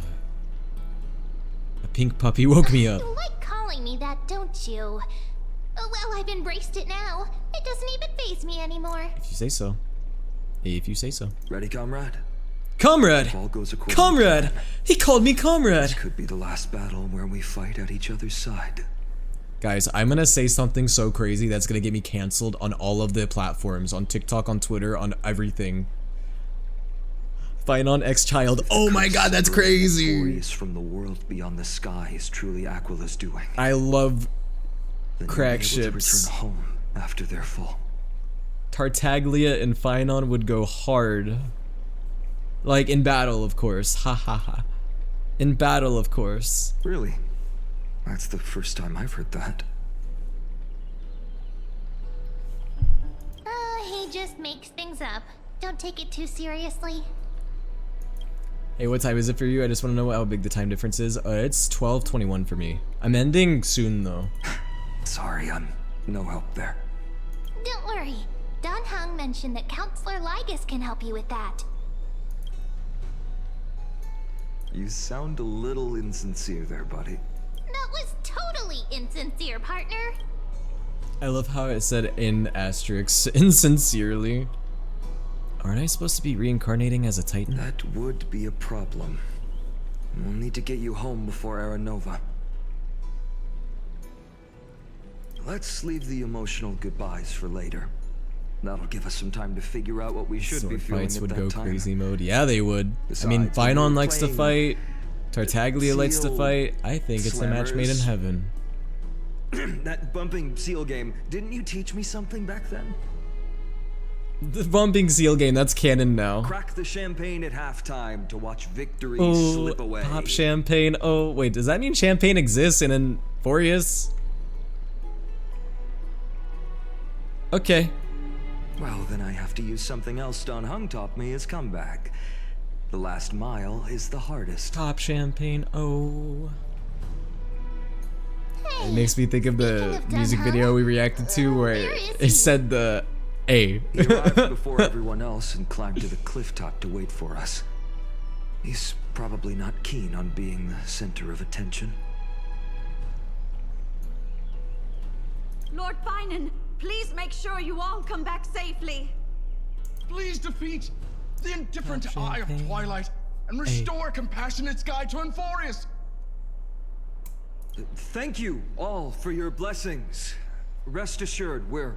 pink puppy woke me up. You like calling me that, don't you? Oh, well, I've embraced it now. It doesn't even faze me anymore. If you say so. If you say so. Ready, comrade? Comrade! If all goes according Comrade! to plan, He called me comrade! this could be the last battle where we fight at each other's side. Guys, I'm gonna say something so crazy that's gonna get me canceled on all of the platforms. On TikTok, on Twitter, on everything. Finan X-Child. Oh my god, that's crazy! Victorious from the world beyond the sky is truly Aquila's doing. I love Then crack you'll be able to ships. return home after their fall. Tartaglia and Finan would go hard. Like, in battle, of course. Ha ha ha. In battle, of course. Really? That's the first time I've heard that. He just makes things up. Don't take it too seriously. Hey, what time is it for you? I just want to know how big the time difference is. It's 12:21 for me. I'm ending soon, though. Sorry, I'm no help there. Don't worry. Don Hung mentioned that Counselor Lygus can help you with that. You sound a little insincere there, buddy. That was totally insincere, partner. I love how it said in asterisks, insincerely. Aren't I supposed to be reincarnating as a Titan? That would be a problem. We'll need to get you home before Aranova. Let's leave the emotional goodbyes for later. That'll give us some time to figure out what we should be Sword feeling fights at would that go time. crazy mode. Yeah, they would. I mean, Besides, when Finan we're likes to playing fight. Tartaglia likes to Seal fight. I think it's a match made in slammers. heaven. That bumping seal game, didn't you teach me something back then? The bumping seal game, that's canon now. Crack the champagne at halftime to watch victory Oh, slip away. pop champagne. Oh, wait, does that mean champagne exists in Enforius? Okay. Well, then I have to use something else Don Hung taught me as comeback. The last mile is the hardest. Pop champagne, oh. Hey, It makes me think of the speaking of music Don video Hung, we reacted to where where is it he? said the A. He arrived before everyone else and climbed to the cliff top to wait for us. He's probably not keen on being the center of attention. Lord Finan, please make sure you all come back safely. Please defeat the indifferent eye of Twilight and restore a compassionate sky to Enforius. Thank you all for your blessings. Rest assured, we're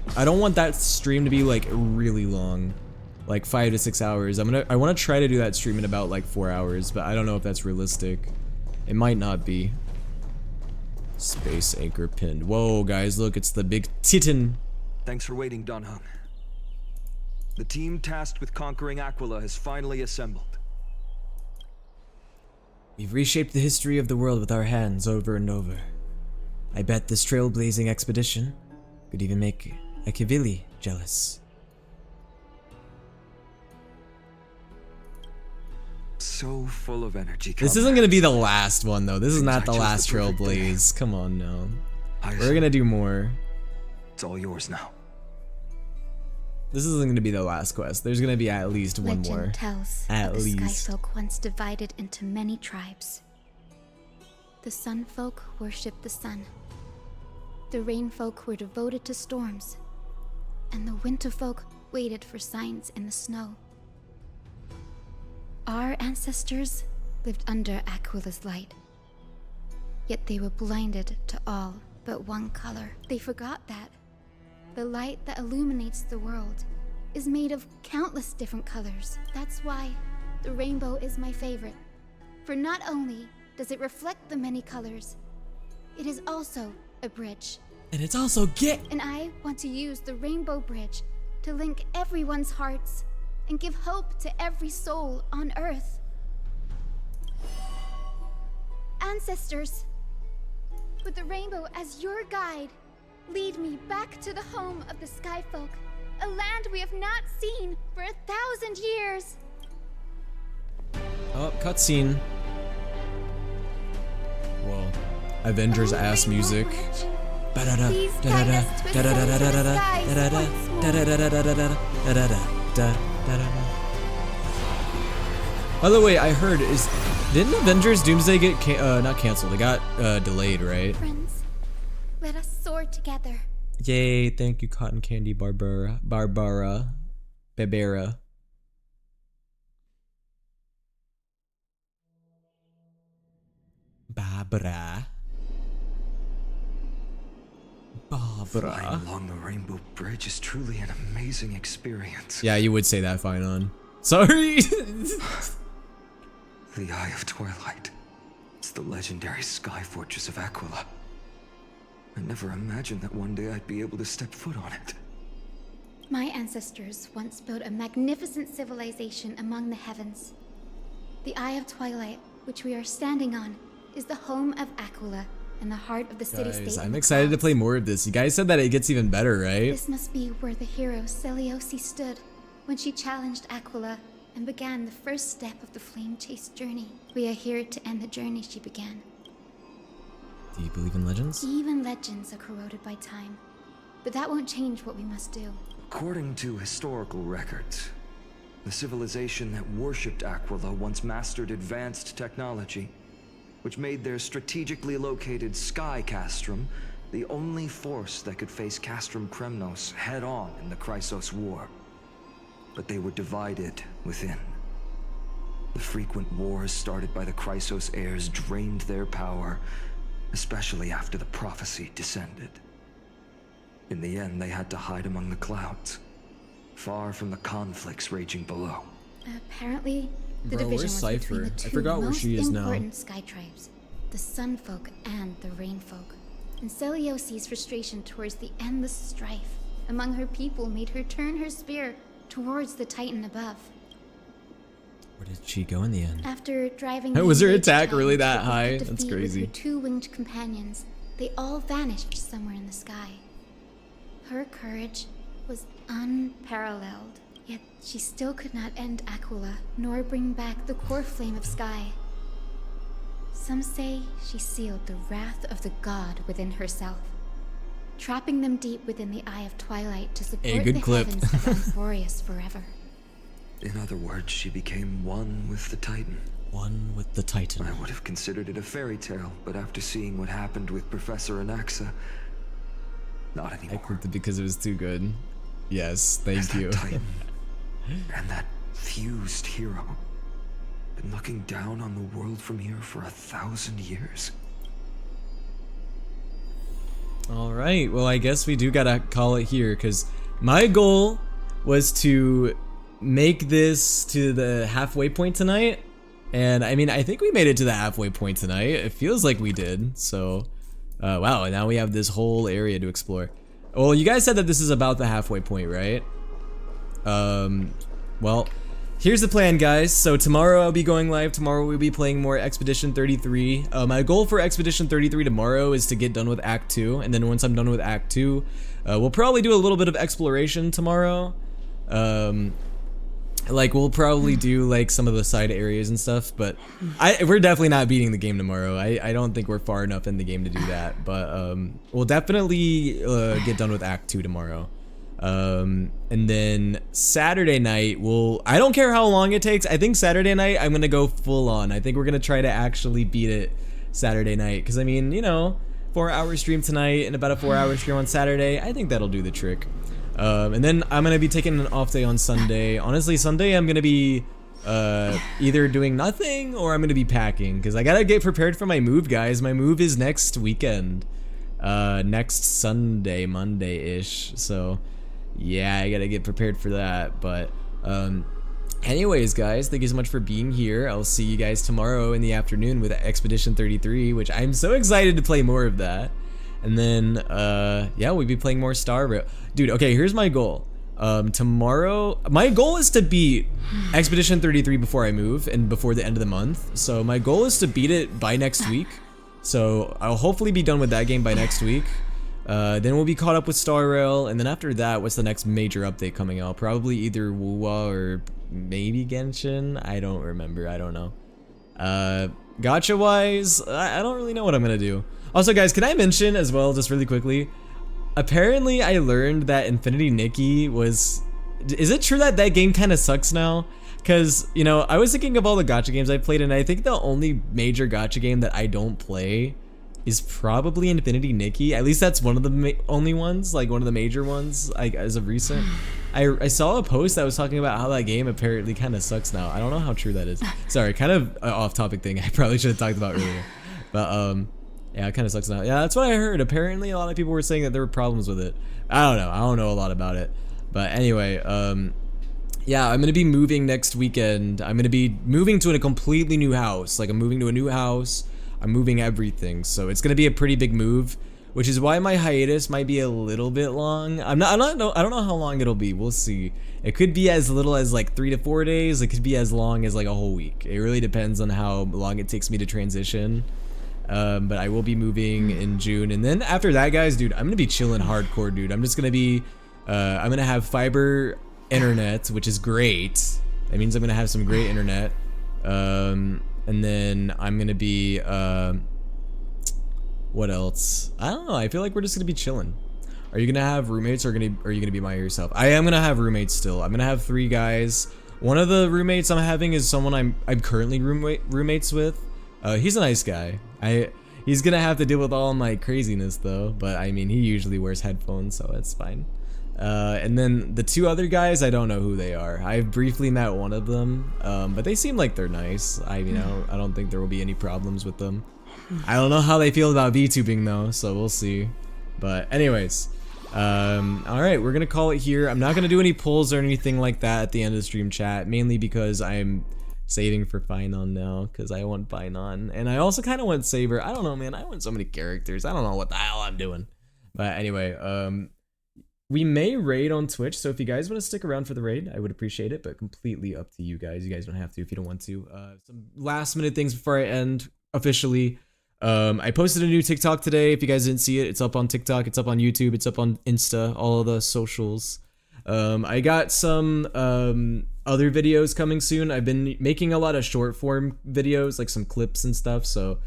I don't want that stream to be like really long, like 5 to 6 hours. I want to try to do that stream in about like 4 hours, but I don't know if that's realistic. It might not be. Space anchor pinned. Whoa, guys, look, it's the big Titan. Thanks for waiting, Don Hung. The team tasked with conquering Aquila has finally assembled. We've reshaped the history of the world with our hands over and over. I bet this trailblazing expedition could even make Akivili jealous. So full of energy. This isn't gonna be the last one though. This is not the last Trailblaze. Come on now. We're gonna do more. It's all yours now. This isn't gonna be the last quest. There's gonna be at least one Legend more. tells At that the least. Skyfolk once divided into many tribes. The Sunfolk worshipped the sun. The Rainfolk were devoted to storms. And the Winterfolk waited for signs in the snow. Our ancestors lived under Aquila's light. Yet they were blinded to all but one color. They forgot that the light that illuminates the world is made of countless different colors. That's why the rainbow is my favorite. For not only does it reflect the many colors, it is also a bridge. And it's also And I want to use the rainbow bridge to link everyone's hearts and give hope to every soul on Earth. Ancestors, with the rainbow as your guide, lead me back to the home of the Skyfolk, a land we have not seen for 1,000 years. Oh, cutscene. Whoa. Avengers ass music. Please guide us to ascend to the skies once more. By the way, I heard didn't Avengers Doomsday get not canceled? It got delayed, right? Friends, let us soar together. Yay! Thank you, Cotton Candy Barbara. Barbara. Flying along the Rainbow Bridge is truly an amazing experience. Yeah, you would say that fine on. Sorry! The Eye of Twilight. It's the legendary sky fortress of Aquila. I never imagined that one day I'd be able to step foot on it. My ancestors once built a magnificent civilization among the heavens. The Eye of Twilight, which we are standing on, is the home of Aquila and the heart of the city-state. Guys, I'm excited to play more of this. You guys said that it gets even better, right? This must be where the hero Seleucus stood when she challenged Aquila and began the first step of the flame-chased journey. We are here to end the journey she began. Do you believe in legends? Even legends are corroded by time, but that won't change what we must do. According to historical records, the civilization that worshipped Aquila once mastered advanced technology, which made their strategically located Sky Castrum the only force that could face Castrum Kremnos head-on in the Chrysos War. But they were divided within. The frequent wars started by the Chrysos heirs drained their power, especially after the prophecy descended. In the end, they had to hide among the clouds, far from the conflicts raging below. Apparently, the Bro, division where's was between Cypher? the I two forgot where most she is now. important sky tribes, the Sunfolk and the Rainfolk. And Seleucus' frustration towards the endless strife among her people made her turn her spear towards the Titan above. Where did she go in the end? After driving Was her the attack Titan really to that a high? defeat That's with crazy. her two winged companions, they all vanished somewhere in the sky. Her courage was unparalleled, yet she still could not end Aquila, nor bring back the core flame of Sky. Some say she sealed the wrath of the god within herself, trapping them deep within the Eye of Twilight to support good the clip. heavens of Amphorius forever. In other words, she became one with the Titan. One with the Titan. I would have considered it a fairy tale, but after seeing what happened with Professor Anaxa, not anymore. I clicked it because it was too good. Yes, thank you. Titan and that fused hero been looking down on the world from here for 1,000 years. All right, well, I guess we do gotta call it here, because my goal was to make this to the halfway point tonight. And I mean, I think we made it to the halfway point tonight. It feels like we did. So, wow, now we have this whole area to explore. Well, you guys said that this is about the halfway point, right? Well, here's the plan, guys. So tomorrow I'll be going live. Tomorrow we'll be playing more Expedition 33. My goal for Expedition 33 tomorrow is to get done with Act 2. And then once I'm done with Act 2, we'll probably do a little bit of exploration tomorrow. Like, we'll probably do like some of the side areas and stuff, but we're definitely not beating the game tomorrow. I don't think we're far enough in the game to do that, but we'll definitely get done with Act 2 tomorrow. And then Saturday night, I don't care how long it takes. I think Saturday night I'm gonna go full on. I think we're gonna try to actually beat it Saturday night, because I mean, you know, 4-hour stream tonight and about a 4-hour stream on Saturday, I think that'll do the trick. And then I'm gonna be taking an off day on Sunday. Honestly, Sunday I'm gonna be either doing nothing or I'm gonna be packing, because I gotta get prepared for my move, guys. My move is next weekend, next Sunday, Monday-ish. So yeah, I gotta get prepared for that. But anyways, guys, thank you so much for being here. I'll see you guys tomorrow in the afternoon with Expedition 33, which I'm so excited to play more of that. And then, yeah, we'll be playing more Star Rail. Dude, okay, here's my goal. Tomorrow, my goal is to beat Expedition 33 before I move and before the end of the month. So my goal is to beat it by next week. So I'll hopefully be done with that game by next week. Then we'll be caught up with Star Rail. And then after that, what's the next major update coming out? Probably either Wuwa or maybe Genshin. I don't remember. I don't know. Gacha-wise, I don't really know what I'm going to do. Also, guys, can I mention as well, just really quickly, apparently I learned that Infinity Nikki was... Is it true that that game kind of sucks now? Because, you know, I was thinking of all the gacha games I played, and I think the only major gacha game that I don't play is probably Infinity Nikki. At least that's one of the only ones, like one of the major ones, like as of recent. I saw a post that was talking about how that game apparently kind of sucks now. I don't know how true that is. Sorry, kind of an off-topic thing I probably should have talked about earlier. But, yeah, it kind of sucks now. Yeah, that's what I heard. Apparently, a lot of people were saying that there were problems with it. I don't know. I don't know a lot about it. But anyway, yeah, I'm going to be moving next weekend. I'm going to be moving to a completely new house. Like, I'm moving to a new house. I'm moving everything. So it's going to be a pretty big move, which is why my hiatus might be a little bit long. I don't know how long it'll be. We'll see. It could be as little as like 3 to 4 days. It could be as long as like a whole week. It really depends on how long it takes me to transition. But I will be moving in June, and then after that, guys, dude, I'm gonna be chilling hardcore, dude. I'm just gonna be, I'm gonna have fiber internet, which is great. That means I'm gonna have some great internet. And then I'm gonna be, what else? I don't know. I feel like we're just gonna be chilling. Are you gonna have roommates, or are you gonna be by yourself? I am gonna have roommates still. I'm gonna have 3 guys. One of the roommates I'm having is someone I'm currently roommates with. He's a nice guy. He's gonna have to deal with all my craziness though, but I mean, he usually wears headphones, so it's fine. And then the 2 other guys, I don't know who they are. I've briefly met one of them, but they seem like they're nice. I don't think there will be any problems with them. I don't know how they feel about VTubing though, so we'll see. But anyways, alright, we're gonna call it here. I'm not gonna do any polls or anything like that at the end of the stream chat, mainly because I'm saving for Finon now, because I want Finon, and I also kind of want Saber. I don't know, man. I want so many characters. I don't know what the hell I'm doing. But anyway, we may raid on Twitch, so if you guys want to stick around for the raid, I would appreciate it, but completely up to you guys. You guys don't have to if you don't want to. Some last minute things before I end officially. I posted a new TikTok today. If you guys didn't see it, it's up on TikTok, it's up on YouTube, it's up on Insta, all of the socials. I got some other videos coming soon. I've been making a lot of short form videos, like some clips and stuff, so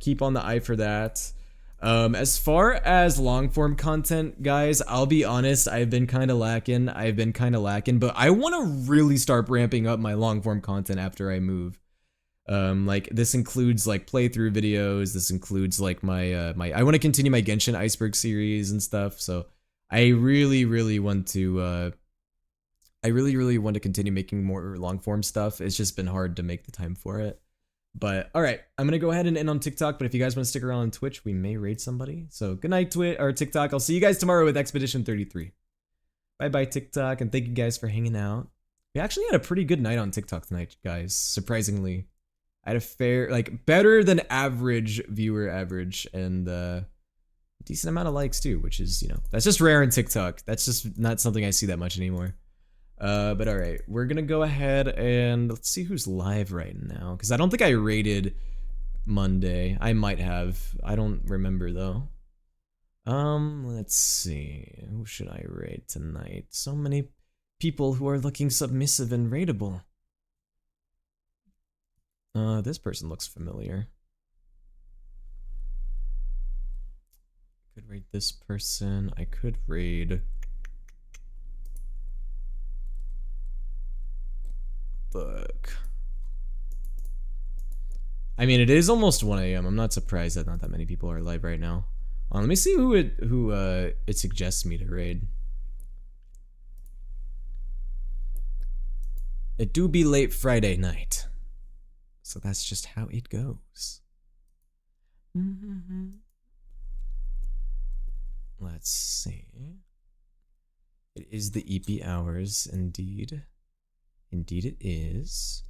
keep on the eye for that. As far as long form content, guys, I'll be honest, I've been kind of lacking, but I want to really start ramping up my long form content after I move. Like, this includes like playthrough videos, this includes like my I want to continue my Genshin Iceberg series and stuff, so I really want to continue making more long form stuff. It's just been hard to make the time for it. But all right, I'm gonna go ahead and end on TikTok. But if you guys want to stick around on Twitch, we may raid somebody. So good night, Twitch or TikTok. I'll see you guys tomorrow with Expedition 33. Bye bye, TikTok, and thank you guys for hanging out. We actually had a pretty good night on TikTok tonight, guys. Surprisingly, I had a fair, like, better than average viewer average, and decent amount of likes too, which is, you know, that's just rare in TikTok. That's just not something I see that much anymore. But all right, we're gonna go ahead and let's see who's live right now, because I don't think I rated Monday. I might have. I don't remember though. Let's see. Who should I raid tonight? So many people who are looking submissive and raidable. This person looks familiar. Could raid this person. I could raid. Fuck. I mean, it is almost 1 AM. I'm not surprised that not that many people are live right now. Let me see who it suggests me to raid. It do be late Friday night, so that's just how it goes. Let's see. It is the EP hours, indeed. Indeed it is.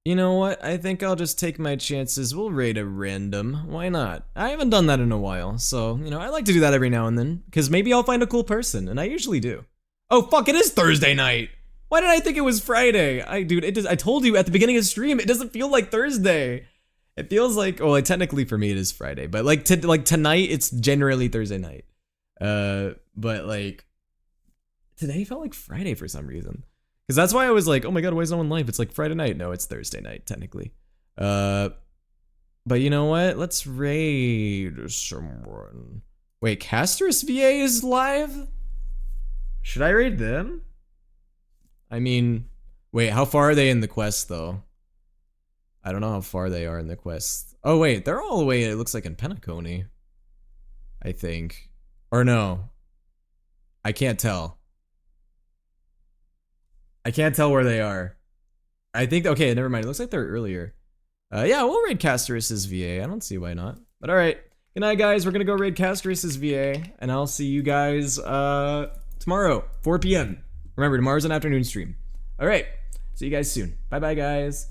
You know what? I think I'll just take my chances. We'll raid a random. Why not? I haven't done that in a while, so, you know, I like to do that every now and then, because maybe I'll find a cool person, and I usually do. Oh, fuck, it is Thursday night! Why did I think it was Friday? Dude, I told you at the beginning of the stream, it doesn't feel like Thursday. It feels like, well, technically for me it is Friday, but like tonight, it's generally Thursday night. But like, today felt like Friday for some reason. Because that's why I was like, oh my god, why is no one live? It's like Friday night. No, it's Thursday night, technically. But you know what? Let's raid someone. Wait, Castrus VA is live? Should I raid them? I mean, wait, how far are they in the quest, though? I don't know how far they are in the quest. Oh, wait, they're all the way, it looks like in Penacony. I think. Or no. I can't tell. I can't tell where they are. I think, okay, never mind. It looks like they're earlier. Yeah, we'll raid Castrus's VA. I don't see why not. But alright. Good night, guys. We're gonna go raid Castrus's VA. And I'll see you guys tomorrow, 4 PM. Remember, tomorrow's an afternoon stream. Alright. See you guys soon. Bye-bye, guys.